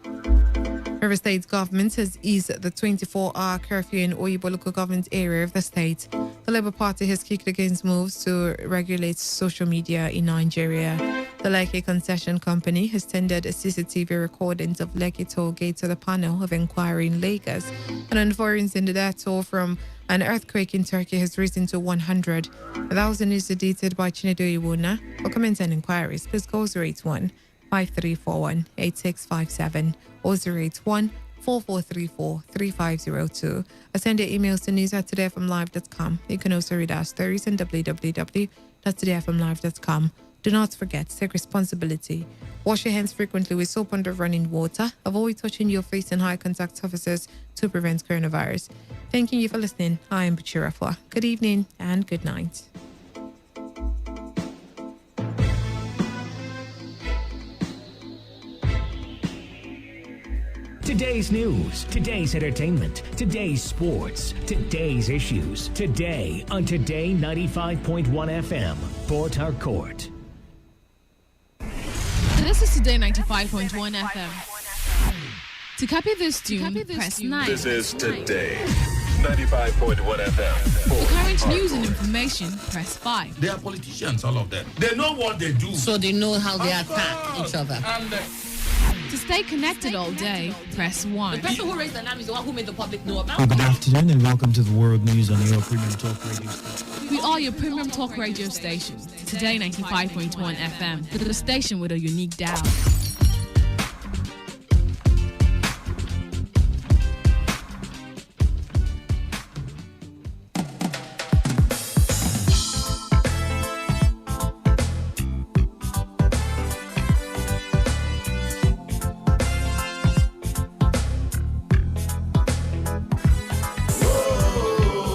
River State government has eased the 24-hour curfew in Oyibo local government area of the state. The Labour Party has kicked against moves to regulate social media in Nigeria. The Lekki Concession Company has tendered a CCTV recordings of Lekki toll gate to the panel of inquiry in Lagos. And on foreigners in the death toll from an earthquake in Turkey has risen to 100. That was the news edited by Chinedu Iwuna. For comments and inquiries, please call 081-5341-8657 or 081-4434-3502. Send your emails to news@todayfmlive.com. You can also read our stories on www.todayfmlive.com. Do not forget, take responsibility. Wash your hands frequently with soap under running water. Avoid touching your face and high contact surfaces to prevent coronavirus. Thanking you for listening. I am Bachirafwa. Good evening and good night. Today's news, today's entertainment, today's sports, today's issues. Today on Today 95.1 FM, Port Harcourt. This is Today 95.1 FM. To copy this tune, press 9. This is Today 95.1 FM. For current news and information, press 5. They are politicians, all of them. They know what they do. So they know how they attack each other. And to stay connected all day, press 1. The person who raised the alarm is the one who made the public know about Good afternoon and welcome to the World News on your Premium Talk Radio station. We are your Premium Talk Radio station. Today 95.1 FM, the station with a unique dial.